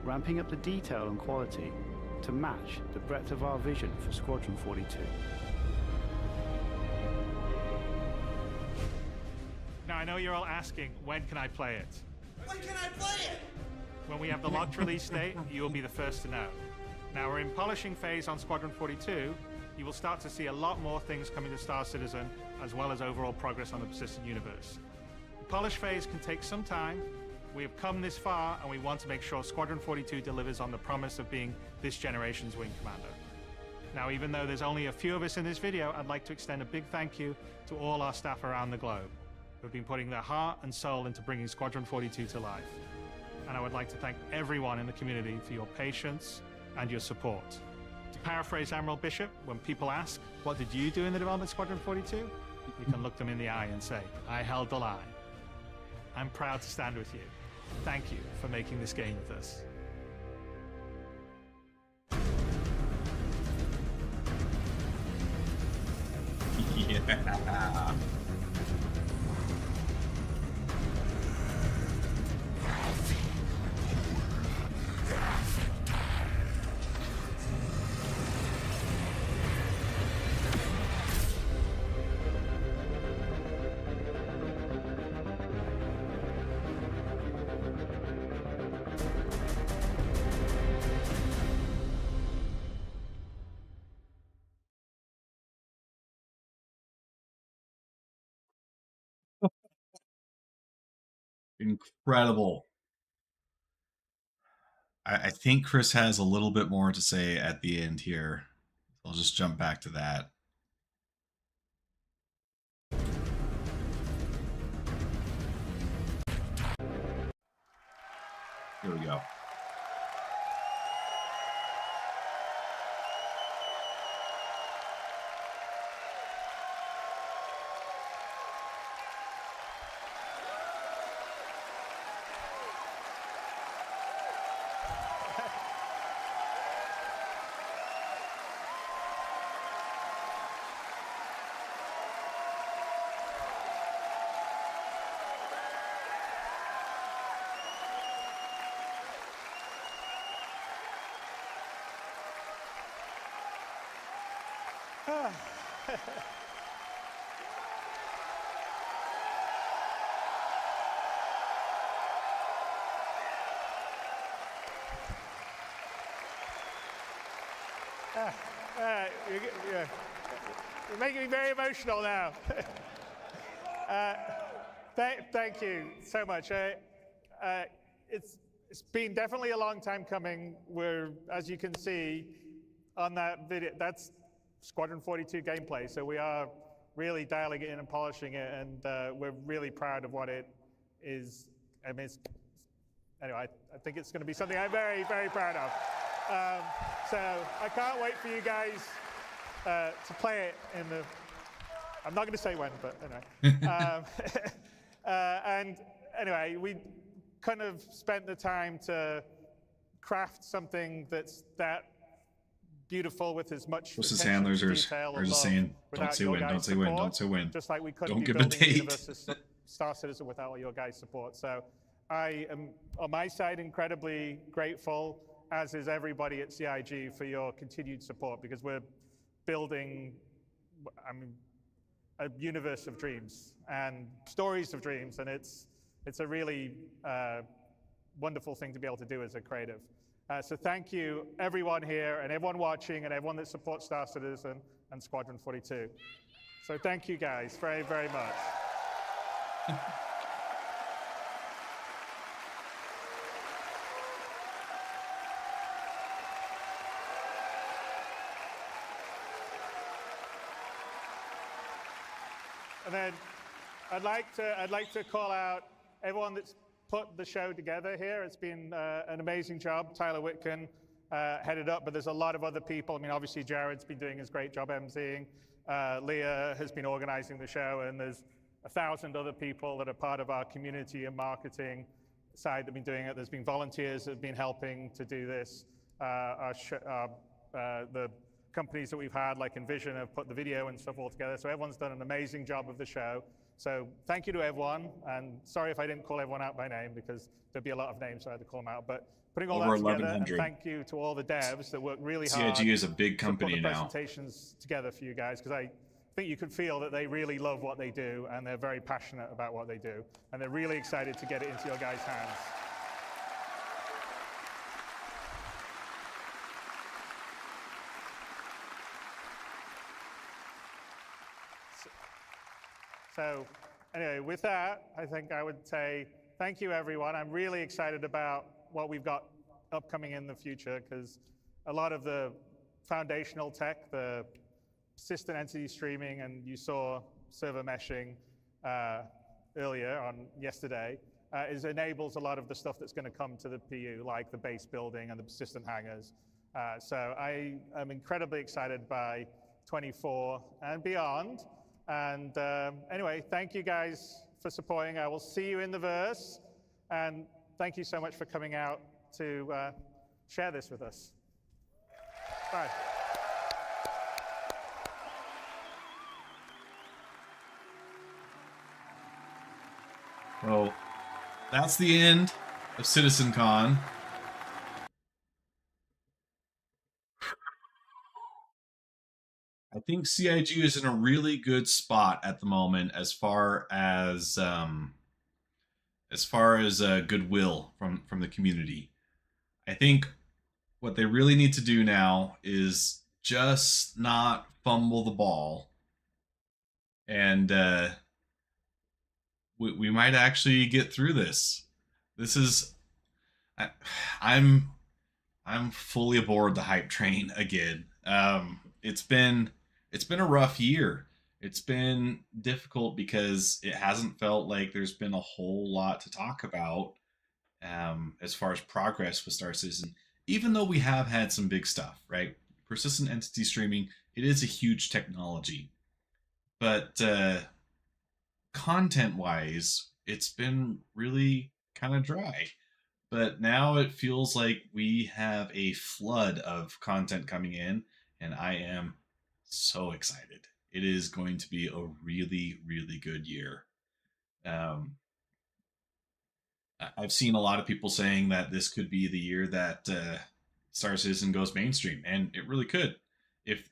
ramping up the detail and quality to match the breadth of our vision for Squadron 42. Now, I know you're all asking, when can I play it? When can I play it? When we have the locked release date, you will be the first to know. Now, we're in polishing phase on Squadron 42. You will start to see a lot more things coming to Star Citizen, as well as overall progress on the persistent universe. The polish phase can take some time. We have come this far, and we want to make sure Squadron 42 delivers on the promise of being this generation's Wing Commander. Now, even though there's only a few of us in this video, I'd like to extend a big thank you to all our staff around the globe who've been putting their heart and soul into bringing Squadron 42 to life. And I would like to thank everyone in the community for your patience and your support. To paraphrase Admiral Bishop, when people ask, what did you do in the development of Squadron 42? You can look them in the eye and say, I held the line. I'm proud to stand with you. Thank you for making this game with us. Yeah. Incredible. I think Chris has a little bit more to say at the end here. I'll just jump back to that. Here we go. You're making me very emotional now. Thank you so much. It's been definitely a long time coming. We're, as you can see on that video, that's Squadron 42 gameplay. So we are really dialing it in and polishing it, and we're really proud of what it is. I mean, anyway, I think it's going to be something I'm very, very proud of. So I can't wait for you guys to play it in the. I'm not going to say when, but anyway. And anyway, we kind of spent the time to craft something that's that beautiful with as much What's his attention handlers to are detail and just love saying, without don't say your when, guys' don't say when, support, don't say when. Just like we couldn't Don't be give a building the date. universe of Star Citizen without all your guys' support. So I am, on my side, incredibly grateful, as is everybody at CIG, for your continued support, because we're building, I mean, a universe of dreams and stories of dreams, and it's a really wonderful thing to be able to do as a creative. So thank you, everyone here, and everyone watching, and everyone that supports Star Citizen and Squadron 42. So thank you guys very, very much. And then I'd like to call out everyone that's put the show together here. It's been an amazing job. Tyler Whitcomb headed up, but there's a lot of other people. I mean, obviously Jared's been doing his great job emceeing. Leah has been organizing the show, and there's 1,000 other people that are part of our community and marketing side that have been doing it. There's been volunteers that have been helping to do this. The companies that we've had, like Envision, have put the video and stuff all together. So everyone's done an amazing job of the show. So thank you to everyone. And sorry if I didn't call everyone out by name, because there'd be a lot of names, so I had to call them out. But putting all Over that together, and 1,100. thank you to all the devs that worked really hard. CIG is a big company to put the now. presentations together for you guys, because I think you could feel that they really love what they do, and they're very passionate about what they do. And they're really excited to get it into your guys' hands. So anyway, with that, I think I would say thank you, everyone. I'm really excited about what we've got upcoming in the future, because a lot of the foundational tech, the persistent entity streaming, and you saw server meshing earlier on yesterday, enables a lot of the stuff that's going to come to the PU, like the base building and the persistent hangars. So I am incredibly excited by 24 and beyond. And anyway, thank you guys for supporting. I will see you in the verse. And thank you so much for coming out to share this with us. Bye. Well, that's the end of CitizenCon. I think CIG is in a really good spot at the moment as far as goodwill from the community. I think what they really need to do now is just not fumble the ball, and we might actually get through this. This is I'm fully aboard the hype train again. It's been a rough year. It's been difficult because it hasn't felt like there's been a whole lot to talk about as far as progress with Star Citizen, even though we have had some big stuff, right? Persistent entity streaming, it is a huge technology, but content-wise, it's been really kind of dry. But now it feels like we have a flood of content coming in, and I am so excited. It is going to be a really, really good year. I've seen a lot of people saying that this could be the year that Star Citizen goes mainstream, and it really could. If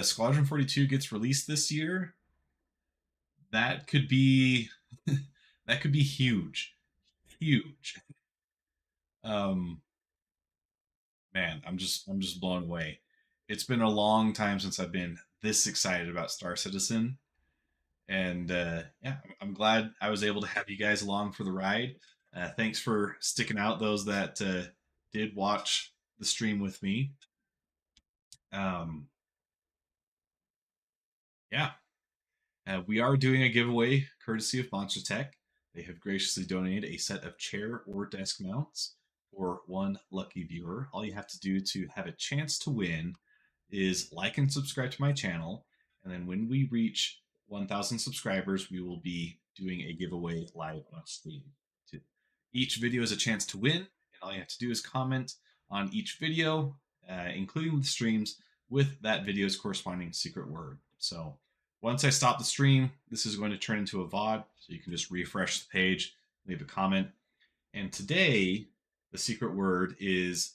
Squadron 42 gets released this year, that could be that could be huge. Man, I'm just blown away. It's been a long time since I've been this excited about Star Citizen, and yeah, I'm glad I was able to have you guys along for the ride. Thanks for sticking out, those that did watch the stream with me. Yeah, we are doing a giveaway courtesy of Monster Tech. They have graciously donated a set of chair or desk mounts for one lucky viewer. All you have to do to have a chance to win is like and subscribe to my channel, and then when we reach 1,000 subscribers, we will be doing a giveaway live on stream. Each video is a chance to win, and all you have to do is comment on each video, including the streams, with that video's corresponding secret word. So once I stop the stream, this is going to turn into a VOD, so you can just refresh the page, leave a comment. And today, the secret word is,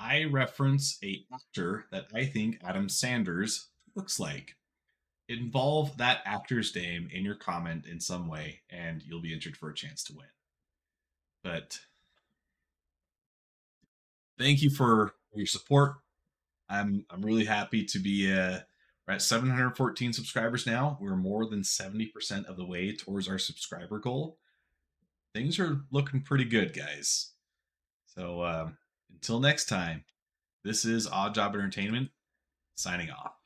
I reference a actor that I think Adam Sanders looks like. Involve that actor's name in your comment in some way, and you'll be entered for a chance to win. But thank you for your support. I'm really happy to be we're at 714 subscribers now. We're more than 70% of the way towards our subscriber goal. Things are looking pretty good, guys. So until next time, this is Odd Job Entertainment signing off.